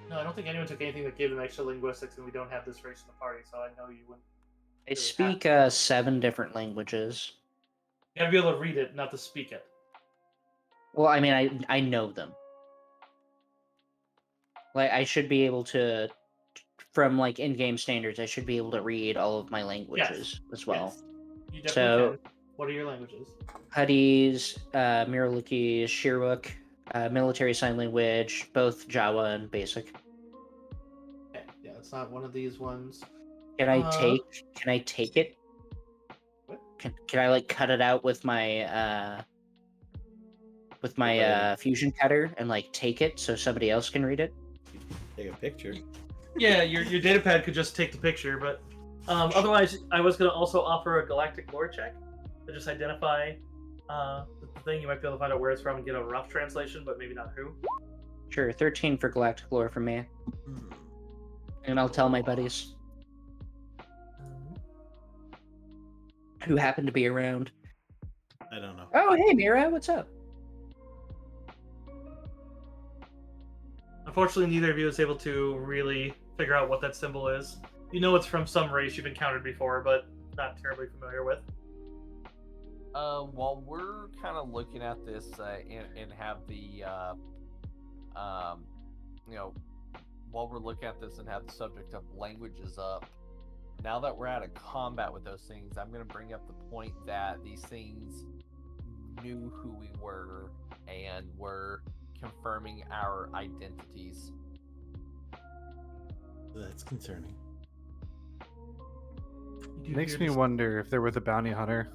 no, I don't think anyone took anything that gave them extra linguistics, and we don't have this race in the party, so I know you wouldn't. They speak 7 different languages. You gotta be able to read it, not to speak it. Well, I mean, I know them. Like, I should be able to, from like in-game standards, I should be able to read all of my languages as well. Yes. You definitely can. What are your languages? Huttese, Miralukis, Shirwook, military sign language, both Jawa and Basic. Okay. Yeah, it's not one of these ones. Can I take it? What? Can I like cut it out with my with my fusion cutter and like take it so somebody else can read it? Take a picture. Yeah, your datapad could just take the picture, but otherwise, I was going to also offer a galactic lore check to just identify the thing. You might be able to find out where it's from and get a rough translation, but maybe not who. Sure, 13 for galactic lore from me. And I'll tell my buddies who happen to be around. I don't know. Oh, hey, Mira, what's up? Unfortunately, neither of you is able to really figure out what that symbol is. You know it's from some race you've encountered before, but not terribly familiar with. While we're kind of looking at this and have the, while we're looking at this and have the subject of languages up, now that we're out of combat with those things, I'm going to bring up the point that these things knew who we were and were confirming our identities. That's concerning. Makes me wonder if they're with a bounty hunter.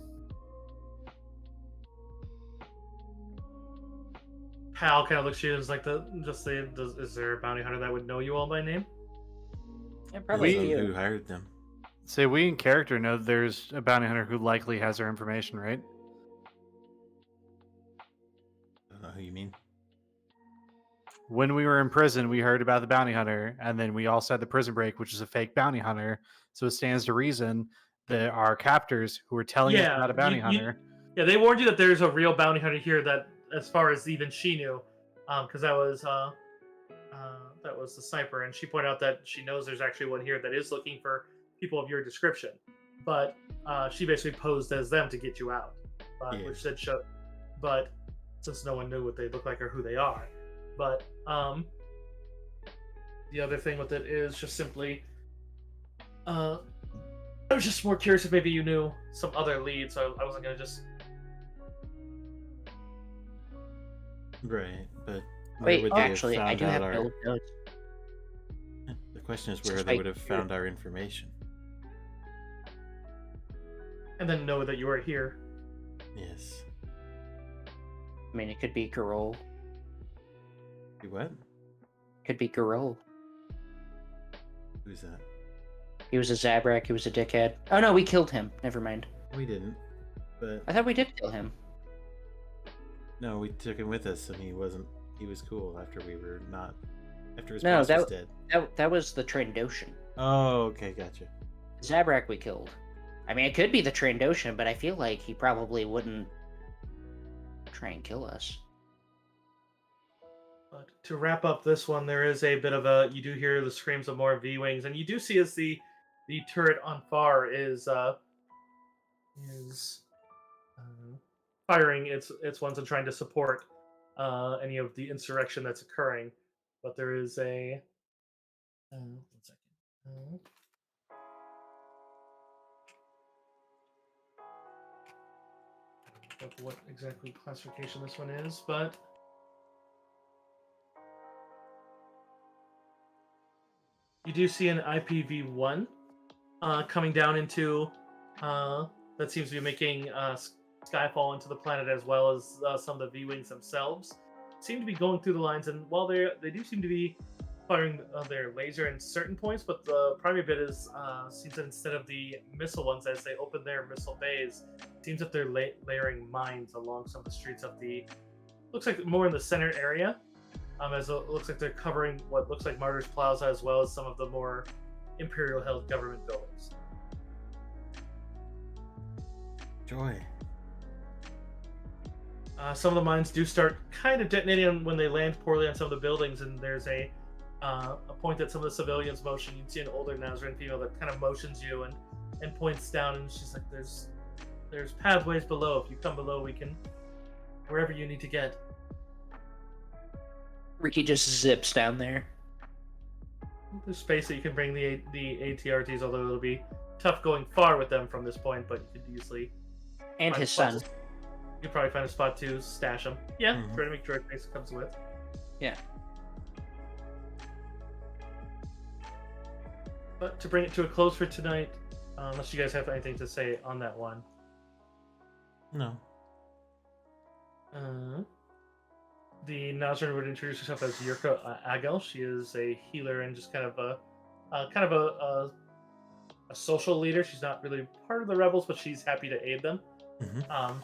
Hal kind of looks at you and is like, is there a bounty hunter that would know you all by name? Yeah, probably Who you. hired them? Say we in character know there's a bounty hunter who likely has our information, right? I don't know who you mean. When we were in prison, we heard about the bounty hunter, and then we also had the prison break, which is a fake bounty hunter. So it stands to reason that our captors who were telling us about a bounty hunter. Yeah, they warned you that there's a real bounty hunter here that, as far as even she knew, because that was the sniper, and she pointed out that she knows there's actually one here that is looking for people of your description, but she basically posed as them to get you out, which said show. But since no one knew what they look like or who they are, but the other thing with it is just simply, I was just more curious if maybe you knew some other leads, so I wasn't gonna just. Right, but Wait, actually, I do have our... build notes. The question is where they would have found our information. And then know that you are here. Yes. I mean, it could be Garol. What? Could be Garol. Who's that? He was a Zabrak. He was a dickhead. Oh no, we killed him. Never mind. We didn't. But I thought we did kill him. no, we took him with us, and he wasn't. He was cool after we were not. After his No, boss was dead. That was the Trandoshan. Oh, okay, gotcha. Zabrak we killed. I mean, it could be the Trandoshan, but I feel like he probably wouldn't try and kill us. But to wrap up this one, there is a bit of a. You do hear the screams of more V-wings, and you do see as the turret on far is firing its ones and trying to support any of the insurrection that's occurring. But there is a. 1 second. I don't know what exactly classification this one is, but. You do see an IPv1 coming down into that seems to be making skyfall into the planet, as well as some of the V-wings themselves seem to be going through the lines. And while they do seem to be firing their laser in certain points, but the primary bit is seems that instead of the missile ones, as they open their missile bays, it seems that they're layering mines along some of the streets of the. Looks like more in the center area. As it looks like they're covering what looks like Martyrs Plaza, as well as some of the more Imperial-held government buildings. Joy. Some of the mines do start kind of detonating when they land poorly on some of the buildings, and there's a point that some of the civilians motion. You can see an older Nazarene female that kind of motions you and points down, and she's like, "There's pathways below. If you come below, we can wherever you need to get." Ricky just zips down there. There's space that you can bring the ATRTs, although it'll be tough going far with them from this point, but you could easily. And his son. You'll probably find a spot to stash them. Yeah, try to make sure it comes with. Yeah. But to bring it to a close for tonight, unless you guys have anything to say on that one. No. the Nizon would introduce herself as Yurka Agel. She is a healer and just kind of a social leader. She's not really part of the rebels, but she's happy to aid them.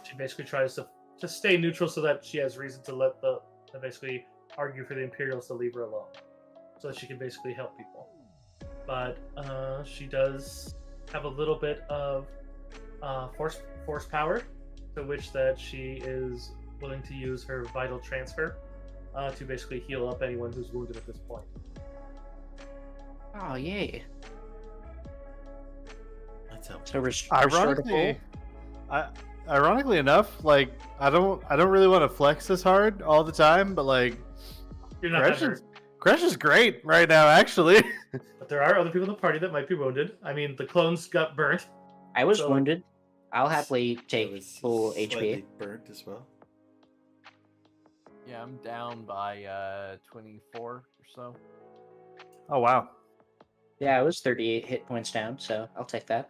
She basically tries to stay neutral so that she has reason to let to basically argue for the Imperials to leave her alone, so that she can basically help people. But she does have a little bit of force power, to which that she is willing to use her vital transfer to basically heal up anyone who's wounded at this point. Oh yay! That's helpful. So restore to full. Ironically enough, like I don't really want to flex this hard all the time, but like You're not that hurt. Crash is great right now, actually. But there are other people in the party that might be wounded. I mean, the clones got burnt. I was So- wounded. I'll happily I take was full slightly HP. burnt as well. Yeah, I'm down by 24 or so. Oh wow. Yeah, I was 38 hit points down, so I'll take that.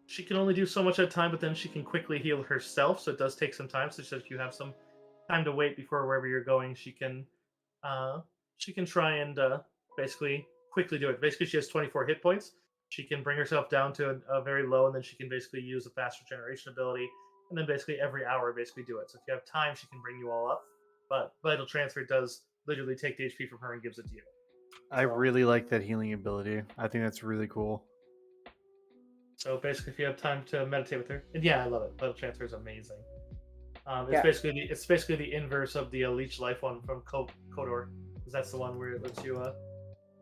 She can only do so much at a time, but then she can quickly heal herself, so it does take some time. So if you have some time to wait before wherever you're going, she can try and basically quickly do it. Basically, she has 24 hit points. She can bring herself down to a very low, and then she can basically use a fast regeneration ability, and then basically every hour basically do it. So if you have time, she can bring you all up. But Vital Transfer does literally take the HP from her and gives it to you. I really like that healing ability. I think that's really cool. So basically, if you have time to meditate with her, and yeah, I love it. Vital Transfer is amazing. It's Yeah. basically the inverse of the Leech Life one from Kodor, because that's the one where it lets you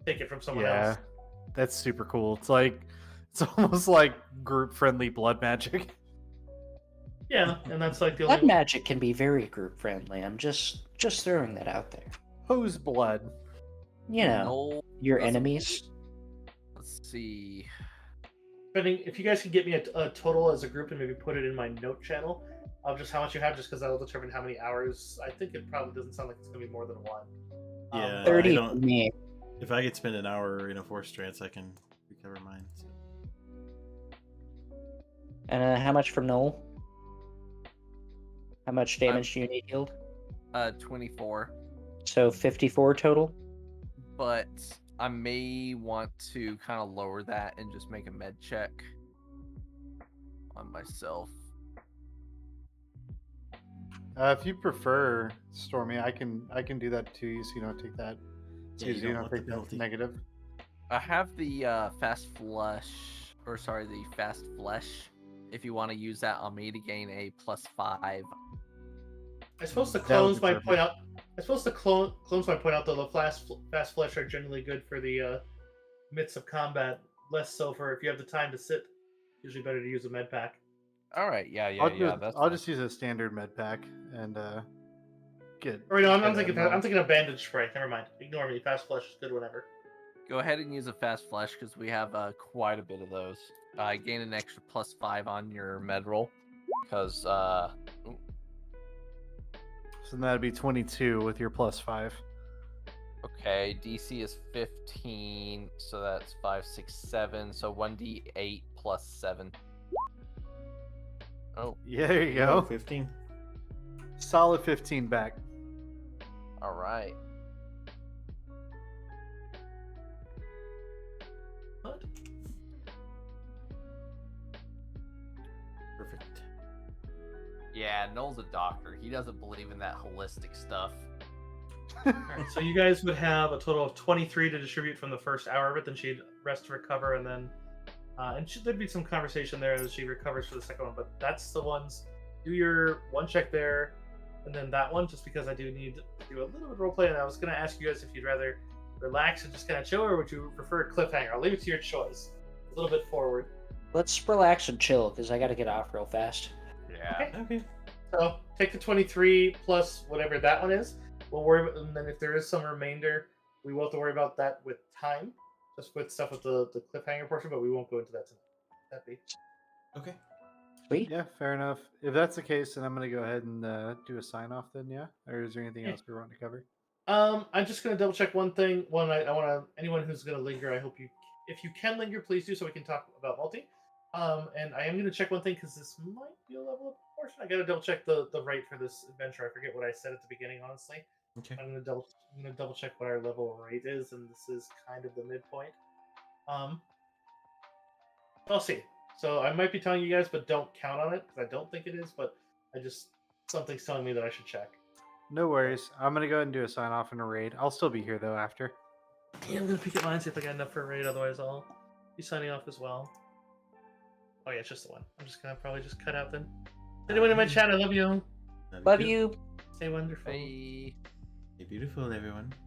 take it from someone Yeah, else. that's super cool. It's almost like group friendly blood magic. Yeah, and that's like the Blood only. magic can be very group friendly. I'm just throwing that out there. Whose blood? You know, Noel your doesn't- enemies. Let's see. If you guys could get me a total as a group and maybe put it in my note channel of just how much you have, just because that'll determine how many hours. I think it probably doesn't sound like it's going to be more than one. Yeah. 30 I for don't- me. If I could spend an hour in a force trance, I can recover mine. So. And how much from Noel? How much damage do you need healed? 24. So 54 total. But I may want to kind of lower that and just make a med check on myself. If you prefer, Stormy, I can do that too, so you don't take that. Yeah, Excuse you me, don't you want don't the take that penalty. negative. I have the fast flesh. If you want to use that on me to gain a +5. I suppose the That would clones be might point out. I suppose the clones might point out that the fast flesh are generally good for the midst of combat. Less so for if you have the time to sit. Usually better to use a med pack. All right, yeah. That's I'll fine. just use a standard med pack and get. Or no, I'm get thinking. a I'm thinking of bandage spray. Never mind. Ignore me. Fast flesh is good whenever. Go ahead and use a fast flesh because we have quite a bit of those. Gain an extra +5 on your med roll because So that'd be 22 with your +5. okay, DC is 15, so that's 5, 6, 7. So 1d8 +7. Oh, Yeah, there you go. 15. Solid 15 back. all right. What? Perfect. Yeah, Noel's a doctor. He doesn't believe in that holistic stuff. Alright, so you guys would have a total of 23 to distribute from the first hour of it. Then she'd rest to recover, and then there'd be some conversation there as she recovers for the second one. But that's the ones. Do your one check there, and then that one, just because I do need to do a little bit of roleplay. And I was going to ask you guys if you'd rather relax and just kind of chill, or would you prefer a cliffhanger? I'll leave it to your choice. A little bit forward. Let's relax and chill because I got to get off real fast. Yeah. Okay. So take the 23 plus whatever that one is. We'll worry about, and then if there is some remainder, we will have to worry about that with time, just with stuff with the cliffhanger portion. But we won't go into that tonight. That be. Okay. Sweet. Yeah, fair enough. If that's the case, then I'm gonna go ahead and do a sign off. Then, yeah. Or is there anything Yeah. else we want to cover? I'm just gonna double check one thing. One, I want to anyone who's gonna linger. I hope you, if you can linger, please do so we can talk about multi. And I am gonna check one thing because this might be a level up portion. I gotta double check the rate for this adventure. I forget what I said at the beginning, honestly. Okay. I'm gonna double check what our level rate is, and this is kind of the midpoint. I'll see. So I might be telling you guys, but don't count on it because I don't think it is. But something's telling me that I should check. No worries. I'm gonna go ahead and do a sign off in a raid. I'll still be here though after. Yeah, I'm gonna peek at mine, see if I got enough for a raid. Otherwise, I'll be signing off as well. Oh yeah, it's just the one. I'm just gonna probably just cut out then. Anyone in my chat, I love you. Love you. Stay wonderful. Bye. Stay beautiful, everyone.